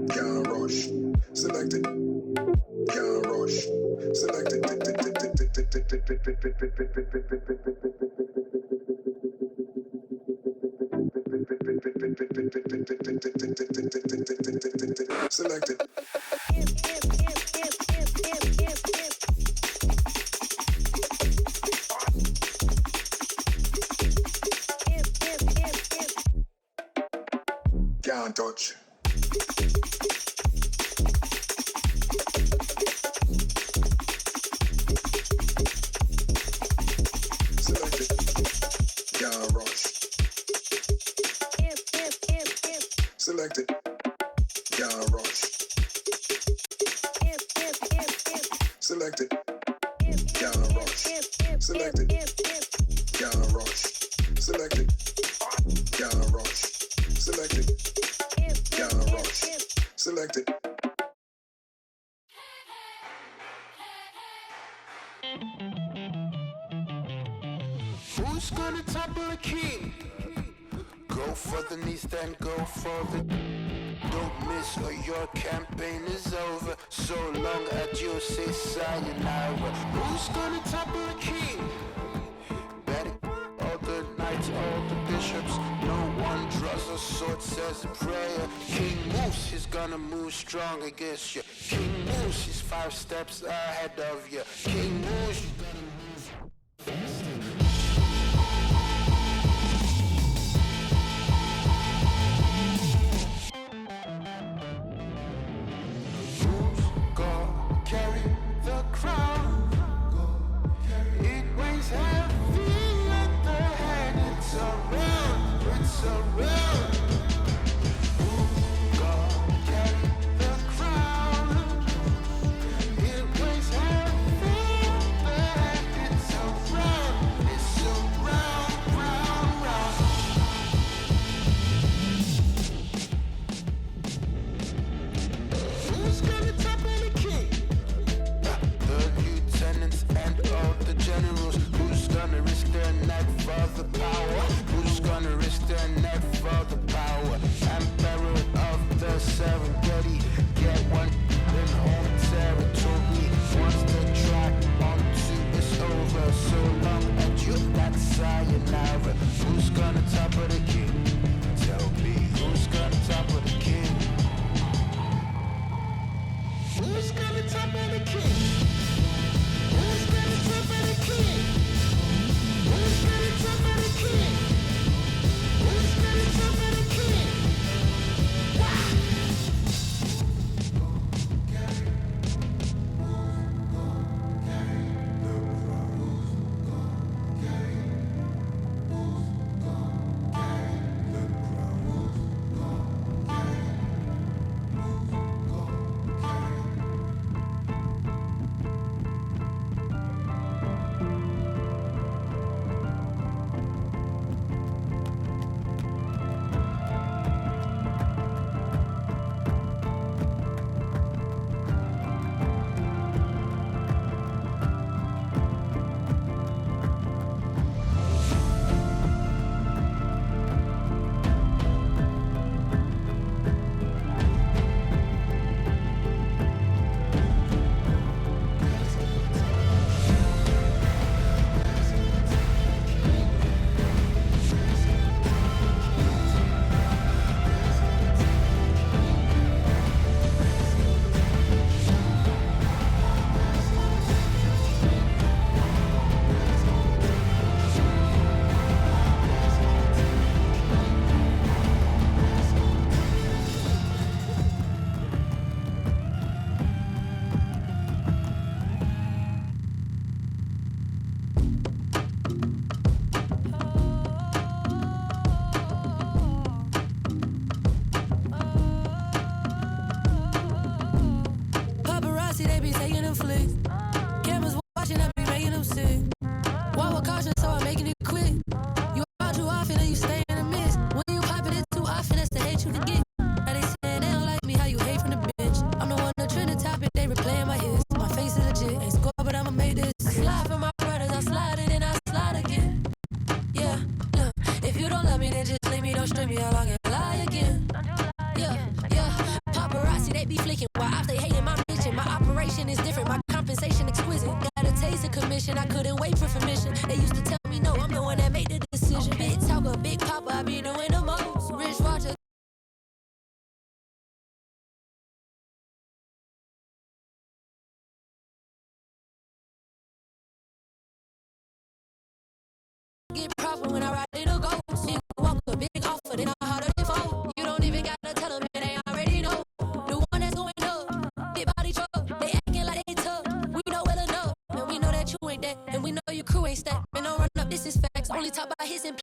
Can't rush. Selected. Can't rush. Selected. Selected. Can't touch. Selected. Can't rush. Selected. Can't rush. Selected. Can't rush. Selected. Can't rush. Selected. Can't rush. Selected. Can't rush. Selected. Who's gonna topple the king? Go for the knees, then go for the. Don't miss or your campaign is over. So long adieu, say sayonara. Who's gonna topple the king? Better all the knights, all the bishops. No one draws a sword, says a prayer. King moves, he's gonna move strong against you. King moves, he's 5 steps ahead of you. King moves, you gotta move faster. Carry the crown. It weighs heavy at the head. It's around. God carry the crown. It weighs heavy at the head. It's around. Round. Who's gonna topple the king? The lieutenants and all the generals. Who's gonna risk their neck for the power? Who's gonna risk their neck for be taking them flicks. Cameras watching, I be making them sick. Walk with caution, so I'm making it quick. You out too often and you stay in the mist. When you popping it too often, that's the hate you can get. Now they saying they don't like me, how you hate from the bench. I'm the one that trending topic, they replaying my hits. My face is legit, ain't score, but I'ma make this. I slide for my brothers, I slide it and I slide again. Yeah, look, if you don't love me, then just leave me, don't string me along and lie again. Yeah, paparazzi, they be flicking while I stay hating my mission. My operation is different, my compensation exquisite. Got a taste of commission, I couldn't wait for permission. They used to tell me no, I'm the one that made the decision. Big talker, big papa, I be doing the most. Rich Roger. Get proper when I ride it a ghost. Nigga walk a big offer, then I harder to fold. You don't even gotta tell them, man, they already know. The one that's going up, big body truck. They acting like they tough. We know well enough, and we know that you ain't that, and we know your crew ain't stacked. And don't run up, this is facts. Only talk about his and